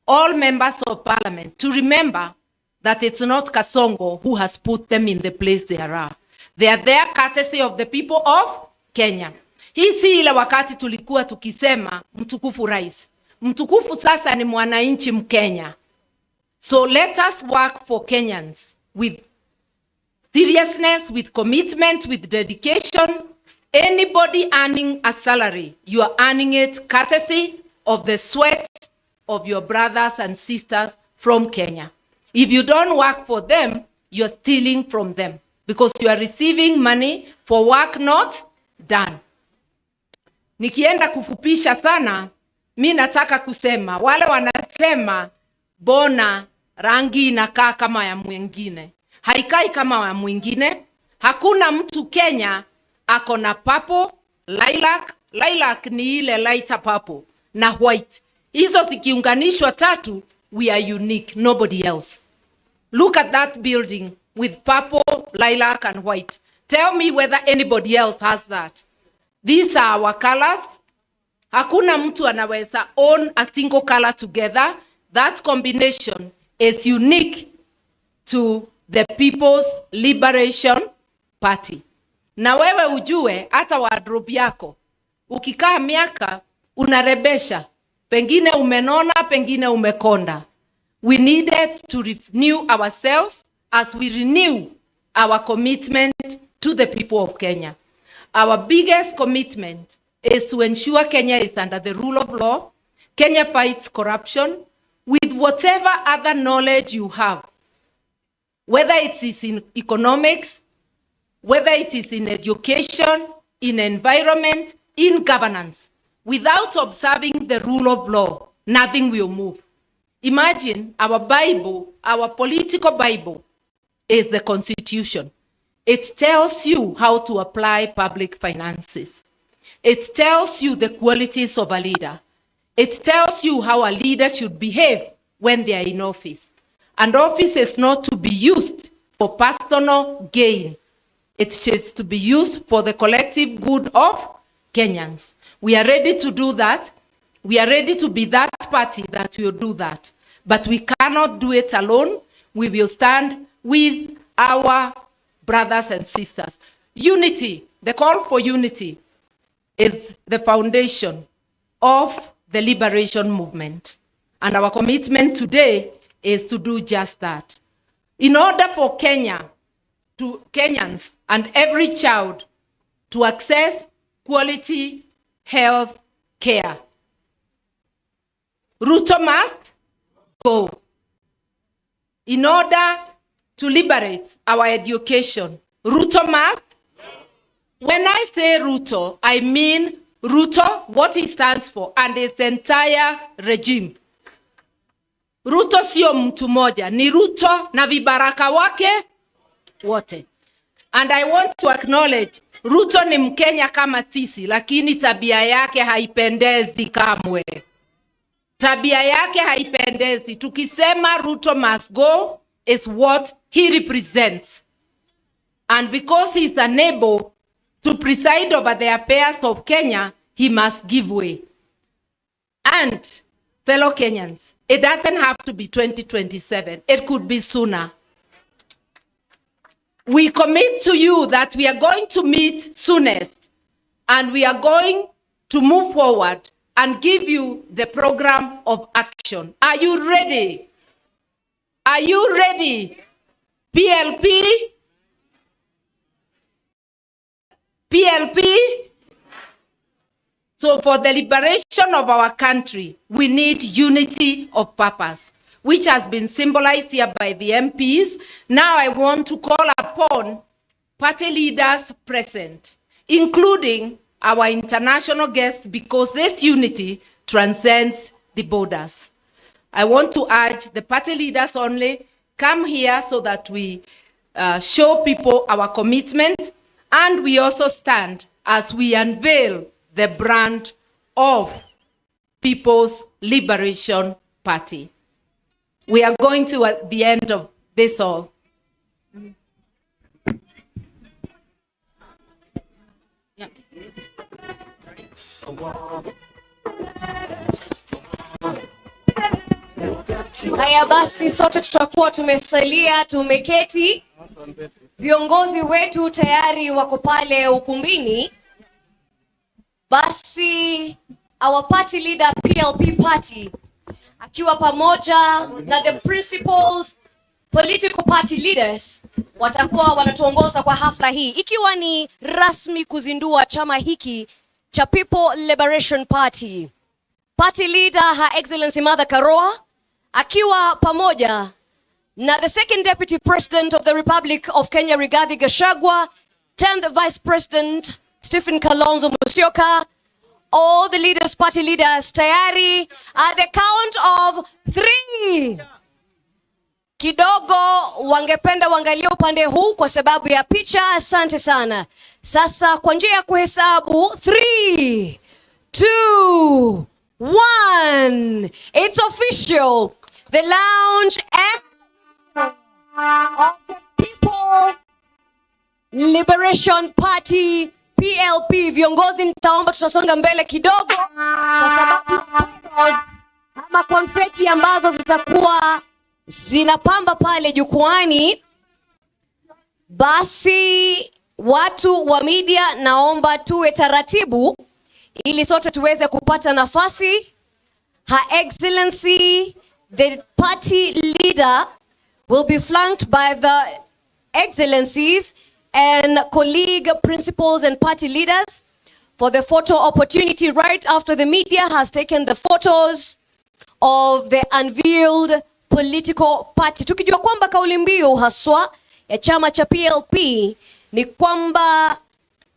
all members of parliament to remember that it's not Kasongo who has put them in the place they are. They are there courtesy of the people of Kenya. Hii si ile wakati tulikuwa tukisema mtukufu rais. Mtukufu sasa ni mwananchi Mkenya. So let us work for Kenyans with seriousness, with commitment, with dedication. Anybody earning a salary, you are earning it courtesy of the sweat of your brothers and sisters from Kenya. If you don't work for them, you're stealing from them because you are receiving money for work not done. Nikienda kufupisha sana, mi nataka kusema, wale wanasema bona rangi inakaa kama ya mwingine. Haikai kama ya mwingine. Hakuna mtu Kenya ako na purple, lilac. Lilac ni ile lighter purple na white. Hizo zikiunganishwa tatu, we are unique, nobody else. Look at that building with purple, lilac and white. Tell me whether anybody else has that. These are our colors. Hakuna mtu anaweza own a single color together. That combination is unique to the People's Liberation Party. Na wewe ujue hata wardrobe yako. Ukikaa miaka unarebesha. Pengine umenona, pengine umekonda. We needed to renew ourselves as we renew our commitment to the people of Kenya. Our biggest commitment is to ensure Kenya is under the rule of law. Kenya fights corruption with whatever other knowledge you have. Whether it is in economics, whether it is in education, in environment, in governance. Without observing the rule of law, nothing will move. Imagine our Bible, our political Bible, is the Constitution. It tells you how to apply public finances. It tells you the qualities of a leader. It tells you how a leader should behave when they are in office. And office is not to be used for personal gain. It is to be used for the collective good of Kenyans. We are ready to do that. We are ready to be that party that will do that. But we cannot do it alone. We will stand with our brothers and sisters. Unity, the call for unity, is the foundation of the liberation movement. And our commitment today is to do just that. In order for Kenyans and every child to access quality health care, Ruto must go. In order to liberate our education, Ruto must. When I say Ruto, I mean Ruto, what he stands for, and his entire regime. Ruto sio mtu moja, ni Ruto na vibaraka wake wote. And I want to acknowledge, Ruto ni Mkenya kama sisi, lakini tabia yake haipendezi kamwe. Tabia yake haipendezi. Tukisema Ruto must go is what he represents. And because he is unable to preside over the affairs of Kenya, he must give way. And fellow Kenyans, it doesn't have to be 2027. It could be sooner. We commit to you that we are going to meet soonest, and we are going to move forward and give you the program of action. Are you ready? Are you ready? PLP? PLP? So for the liberation of our country, we need unity of purpose, which has been symbolized here by the MPs. Now I want to call upon party leaders present, including our international guests, because this unity transcends the borders. I want to urge the party leaders only, come here so that we show people our commitment, and we also stand as we unveil the brand of People's Liberation Party. We are going to at the end of this all. Yeah. Haya basi, sote tutakuwa tumesalia, tumeketi. Viongozi wetu tayari wako pale ukumbini. Basi our party leader, PLP party, akiwa pamoja na the principals political party leaders, watakuwa wanatuongoza kwa hafla hii, ikiwa ni rasmi kuzindua chama hiki cha People Liberation Party. Party leader Her Excellency Mother Karua, akiwa pamoja na the second deputy president of the Republic of Kenya Rigathi Gachagua, 10th vice president Stephen Kalonzo Musyoka, all the leaders, party leaders, tayari at the count of 3. Kidogo wangependa wangalie upande huu kwa sababu ya picha. Asante sana. Sasa kwa njia ya kuhesabu 3, 2, 1. It's official. The lounge of the People Liberation Party PLP. Viongozi, nitaomba tutasonga mbele kidogo kwa sababu ama konfeti ambazo zitakuwa zinapamba pale jukwani. Basi watu wa media, naomba tuwe taratibu ili sote tuweze kupata nafasi. Her Excellency the party leader will be flanked by the excellencies and colleague principals and party leaders for the photo opportunity right after the media has taken the photos of the unveiled political party. Tukijua kwamba kauli mbiu haswa ya chama cha PLP ni kwamba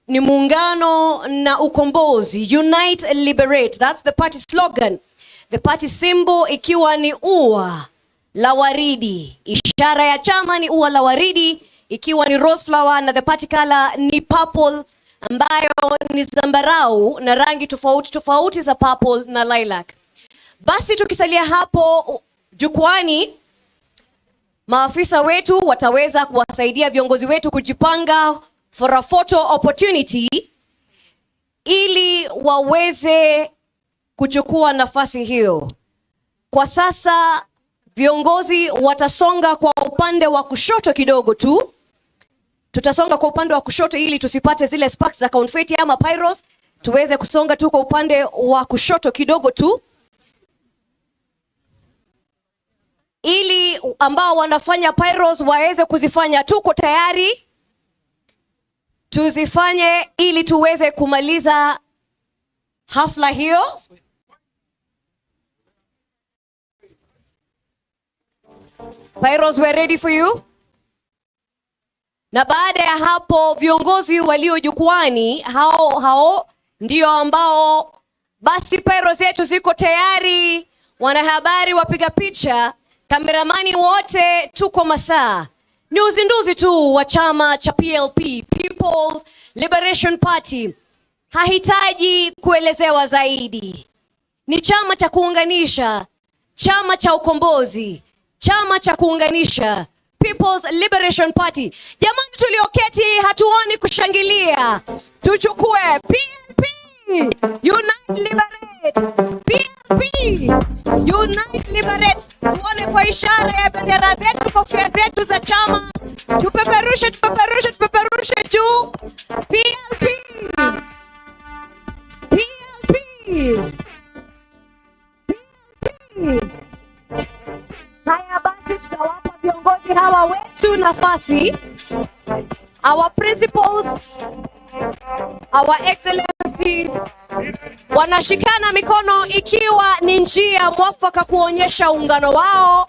ni muungano na ukombozi, unite liberate. That's the party slogan. The party symbol ikiwa ni ua la waridi. Ishara ya chama ni ua la waridi ikiwa ni rose flower, na the party color ni purple ambayo ni zambarau na rangi tofauti tofauti za purple na lilac. Basi tukisalia hapo jukwani, maafisa wetu wataweza kuwasaidia viongozi wetu kujipanga for a photo opportunity ili waweze kuchukua nafasi hiyo. Kwa sasa viongozi watasonga kwa upande wa kushoto kidogo tu. Tutasonga kwa upande wa kushoto ili tusipate zile sparks za confetti ama pyros. Tuweze kusonga tu kwa upande wa kushoto kidogo tu, ili ambao wanafanya pyros waweze kuzifanya. Tuko tayari, tuzifanye ili tuweze kumaliza hafla hiyo. Pyros, we're ready for you. Na baada ya hapo viongozi walio jukwani hao ndio ambao basi pyros zetu ziko tayari. Wanahabari, wapiga picha, kameramani, wote tuko masaa. Ni uzinduzi tu wa chama cha PLP, People's Liberation Party. Hahitaji kuelezewa zaidi. Ni chama cha kuunganisha, chama cha ukombozi, chama cha kuunganisha, People's Liberation Party. Jamani, tulioketi hatuoni kushangilia. Tuchukue PLP, Unite Liberate. PLP, Unite Liberate. Tuone kwa ishara ya bendera zetu, kofia zetu za chama. Tupeperushe, tupeperushe, tupeperushe juu. PLP. PLP. PLP. Haya basi, tutawapa viongozi hawa wetu nafasi. Our principals, our excellencies, wanashikana mikono ikiwa ni njia mwafaka kuonyesha uungano wao,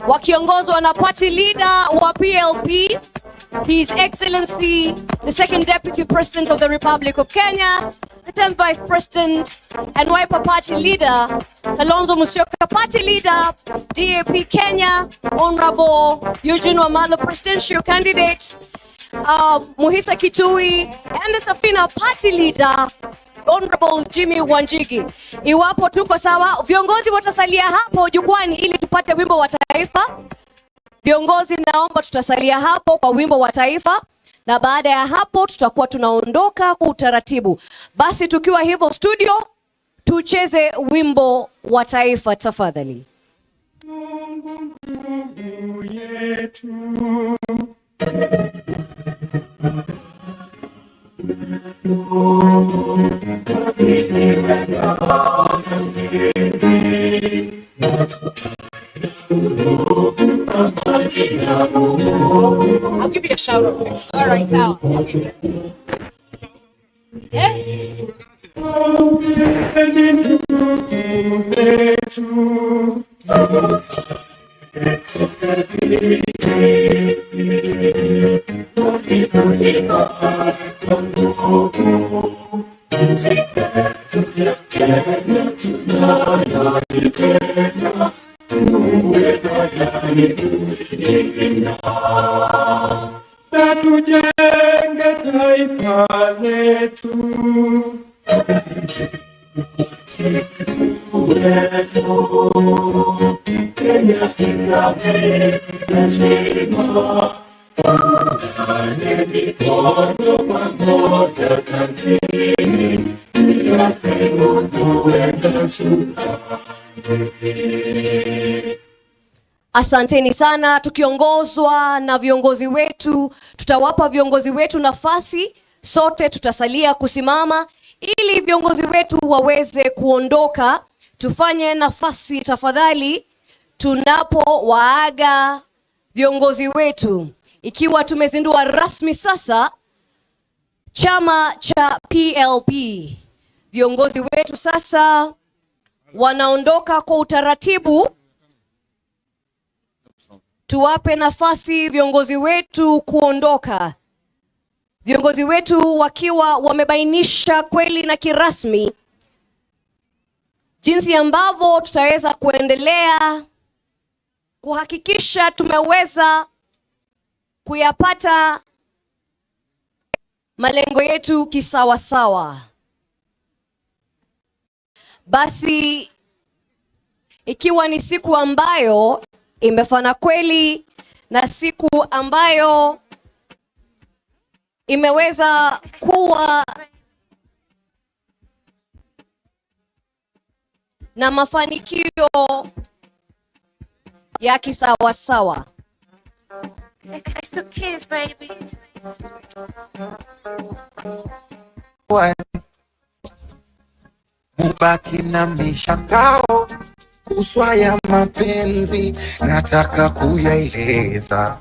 wakiongozwa na party leader wa PLP, His Excellency, the Second Deputy President of the Republic of Kenya, the 10th Vice President and Wiper Party Leader, Kalonzo Musyoka Party Leader, DAP Kenya, Honorable Eugene Wamalwa Presidential Candidate, Muhisa Kitui, and the Safina Party Leader, Honorable Jimmy Wanjigi. Iwapo tuko sawa, viongozi watasalia hapo jukwani ili tupate wimbo wa taifa. Viongozi, naomba tutasalia hapo kwa wimbo wa taifa, na baada ya hapo tutakuwa tunaondoka kwa utaratibu. Basi tukiwa hivyo studio, tucheze wimbo wa taifa tafadhali. I'll give you a shout out next. All right, now. Tujenge taifa letu. Kenya inasema mikono pamoja kazini, Asanteni sana. Tukiongozwa na viongozi wetu, tutawapa viongozi wetu nafasi. Sote tutasalia kusimama ili viongozi wetu waweze kuondoka. Tufanye nafasi tafadhali tunapowaaga viongozi wetu, ikiwa tumezindua rasmi sasa chama cha PLP. Viongozi wetu sasa wanaondoka kwa utaratibu. Tuwape nafasi viongozi wetu kuondoka. Viongozi wetu wakiwa wamebainisha kweli na kirasmi jinsi ambavyo tutaweza kuendelea kuhakikisha tumeweza kuyapata malengo yetu kisawasawa. Basi ikiwa ni siku ambayo imefana kweli na siku ambayo imeweza kuwa na mafanikio ya kisawasawa. Mubaki na mishangao kuswa ya mapenzi nataka kuyaeleza.